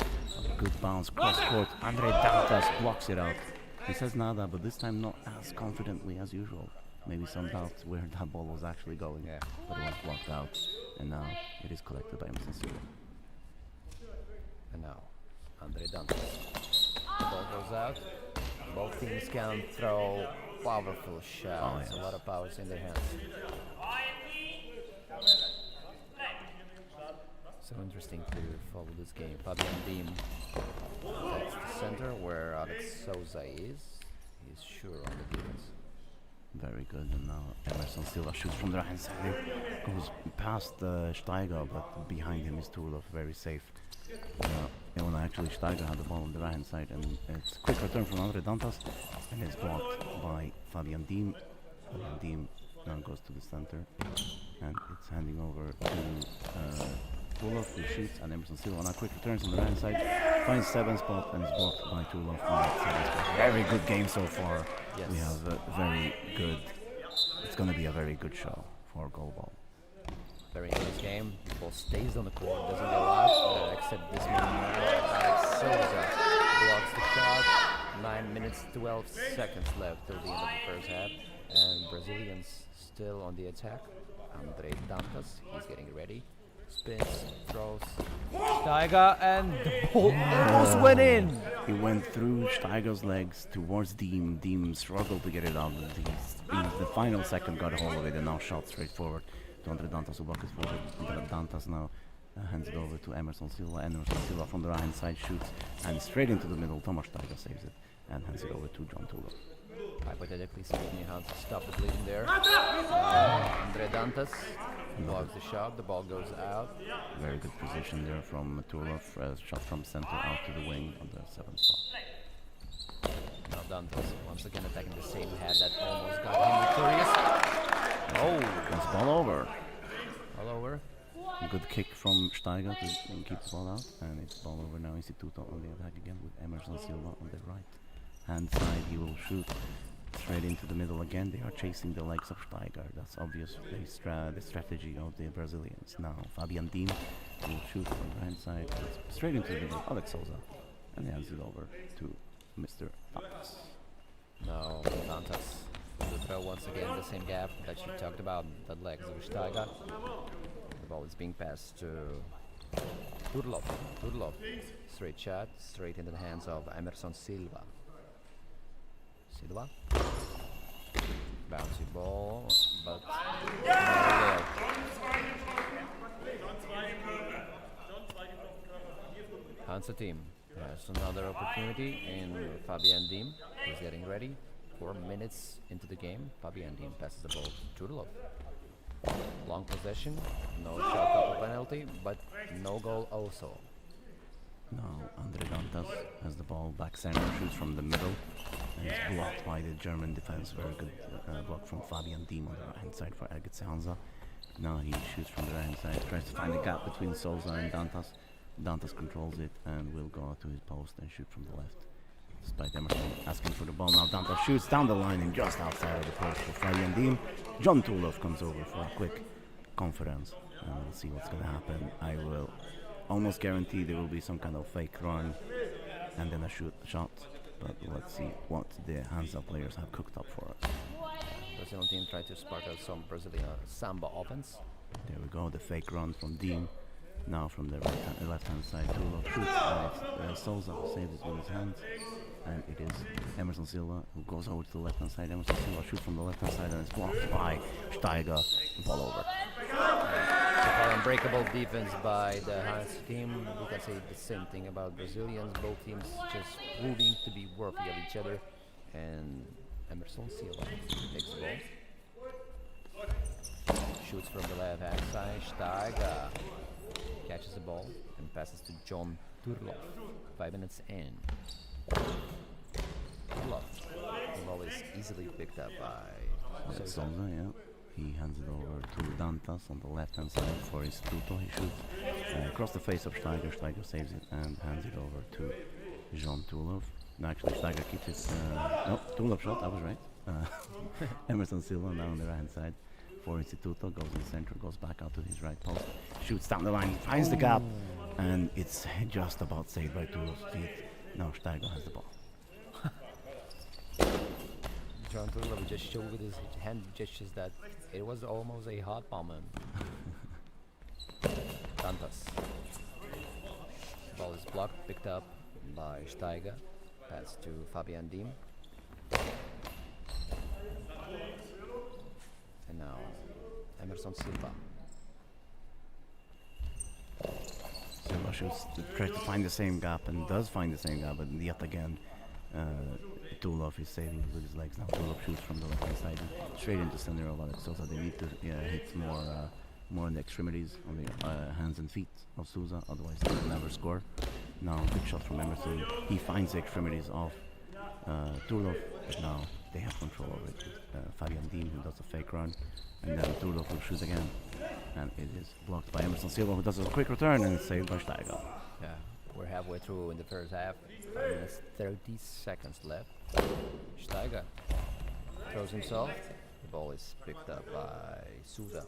A good bounce, cross-court. Andre Dantas blocks it out. He says nada, but this time not as confidently as usual. Maybe some doubts where that ball was actually going, but it was blocked out. And now it is collected by Emerson Silva. And now Andre Dantas. The ball goes out. Both teams can throw powerful shots. yes. A lot of powers in their hands. So interesting to follow this game. Fabian Deem attacks the center where Alex Souza is. He's sure on the defense. Very good, and now Emerson Silva shoots from the right side. It goes past Steiger, but behind him is Turlov, very safe. And when actually Steiger had the ball on the right hand side, and it's quick return from Andre Dantas, and it's blocked by Fabian Deem. Fabian Deem now goes to the center, and it's handing over to Turlov, who shoots, and Emerson Silva now quick returns on the right hand side, finds 7 spot, and is blocked by Turlov on that 7 spot. Very good game so far. Yes. We have a very good, it's going to be a very good show for Goalball. Very nice game. The ball stays on the court, doesn't go out, except this one. Alex Souza blocks the shot. 9 minutes 12 seconds left till the end of the first half, and Brazilians still on the attack. Andre Dantas, he's getting ready. Spins, throws, Steiger, and the ball almost went in. He went through Steiger's legs towards Deem. Deem struggled to get it out. In the final second got a hold of it and now shot straight forward to Andre Dantas, who blocked it forward. Andre Dantas now hands it over to Emerson Silva. Emerson Silva from the right hand side shoots and straight into the middle. Tomasz Steiger saves it and hands it over to John Turlov. Hypothetically speaking, you have to stop the bleeding there. Andre Dantas blocks the shot, the ball goes out. Very good position there from Turlov. Shot from center out to the wing on the 7th spot. Now Dantas once again attacking the same head that almost got him victorious. Oh, It's ball over. all over. Good kick from Steiger to keep the ball out, and it's ball over now. Instituto on the attack again with Emerson Silva on the right hand side. He will shoot straight into the middle again. They are chasing the legs of Steiger. That's obvious. The strategy of the Brazilians. Now Fabian Dean will shoot from the hand side straight into the middle. Alex Souza, and he hands it over to Mr. Dantas. Now Dantas to throw once again the same gap that you talked about, the legs of Steiger. The ball is being passed to Turlov. Turlov, straight shot, straight into the hands of Emerson Silva. Silva, bouncy ball, but Hansa team has another opportunity in Fabian Dim. He's getting ready. 4 minutes into the game, Fabian Dim passes the ball to Turlov. Long possession, no shot couple penalty, but no goal also. Now Andre Dantas has the ball back center, shoots from the middle, and it's blocked by the German defense. Very good block from Fabian Diem on the right hand side for Ergitz Hansa. Now he shoots from the right hand side, tries to find the gap between Souza and Dantas. Dantas controls it and will go out to his post and shoot from the left. Despite Emerson asking for the ball, now Dantas shoots down the line and just outside of the post for Fabian Diem. John Turlov comes over for a quick conference, and we'll see what's going to happen. I will almost guarantee there will be some kind of fake run and then a shot, but let's see what the Hansa players have cooked up for us. Brazilian team tried to spark out some Brazilian samba offense. There we go, the fake run from Dean. Now from the left hand side, Turlov shoots, and it's Souza who saves it with his hands. And it is Emerson Silva who goes over to the left hand side. Emerson Silva shoots from the left hand side and it's blocked by Steiger. Ball over. Unbreakable defense by the Hansa team. We can say the same thing about Brazilians. Both teams just proving to be worthy of each other. And Emerson Silva takes the ball. Shoots from the left hand side. Steiger catches the ball and passes to John Turlov. 5 minutes in. Turlov. The ball is easily picked up by Souza, yeah. He hands it over to Dantas on the left hand side for Instituto. He shoots across the face of Steiger. Steiger saves it and hands it over to Jean Turlov. No, actually Steiger keeps it. No, Turlov shot, I was right. Emerson Silva now on the right hand side for Instituto. Goes in the center, goes back out to his right post. Shoots down the line, finds the gap, and it's just about saved by Turlov's feet. Now Steiger has the ball. John Turlov just showed with his hand gestures that it was almost a hot moment. Dantas. Ball is blocked, picked up by Steiger. Pass to Fabian Diem. And now Emerson Silva. Silva shoots, tries to find the same gap and does find the same gap, but yet again Turlov is saving with his legs. Now Turlov shoots from the left hand side and straight into center of Alex Souza. They need to hit more on the extremities, on the hands and feet of Souza, otherwise they will never score. Now good shot from Emerson. He finds the extremities of Turlov, but now they have control over it. Fabian Dean who does a fake run, and then Turlov will shoot again. And it is blocked by Emerson Silva who does a quick return and it's saved by Steiger. Yeah, we're halfway through in the first half. 5 minutes, 30 seconds left. Steiger throws himself. The ball is picked up by Souza.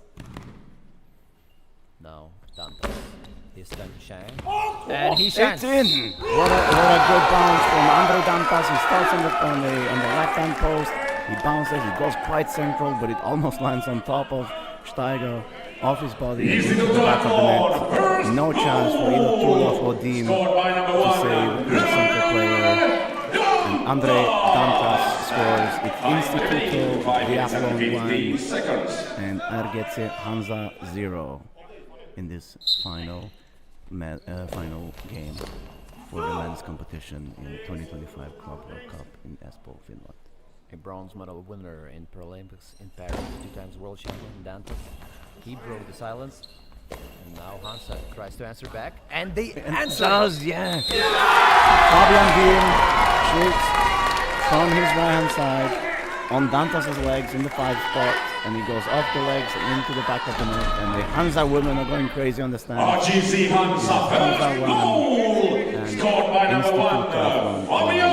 Now Dantas. His time to shine. And he shines. It's in! What a good bounce from Andre Dantas. He starts on the left hand post. He bounces, he goes quite central, but it almost lands on top of Steiger, off his body, into the back of the net. No chance for either Turlov or Dean to save the center player. And Andre Dantas scores. It's Instituto Biathlon 1 and Ergetse Hansa 0 in this final game for the men's competition in 2025 Club World Cup in Espoo, Finland. a bronze medal winner in Paralympics in Paris, 2 times world champion, Dantas. He broke the silence. And now Hansa tries to answer back. And they answer! Does, yeah! Fabian Diem shoots from his right hand side on Dantas' legs in the 5 spot, and he goes off the legs and into the back of the net, and the Hansa women are going crazy on the stand. RGC Hansa first goal, scored by number 1, Fabian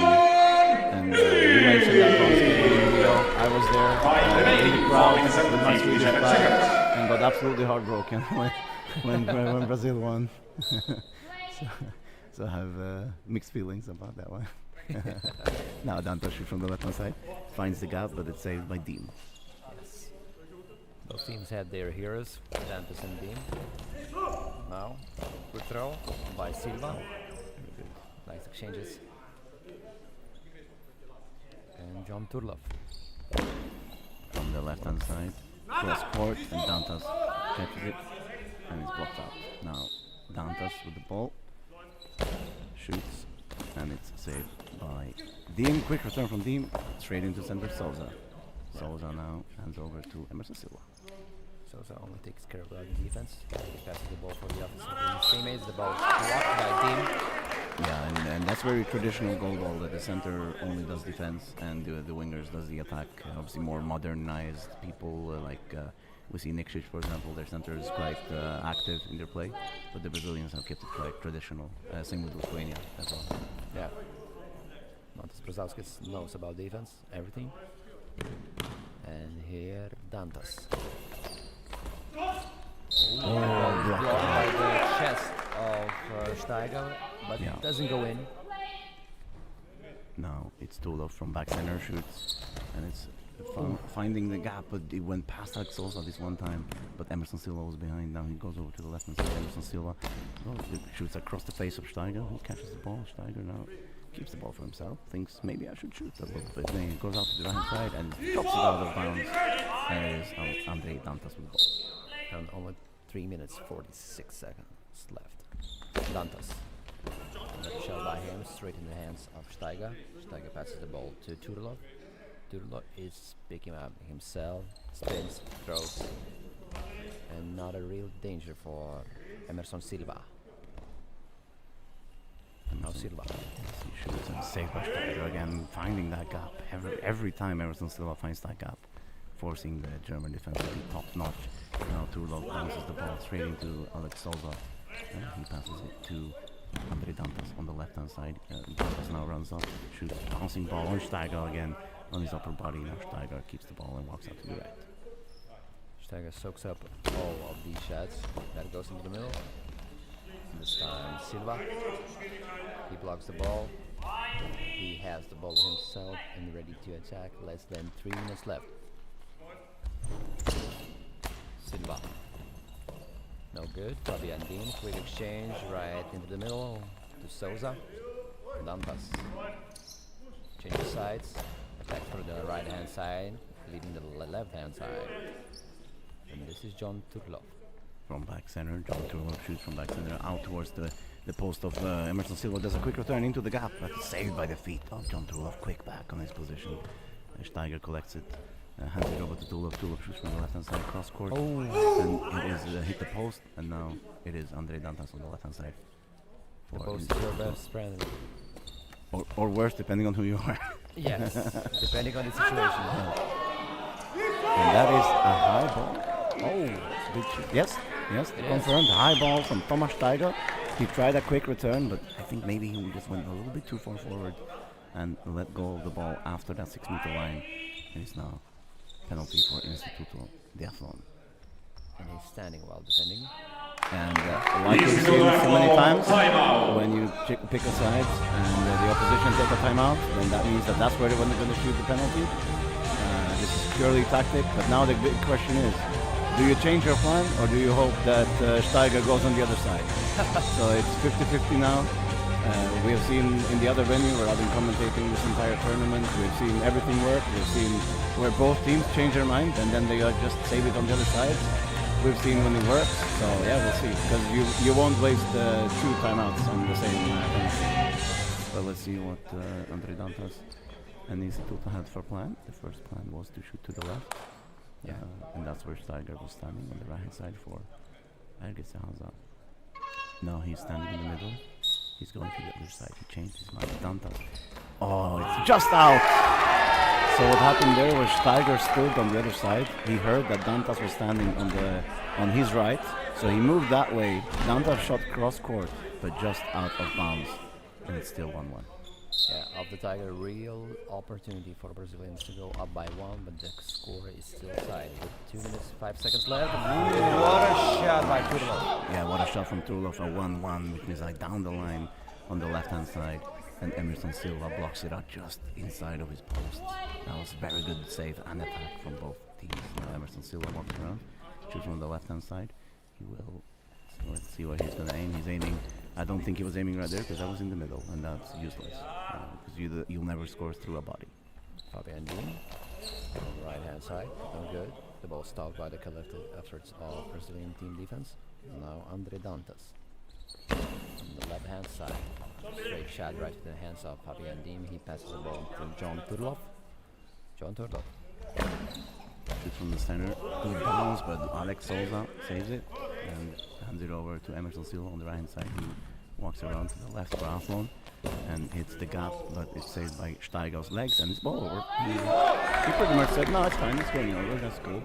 And you mentioned that bronze medal in Rio. I was there in the crowd with my Swedish flag and got absolutely heartbroken when Brazil won. so I have mixed feelings about that one. Now Dantas shoots from the left hand side, finds the gap, but it's saved by Diem. Yes. Both teams had their heroes, Dantas and Diem. Now, good throw by Silva. Nice exchanges. And John Turlov. On the left hand side, cross court, and Dantas catches it, and it's blocked out. Now, Dantas with the ball, shoots, and it's saved by Diem. Quick return from Diem, straight into center Souza. Souza now hands over to Emerson Silva. Souza only takes care of the defense. He passes the ball for the offensive teammates. The ball is blocked by Diem. Yeah, and that's very traditional goalball, that the center only does defense and the wingers does the attack. Obviously more modernized people we see Nikšić, for example, their center is quite active in their play, but the Brazilians have kept it quite traditional. Same with Lithuania as well. Yeah. Montes Brazauskis knows about defense, everything. And here, Dantas. Blocked by the chest of Steiger, but it doesn't go in. Now it's Turlov from back center, shoots, and it's finding the gap, but it went past Alex Souza this one time, but Emerson Silva was behind. Now he goes over to the left hand side. Emerson Silva shoots across the face of Steiger, who catches the ball. Steiger now keeps the ball for himself, thinks maybe I should shoot a little bit. Then he goes out to the right hand side and drops it out of bounds. And it is Andrei Dantas with the ball. And only 3 minutes 46 seconds left. Dantas. Another shot by him, straight in the hands of Steiger. Steiger passes the ball to Turlov. Turlov is picking up himself, spins, throws, and not a real danger for Emerson Silva. Now Silva. He shoots and saved by Steiger again, finding that gap. Every time Emerson Silva finds that gap, forcing the German defense to be top notch. Now Turlov bounces the ball straight into Alex Souza, and he passes it to Andrei Dantas on the left hand side. Dantas now runs up, shoots a bouncing ball on Steiger again on his upper body. Now Steiger keeps the ball and walks out to the right. Steiger soaks up all of these shots. That goes into the middle. This time Silva. He blocks the ball. He has the ball himself and ready to attack. Less than 3 minutes left. Silva. No good. Fabian Diem. Quick exchange right into the middle to Souza. Dantas. Changes sides. Attack for the right hand side, leaving the left hand side. And this is John Turlov. From back center, John Turlov shoots from back center out towards the post of Emerson Silva. Does a quick return into the gap, but it's saved by the feet of John Turlov. Quick back on his position. Steiger collects it, hands it over to Turlov. Turlov shoots from the left hand side, cross court, and it is hit the post. And now it is Andrei Dantas on the left hand side. The post is your best friend. Or worse, depending on who you are. Yes, depending on the situation. And that is a high ball. Oh, good shoot. Yes, confirmed. High ball from Thomas Steiger. He tried a quick return, but I think maybe he just went a little bit too far forward and let go of the ball after that 6 meter line. And it's now penalty for Instituto de Athlon. And he's standing while defending. And like we've seen so many times, when you pick a side and the opposition take a timeout, then that means that that's where they're going to shoot the penalty. This is purely tactic, but now the big question is, do you change your plan or do you hope that Steiger goes on the other side? So it's 50-50 now. We have seen in the other venue where I've been commentating this entire tournament, we've seen everything work. We've seen where both teams change their mind and then they just save it on the other side. We've seen when it works, so yeah, we'll see. Because you won't waste 2 timeouts on the same penalty. Well, let's see what Andrei Dantas And Instituto had 4 plan. The first plan was to shoot to the left. Yeah. And that's where Steiger was standing on the right hand side for Ergis Hansa. Now he's standing in the middle. He's going to the other side. He changed his mind. Dantas. Oh, it's just out! So what happened there was Steiger stood on the other side. He heard that Dantas was standing on his right. So he moved that way. Dantas shot cross court, but just out of bounds. And it's still 1-1. Yeah, of the Tiger, real opportunity for Brazilians to go up by 1, but the score is still tied with 2 minutes 5 seconds left. What a shot by Turlov! Yeah, what a shot from Turlov, a 1-1, which means like down the line on the left-hand side, and Emerson Silva blocks it out just inside of his post. That was a very good save and attack from both teams. Now Emerson Silva walks around, shoots from the left-hand side. He will. So let's see what he's gonna aim. He's aiming. I don't think he was aiming right there because I was in the middle, and that's useless because you'll never score through a body. Fabian Dean on the right hand side, no good. The ball stopped by the collective efforts of Brazilian team defense. Now Andre Dantas on the left hand side. Straight shot right to the hands of Fabian Dean. He passes the ball to John Turlov. John Turlov. Shoots from the center, good bounce, but Alex Souza saves it and hands it over to Emerson Silva on the right hand side. He walks around to the left for Athlon and hits the gap, but it's saved by Steiger's legs and it's ball over. He pretty much said, no, it's fine, it's going over, that's cool.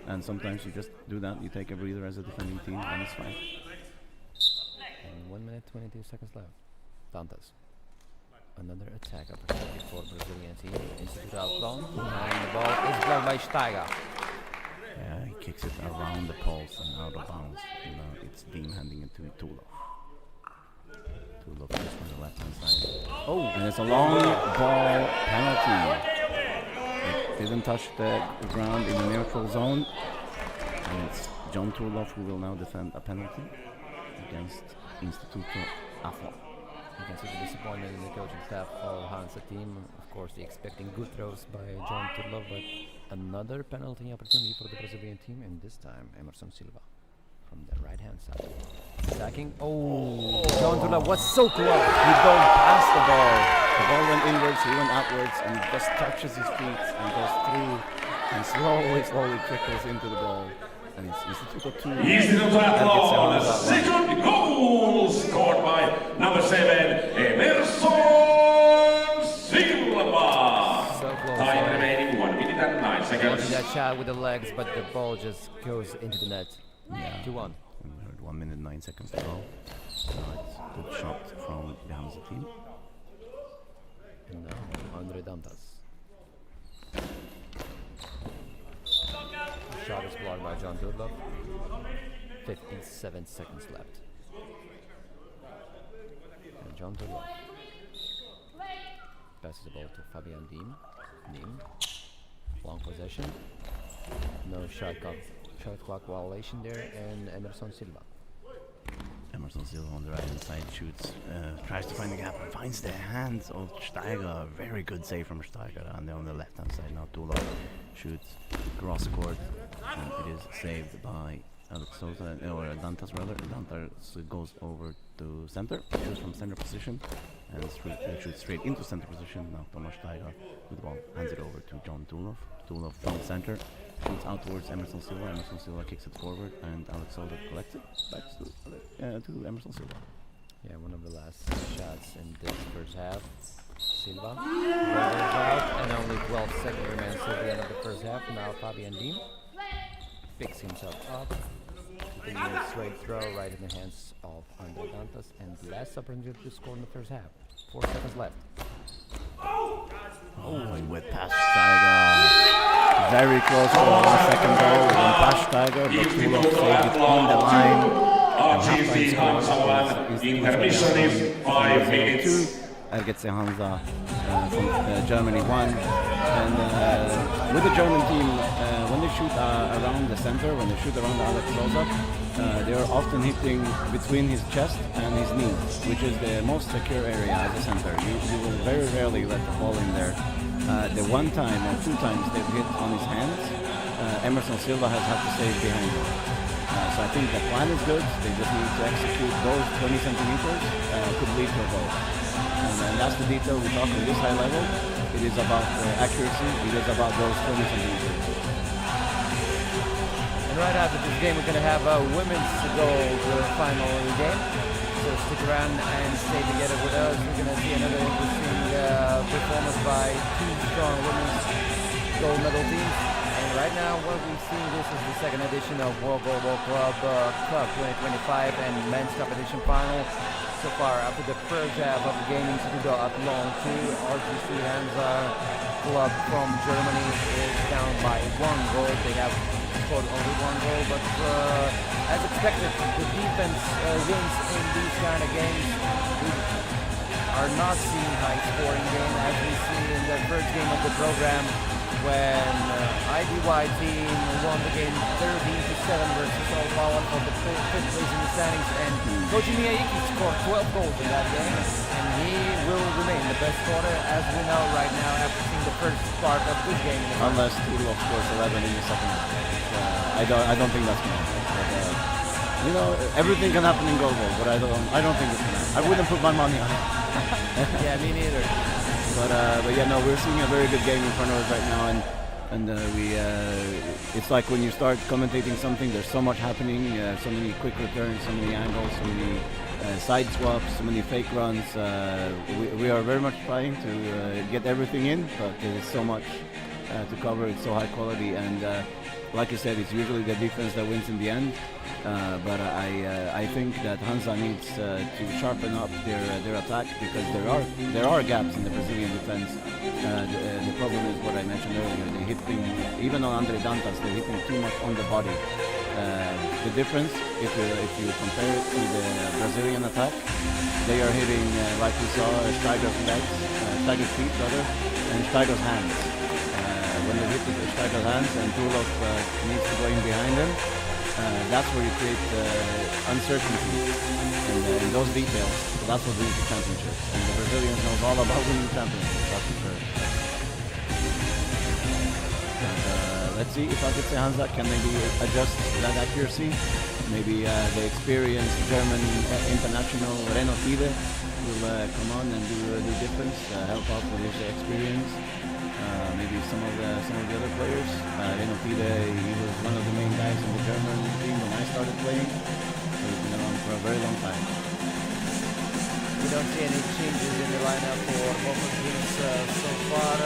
And sometimes you just do that, you take a breather as a defending team and it's fine. And 1 minute 22 seconds left. Dantas. Another attack opportunity for Brazilian team. Institute Athlon, and the ball is blocked by Steiger. Yeah, he kicks it around the post and out of bounds. And now it's Dean handing it to Turlov. Turlov is from the left hand side. Oh, and it's a long ball penalty. It didn't touch the ground in the neutral zone. And it's John Turlov who will now defend a penalty against Instituto Athlon. You can see the disappointment in the coaching staff of Hansa team. Of course, they expecting good throws by John Turlov, but another penalty opportunity for the Brazilian team, and this time Emerson Silva from the right hand side. Attacking. Oh, John Turlov was so close. He don't pass the ball. The ball went inwards, he went outwards, and he just touches his feet and goes through and slowly trickles into the ball. And it's Instituto 2. Instituto Athlon, second goal scored by number 7, Emerson Silva. So close. Time remaining 1 minute and 9 Wanted seconds. that shot with the legs, but the ball just goes into the net. Yeah. 2-1. And we heard 1 minute 9 seconds to go. Now it's a good shot from the Hansa team. And now Andre Dantas. Shot is blocked by John Turlov. 57 seconds left. And John Turlov passes the ball to Fabian Dean. Long possession. No shot clock violation there, and Emerson Silva. Emerson Silva on the right hand side shoots, tries to find the gap and finds the hands of Steiger. Very good save from Steiger. And then on the left hand side now Turlov shoots cross court and it is saved by Alex Souza, or Dantas rather. Dantas goes over to center, shoots from center position and shoots straight into center position. Now Tomasz Steiger with the ball hands it over to John Turlov. Turlov from center, shoots out towards Emerson Silva. Emerson Silva kicks it forward and Alex Souza collects it back to Emerson Silva. Yeah, one of the last shots in this first half. Silva goes out, and only 12 seconds remains till the end of the first half. Now Fabian Dean picks himself up, continues straight throw right in the hands of Andre Dantas, and the last opportunity to score in the first half. 4 seconds left. Oh, and with pass Steiger. Very close for the second goal. With pass Steiger, but Turlov saved it on the line. RGC Hansa 1, intermission is 5 minutes. Ergets Hansa from Germany won. And with the German team, when they shoot around the center, when they shoot around Alex Souza, they are often hitting between his chest and his knee, which is the most secure area as a center. You will very rarely let the ball in there. The one time or 2 times they've hit on his hands, Emerson Silva has had to save behind him. So I think the plan is good. They just need to execute those 20 centimeters could lead to a goal. And that's the detail we talk on this high level. It is about accuracy. It is about those 20 centimeters. And right after this game, we're going to have a women's gold final game. So stick around and stay together with us. We're going to see another interesting performance by two strong women's gold medal teams. And right now, what we've seen, this is the second edition of World Goalball Club Cup 2025 and men's competition final. So far, after the first half of the game, Instituto at long 2, RGC Hansa Club from Germany is down by 1 goal. They have scored only 1 goal, but as expected, the defense wins in these kind of games. We are not seeing high-scoring game as we see in the first game of the program when IDY team won the game 13-7 versus All Power for the fifth place in the standings, and Koji Miyake scored 12 goals in that game, and he will remain the best scorer as we know right now after seeing the first part of this game. Unless Tudorov scores 11 in the second half. I don't think that's going to happen. But, you know, everything can happen in goalball, but I don't think it's going to happen. I wouldn't put my money on it. Yeah, me neither. But yeah, no, we're seeing a very good game in front of us right now, and it's like when you start commentating something, there's so much happening, so many quick returns, so many angles, so many side swaps, so many fake runs. We are very much trying to get everything in, but there's so much to cover. It's so high quality, and like you said, it's usually the defense that wins in the end. But I think that Hansa needs to sharpen up their attack because there are gaps in the Brazilian defense. The problem is what I mentioned earlier. They're hitting, even on Andre Dantas, they're hitting too much on the body. The difference, if you compare it to the Brazilian attack, they are hitting, like we saw, Steiger's legs, Steiger's feet rather, and Steiger's hands. When they hit the Steiger's hands and Turlov needs to go in behind them, that's where you create uncertainty in those details. So that's what wins the championship. And the Brazilians know all about winning championships, that's for sure. Let's see if Akitse Hansa can maybe adjust that accuracy. Maybe the experienced German international Reno Tide will come on and do difference, help out with his experience. Maybe some of the other players. Reno Tide, he was one of the main guys in the German team when I started playing. So he's been around for a very long time. We don't see any changes in the lineup for both of teams so far,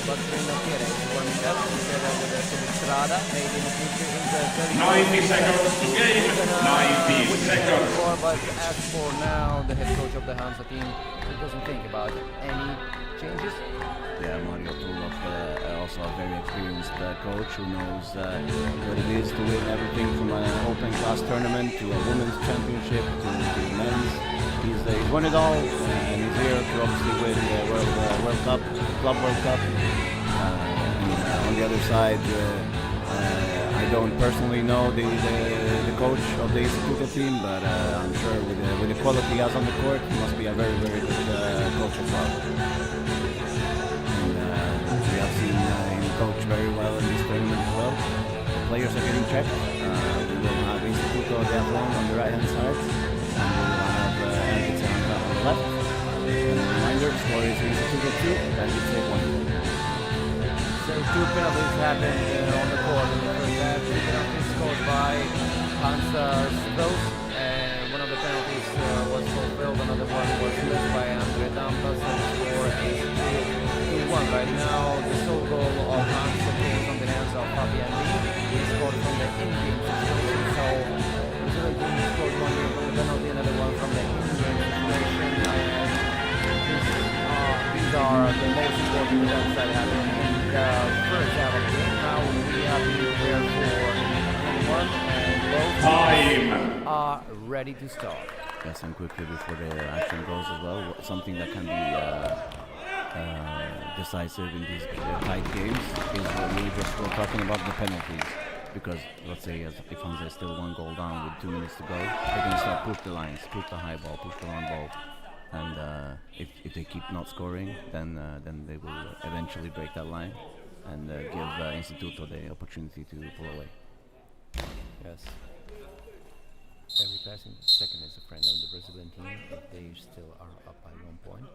but Reno Tide is warming up together with Strada. Maybe in the future in the 90 seconds to game. 90 seconds. But as for now, the head coach of the Hansa team doesn't think about any changes. Yeah, Mario Turlov, also a very experienced coach who knows what it is to win everything from an open class tournament to a women's championship to men's. He's won it all, and he's here to obviously win the World Cup, Club World Cup. And on the other side, I don't personally know the coach of the Instituto team, but I'm sure with the quality he has on the court, he must be a very, very good coach as well. We have seen him coach very well in this tournament as well. The players are getting checked. We will have Instituto de Atlon on the right hand side, and we will have Akitse Hansa on the left. And a reminder, the score is Instituto 2 and Akitse 1. So two penalties happened on the court in the first half. Two penalties scored by Hansa Strauss, and one of the penalties was fulfilled, another one was missed by Andre Dantas, and the score is 2-1 right now. The sole goal of Hansa came from the hands of Fabian Lee. He scored from the in-game situation, so Brazilian team scored one goal from the penalty, another one from the in-game situation. These are the most important events that happened in the first half of the game. Now we have to prepare for one, and both teams are ready to start. Yes, and quickly before the action goes as well, something that can be decisive in these tight games is what we just were talking about, the penalties. Because let's say if Hansa is still 1 goal down with 2 minutes to go, they're going to start push the lines, push the high ball, push the long ball. And if they keep not scoring, then they will eventually break that line and give Instituto the opportunity to pull away. Yes. Every passing. The second is a friend of the Brazilian team. If they still are up by 1 point.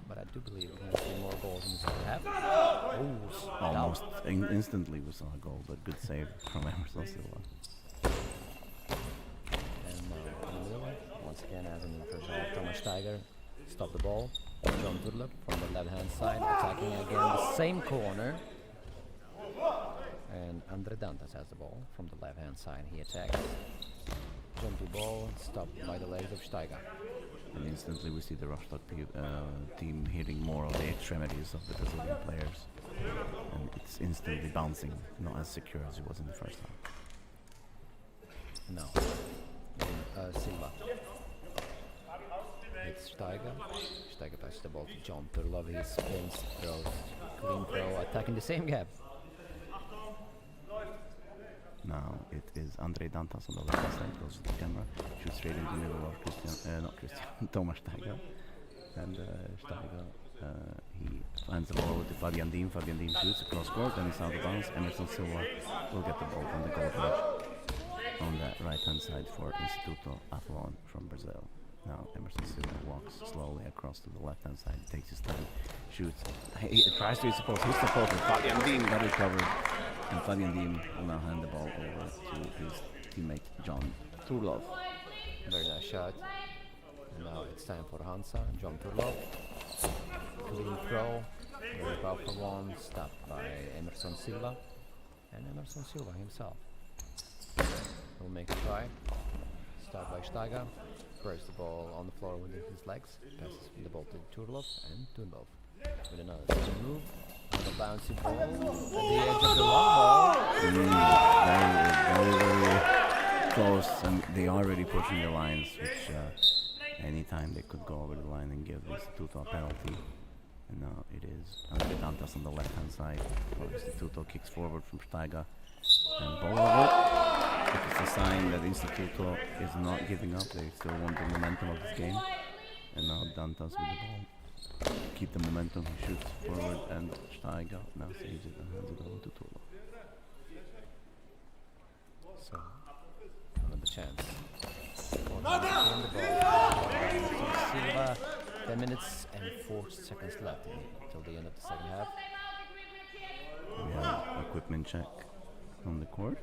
But I do believe we're going to see more goals in the second half. Oh, Almost instantly we saw a goal, but good save from Emerson Silva. And in the middle, once again, as in the first half, Thomas Steiger stopped the ball. John Turlop from the left-hand side, attacking again the same corner. And Andre Dantas has the ball from the left-hand side. He attacks. Jumpy ball, stopped by the legs of Steiger. And instantly we see the Rostock team hitting more of the extremities of the Brazilian players. And it's instantly bouncing, not as secure as it was in the first half. No. Silva. It's Steiger. Steiger passes the ball to John Turlov. He spins, throws, clean throw, attacking the same gap. Now it is Andre Dantas on the left side, goes to the camera, shoots straight into the middle of Thomas Steiger. And Steiger, he finds the ball to Fabian Diem. Fabian Diem shoots across court, then it's out of bounds. Emerson Silva will get the ball from the goal range on the right-hand side for Instituto Athlon from Brazil. Now Emerson Silva walks slowly across to the left-hand side, takes his time, shoots, he tries to hit the post, hits the post, and Fabian Diem got it covered. And Fabian Diem will now hand the ball over to his teammate John Turlov. Very nice shot. And now it's time for Hansa, John Turlov. Clean throw, very powerful one, stopped by Emerson Silva. And Emerson Silva himself will make a try. Start by Steiger. Throws the ball on the floor with his legs. Passes the ball to Turlov, and Turlov with another move. A bouncy ball at the edge of the long ball. Very close, and they are already pushing the lines, which anytime they could go over the line and give Instituto a penalty. And now it is Andre Dantas on the left-hand side. Instituto kicks forward from Steiger. And ball over. It's a sign that Instituto is not giving up. They still want the momentum of this game. And now Dantas with the ball. Keep the momentum, he shoots forward, and Steiger now saves it and hands it over to Turlov. So, another chance. Silva, 10 minutes and 4 seconds left until the end of the second half. We have equipment check on the court.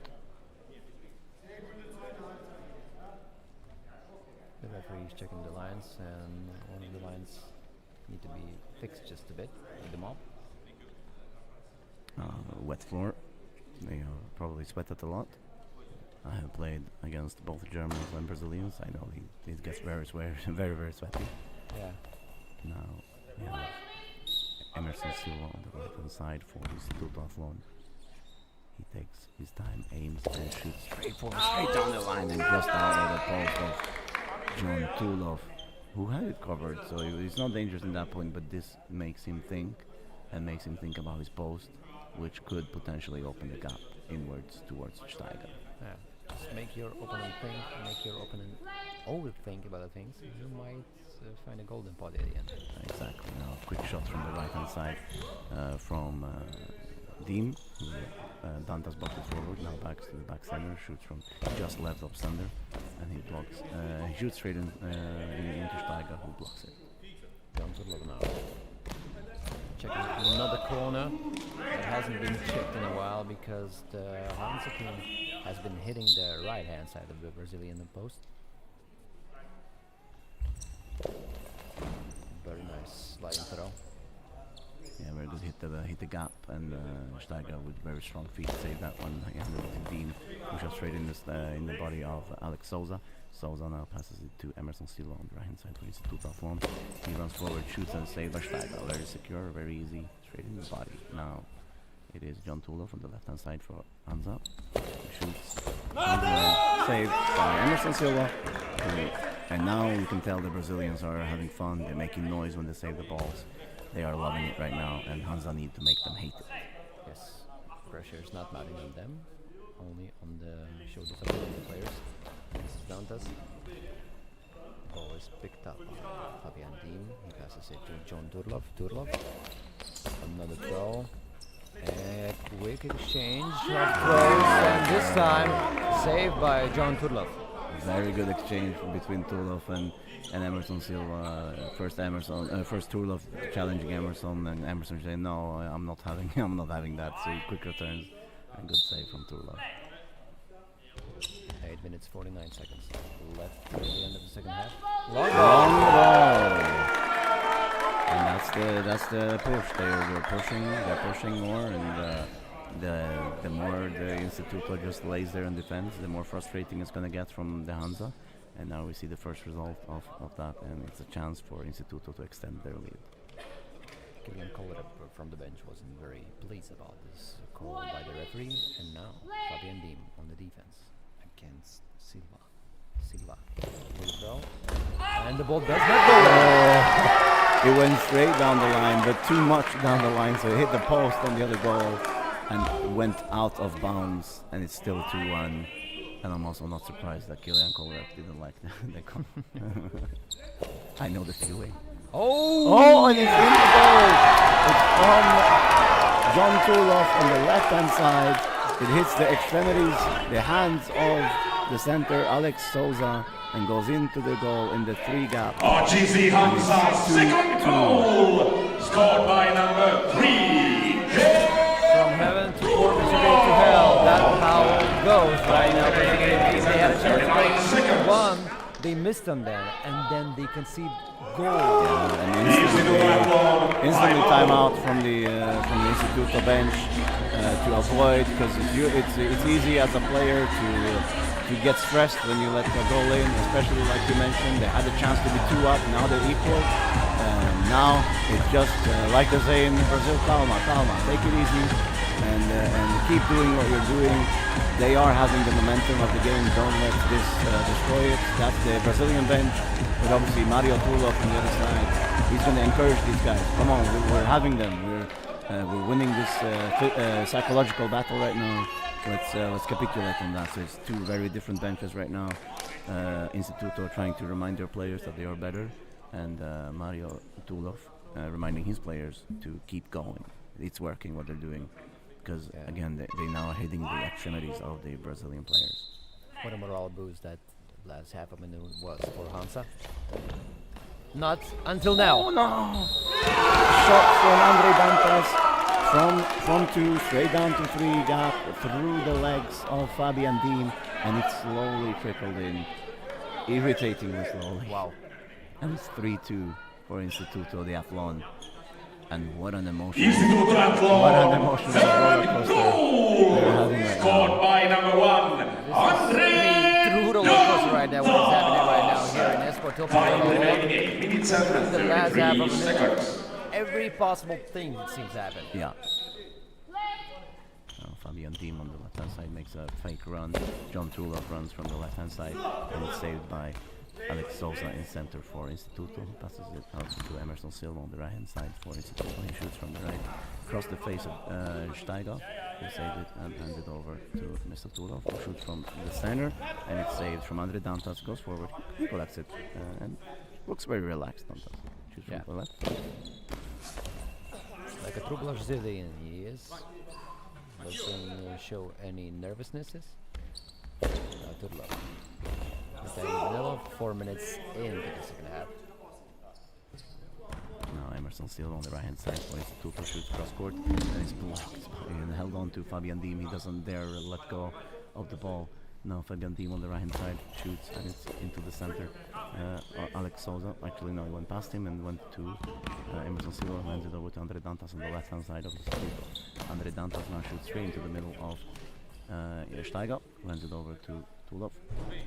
The referee is checking the lines, and one of the lines need to be fixed just a bit with the mop. Wet floor. They probably sweated a lot. I have played against both Germans and Brazilians. I know it gets very sweaty. Yeah. Now we have Emerson Silva on the right hand side for Instituto Athlon. He takes his time, aims, and shoots straight down the line, and just out of the post of John Turlov, who had it covered, so he's not dangerous in that point, but this makes him think, and makes him think about his post, which could potentially open the gap inwards towards Steiger. Yeah. Just make your opponent think, make your opponent overthink about the things, and you might find a golden pot at the end. Exactly. Now, quick shot from the right hand side from Diem. Dantas boxes forward, now backs to the back center, shoots from just left of center, and he blocks. He shoots straight into Steiger, who blocks it. John Turlov now. Checking another corner that hasn't been checked in a while because the Hansa team has been hitting the right hand side of the Brazilian post. Very nice sliding throw. Yeah, very good. Hit the gap, and Steiger with very strong feet saved that one. He handed it to Dean, who shot straight in the body of Alex Souza. Souza now passes it to Emerson Silva on the right hand side for Instituto Athlon. He runs forward, shoots, and saved by Steiger. Very secure, very easy, straight in the body. Now it is John Turlov on the left hand side for Hansa. He shoots, saved by Emerson Silva. And now you can tell the Brazilians are having fun. They're making noise when they save the balls. They are loving it right now, and Hansa need to make them hate it. Yes, pressure is not mounting on them, only on the shoulders of the players. This is Dantas. The ball is picked up by Fabian Diem. He passes it to John Turlov. Another throw. A quick exchange of throws, and this time saved by John Turlov. Very good exchange between Tulov and Emerson Silva. First Tulov challenging Emerson, and Emerson saying, "No, I'm not having, I'm not having that." So quick returns and good save from Tulov. 8 minutes 49 seconds left at the end of the second half. Long ball. And that's the push. They're pushing more, and the more the Instituto just lays there in defense, the more frustrating it's going to get from the Hansa. And now we see the first result of that, and it's a chance for Instituto to extend their lead. Killian Kolarov from the bench wasn't very pleased about this call by the referee, and now Fabian Dim on the defense against Silva. Silva will throw, and the ball does not go. It went straight down the line, but too much down the line, so it hit the post on the other goal and went out of bounds, and it's still 2-1. And I'm also not surprised that Killian Kolarov didn't like the call. I know the feeling. Oh, and it's in the goal. It's from John Tulov on the left-hand side. It hits the extremities, the hands of the center, Alex Souza, and goes into the goal in the 3 gap. RGC Hansa's second goal, scored by number 3, from heaven to purgatory to hell. That's how it goes right now. They had a chance to play 1. They missed them and then they concede goal. Yeah, and instantly timeout from the Instituto bench to avoid, because it's easy as a player to get stressed when you let the goal in, especially like you mentioned. They had a chance to be 2 up, now they're equal. Now it's just like they say in Brazil, calma, take it easy and keep doing what you're doing. They are having the momentum of the game. Don't let this destroy it. That's the Brazilian bench, but obviously Mario Tulov on the other side. He's going to encourage these guys. Come on, we're having them. We're winning this psychological battle right now. Let's capitulate on that. So it's 2 very different benches right now. Instituto trying to remind their players that they are better, and Mario Tulov reminding his players to keep going. It's working what they're doing, because again they now are hitting the extremities of the Brazilian players. What a morale boost that last half of a minute was for Hansa. Not until now. Oh no! Shot from Andre Dantas from 2 straight down to 3 gap through the legs of Fabian Dim, and it slowly trickled in, irritatingly slowly. Wow. And it's 3-2 for Instituto de Athlon. And what an emotional roller coaster they're having right scored now. by number 1, Andre. True roller coaster right now. What is happening right now here in Escortil? The last half of a minute. Every possible thing seems to happen. Yeah. Fabian Dim on the left-hand side makes a fake run. John Tulov runs from the left-hand side, and it's saved by Alex Souza in center for Instituto. Passes it out to Emerson Silva on the right-hand side for Instituto. He shoots from the right, across the face of Steiger. He saved it and hands it over to Mr. Tulov, who shoots from the center, and it's saved from Andre Dantas. Goes forward, he collects it, and looks very relaxed. Dantas shoots from the left. Like a true Brazilian, he is. Doesn't show any nervousnesses. Tulov. Another 4 minutes into the second half. Now Emerson Silva on the right hand side for Instituto shoots cross court, and it's blocked and held on to Fabian Dim. He doesn't dare let go of the ball. Now Fabian Dim on the right hand side shoots, and it's into the center. Alex Souza, actually no, he went past him and went to Emerson Silva, hands it over to Andre Dantas on the left hand side of Instituto. Andre Dantas now shoots straight into the middle of Steiger, hands it over to Tulov.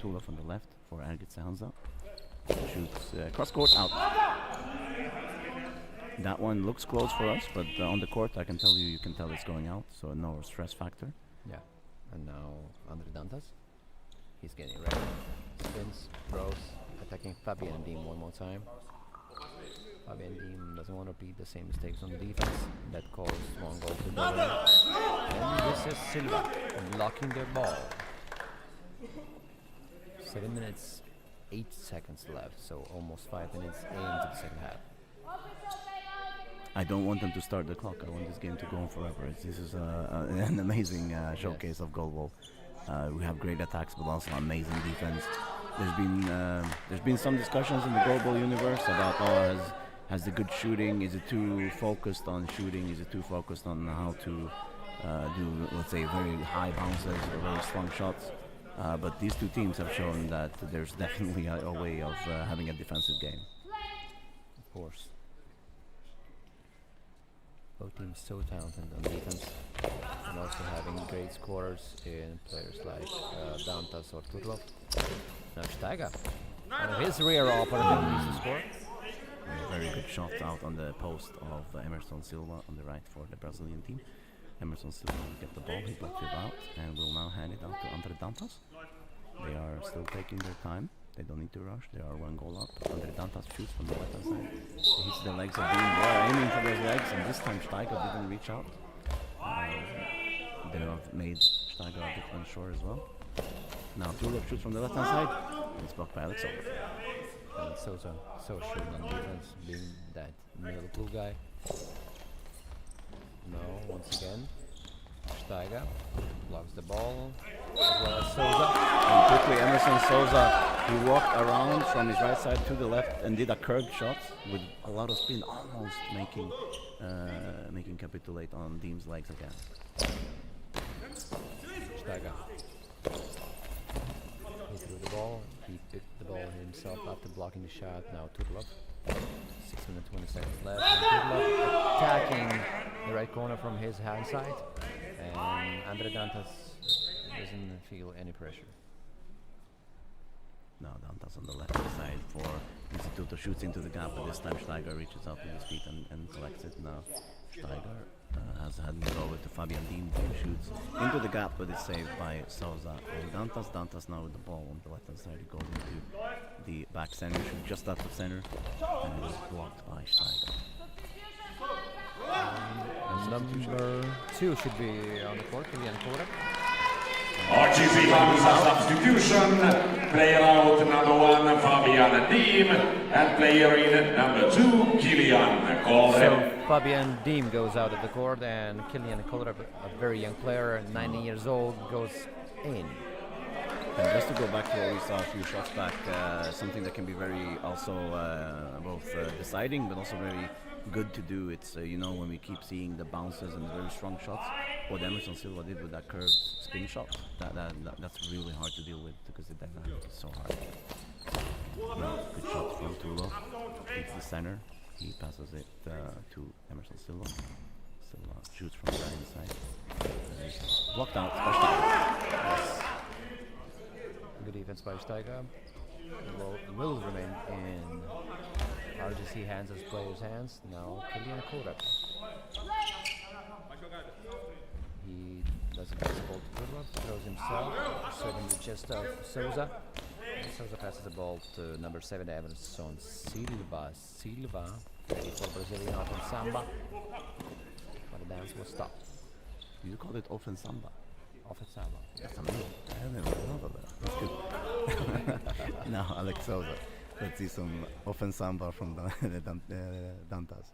Tulov on the left for Ergit Hansa. Shoots cross court out. That one looks close for us, but on the court I can tell you can tell it's going out, so no stress factor. Yeah, and now Andre Dantas. He's getting ready. Spins, throws, attacking Fabian Dim one more time. Fabian Dim doesn't want to repeat the same mistakes on the defense. That caused 1 goal to Goalball. And this is Silva blocking their ball. 7 minutes, 8 seconds left, so almost 5 minutes into the second half. I don't want them to start the clock. I want this game to go on forever. This is an amazing showcase of Goalball. We have great attacks, but also amazing defense. there's been some discussions in the Goalball universe about has the good shooting, is it too focused on shooting, is it too focused on how to do, let's say, very high bounces or very strong shots. But these two teams have shown that there's definitely a way of having a defensive game. Of course. Both teams so talented on defense, and also having great scorers in players like Dantas or Turlov. Now Steiger, one of his rare opportunities to score. A very good shot out on the post of Emerson Silva on the right for the Brazilian team. Emerson Silva will get the ball, he blocked it out, and will now hand it out to Andre Dantas. They are still taking their time. They don't need to rush. They are one goal up. Andre Dantas shoots from the left hand side. He hits the legs of Dean. They are aiming for those legs, and this time Steiger didn't reach out. They have made Steiger a bit unsure as well. Now Tulip shoots from the left hand side. It's blocked by Alex Over. And Sosa so sure on defense, being that middle blue guy. No, once again, Steiger blocks the ball, as well as Sosa. And quickly Emerson Sosa, he walked around from his right side to the left and did a curved shot with a lot of spin, almost making capitulate on Deem's legs again. Steiger. He threw the ball, he picked the ball himself after blocking the shot. Now Turlov. 6 minutes 20 seconds left. And Turlov attacking the right corner from his hand side. And Andre Dantas doesn't feel any pressure. Now Dantas on the left side for Instituto, shoots into the gap, but this time Steiger reaches out with his feet and collects it. Now Steiger has had it over to Fabian Deem, who shoots into the gap, but it's saved by Souza and Dantas. Dantas now with the ball on the left hand side. He goes into the back center, shoots just out of center, and is blocked by Steiger. Number 2 should be on the court, Kilian Kodak. RGC comes a substitution. Player out number 1, Fabian Deem, and player in number 2, Kilian Kohlreb. So Fabian Deem goes out of the court, and Kilian Kohlreb, a very young player, 19 years old, goes in. And just to go back to what we saw a few shots back, something that can be very also both deciding but also very good to do. It's when we keep seeing the bounces and the very strong shots, what Emerson Silva did with that curved spin shot, that's really hard to deal with because the dynamic is so hard. Good shot from Tulo. Hits the center. He passes it to Emerson Silva. Silva shoots from the right side. Blocked out by Steiger. Yes. Good defense by Steiger. The ball will remain in RGC hands as players' hands. Now Kilian Kohlreb. He doesn't pass the ball to Turlov, throws himself, serving the chest of Souza. And Souza passes the ball to number 7, Emerson Silva. Silva, ready for Brazilian open samba. But the dance was stopped. You call it open samba? Open samba. That's amazing. I never thought of that. That's good. Now Alex Souza. Let's see some open samba from Dantas.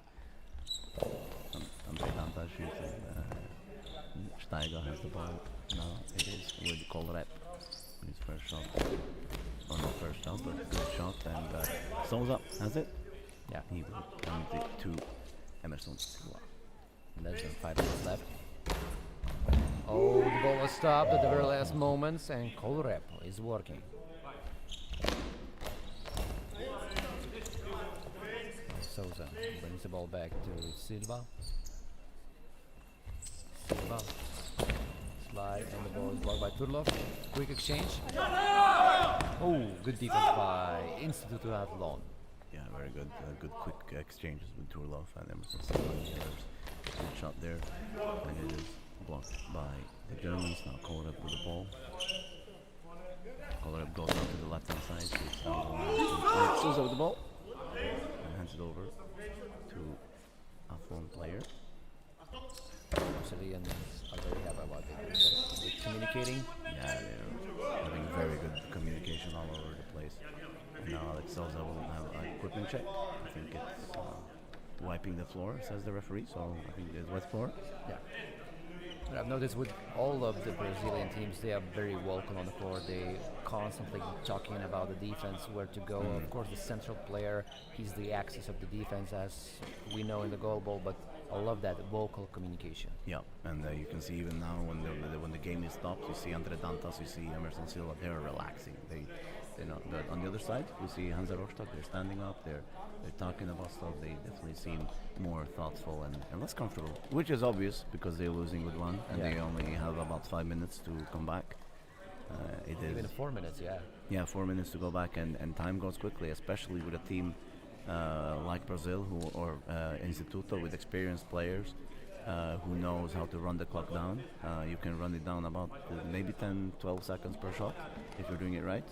Andre Dantas shoots and Steiger has the ball. Now it is with Kohlreb. His first shot. Oh, not first shot, but good shot. And Souza has it. Yeah. He will hand it to Emerson Silva. Less than 5 minutes left. Oh, the ball was stopped at the very last moments, and Kohlreb is working. Souza brings the ball back to Silva. Silva. Slide, and the ball is blocked by Turlov. Quick exchange. Oh, good defense by Instituto Athlon. Yeah, very good. Good quick exchanges with Turlov and Emerson Silva and the others. Good shot there. And it is blocked by the Germans. Now Kohlreb with the ball. Kohlreb goes out to the left hand side. Shoots down the line. Souza with the ball. And hands it over to Athlon player. Brazilians are very happy about it. With communicating. Yeah, they're having very good communication all over the place. And now Alex Souza will have an equipment check. I think it's wiping the floor, says the referee. So I think it's wet floor. Yeah. But I've noticed with all of the Brazilian teams, they are very vocal on the court. They constantly talking about the defense, where to go. Of course, the central player, he's the axis of the defense, as we know in the goalball. But I love that vocal communication. Yeah, and you can see even now when the game is stopped, you see Andre Dantas, you see Emerson Silva, they're relaxing. They know. But on the other side, you see Hansa Rostock, they're standing up, they're talking about stuff. They definitely seem more thoughtful and less comfortable, which is obvious because they're losing with one, and they only have about 5 minutes to come back. It is Even 4 minutes, yeah. Yeah, 4 minutes to go back, and time goes quickly, especially with a team like Brazil or Instituto with experienced players who knows how to run the clock down. You can run it down about maybe 10-12 seconds per shot if you're doing it right.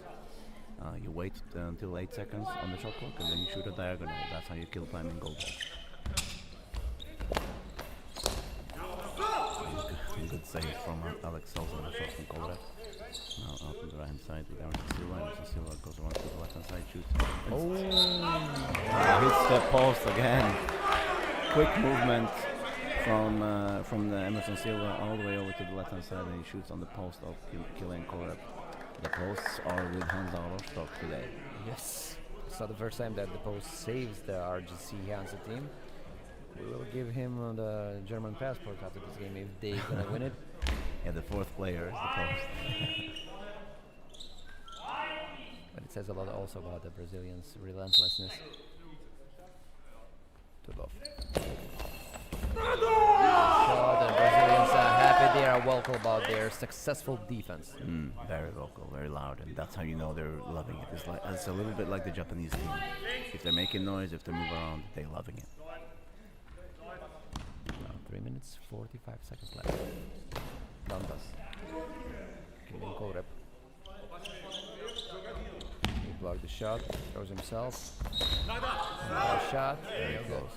You wait until 8 seconds on the shot clock, and then you shoot a diagonal. That's how you kill time in goalball. Good save from Alex Souza on the shot from Kovarev. Now out on the right hand side with Emerson Silva. Emerson Silva goes around to the left hand side, shoots. Hits the post again. Quick movement from the Emerson Silva all the way over to the left hand side, and he shoots on the post of Kylian Kovarev. The posts are with Hansa Rostock today. Yes. It's not the first time that the post saves the RGC Hansa team. We will give him the German passport after this game if they're gonna win it. Yeah, the fourth player is the post. But it says a lot also about the Brazilians' relentlessness. To love. So the Brazilians are happy. They are vocal about their successful defense. Very vocal, very loud, and that's how you know they're loving it. It's a little bit like the Japanese team. If they're making noise, if they move around, they're loving it. 3 minutes, 45 seconds left. Dantas. Kylian Kovarev. He blocked the shot, throws himself. Another shot. There he goes.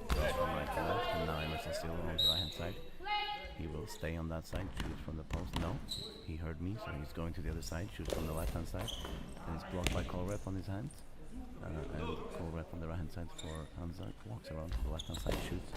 Goes from right to left, and now Emerson Silva on the right hand side. He will stay on that side, shoot from the post. No, he heard me, so he's going to the other side, shoots from the left hand side. And it's blocked by Kovarev on his hand. And Kovarev on the right hand side for Hansa. Walks around to the left hand side, shoots.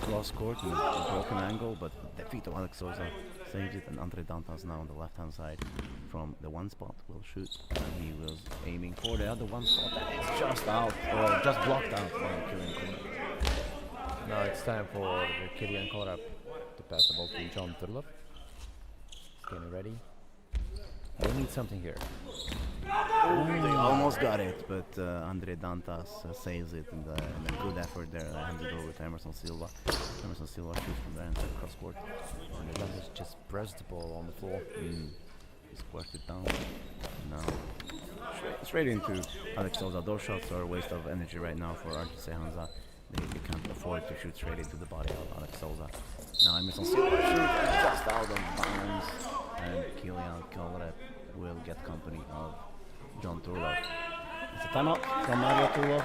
Cross court in a broken angle, but the feet of Alex Souza saves it, and Andre Dantas now on the left hand side from the one spot will shoot. And he was aiming for the other one spot, and it's just out, or just blocked out by Kylian Kovarev. Now it's time for Kylian Kovarev to pass the ball to John Turlov. He's getting ready. They need something here. They almost got it, but Andre Dantas saves it, and a good effort there. Hands it over to Emerson Silva. Emerson Silva shoots from there inside cross court. And Dantas just pressed the ball on the floor. He squashed it down. Now straight into Alex Souza. Those shots are a waste of energy right now for RGC Hansa. They can't afford to shoot straight into the body of Alex Souza. Now Emerson Silva shoots just out of bounds, and Kylian Kovarev will get company of John Turlov. It's a timeout from Mario Turlov.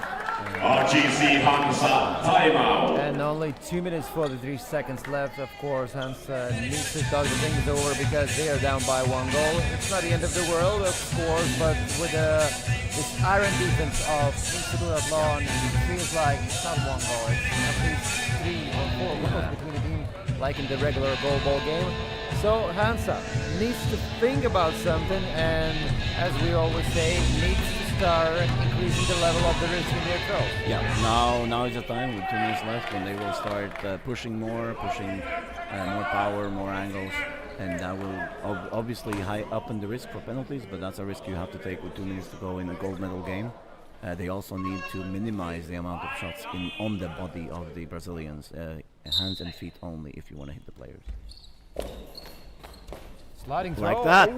RGC Hansa, timeout. And only 2 minutes 43 seconds left. Of course, Hansa needs to talk the things over because they are down by 1 goal. It's not the end of the world, of course, but with this iron defense of Instituto Athlon, it feels like it's not 1 goal. It's at least 3 or 4 goals between the team, like in the regular goalball game. So Hansa needs to think about something, and as we always say, needs to start increasing the level of the risk in their throws. Yeah, now is the time with 2 minutes left when they will start pushing more power, more angles, and that will obviously high up in the risk for penalties, but that's a risk you have to take with 2 minutes to go in a gold medal game. They also need to minimize the amount of shots on the body of the Brazilians, hands and feet only if you want to hit the players. Sliding throw. Like that.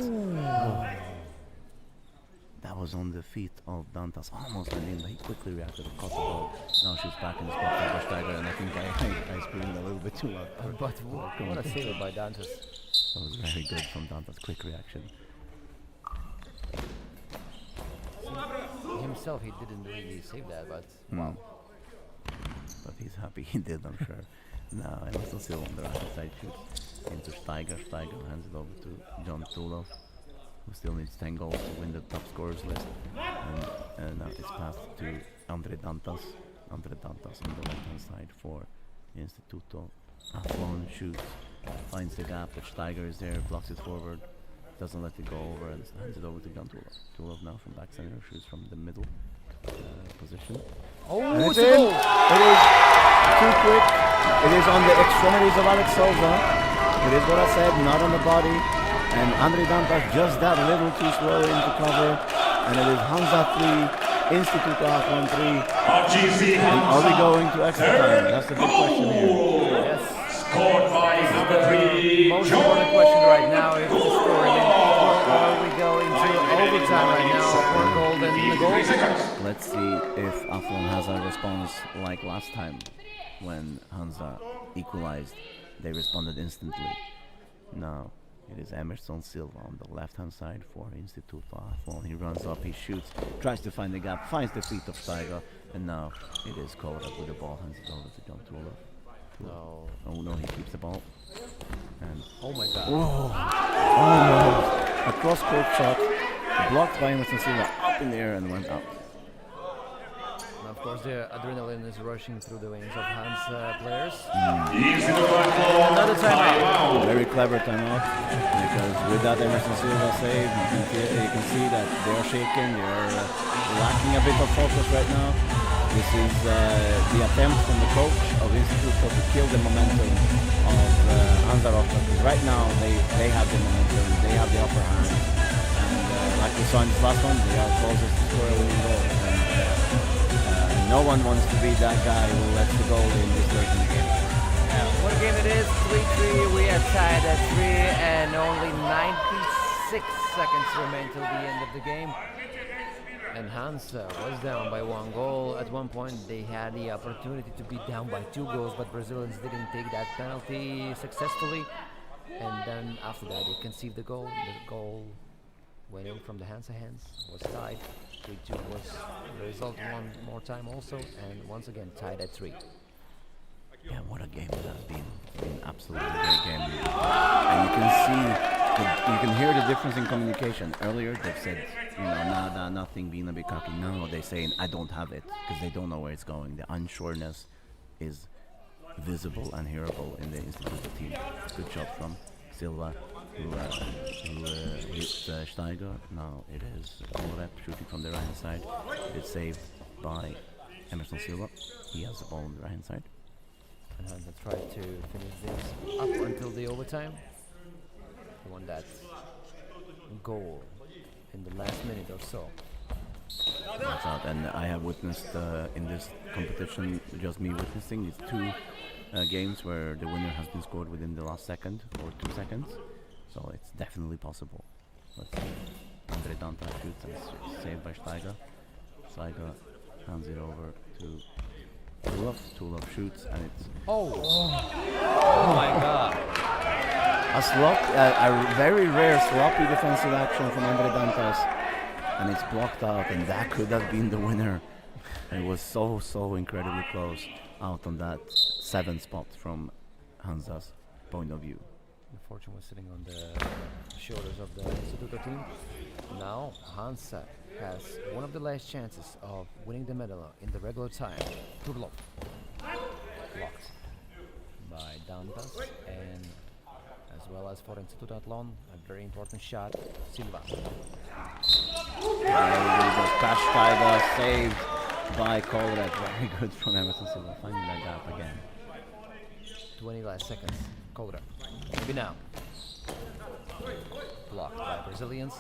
That was on the feet of Dantas, almost went in, but he quickly reacted and caught the ball. Now she's back in the spot for Versteiger, and I think I screamed a little bit too loud. But what a save by Dantas. That was very good from Dantas, quick reaction. Himself, he didn't really save that, but wow. But he's happy he did, I'm sure. Now Emerson Silva on the right side shoots into Steiger. Steiger hands it over to John Turlov, who still needs 10 goals to win the top scorers list. And now it's passed to Andre Dantas. Andre Dantas on the left hand side for Instituto. Athlon shoots finds the gap, but Steiger is there, blocks it forward, doesn't let it go over, and hands it over to Jan Tulov. Tulov now from back center, shoots from the middle position. Oh, And it's it's a in. goal! It is too quick. It is on the extremities of Alex Souza. It is what I said, not on the body. And Andre Dantas just that little too slow into cover. And it is Hansa 3, Institute off 1-3. RGC And are we Hansa. going to extra time? That's the big question here. Yes. Scored by number 3, Most important question right now is the score in or are we going to overtime right now for Golden the goal? Let's see if Athlon has a response like last time when Hansa equalized. They responded instantly. Now it is Emerson Silva on the left hand side for Institute Athlon. He runs up, he shoots, tries to find the gap, finds the feet of Steiger, and now it is caught up with the ball, hands it over to John Tulov. No. Oh no, he keeps the ball. And Oh my god. Almost. A cross-court shot, blocked by Emerson Silva, up in the air and went out. And of course the adrenaline is rushing through the veins of Hans players. Institute Athlon. Another timeout. Very clever timeout, because with that Emerson Silva save, you can see that they are shaken, they are lacking a bit of focus right now. This is the attempt from the coach of Institute to kill the momentum of Hansa Rostock, because right now they have the momentum, they have the upper hand, and like we saw in this last one, they are closest to score a winning goal. And no one wants to be that guy who lets the goal in this late in the game. Yeah, what a game it is. 3-3. We are tied at 3 and only 96 seconds remain till the end of the game. And Hansa was down by 1 goal. At one point they had the opportunity to be down by 2 goals, but Brazilians didn't take that penalty successfully. And then after that they conceived the goal. The goal went in from the Hansa hands, was tied. 3-2 was the result one more time also, and once again tied at 3. yeah, what a game it has been. It's been absolutely great game. And you can see, you can hear the difference in communication. Earlier they've said, nada, nothing, being a bit cocky. Now they're saying, I don't have it, because they don't know where it's going. The unsureness is visible and hearable in the Institute team. Good job from Silva, who hit Steiger. Now it is Morep shooting from the right hand side. It's saved by Emerson Silva. He has the ball on the right hand side. And Hansa tried to finish this up until the overtime. They won that goal in the last minute or so. That's out. And I have witnessed in this competition, just me witnessing, it's 2 games where the winner has been scored within the last second or 2 seconds. So it's definitely possible. Let's see. Andre Danta shoots and it's saved by Steiger. Steiger hands it over to Tulov. Tulov shoots and it's Oh my god. A very rare sloppy defensive action from Andre Dantas, and it's blocked out, and that could have been the winner. It was so incredibly close out on that 7th spot from Hansa's point of view. The fortune was sitting on the shoulders of the Instituto team. Now Hansa has one of the last chances of winning the medal in the regular time. Turlov blocked by Dantas, and as well as for Instituto Athlon, a very important shot, Silva. Steiger saved by Kolrat. Very good from Emerson Silva, finding that gap again. 20 last seconds. Kolra. Maybe now. Blocked by Brazilians.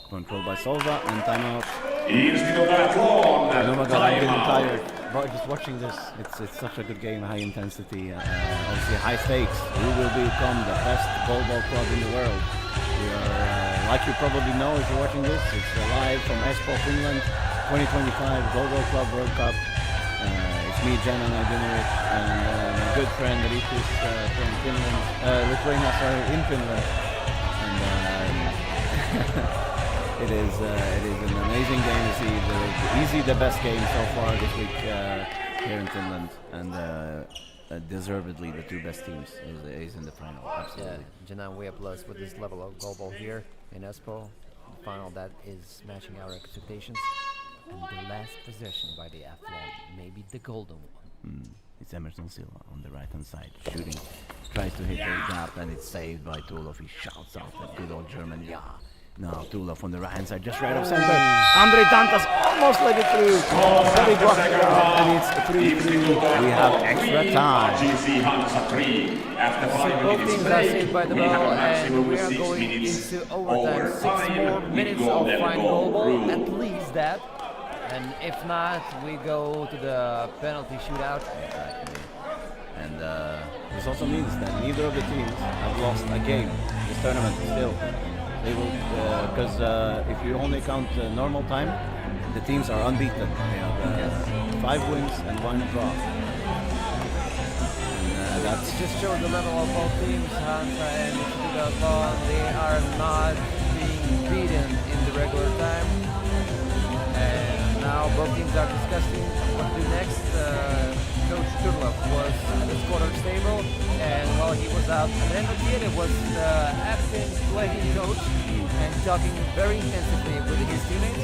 Controlled by Souza and timeout. Institute Athlon. Oh my god, I'm getting Timeout. tired. But just watching this, it's such a good game, high intensity, obviously high stakes. Who will become the best goalball club in the world? We are, like you probably know if you're watching this, it's live from Espoo, Finland, 2025 Goalball Club World Cup. It's me, Jan and Adinovic, and my good friend Rikus from Finland, Lithuania, sorry, in Finland. And it is an amazing game to see. Easily the best game so far this week here in Finland, and deservedly the 2 best teams is in the final. Absolutely. Yeah, Janan, we are blessed with this level of goalball here in Espoo. The final that is matching our expectations. And the last possession by the Athlon, maybe the golden one. It's Emerson Silva on the right hand side, shooting, tries to hit the gap, and it's saved by Tulov. He shouts out that good old German, yeah. Now Tulov on the right hand side, just right of center. Andre Dantas almost let it through. Very blocked it out, and it's 3-3. We have extra time. So both teams are saved by the bell, and we are going into overtime. 6 more minutes of fine goalball, at least that. And if not, we go to the penalty shootout. And this also means that neither of the teams have lost a game this tournament still. They will, because if you only count normal time, the teams are unbeaten. They have 5 wins and 1 draw. And that's Just shows the level of both teams. Hansa and Stuttgart, they are not being beaten in the regular time. And now both teams are discussing what to do next. Coach Turlov was at the quarters table, and while he was out, Reno Tiede was the acting playing coach and talking very intensively with his teammates.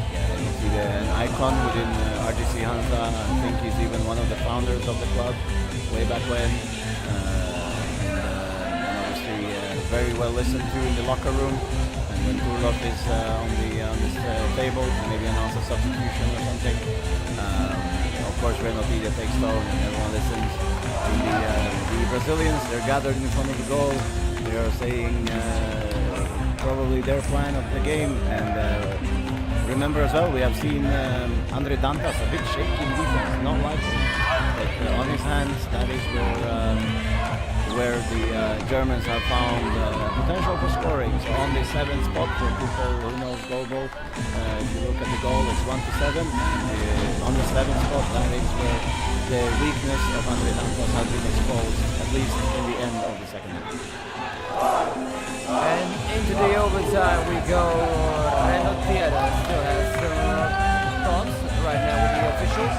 Yeah, you see an icon within RGC Hansa. I think he's even one of the founders of the club way back when. And obviously very well listened to in the locker room. And when Turlov is on this table, maybe announce a substitution or something. Of course, Reno Tiede takes tone and everyone listens. The Brazilians, they're gathered in front of the goal. They are saying probably their plan of the game. And remember as well, we have seen Andre Dantas a bit shaky in defense, not like him. But on his hands, that is where the Germans have found potential for scoring. So on the 7th spot, for people who knows goalball, if you look at the goal, it's 1-7. On the 7th spot, that is where the weakness of Andre Dantas has been exposed, at least in the end of the second half. And into the overtime we go. Reno Tiede still has some thoughts right now with the officials.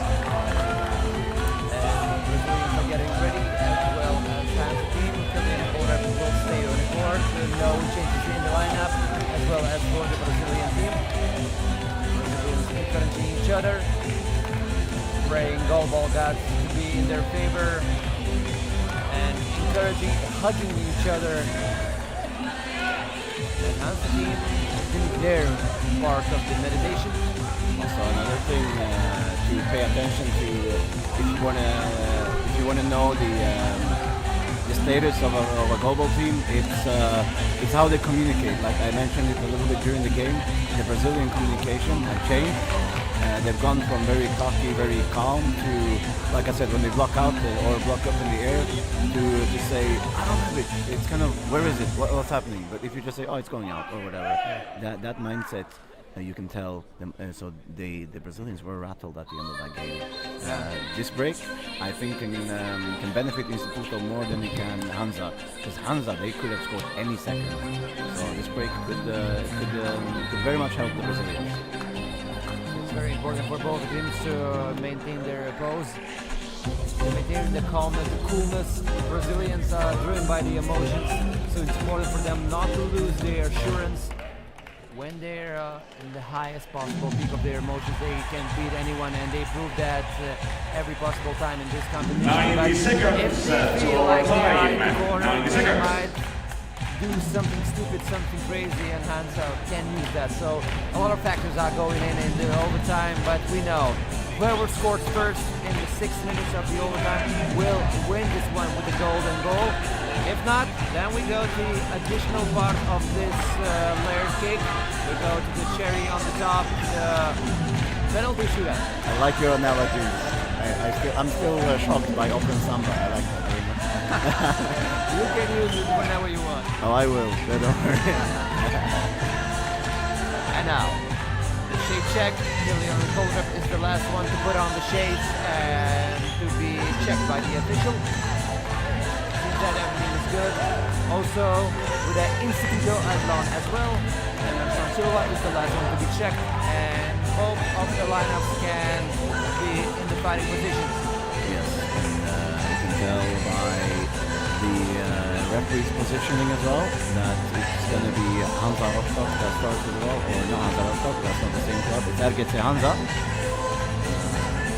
And the Brazilians are getting ready as well as Hansa team. Kevin Oreb will stay on the court. No changes in the lineup as well as for the Brazilian team. Brazilians encouraging each other, praying goalball gods to be in their favor, and encouraging, hugging each other. And Hansa team doing their part of the meditation. Also another thing to pay attention to if you wanna know the status of a global team, it's how they communicate. Like I mentioned it a little bit during the game, the Brazilian communication has changed. They've gone from very cocky, very calm to, like I said, when they block out or block up in the air, to say, I don't have it. It's kind of, where is it? What's happening? But if you just say, oh, it's going out or whatever, that mindset, you can tell them. So the Brazilians were rattled at the end of that game. This break, I think, can benefit Instituto more than it can Hansa, because Hansa, they could have scored any second. So this break could very much help the Brazilians. It's very important for both teams to maintain their pose, to maintain the calmness, the coolness. The Brazilians are driven by the emotions, so it's important for them not to lose their assurance. When they're in the highest possible peak of their emotions, they can beat anyone, and they prove that every possible time in this competition. 90 seconds if they feel like they're out in the corner, 90 they seconds. might do something stupid, something crazy, and Hansa can use that. So a lot of factors are going in the overtime, but we know whoever scores first in the 6 minutes of the overtime will win this one with the golden goal. If not, then we go to the additional part of this layered cake. We go to the cherry on the top, penalty shootout. I like your analogies. I'm still shocked by Open Samba. I like that very much. You can use it whenever you want. Oh, I will. Don't worry. And now, the shade check. Julian Goalball is the last one to put on the shades and to be checked by the official. Seems that everything is good. Also, with the Instituto Adlon as well. And Emerson Silva is the last one to be checked. And both of the lineups can be in the fighting positions. Yes, and you can tell by the referee's positioning as well that it's going to be Hansa Rostock that starts as well, or not Hansa Rostock, that's not the same club, it's RGC Hansa.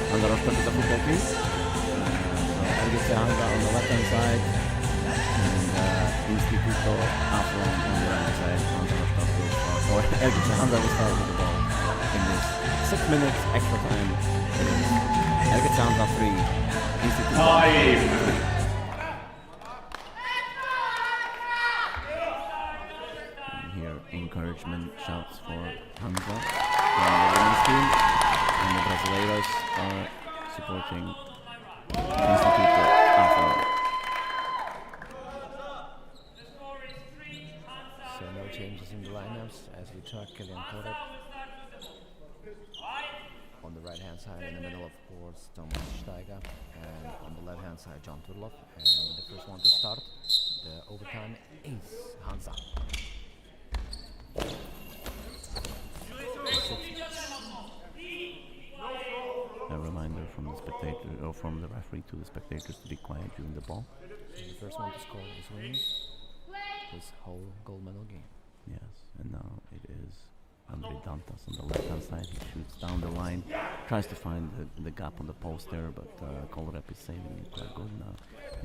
Hansa Rostock is a football team. Ergitze Hansa on the left-hand side, and Instituto Afron on the right side. Ergitze Hansa will start with the ball in this 6 minutes extra time. Ergitze Hansa 3, Instituto Time. 3. Here, encouragement shouts for Hansa from the women's team, and the Brasileiros are supporting Instituto Afro. So no changes in the lineups as we talk Kilian Koreb. On the right hand side in the middle, of course, Thomas Steiger, and on the left hand side, John Turlov. And the first one to start the overtime is Hansa. A reminder from the spectator or from the referee to the spectators to be quiet during the ball. So the first one to score is winning this whole gold medal game. Yes, and now it is Andre Dantas on the left hand side. He shoots down the line, tries to find the gap on the post there, but Kolarep is saving it quite good now.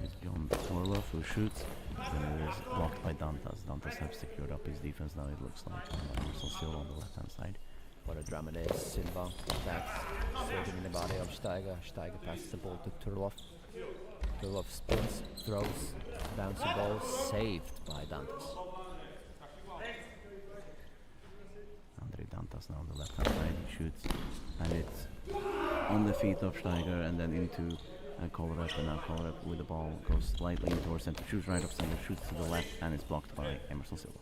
It's John Torlov who shoots, and it is blocked by Dantas. Dantas have secured up his defense now, it looks like. Emerson Silva on the left hand side. What a drama it is. Silva attacks, serving in the body of Steiger. Steiger passes the ball to Turlov. Turlov spins, throws, bouncy ball, saved by Dantas. Andre Dantas now on the left hand side, he shoots, and it's on the feet of Steiger and then into Kolarep, and now Kolarep with the ball goes slightly towards center, shoots right of center, shoots to the left, and it's blocked by Emerson Silva.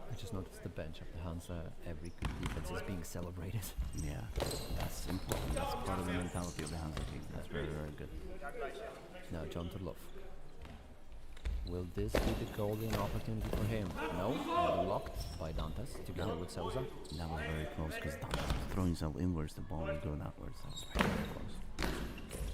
I just noticed the bench of the Hansa, every good defense is being celebrated. Yeah, that's important, that's part of the mentality of the Hansa team, that's very, very good. Now John Turlov. Will this be the golden opportunity for him? No, blocked by Dantas together with Souza. That was very close because Dantas was throwing himself inwards, the ball was going outwards, that was very, very close.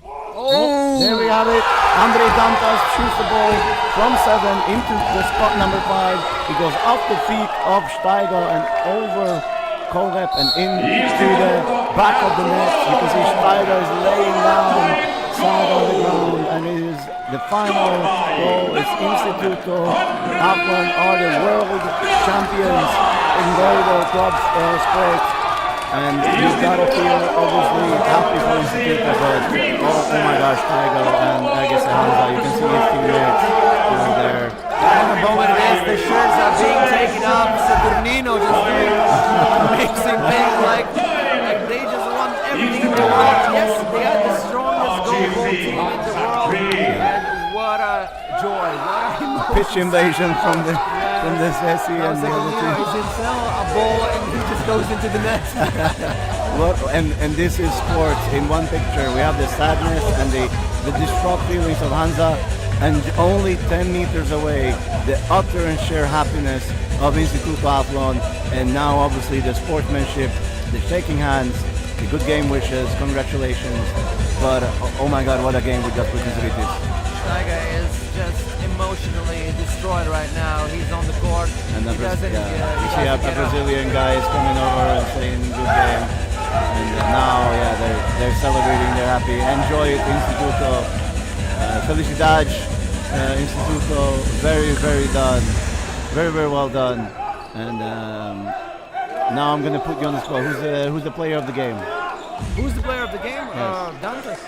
Oh! There we have it. Andre Dantas shoots the ball from 7 into the spot number 5. He goes off the feet of Steiger and over Kolarep and into the back of the net. You can see Steiger is laying down side on the ground, and it is the final goal. It's Instituto Afron are the world champions in Goalball club sport. And you've got to feel obviously happy for Instituto, but oh my gosh, Steiger and Ergitze Hansa, you can see his teammates over there. And the moment it is, the shirts are being taken off. Saturnino just makes it big, like they just want everything in the world. Yes, they are the strongest goalball team in the world. And what a joy, what a emotion. Pitch invasion from the Sessi and the other team. He's himself a ball and he just goes into the net. And this is sports in one picture. We have the sadness and the distraught feelings of Hansa, and only 10 meters away, the utter and sheer happiness of Instituto Afron, and now obviously the sportsmanship, the shaking hands, the good game wishes, congratulations. But oh my God, what a game we got with Izritis. Steiger is just emotionally destroyed right now. He's on the court. And He doesn't, you see a Brazilian guy is coming over and saying good game. And now, they're celebrating, they're happy. Enjoy it, Instituto. Felicidades, Instituto. Very, very done. Very, very well done. And now I'm going to put you on the spot. Who's the player of the game? Who's the player of the game? Yes. Dantas.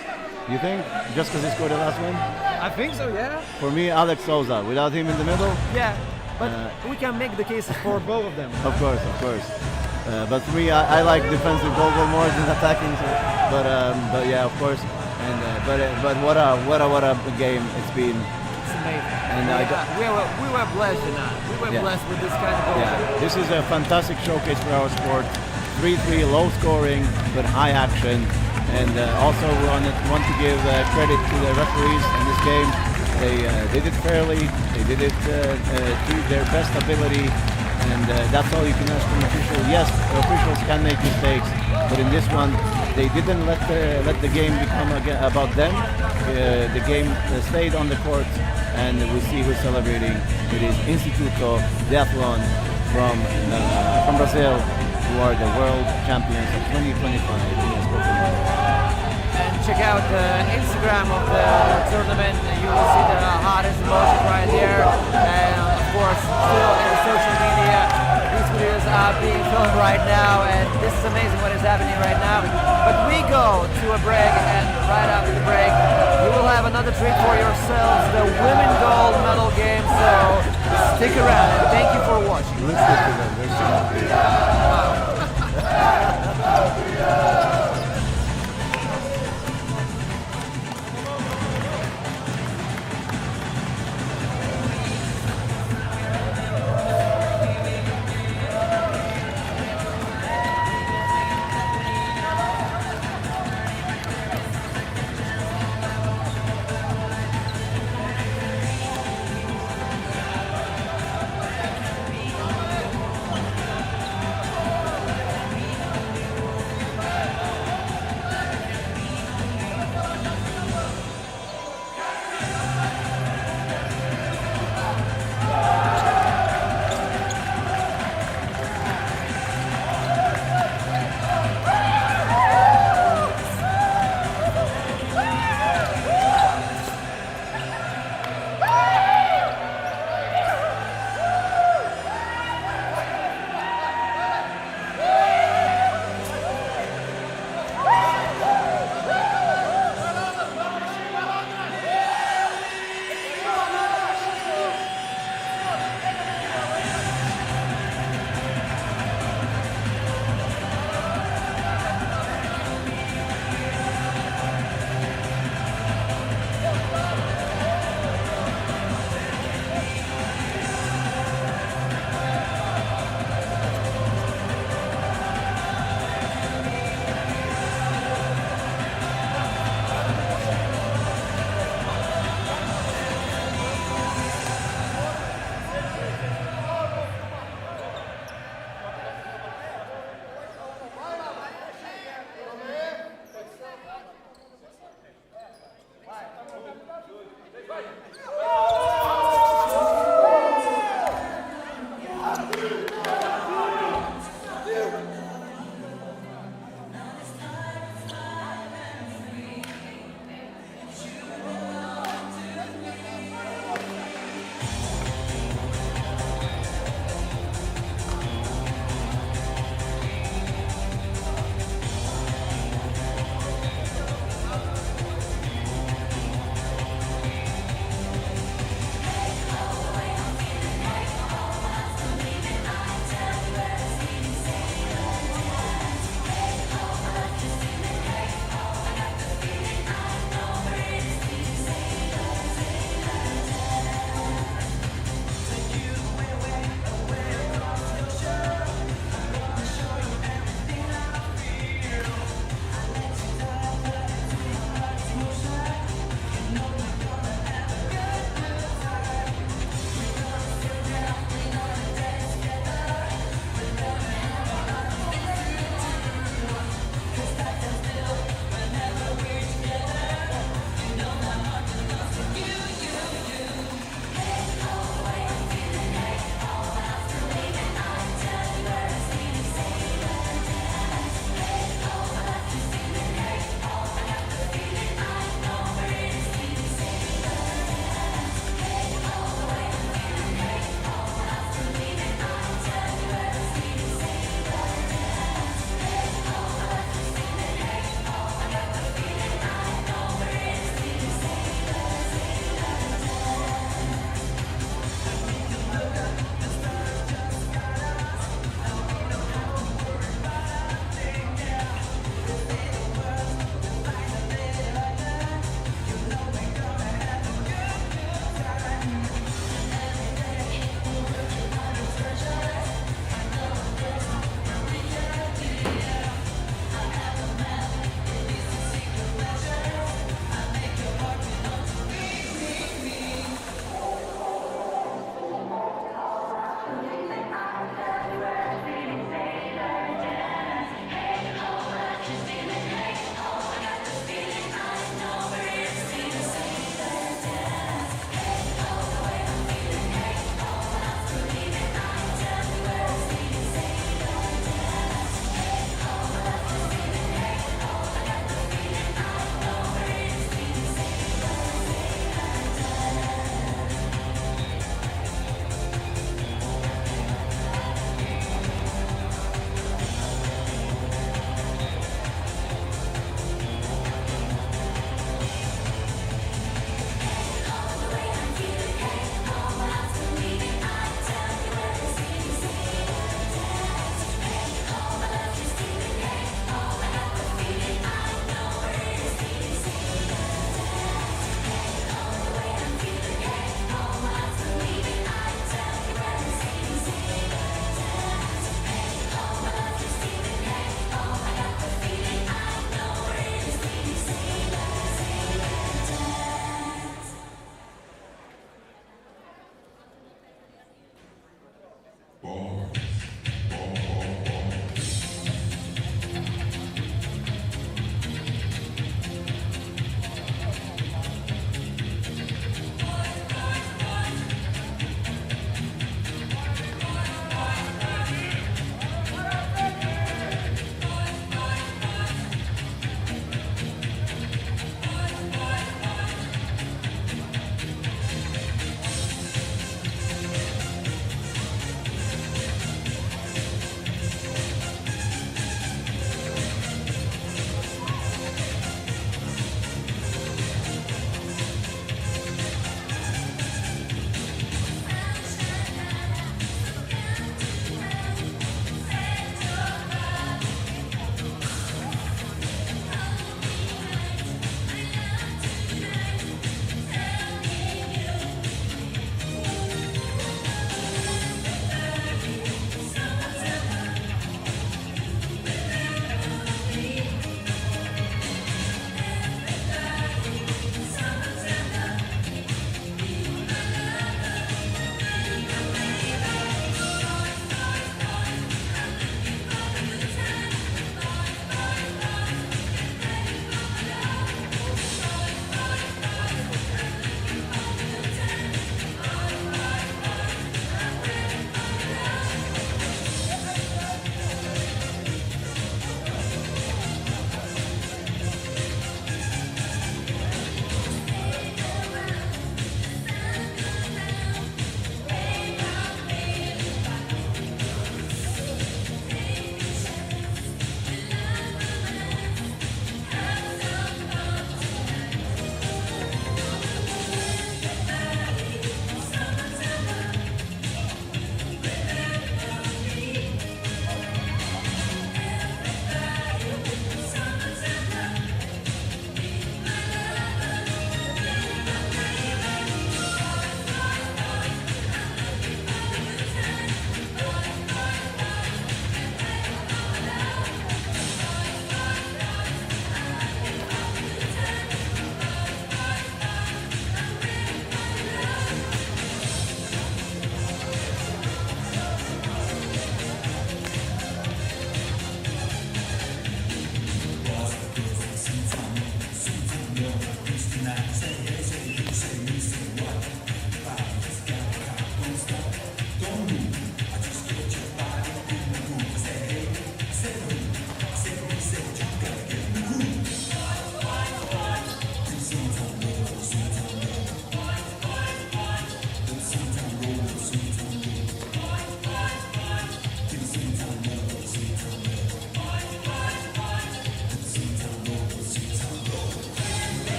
You think? Just because he scored the last one? I think so, yeah. For me, Alex Souza. Without him in the middle? Yeah, but we can make the cases for both of them. Of course. But for me, I like defensive goalball more than attacking. So, but yeah, of course. And but what a game it's been. It's amazing. And we were blessed tonight. We were blessed with this kind of goal. Yeah, this is a fantastic showcase for our sport. 3-3, low scoring but high action. And also we want to give credit to the referees in this game. They did it fairly. They did it to their best ability. And that's all you can ask from officials. Yes, officials can make mistakes, but in this one, they didn't let the game become about them. The game stayed on the court, and we see who's celebrating. It is Instituto Afron from Brazil, who are the world champions of 2025. And check out the Instagram of the tournament. You will see the hottest emotion right here. And of course, still in social media, these videos are being filmed right now, and this is amazing what is happening right now. But we go to a break, and right after the break, you will have another treat for yourselves, the women gold medal game. So stick around, and thank you for watching. Listen to them.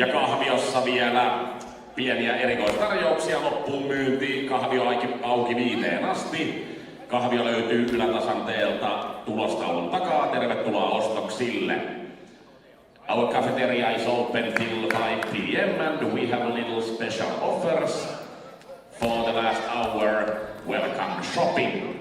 Ja kahviossa vielä pieniä erikoistarjouksia loppuun myyntiin. Kahvio auki 5 asti. Kahvio löytyy ylätasanteelta tulostaulun takaa. Tervetuloa ostoksille. Our cafeteria is open till 5 p.m. and we have a little special offers for the last hour. Welcome shopping.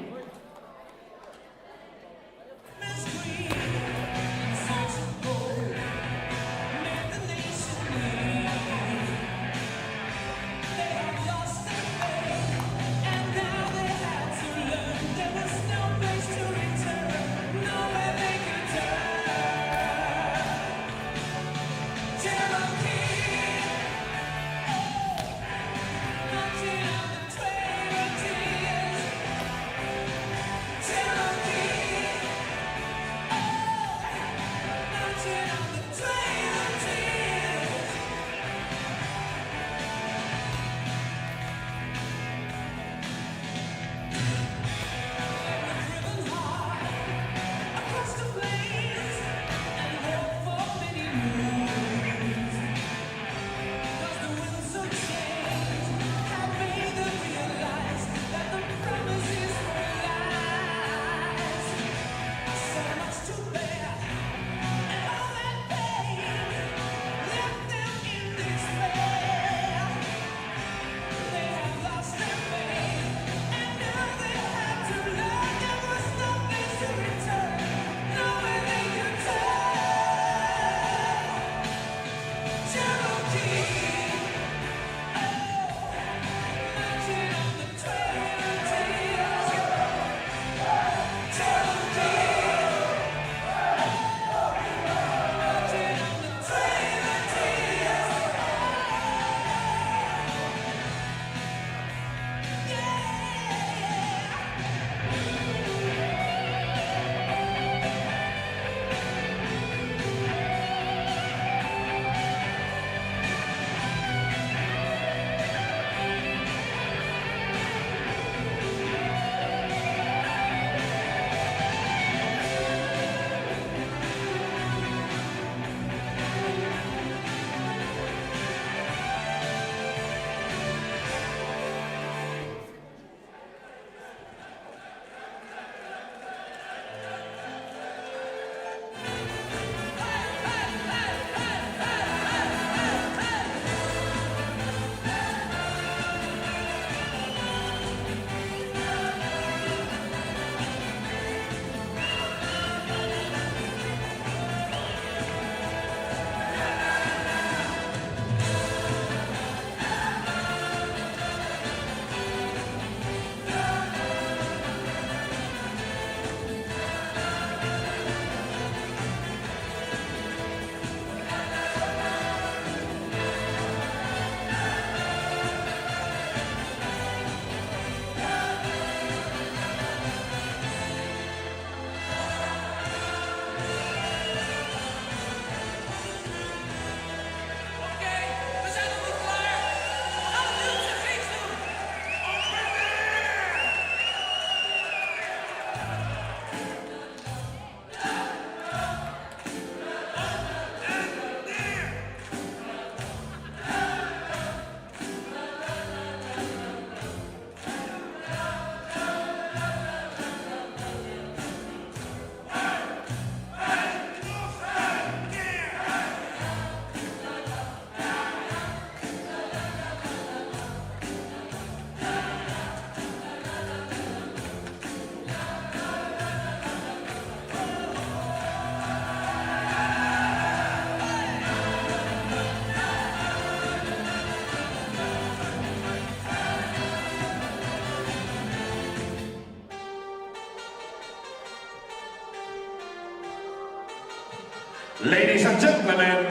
Ladies and gentlemen,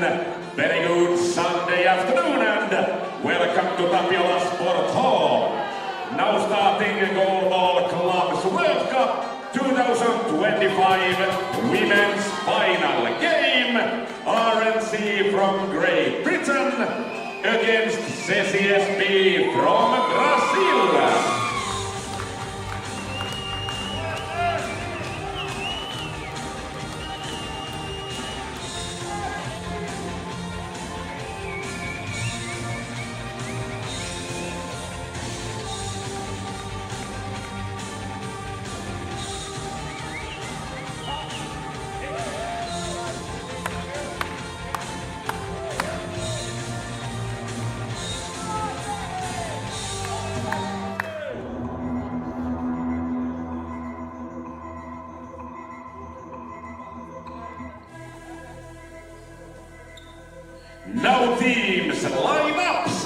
very good Sunday afternoon and welcome to Tapiola Sport Hall. Now starting Goalball Club's World Cup 2025 Women's Final Game. RNC from Great Britain against CCSB from Brazil. Now teams lineups.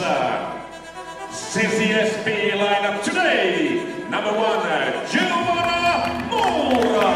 CCSB lineup today. Number 1, Giovanna Moura.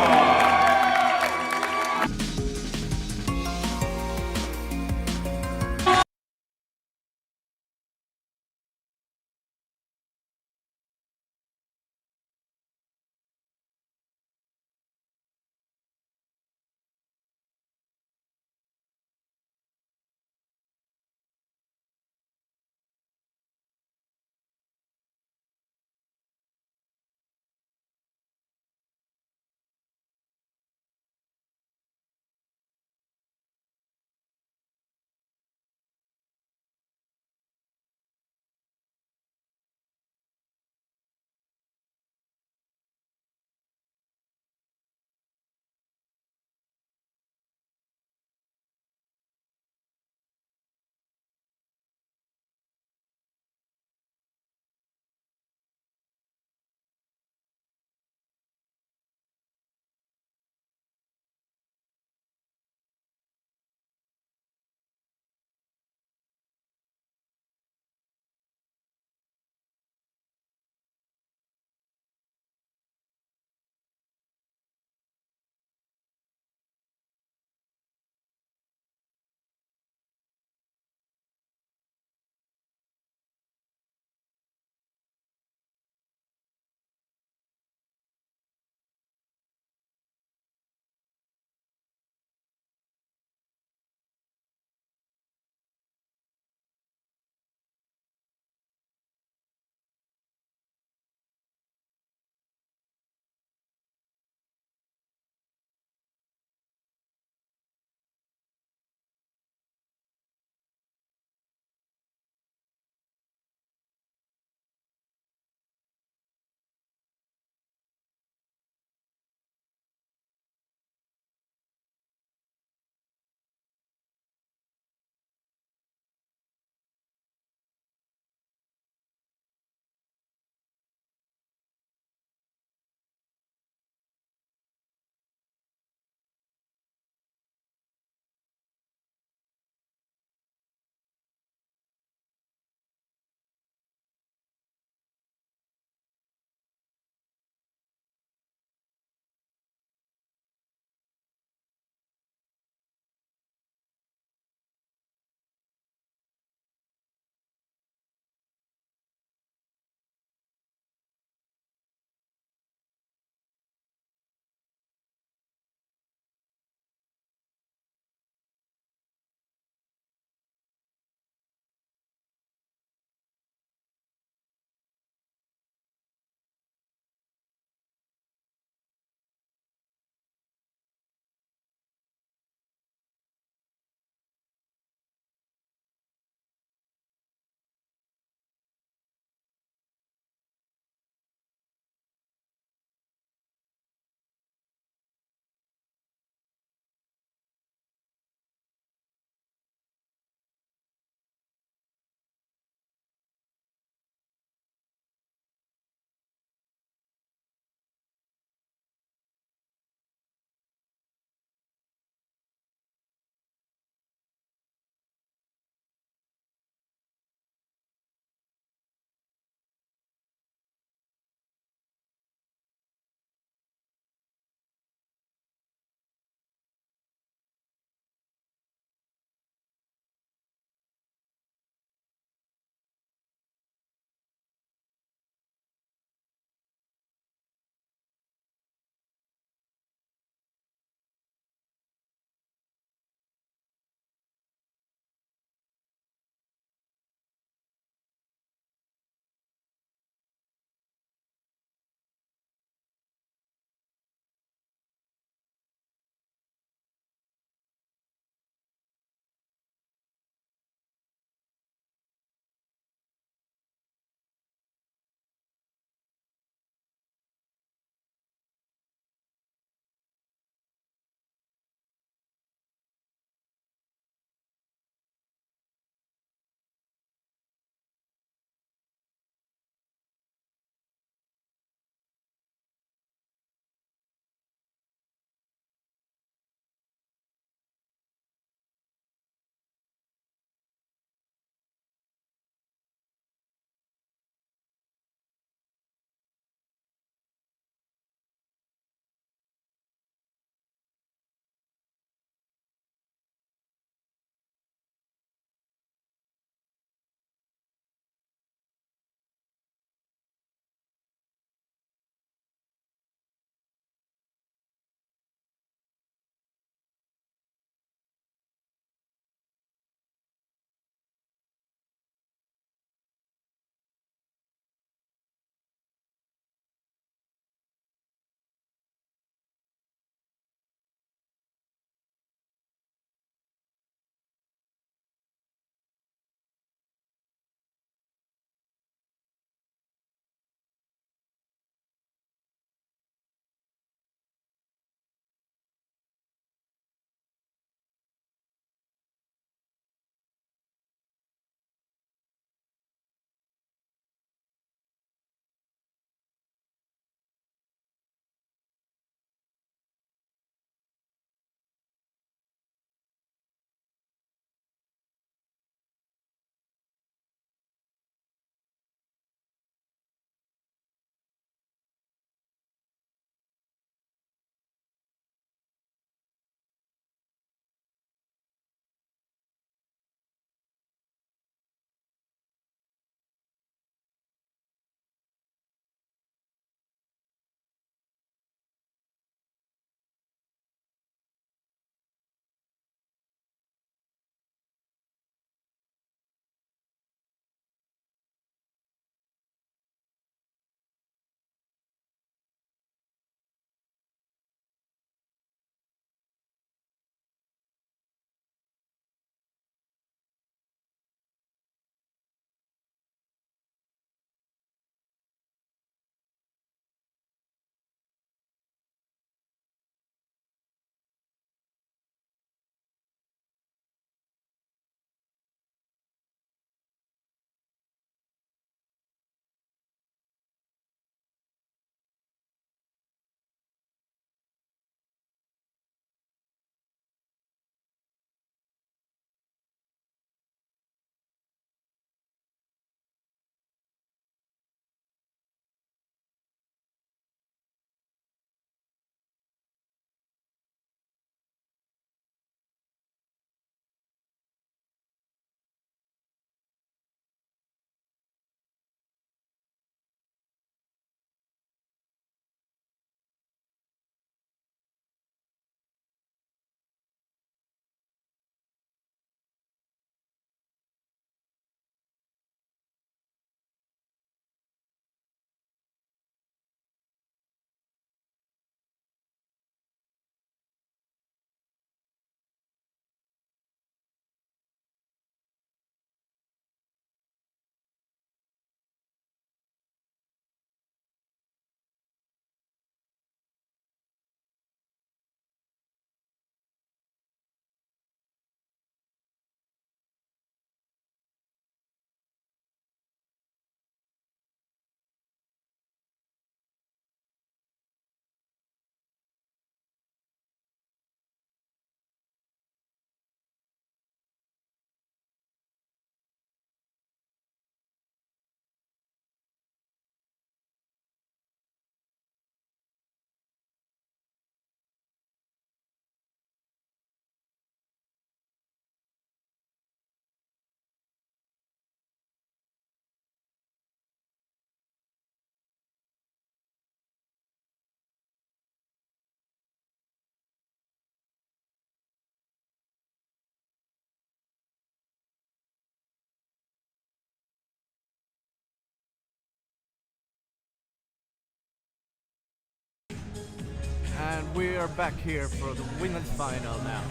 we are back here for the women's final now.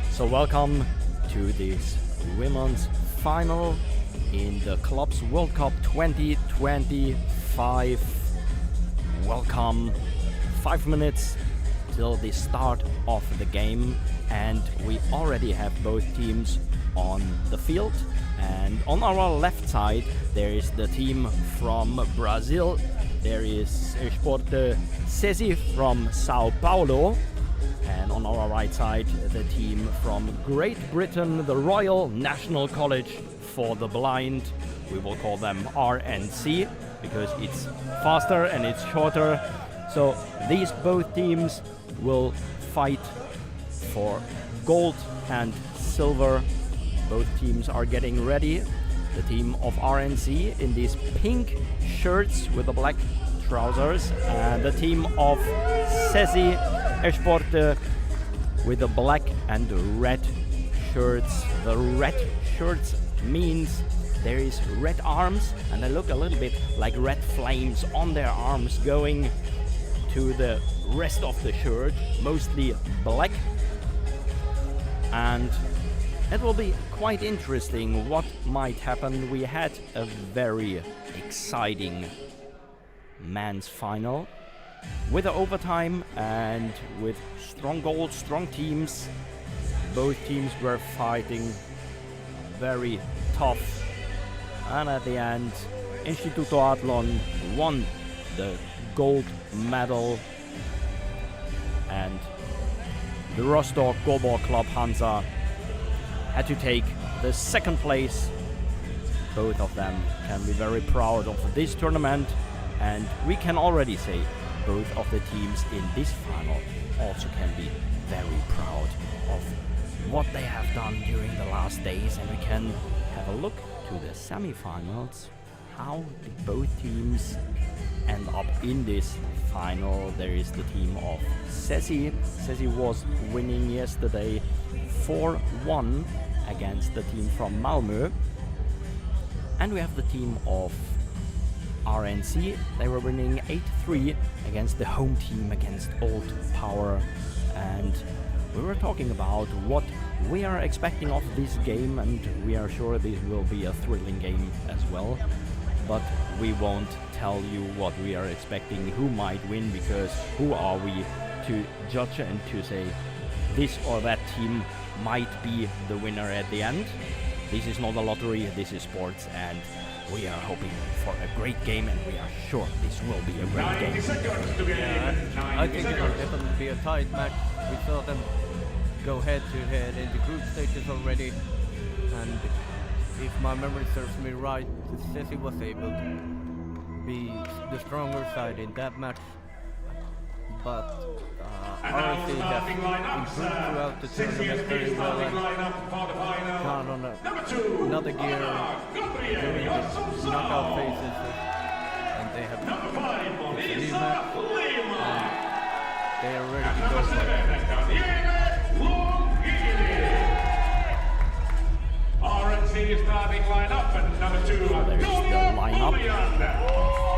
So welcome to this women's final in the Clubs World Cup 2025. Welcome. 5 minutes till the start of the game, and we already have both teams on the field. And on our left side there is the team from Brazil. There is Esporte Cesi from Sao Paulo. And on our right side, the team from Great Britain, the Royal National College for the Blind. We will call them RNC because it's faster and it's shorter. So these both teams will fight for gold and silver. Both teams are getting ready. The team of RNC in these pink shirts with the black trousers, and the team of Cesi Esporte with the black and red shirts. The red shirts means there is red arms, and they look a little bit like red flames on their arms going to the rest of the shirt, mostly black. And it will be quite interesting what might happen. We had a very exciting men's final with the overtime and with strong goals, strong teams. Both teams were fighting very tough, and at the end Instituto Athlon won the gold medal, and the Rostock Goalball Club Hansa had to take the second place. Both of them can be very proud of this tournament, and we can already say both of the teams in this final also can be very proud of what they have done during the last days. And we can have a look to the semi-finals. How did both teams end up in this final? There is the team of Cesi. Cesi was winning yesterday 4-1 against the team from Malmö. And we have the team of RNC. They were winning 8-3 against the home team, against Old Power. And we were talking about what we are expecting of this game, and we are sure this will be a thrilling game as well. But we won't tell you what we are expecting, who might win, because who are we to judge and to say this or that team might be the winner at the end. This is not a lottery, this is sports, and we are hoping for a great game, and we are sure this will be a great game. I think it will definitely be a tight match. We saw them go head to head in the group stages already, and if my memory serves me right, Cesi was able to be the stronger side in that match. But RNC has improved throughout the tournament very well and gone on another gear during the knockout phases, and they have it's a new match, and they are ready to go for it. RNC starting lineup, and number 2, There's the lineup of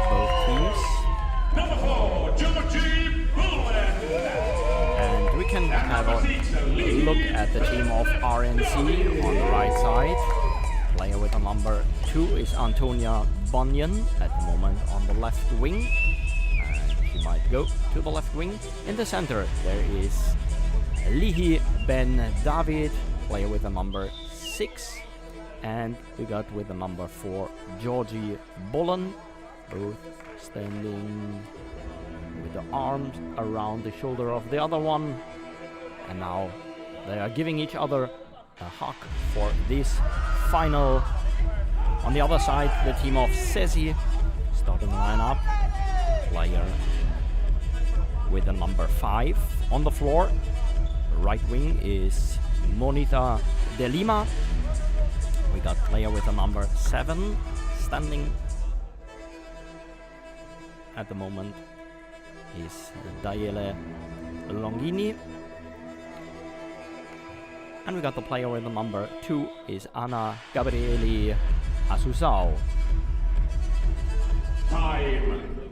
both teams. Number 4, Georgie Bullen. And we can have a look at the team of RNC on the right side. Player with the number 2 is Antonia Bunyan, at the moment on the left wing. And she might go to the left wing. In the center there is Lihi Ben David, player with the number 6. And we got with the number 4 Georgie Bullen, both standing with the arms around the shoulder of the other one, and now they are giving each other a hug for this final. On the other side, the team of Cesi, starting lineup, player with the number 5 on the floor. Right wing is Monita de Lima. We got player with the number 7 standing at the moment is Daniele Longini. And we got the player with the number 2 is Anna Gabrieli Asusao. Time.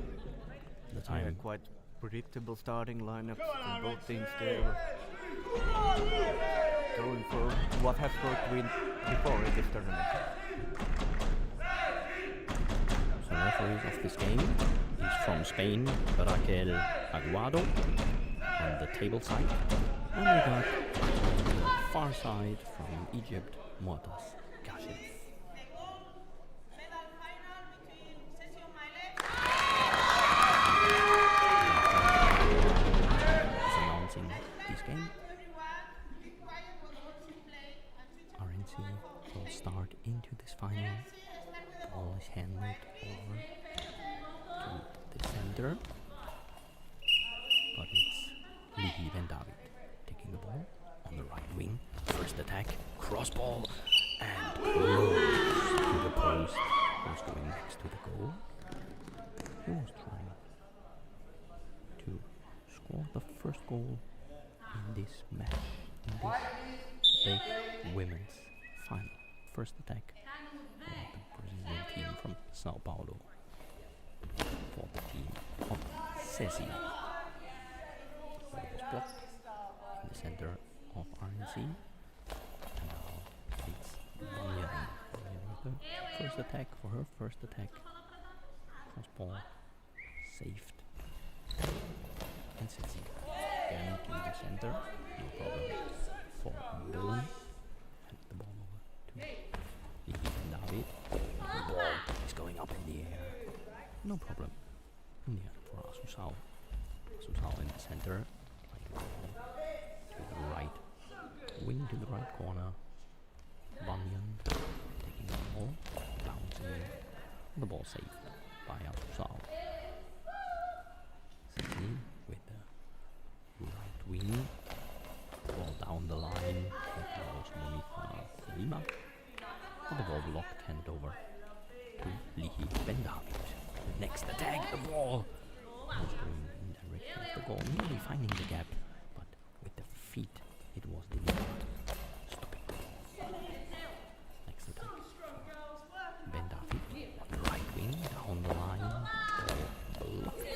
The time Quite predictable starting lineups from both teams there. Going for what has worked before in this tournament. So referees of this game is from Spain, Raquel Aguado on the table side. And we got on the far side from Egypt, Muatas Kashif. Announcing this game. RNC will start into this final. Ball is handed over to the center, but it's Lihi Van David taking the ball on the right wing. First attack, cross ball, and close to the post. Was going next to the goal. He was trying to score the first goal in this match, in this big women's final. First attack for the Brazilian team from Sao Paulo, for the team of Ceci. Ball was blocked in the center of RNC. And now it's Banya with the first attack for her first attack. Cross ball saved. And Ceci again to the center. No problem for Dylan. And the ball over to David. The ball is going up in the air. No problem. In the air for Asusao. Asusao in the center. To the right wing, to the right corner. Bunyan taking the ball, bouncing. The ball saved by Asusao. Ceci with the right wing. Ball down the line. Lima. But the ball blocked, handed over to Lihi Van David. Next attack, the ball was going in the direction of the goal, nearly finding the gap, but with the feet it was delivered. Stopping the ball. Next attack. Van David on the right wing, down the line. Blocked.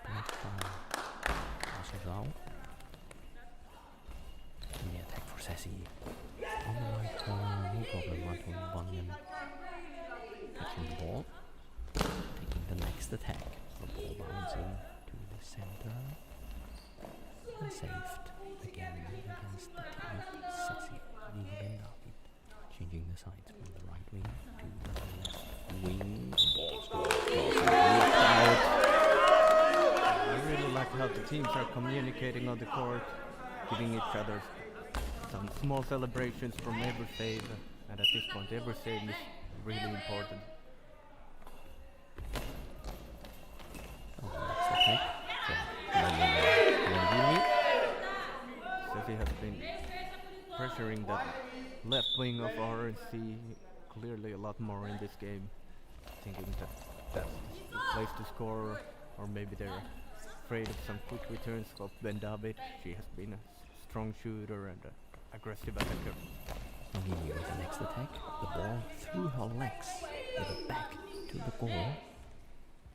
Blocked by Asusao. And the attack for Ceci. On the right corner, no problem, Anton Bunyan catching the ball, taking the next attack, the ball bouncing to the center, and saved again against the team of Ceci. Van David changing the sides from the right wing to the left wing, the ball's going across and knocked out. I really like how the teams are communicating on the court, giving each other some small celebrations from every save, and at this point every save is really important. Next attack Ceci has been pressuring the left wing of RNC clearly a lot more in this game, thinking that that's the place to score, or maybe they're afraid of some quick returns of Ben David. She has been a strong shooter and aggressive attacker. Lily with the next attack, the ball through her legs with a back to the goal.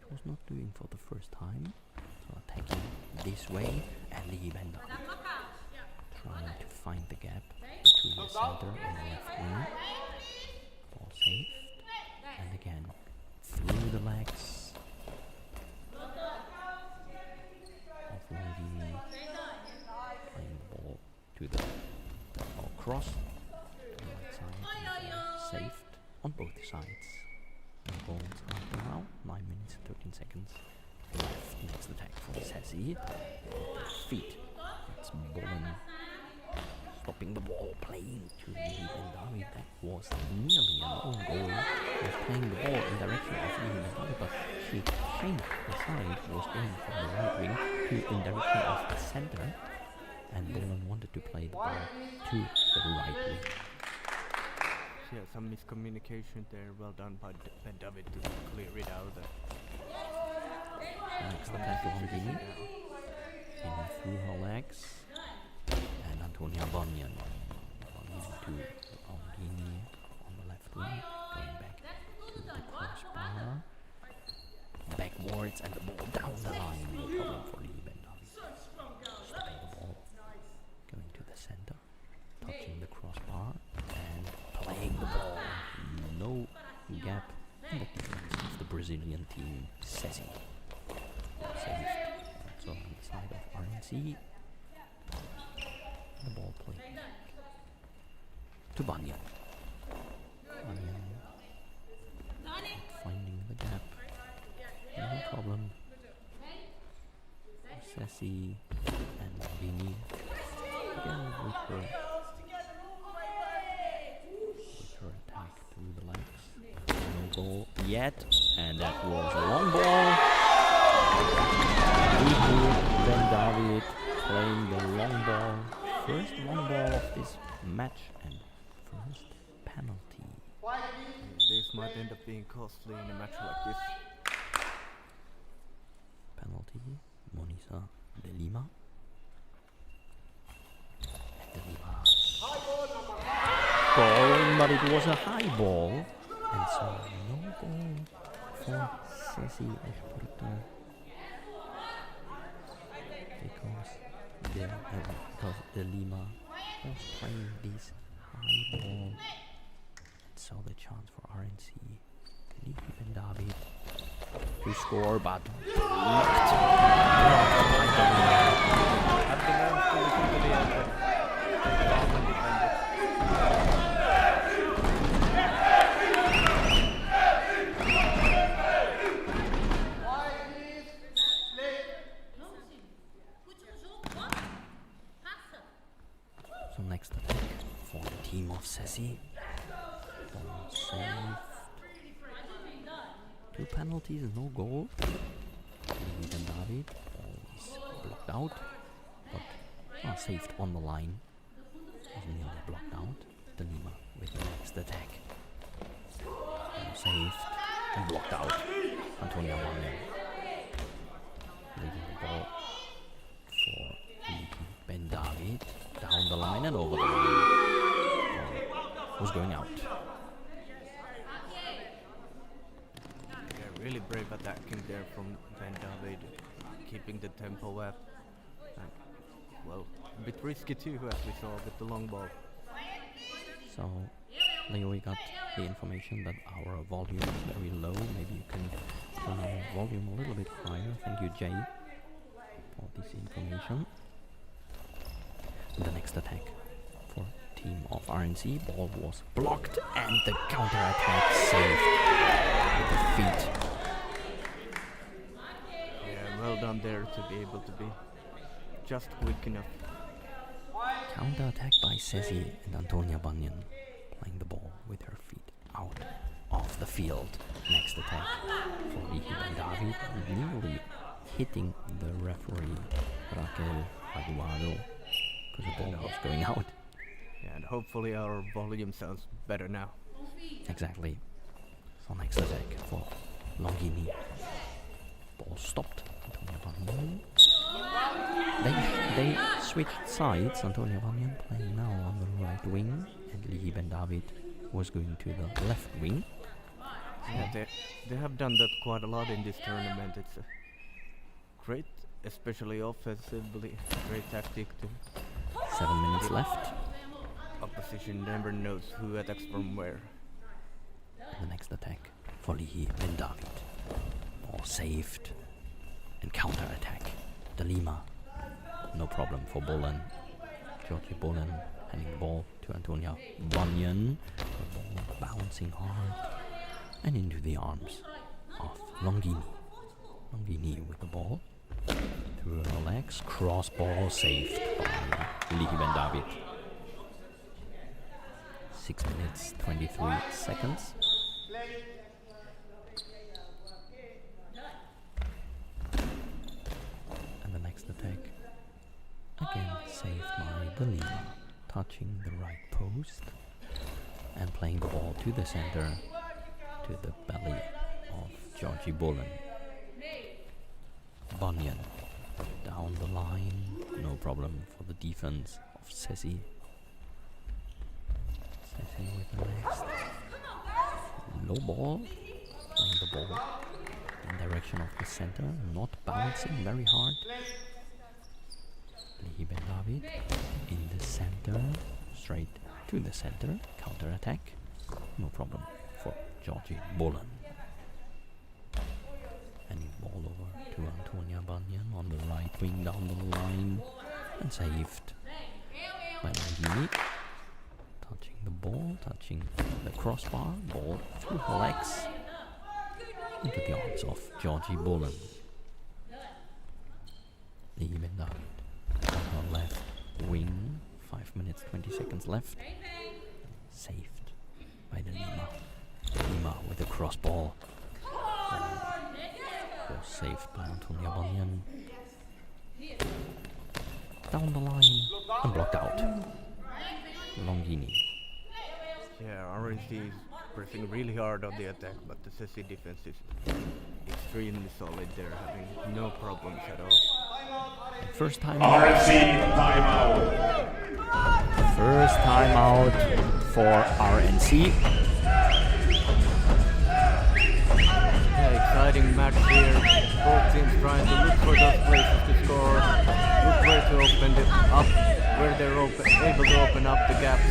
It was not doing for the first time, so attacking this way, and Lily Van David trying to find the gap between the center and the left wing. Ball saved, and again through the legs of Lily, playing the ball to the cross to the right side, saved on both sides. And the goal starting now, 9 minutes 13 seconds left. Next attack from Ceci. Feet. It's Bolin stopping the ball, playing to Lihi Van David. That was nearly an own goal. Was playing the ball in direction of Lihi Van David, but she changed the side, was going from the right wing to in direction of the center. And Bolin wanted to play the ball to the right wing. Yeah, some miscommunication there. Well done by Ben David to clear it out. Next attack on Dini. Dini through her legs. And Antonia Bunyan. Bunyan to Dini on the left wing. Going back to the crossbar. Backwards and the ball down the line. gap in the defense of the Brazilian team, Sesi. Saved also on the side of RNC. The ball played to Banyan. Banyan finding the gap. No problem. Sesi and Vini again with her attack through the legs. No goal yet, and that was a long ball. Ben David playing the long ball. First long ball of this match and first penalty. This might end up being costly in a match like this. Penalty, Monisa de Lima. De Lima. Goal, but it was a high ball. And so no goal for Sesi Esporta. Because de Lima was playing this high ball. So the chance for RNC. Lihi Ben David to score, but blocked by de Lima. Have the man fully come to the end and defended. So next attack for the team of Sesi. Ball saved. 2 penalties, no goal. Lihi Ben David, ball is blocked out, but saved on the line. Was nearly blocked out. De Lima with the next attack. Ball saved and blocked out. Antonia Banyan leaving the ball for Lihi Ben David. Down the line and over the line. Was going out. Yeah, really brave attacking there from Ben David, keeping the tempo up. And, well, a bit risky too, as we saw with the long ball. So, Leo, we got the information that our volume is very low. Maybe you can turn our volume a little bit higher. Thank you, Jay, for this information. The next attack for team of RNC. Ball was blocked and the counter-attack saved with the feet. Yeah, well done there to be able to be just quick enough. Counter-attack by Sesi and Antonia Banyan playing the ball with her feet out of the field. Next attack for Lihi Ben David, nearly hitting the referee Raquel Aguado because the ball was going out. Yeah, and hopefully our volume sounds better now. Exactly. So next attack for Longini. Ball stopped. Antonia Banyan. They switched sides. Antonia Banyan playing now on the right wing, and Lihi Ben David was going to the left wing. Yeah, they have done that quite a lot in this tournament. It's a great, especially offensively, great tactic too. 7 minutes left. Opposition never knows who attacks from where. The next attack for Lihi Ben David. Ball saved and counter attack. De Lima, no problem for Bolan. Georgie Bolan handing the ball to Antonia Banyan. The ball bouncing hard and into the arms of Longini. Longini with the ball through her legs. Cross ball saved by Lihi Ben David. 6 minutes 23 seconds. And the next attack again saved by De Lima, touching the right post and playing the ball to the center, to the belly of Georgie Bolan. Banyan down the line, no problem for the defense of Sesi. Sesi with the next low ball, playing the ball in direction of the center, not bouncing very hard. Lihi Ben David in the center, straight to the center, counter attack, no problem for Georgie Bullen. And ball over to Antonia Banyan on the right wing down the line and saved by Langini. Touching the ball, touching the crossbar, ball through her legs into the arms of Georgie Bullen. Even David on her left wing, 5 minutes 20 seconds left. Saved by the Lima. Lima with the cross ball. Was saved by Antonia Banyan. Down the line and blocked out. Longini. Yeah, RNC is pressing really hard on the attack, but the Ceci defense is extremely solid. They're having no problems at all. First time RNC timeout. First time out for RNC. Yeah, exciting match here. Both teams trying to look for those places to score, look where to open it up, where they're able to open up the gaps.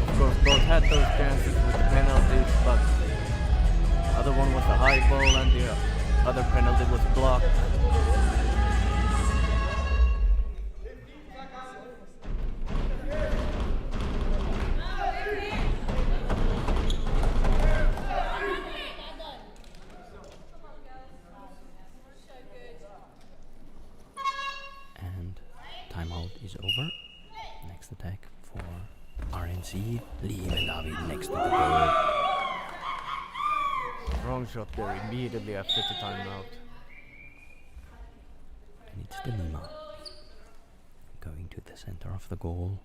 Of course, both had those chances with the penalties, but the other one was a high ball and the other penalty was blocked. And timeout is over. Next attack for RNC. Liv and David next to the goal. Wrong shot there immediately after the timeout. And it's the Lima going to the center of the goal.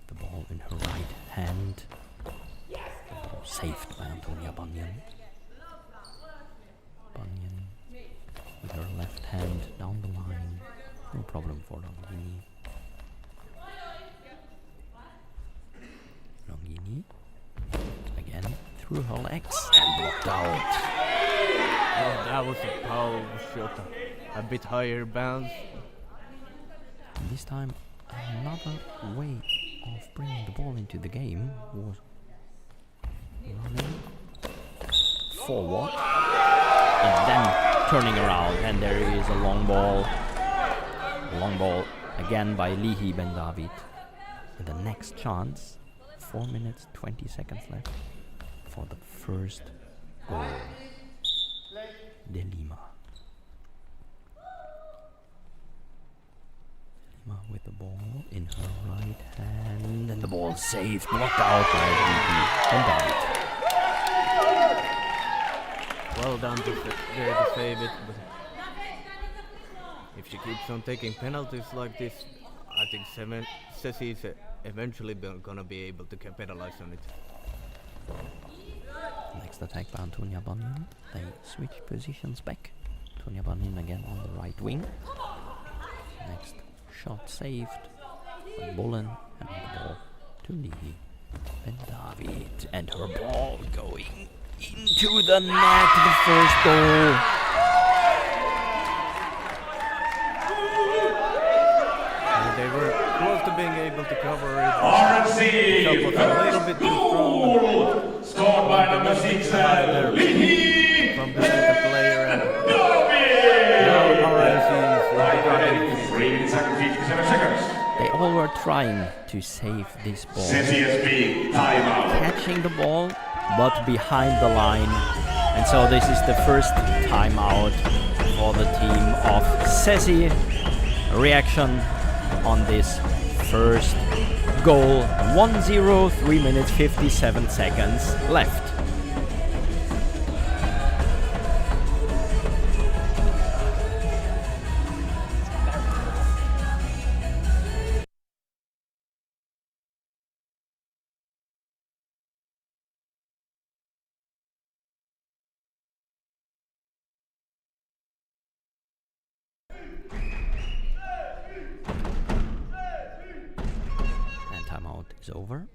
The ball in her right hand. The ball saved by Antonia Banyan. Banyan with her left hand down the line. No problem for Longini. Longini again through her legs and blocked out. Oh, that was a power shot. A bit higher bounce. And this time another way of bringing the ball into the game was running forward and then turning around, and there is a long ball again by Lihi Ben David. And the next chance, 4 minutes 20 seconds left for the first goal. De Lima. Lima with the ball in her right hand, and the ball saved, blocked out by Lihi Ben David. Well done to save it, but if she keeps on taking penalties like this, I think Ceci is eventually gonna be able to capitalize on it. Next attack by Antonia Banyan. They switch positions back. Antonia Banyan again on the right wing. Next shot saved by Bullen, and the ball to Lihi Ben David, and her ball going into the net, the first goal. And they were close to being able to cover it. RNC Shot was a little bit too strong. Scored by number 6, Lihi. From the center player, and David. RNC is 3 minutes and 57 seconds. They all were trying to save this ball, CCSB timeout. catching the ball but behind the line, and so this is the first timeout for the team of Ceci. Reaction on this first goal. 1-0, 3 minutes 57 seconds left. And timeout is over.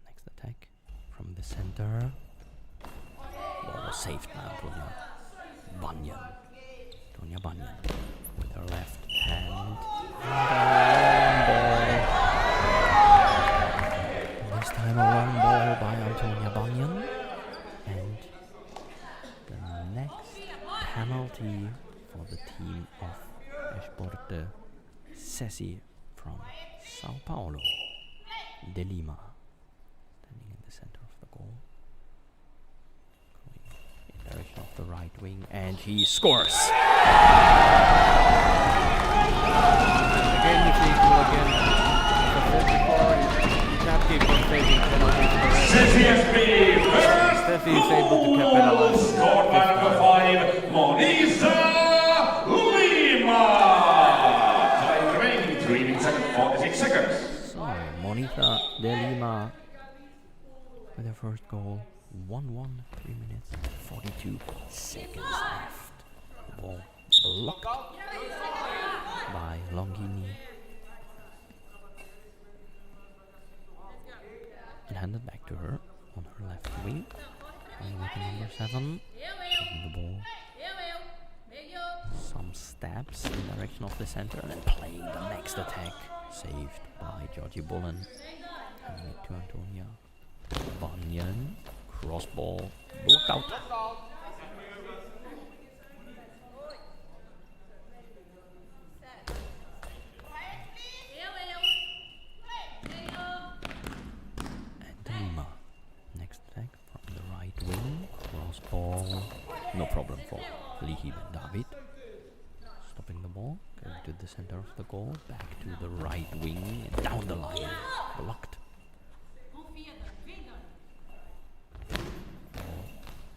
Next attack from the center. Ball was saved by Antonia Banyan. Antonia Banyan with her left hand. And a long ball Ceci from Sao Paulo. De Lima standing in the center of the goal. Going in direction of the right wing, and he scores! The game is equal again. As I said before, you can't keep on taking penalties forever. CCSB first Steffi is able to capitalize. scored by number 5, Monisa Lima. Time remaining 3 minutes and 46 seconds. So, Monita de Lima with their first goal. 1-1, 3 minutes, 42 seconds left. The ball blocked by Longini and handed back to her on her left wing. Playing with the number 7, taking the ball. Some stabs in the direction of the center and then playing the next attack. Saved by Georgie Bullen. Handing it to Antonia. Bunyan. Cross ball. Blocked out. And Lima. Next attack from the right wing. Cross ball. No problem for Lihi Ben David. Stopping the ball. Going to the center of the goal. Back to the right wing. And down the line. Blocked.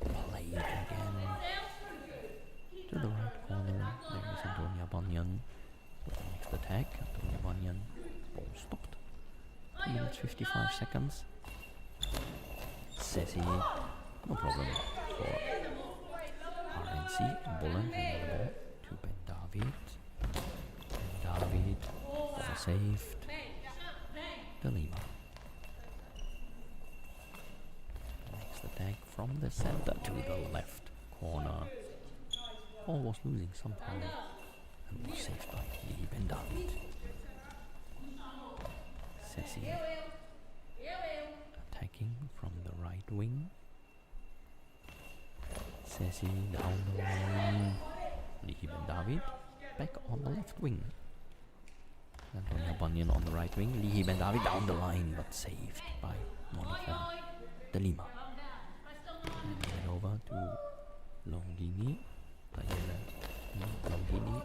Played again. To the right corner. There is Antonia Bunyan. With the next attack. Antonia Bunyan. Ball stopped. 2 minutes 55 seconds. Ceci. No problem for RNC. Bullen handing the ball to Ben David. Ben David. Ball saved. De Lima. Next attack from the center to the left corner. Ball was losing some power and was saved by Lee Ben David. Ceci attacking from the right wing. Ceci down the line. Lee Ben David back on the left wing. Antonia Bunyan on the right wing. Lee Ben David down the line but saved by Monica De Lima. And head over to Longini. Longini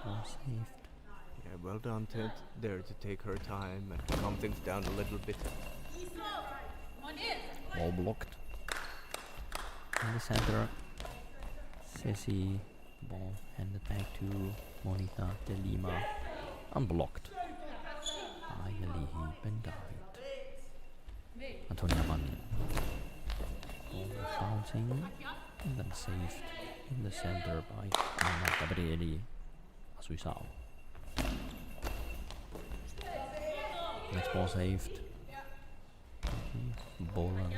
was saved. Yeah, well done Ted there to take her time and calm things down a little bit. Ball blocked in the center. Ceci, ball handed back to Monica De Lima, unblocked by Alihi Ben David. Antonia Bunyan. Ball was bouncing and then saved in the center by Anna Gabrieli Asuisao. Next ball saved. Bolan.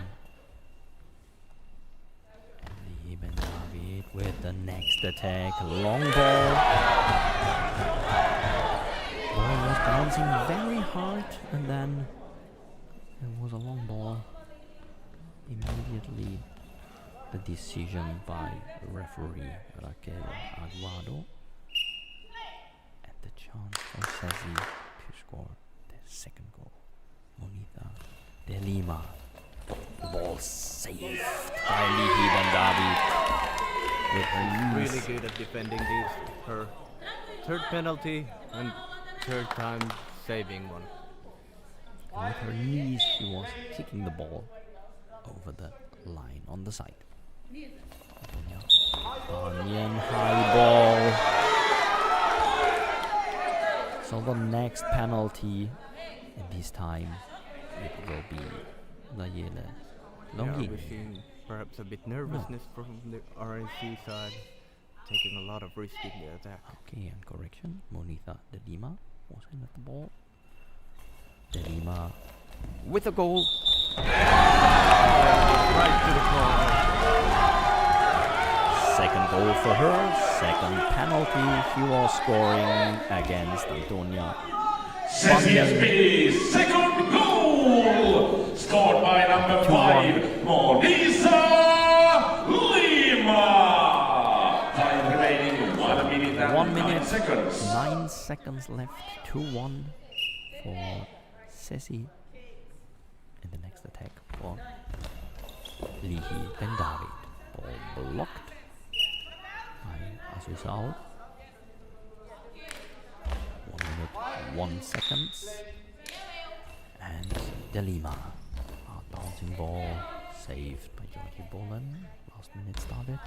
And Ben David with the next attack. Long ball. Ball was bouncing very hard and then it was a long ball. Immediately the decision by referee Raquel Aguado and the chance for Ceci to score the second goal. Monita De Lima. The ball saved by Lihi Ben David with her knees. Really good at defending these. Her third penalty and third time saving one. With her knees she was kicking the ball over the line on the side. Bunyan high ball. So the next penalty, and this time it will be Nayele Yeah, Longini. we've seen perhaps a bit nervousness from the RNC side, taking a lot of risk in the attack. Okay, and correction, Monita De Lima was in at the ball. De Lima with a goal. Right to the corner. Second goal for her, second penalty she was scoring against Antonia. CCSB's second goal, scored by number 5, Monisa Lima. Time remaining 1 minute and 1 minute, 9 seconds. 9 seconds left. 2-1 for Sesi. In the next attack for Lihi Ben David. Ball blocked by Asusao. 1 minute, 1 seconds. And Delima. Bouncing ball saved by Georgie Bolan. Last minute started.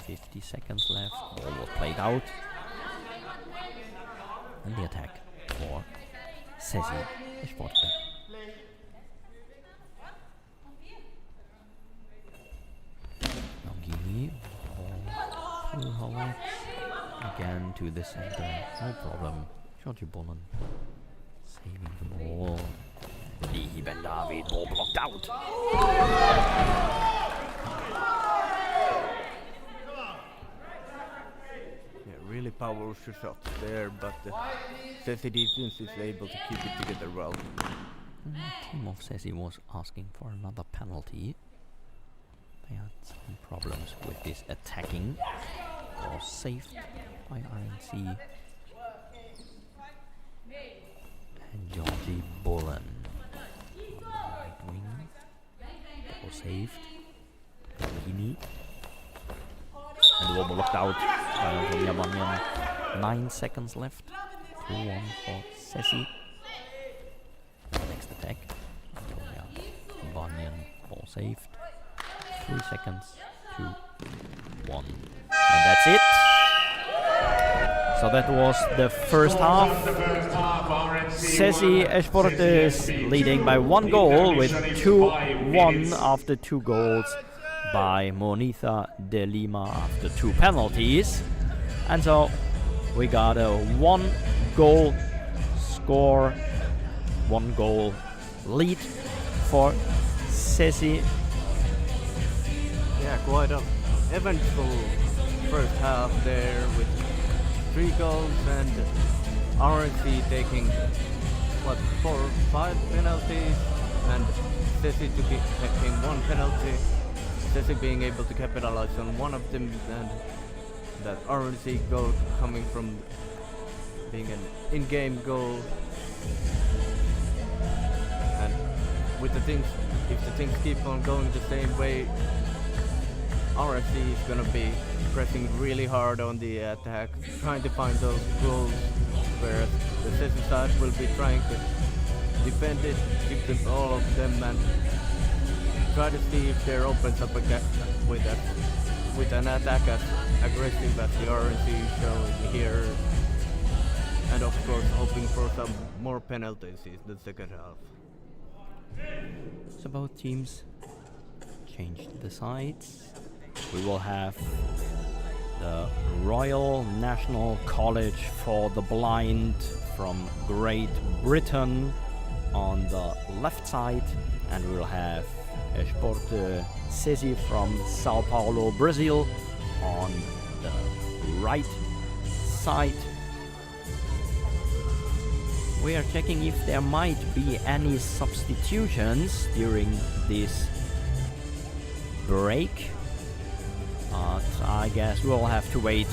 50 seconds left. Ball was played out. And the attack for Sesi Esporte. Nongini. Ball to Howard. Again to the center. No problem. Georgie Bolan saving the ball. Lihi Ben David, ball blocked out. Yeah, really powerful shots there, but the Sesi defense is able to keep it together well. The team of Sesi was asking for another penalty. They had some problems with this attacking. Ball saved by RNC. And Georgie Bolan. Right wing. Ball saved. Gini. And the ball blocked out by Antonia Banyan. 9 seconds left. 2-1 for Sesi. Next attack. Antonia Banyan. Ball saved. 3 seconds. 2-1. And that's it. So that was the first half. Sesi Esportes leading by 1 goal with 2-1 after 2 goals by Monitha de Lima after 2 penalties. And so we got a 1 goal score, 1 goal lead for Sesi. Yeah, quite an eventful first half there with 3 goals and RNC taking 4 or 5 penalties and Sesi taking 1 penalty. Sesi being able to capitalize on one of them, and that RNC goal coming from being an in-game goal. And with the things, if the things keep on going the same way, RFC is gonna be pressing really hard on the attack, trying to find those goals, whereas the Sesi side will be trying to defend it, keep them, all of them, and try to see if there opens up with an attack as aggressive as the RNC is showing here, and of course hoping for some more penalties in the second half. So both teams changed the sides. We will have the Royal National College for the Blind from Great Britain on the left side, and we will have Esporte Sesi from Sao Paulo, Brazil on the right side. We are checking if there might be any substitutions during this break, but I guess we'll have to wait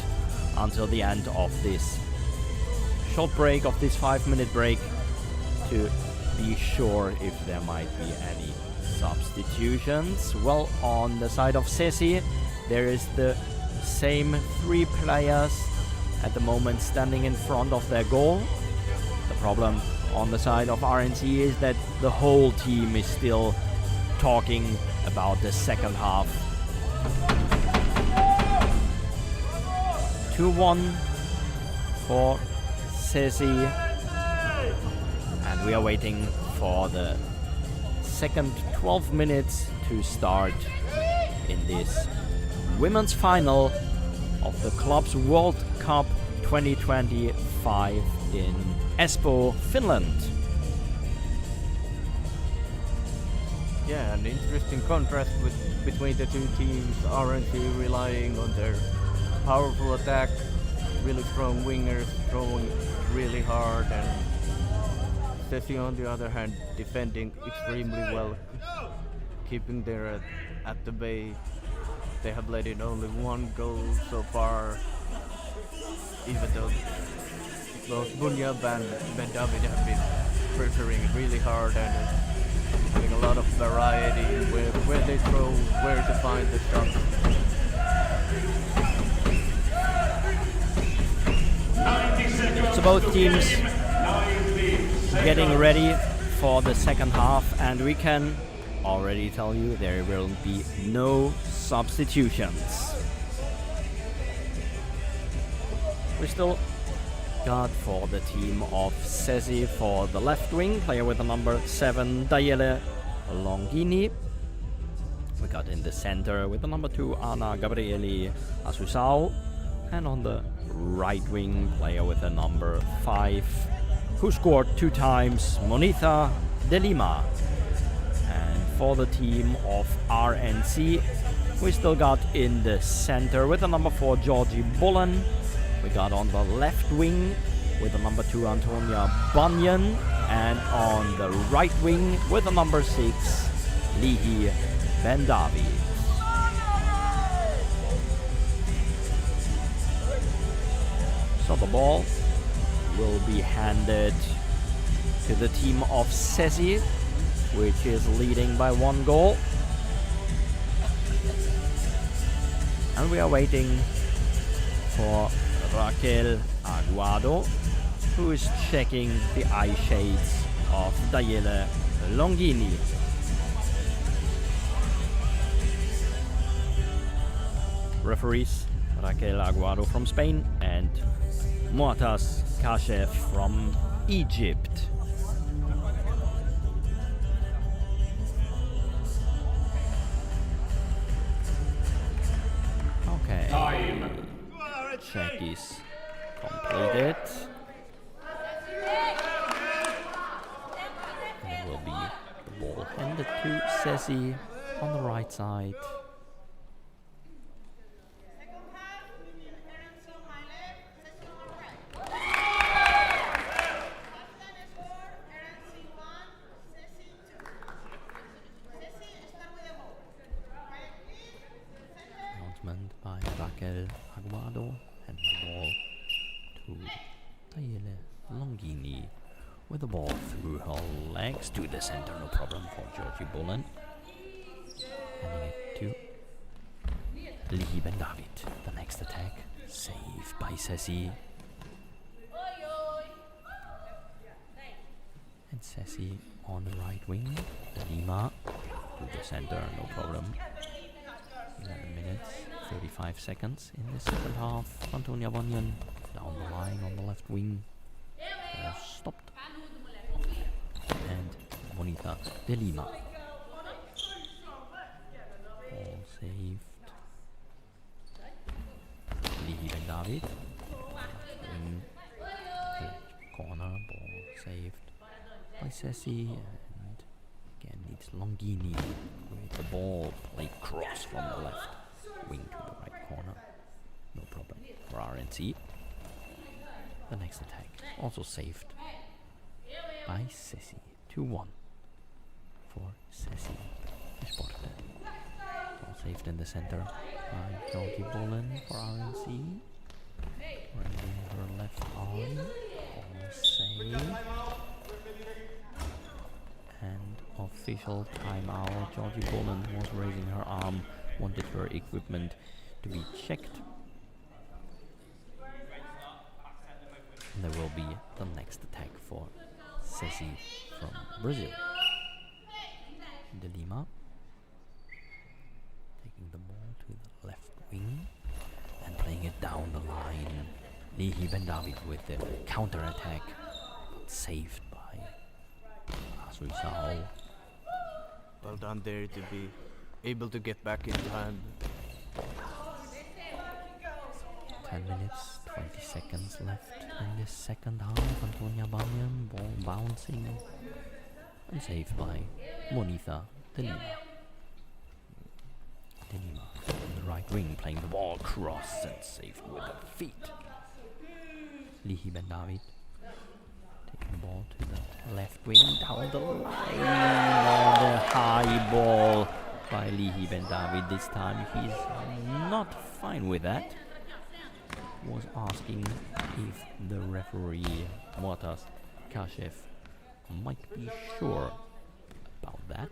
until the end of this short break, of this 5-minute break, to be sure if there might be any substitutions. Well, on the side of Sesi, there is the same 3 players at the moment standing in front of their goal. The problem on the side of RNC is that the whole team is still talking about the second half. 2-1 for Sesi, and we are waiting for the second 12 minutes to start in this women's final of the Clubs World Cup 2025 in Espoo, Finland. Yeah, an interesting contrast between the two teams. RNC relying on their powerful attack, really strong wingers throwing really hard, and Sesi on the other hand defending extremely well, keeping their at the bay They have let in only one goal so far, even though both Bunyab and Ben David have been pressuring really hard and having a lot of variety where they throw, where to find the shot. So both teams getting ready for the second half, and we can already tell you there will be no substitutions. We still got for the team of Sesi for the left wing, player with the number 7, Daniele Longini. We got in the center with the number 2, Ana Gabrieli Asusao. And on the right wing, player with the number 5, who scored 2 times, Monita de Lima. And for the team of RNC, we still got in the center with the number 4, Georgie Bullen. We got on the left wing with the number 2, Antonia Bunyan. And on the right wing with the number 6, Lihi Bendavi. So the ball will be handed to the team of Sesi, which is leading by 1 goal. And we are waiting for Raquel Aguado, who is checking the eye shades of Daniele Longini. Referees Raquel Aguado from Spain and Muatas Kashef from Egypt. Okay. Time. Check is completed. And it will be the ball handed to Sesi on the right side. Announcement by Raquel Aguado and the ball to Daniele Longini with the ball through her legs to the center, no problem for Georgie Bullen. Handing it to Lihi Bendavid. The next attack, saved by Sesi. And Sesi on the right wing, Lima to the center, no problem. 11 minutes, 35 seconds in the second half. Antonia Bunyan down the line on the left wing. Stopped. And Monita de Lima. Ball saved. Lihi Bendavid. Wing. Corner. Ball saved by Sesi. And again it's Longini with the ball played cross from the left wing to the right corner. No problem for RNC. The next attack also saved by Sesi. 2-1 for Sesi Esporte. Ball saved in the center by Georgie Bullen for RNC. Raising her left arm. Ball saved. And official timeout. Georgie Bullen was raising her arm, wanted her equipment to be checked. And there will be the next attack for Sesi from Brazil. De Lima taking the ball to the left wing and playing it down the line. Lihi Bendavid with the counter attack, saved by Asusao. Well done there to be able to get back into hand. 10 minutes, 20 seconds left in this second half. Antonia Bunyan, ball bouncing and saved by Monita de Lima. De Lima on the right wing, playing the ball cross and saved with the feet. Lihi Bendavid taking the ball to the left wing, down the line. The high ball by Lihi Ben David this time. He's not fine with that. Was asking if the referee Motas Kashev might be sure about that.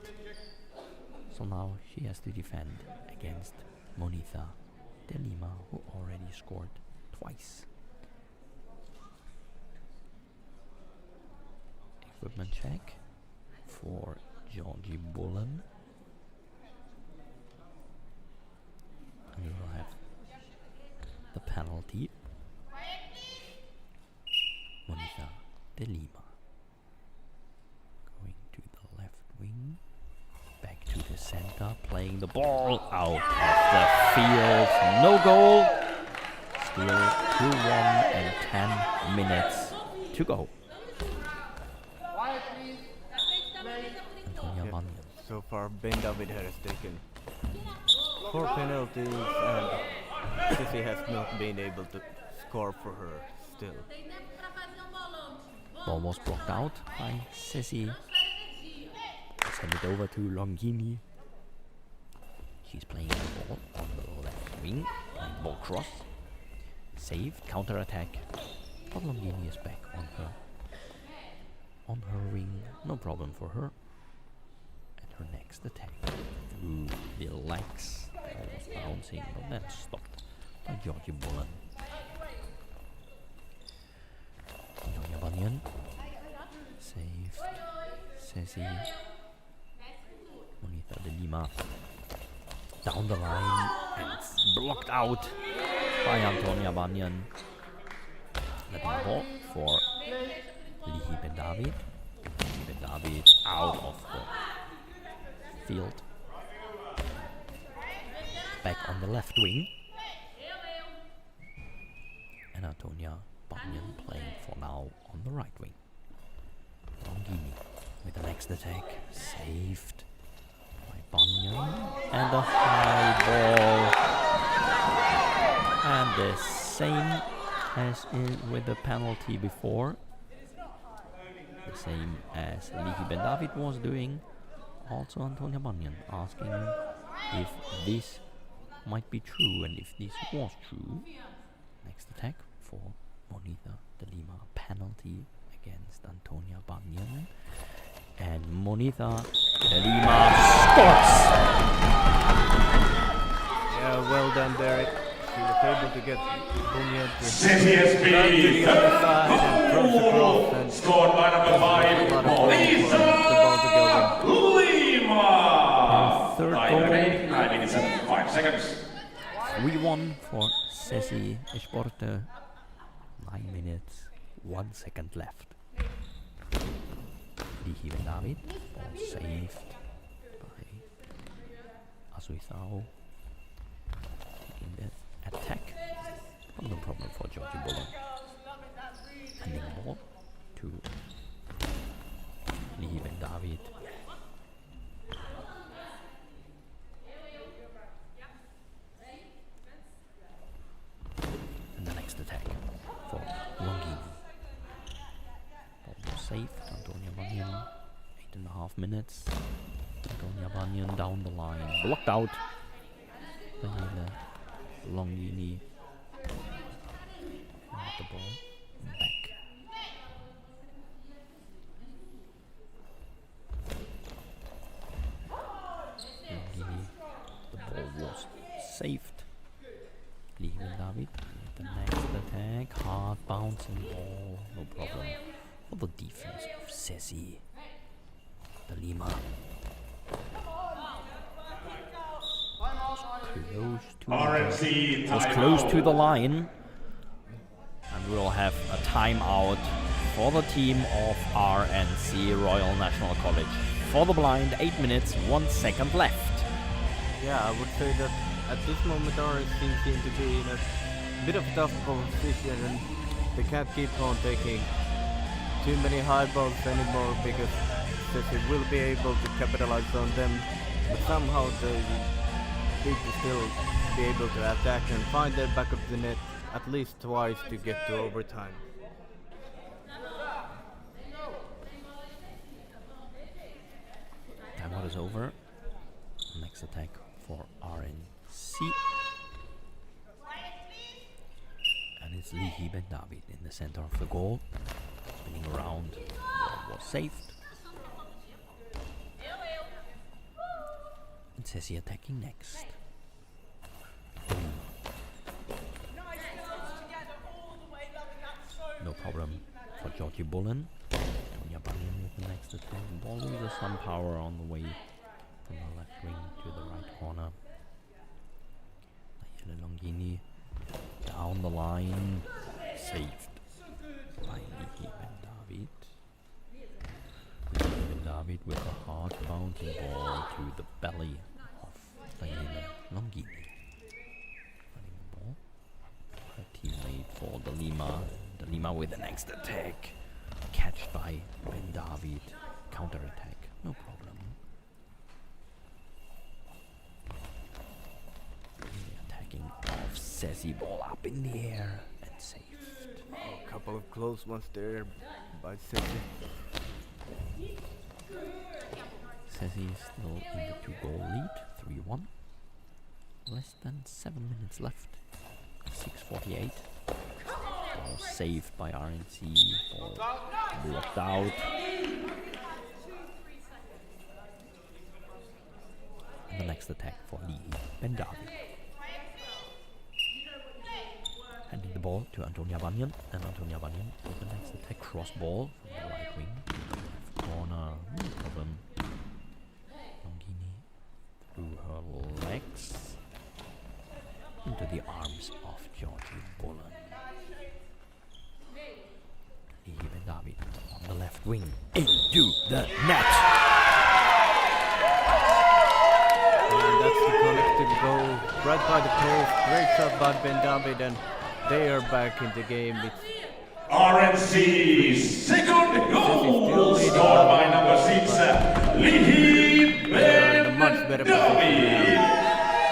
So now she has to defend against Monitha De Lima, who already scored twice. Equipment check for Georgie Bullen. And we will have the penalty. Monitha De Lima going to the left wing, back to the center, playing the ball out of the field. No goal. Still 2-1 and 10 minutes to go. Antonia Banyan. So far, Ben David has taken 4 penalties and Sissy has not been able to score for her still. Ball was blocked out by Sissy. Send it over to Longini. She's playing the ball on the left wing. Playing ball cross. Save, counter attack. But Longini is back on her wing. No problem for her. And her next attack through the legs. Ball was bouncing, but then stopped by Georgie Bullen. Antonia Banyan. Saved. Sissy. Monitha De Lima. Down the line and it's blocked out by Antonia Banyan. Letting the ball for Lihi Ben David. Lihi Ben David out of the field. Back on the left wing. And Antonia Banyan playing for now on the right wing. Longini with the next attack. Saved by Banyan. And a high ball. And the same as with the penalty before. The same as Lihi Ben David was doing. Also Antonia Banyan asking if this might be true and if this was true. Next attack for Monitha De Lima. Penalty against Antonia Banyan. And Monitha De Lima scores! Yeah, well done, Derek. She was able to get Bunyan to CCSB the other side and cross across and scored by number 5, the ball to go in. Lima. Third Time goal. remaining 9 minutes and 5 seconds. 3-1 for Sessi Esporte. 9 minutes, 1 second left. Lihi Ben David, ball saved by Azuizao. Taking the attack, but no problem for Georgie Bullen. Handing the ball to Lihi Ben David. And the next attack for Longini. Ball was saved. Antonia Banyan, 8.5 minutes. Antonia Banyan down the line, blocked out. Daniela Longini. And the ball back. Longini, the ball was saved. Lihi Ben David with the next attack. Hard bouncing ball, no problem for the defense of Sessi De Lima. Was close to the line. And we'll have a timeout for the team of RNC Royal National College. For the blind, 8 minutes, 1 second left. Yeah, I would say that at this moment RSC seem to be in a bit of a tough position and they can't keep on taking too many high balls anymore because Sessi will be able to capitalize on them, but somehow they need to still be able to attack and find their back of the net at least twice to get to overtime. Timeout is over. Next attack for RNC. And it's Lihi Ben David in the center of the goal. Spinning around. Ball was saved. And Ceci attacking next. No problem for Georgie Bullen. Tonya Bunyan with the next attack. Ball loses some power on the way from the left wing to the right corner. Daniele Longini down the line. Saved by Lihi Ben David. Lihi Ben David with a hard bouncing ball to the belly of Daniele Longini. Running the ball. Her teammate for De Lima. De Lima with the next attack. Catched by Ben David. Counter attack. No problem. The attacking of Ceci. Ball up in the air and saved. A couple of close ones there by Ceci. Ceci is still in the 2-goal lead. 3-1. Less than 7 minutes left. 6:48. Ball saved by RNC. Ball blocked out. And the next attack for Lihi Ben David. Handing the ball to Antonia Banyan. And Antonia Banyan with the next attack. Cross ball from the right wing. Left corner. No problem. Longini through her legs. Into the arms of Georgie Bullen. Lihi Ben David on the left wing. Into the net! And that's the connected goal right by the post. Great shot by Ben David, and they are back in the game. It's RNC's second goal, scored by number 6, Lihi Ben much better David.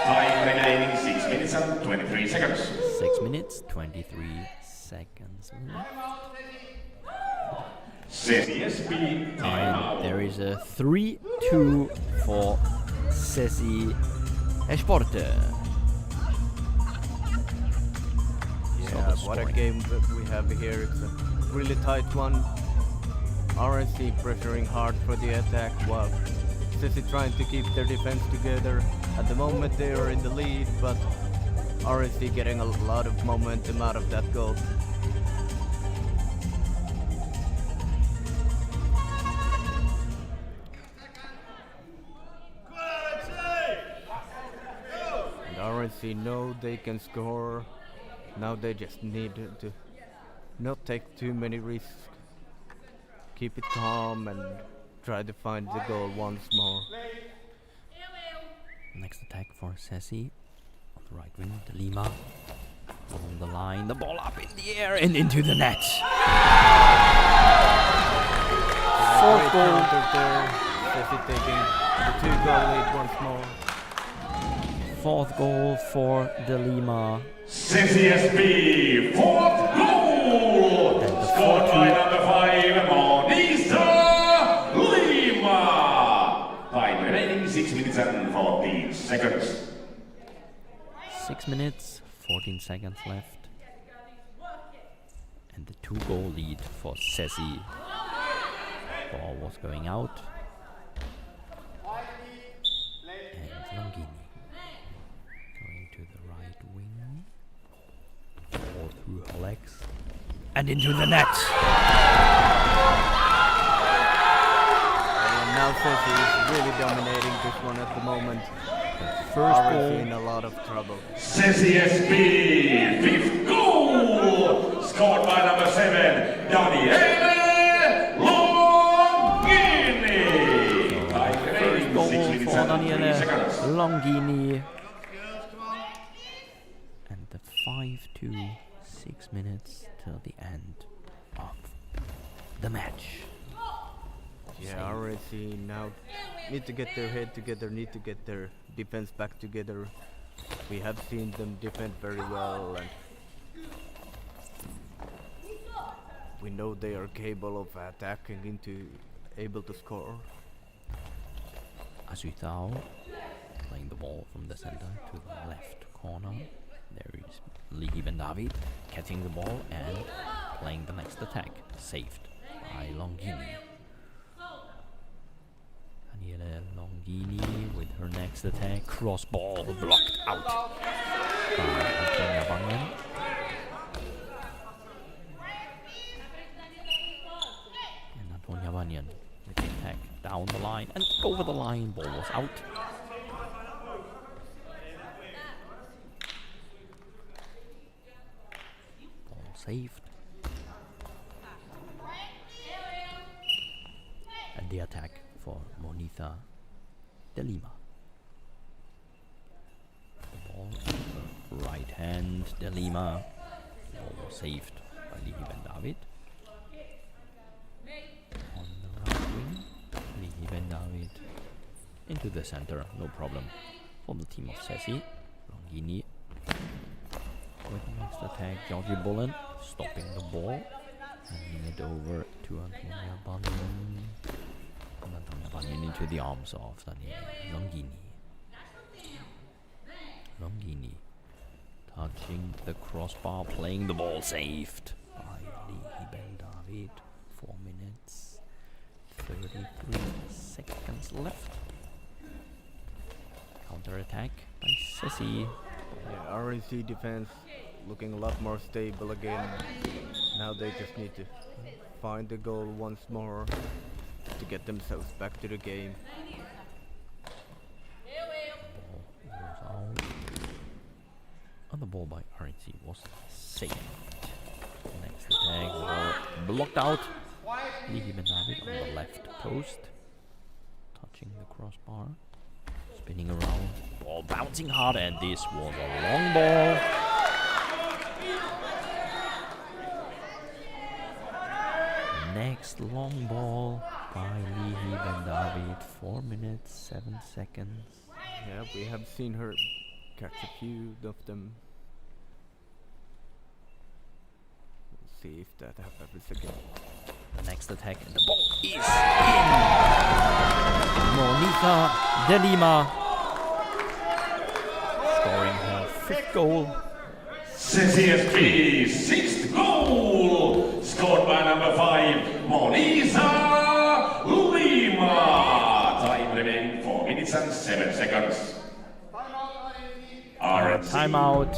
Time remaining 6 minutes and 23 seconds. 6 minutes, 23 seconds left. CSP timeout. And there is a 3-2 for Ceci Esporte. Yeah, what a game that we have here. It's a really tight one. RNC pressuring hard for the attack while Ceci trying to keep their defense together. At the moment they are in the lead, but RNC getting a lot of momentum out of that goal. And RNC know they can score. Now they just need to not take too many risks. Keep it calm and try to find the goal once more. Next attack for Ceci on the right wing. De Lima on the line. The ball up in the air and into the net. Fourth goal. There. Ceci taking the 2-goal lead once more. Fourth goal for De Lima. CCSP, fourth goal, scored by number 5, Monisa Lima. Time remaining 6 minutes and 14 seconds. 6 minutes, 14 seconds left. And the 2-goal lead for Ceci. Ball was going out. And Longini going to the right wing. Ball through her legs. And into the net! And now Ceci is really dominating this one at the moment. First RNC goal. in a lot of trouble. CCSP, fifth goal, scored by number 7, Daniele Longini. Time remaining Goal 6 minutes for and 3 Daniele seconds. Longini. And the 5-2, 6 minutes till the end of the match. Yeah, RNC now need to get their head together, need to get their defense back together. We have seen them defend very well, and we know they are capable of attacking into able to score. Azutao playing the ball from the center to the left corner. There is Lihi Ben David catching the ball and playing the next attack. Saved by Longini. Daniele Longini with her next attack. Cross ball blocked out by Antonia Bangen. And Antonia Bangen with the attack down the line and over the line. Ball was out. Ball saved. And the attack for Monita de Lima. The ball in the right hand, de Lima. The ball was saved by Lihi Ben David. On the right wing, Lihi Ben David into the center, no problem. For the team of Sessi, Longini with the next attack, Georgie Bullen stopping the ball, handing it over to Antonia Banyan. And Antonia Banyan into the arms of Daniele Longini. Longini touching the crossbar, playing the ball, saved by Lihi Ben David. 4 minutes, 33 seconds left. Counter attack by Sessi. Yeah, RNC defense looking a lot more stable again. Now they just need to find the goal once more to get themselves back to the game. Ball goes out. And the ball by RNC was saved. Next attack, ball blocked out. Lihi Ben David on the left post. Touching the crossbar. Spinning around. Ball bouncing hard, and this was a long ball. Next long ball by Lihi Ben David. 4 minutes, 7 seconds. Yeah, we have seen her catch a few of them. We'll see if that happens again. The next attack, and the ball is in. Monita de Lima scoring her 5th goal. CCSP's 6th goal, scored by number 5, Monisa Lima. Time remaining 4 minutes and 7 seconds. RNC. Timeout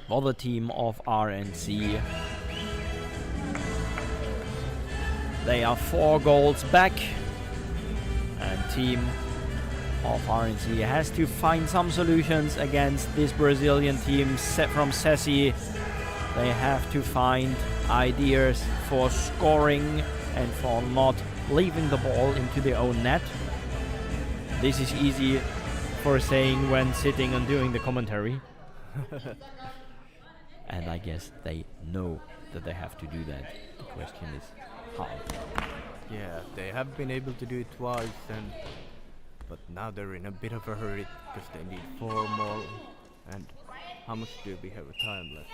for the team of RNC. They are 4 goals back, and team of RNC has to find some solutions against this Brazilian team set from Sessi. They have to find ideas for scoring and for not leaving the ball into their own net. This is easy for saying when sitting and doing the commentary. And I guess they know that they have to do that. The question is how. Yeah, they have been able to do it twice, but now they're in a bit of a hurry because they need 4 more. And how much do we have time left?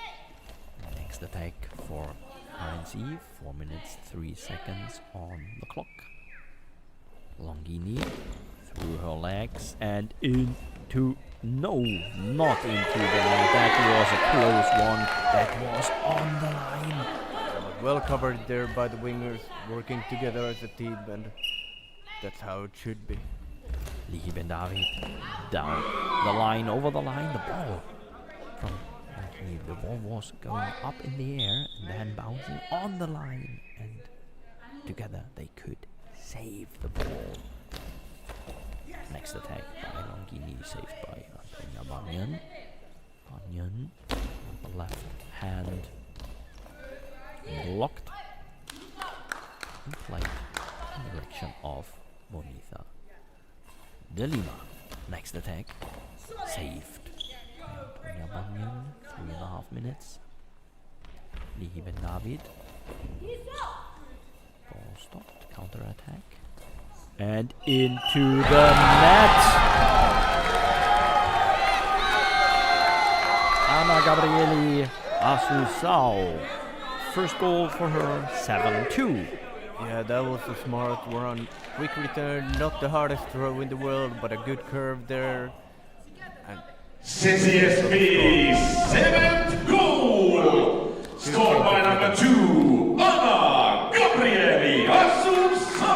Next attack for RNC, 4 minutes 3 seconds on the clock. Longini through her legs and into, no, not into the line. That was a close one. That was on the line. Well covered there by the wingers, working together as a team, and that's how it should be. Lihi Ben David down the line, over the line, the ball from Longini. The ball was going up in the air and then bouncing on the line, and together they could save the ball. Next attack by Longini, saved by Antonia Banyan. Banyan on the left hand, blocked and played in the direction of Monita de Lima. Next attack, saved by Antonia Banyan. 3.5 minutes. Lihi Ben David. Ball stopped, counter attack. And into the net. Ana Gabrieli Asusao. First goal for her, 7-2. Yeah, that was a smart run. Quick return, not the hardest throw in the world, but a good curve there. And CCSP 7th goal! Scored by number 2, Anna Gabrieli Assunção!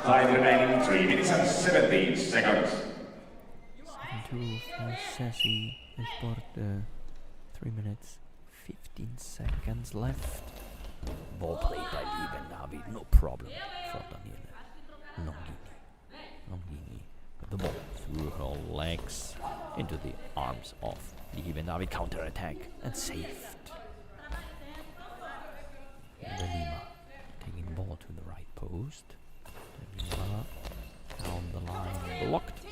Time remaining 3 minutes and 17 seconds. 7-2 for Sessi. Sport 3 minutes 15 seconds left. Ball played by Lieben David, no problem for Daniele Longini. The ball through her legs into the arms of Lieben David, counter attack and saved. De Lima taking the ball to the right post. De Lima down the line, blocked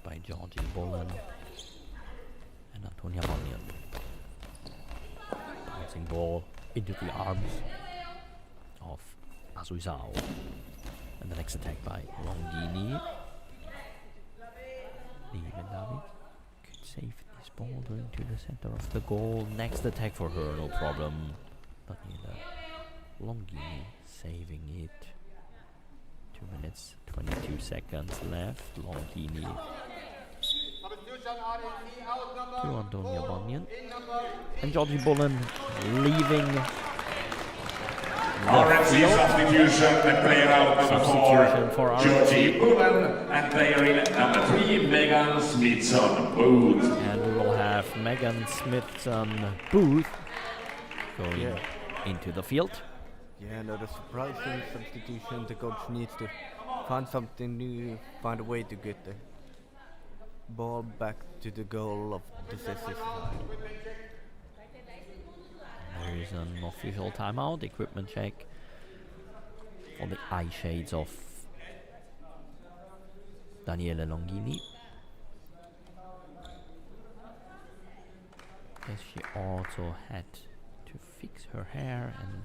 by Georgie Boland and Antonia Bunyan. Bouncing ball into the arms of Asuizao. And the next attack by Longini. Lieben David could save this ball going to the center of the goal. Next attack for her, no problem. Daniela Longini saving it. 2 minutes, 22 seconds left. Longini to Antonia Bunyan. And Georgie Bullen leaving the RNC field. substitution, the player out number Substitution 4, for Georgie RNC. Bullen, and player in number 3, Megan Smithson Booth. And we will have Megan Smithson Booth going into the field. yeah, another surprising substitution. The coach needs to find something new, find a way to get the ball back to the goal of the Sessi side. There is an official timeout, equipment check for the eye shades of Daniele Longini. Yes, she also had to fix her hair and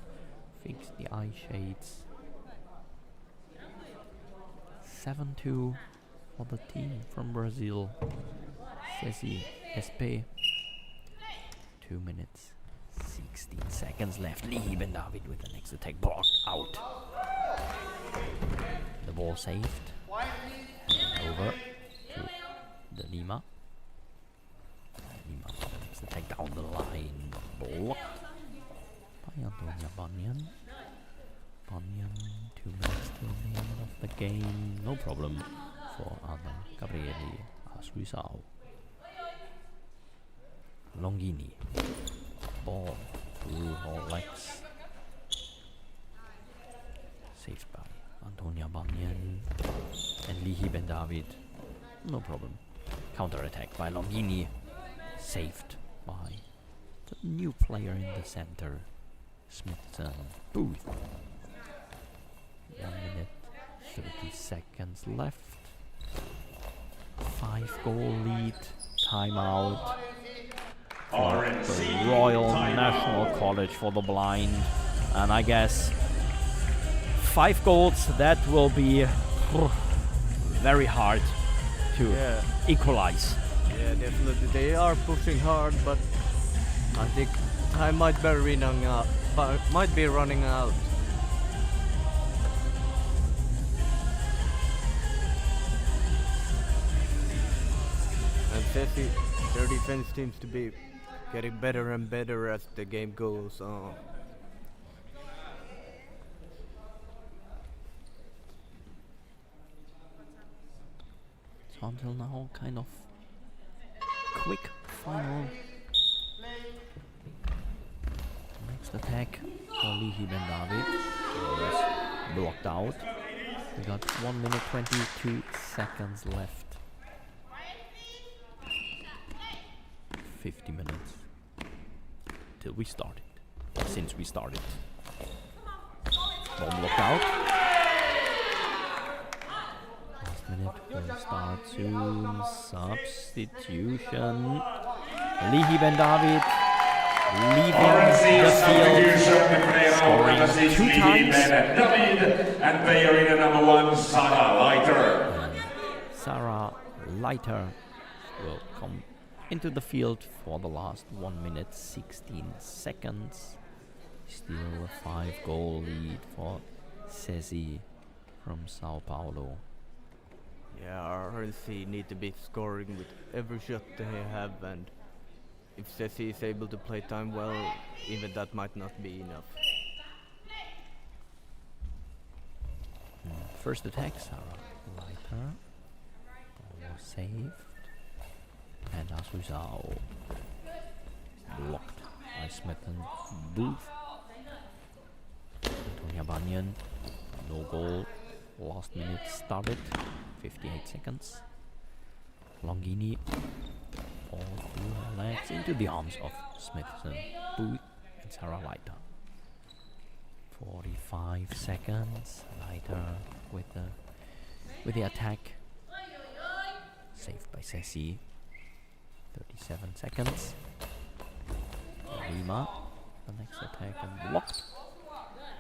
fix the eye shades. 7-2 for the team from Brazil. Ceci SP. 2 minutes, 16 seconds left. Lieben David with the next attack, blocked out. The ball saved. Over to De Lima. Lima for the next attack down the line. Blocked by Antonia Bunyan. Bunyan, 2 minutes till the end of the game. No problem for Anna Gabrieli Asuizao. Longini. Ball through her legs. Saved by Antonia Bunyan and Lieben David. No problem. Counter attack by Longini. Saved by the new player in the center, Smithson Booth. 1 minute, 30 seconds left. 5-goal lead. Timeout. For the Royal National College for the Blind. And I guess 5 goals, that will be very hard to equalize. Yeah, definitely. They are pushing hard, but I think time might be running out. And Sessi, their defense seems to be getting better and better as the game goes on. So until now, kind of quick final. Next attack for Lieben David was blocked out. We got 1 minute 22 seconds left. 50 minutes till we started. Since we started. Ball blocked out. Last minute will start soon. Substitution. Lieben David leaving the field, scoring 2 times. David and player in number 1, Sarah Leiter. Sarah Leiter will come into the field for the last 1 minute 16 seconds. Still a 5-goal lead for Cesi from Sao Paulo. Yeah, RNC need to be scoring with every shot they have, and if Cesi is able to play time well, even that might not be enough. First attack, Sarah Leiter. Ball was saved. And Asuzao blocked by Smith and Booth. Antonia Banyan, no goal. Last minute started, 58 seconds. Longini, ball through her legs into the arms of Smithson, Booth and Sarah Leiter. 45 seconds. Leiter with the attack. Saved by Cesi. 37 seconds. Lima, the next attack and blocked.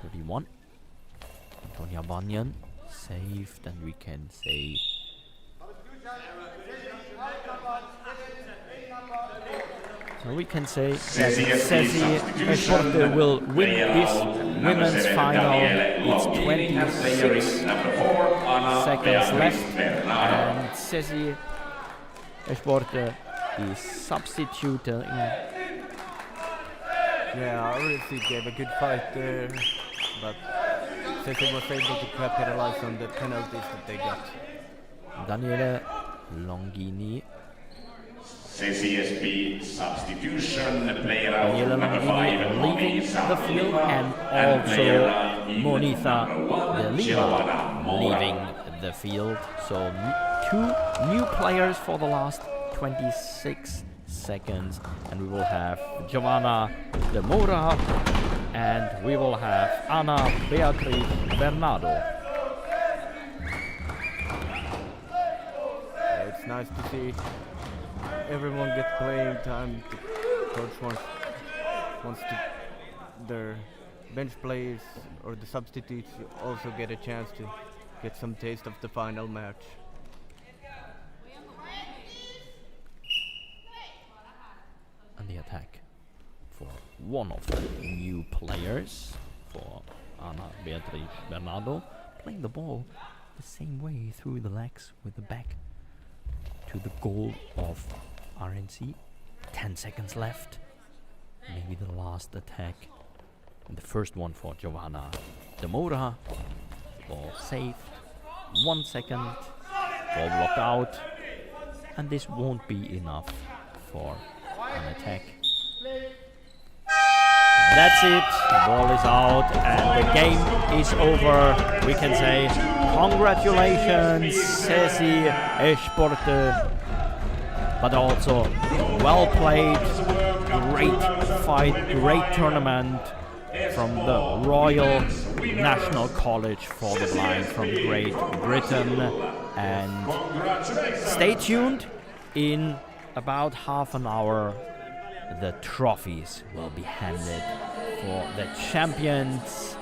31. Antonia Banyan saved, and we can say that Cesi Esporte will win this women's final. It's 26 seconds left, and Cesi Esporte is substituting. Yeah, RNC gave a good fight there, but Cesi was able to capitalize on the penalties that they got. Daniele Longini. CCSB substitution, player of Daniela number Longini 5, leaving the field, and also Monita de Lima leaving the field. So two new players for the last 26 seconds, and we will have Giovanna de Moura and we will have Ana Beatriz Bernardo. It's nice to see everyone get playing time. The coach wants to their bench players or the substitutes also get a chance to get some taste of the final match. And the attack for one of the new players, for Ana Beatriz Bernardo, playing the ball the same way through the legs with the back to the goal of RNC. 10 seconds left. Maybe the last attack. And the first one for Giovanna de Moura. Ball saved. 1 second. Ball blocked out. And this won't be enough for an attack. That's it. Ball is out and the game is over. We can say congratulations, Cesi Esporte. But also well played, great fight, great tournament from the Royal National College for the Blind from Great Britain. And stay tuned, in about half an hour the trophies will be handed for the champions.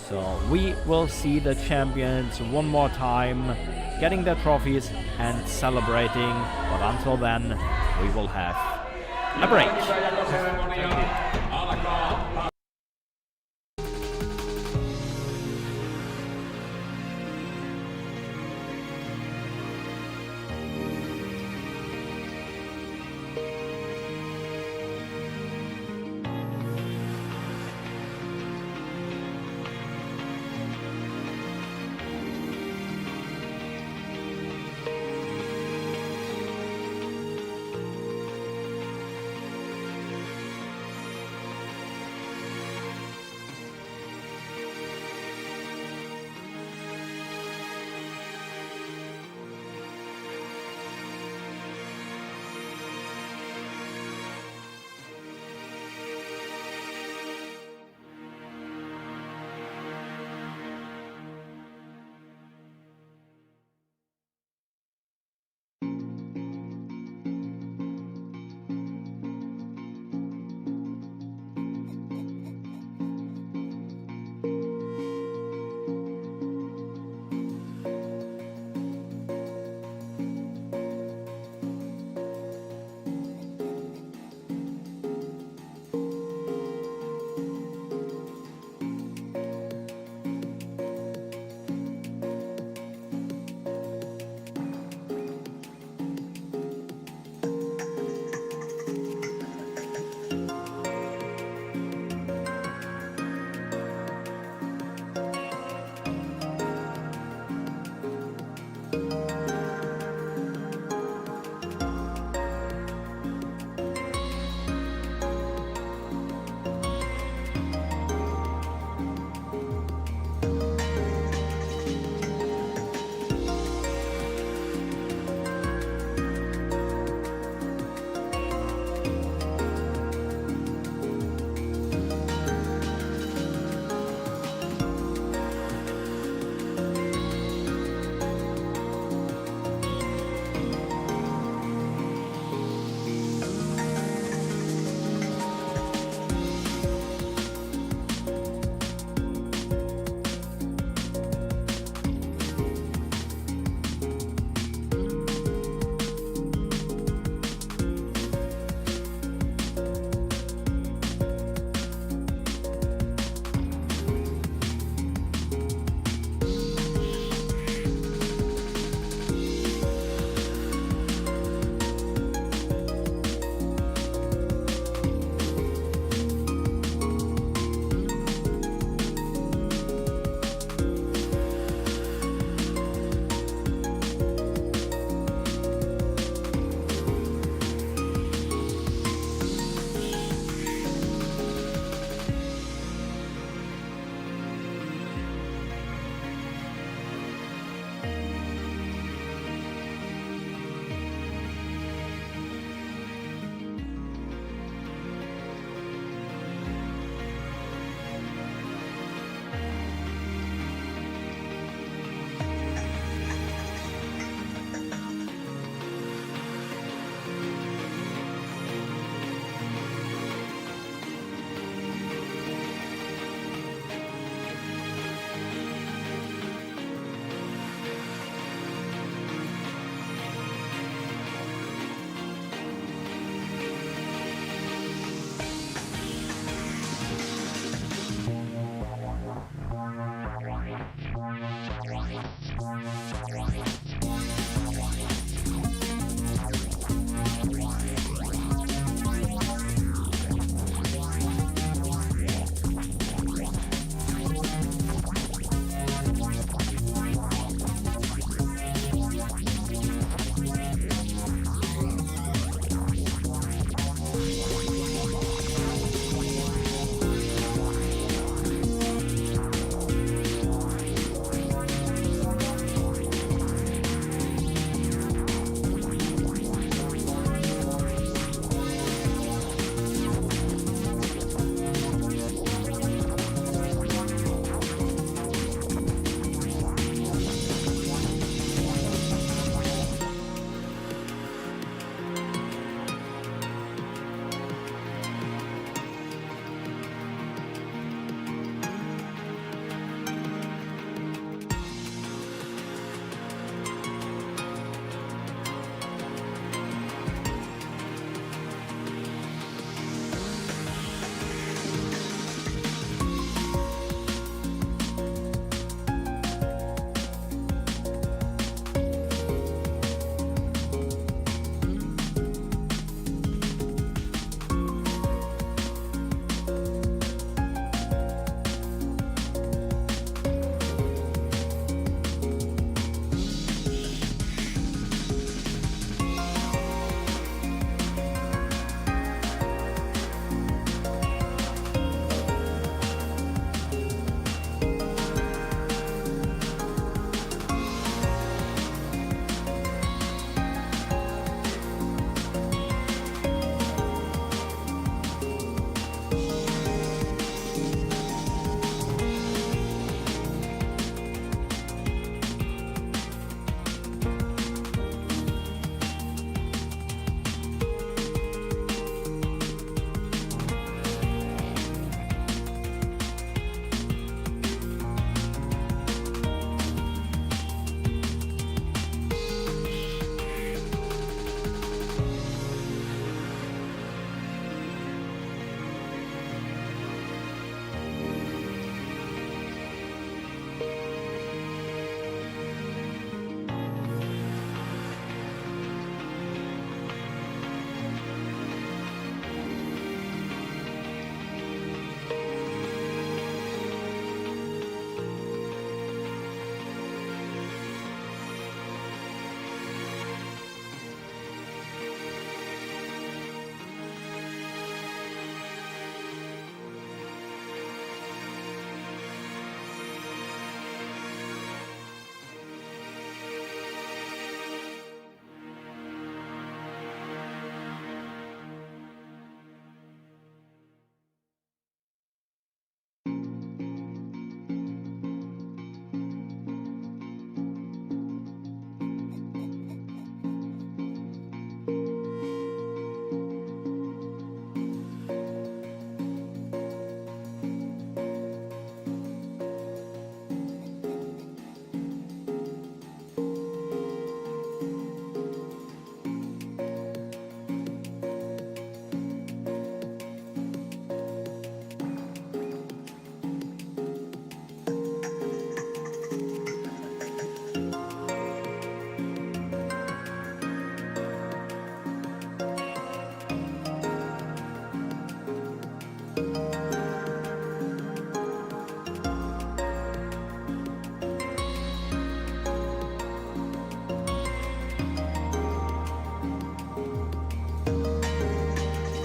So we will see the champions one more time, getting their trophies and celebrating. But until then, we will have a break.